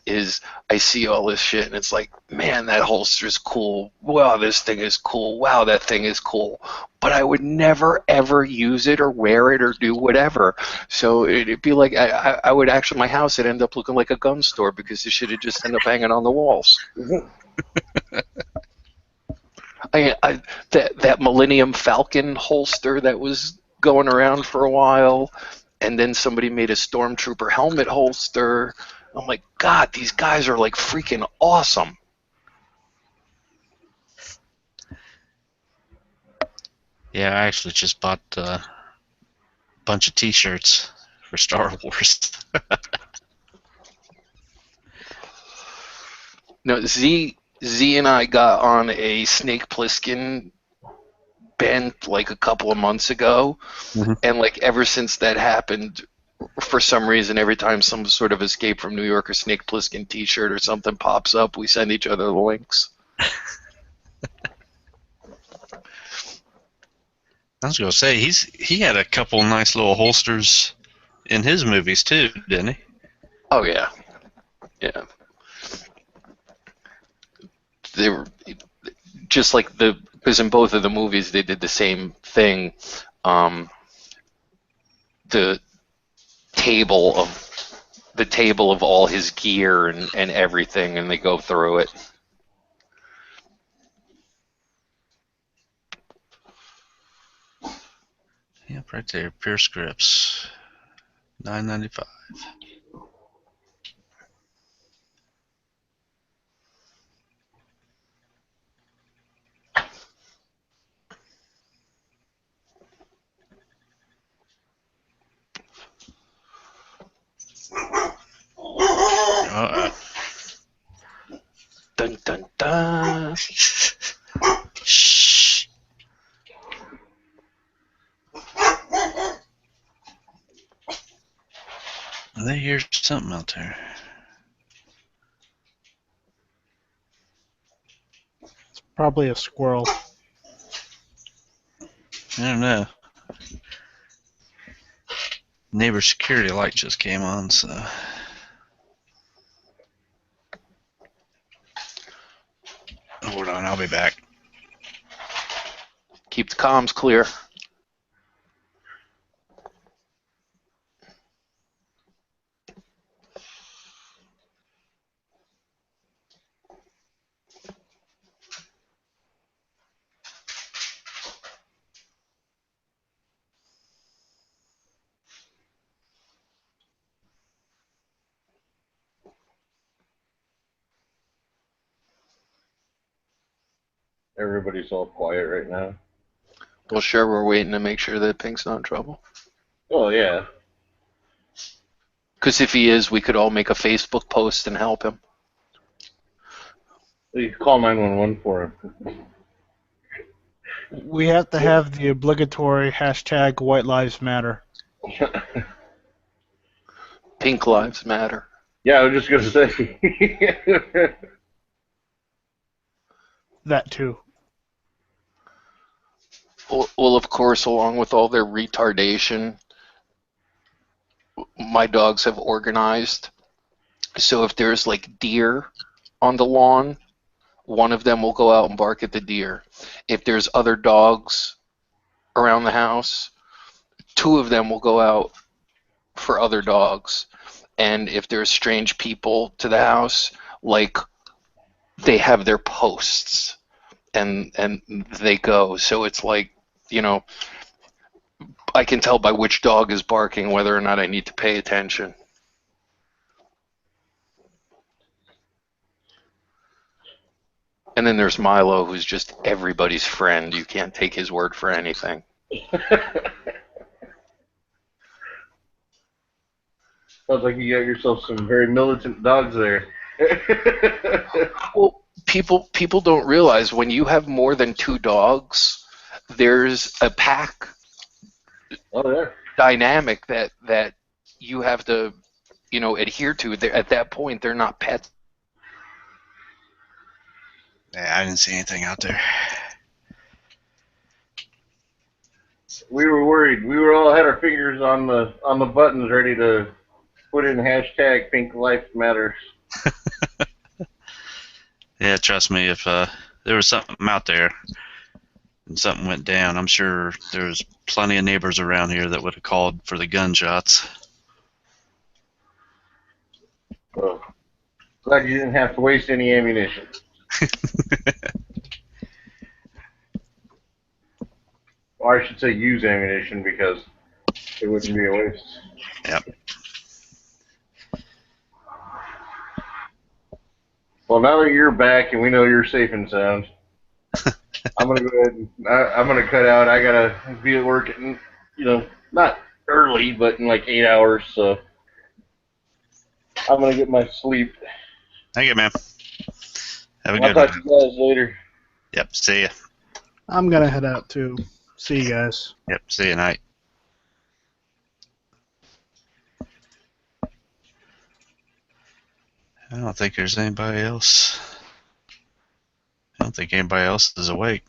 Speaker 13: is I see all this shit and it's like, man, that holster's cool. Wow, this thing is cool. Wow, that thing is cool. But I would never, ever use it or wear it or do whatever. So it'd be like, I would actually, my house would end up looking like a gun store because the shit would just end up hanging on the walls. That Millennium Falcon holster that was going around for a while, and then somebody made a Stormtrooper helmet holster. I'm like, God, these guys are like freaking awesome.
Speaker 3: Yeah, I actually just bought a bunch of T-shirts for Star Wars.
Speaker 13: No, Z and I got on a Snake Plissken bent like a couple of months ago, and like ever since that happened, for some reason, every time some sort of Escape from New York or Snake Plissken T-shirt or something pops up, we send each other the links.
Speaker 3: I was gonna say he had a couple nice little holsters in his movies too, didn't he?
Speaker 13: Oh yeah, yeah. They were just like because in both of the movies they did the same thing. The table of all his gear and everything, and they go through it.
Speaker 3: Yep, right there. Pure Scripts, $9.95.
Speaker 13: Dun dun dun.
Speaker 3: Shh. They hear something out there.
Speaker 15: It's probably a squirrel.
Speaker 3: I don't know. Neighbor security light just came on, so. Hold on, I'll be back.
Speaker 13: Keep the comms clear.
Speaker 12: Everybody's all quiet right now.
Speaker 13: Well, sure, we're waiting to make sure that Pink's not in trouble.
Speaker 12: Well, yeah.
Speaker 13: Because if he is, we could all make a Facebook post and help him.
Speaker 12: You can call 911 for him.
Speaker 15: We have to have the obligatory hashtag White Lives Matter.
Speaker 13: Pink Lives Matter.
Speaker 12: Yeah, I was just going to say.
Speaker 15: That too.
Speaker 13: Well, of course, along with all their retardation, my dogs have organized. So if there's like deer on the lawn, one of them will go out and bark at the deer. If there's other dogs around the house, two of them will go out for other dogs. And if there's strange people to the house, like they have their posts and they go. So it's like, you know, I can tell by which dog is barking whether or not I need to pay attention. And then there's Milo, who's just everybody's friend. You can't take his word for anything.
Speaker 12: Sounds like you got yourself some very militant dogs there.
Speaker 13: Well, people don't realize when you have more than two dogs, there's a pack dynamic that you have to, you know, adhere to. At that point, they're not pets.
Speaker 3: Yeah, I didn't see anything out there.
Speaker 12: We were worried. We were all had our fingers on the buttons, ready to put in hashtag Pink Life Matters.
Speaker 3: Yeah, trust me, if there was something out there and something went down, I'm sure there's plenty of neighbors around here that would have called for the gunshots.
Speaker 12: Well, glad you didn't have to waste any ammunition. Or I should say use ammunition, because it wouldn't be a waste.
Speaker 3: Yep.
Speaker 12: Well, now that you're back and we know you're safe and sound, I'm gonna go ahead and I'm gonna cut out. I gotta be at work, and not early, but in like 8 hours. So I'm gonna get my sleep.
Speaker 3: Thank you, man. Have a
Speaker 12: I'll
Speaker 3: good one.
Speaker 12: talk to you guys later.
Speaker 3: Yep, see ya.
Speaker 15: I'm gonna head out too. See you guys.
Speaker 3: Yep, see you night. I don't think there's anybody else. I don't think anybody else is awake.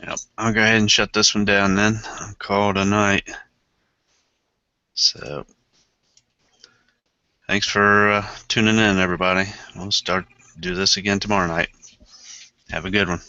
Speaker 3: Yep, I'll go ahead and shut this one down then. I'll call it a night. So, thanks for tuning in, everybody. We'll do this again tomorrow night. Have a good one.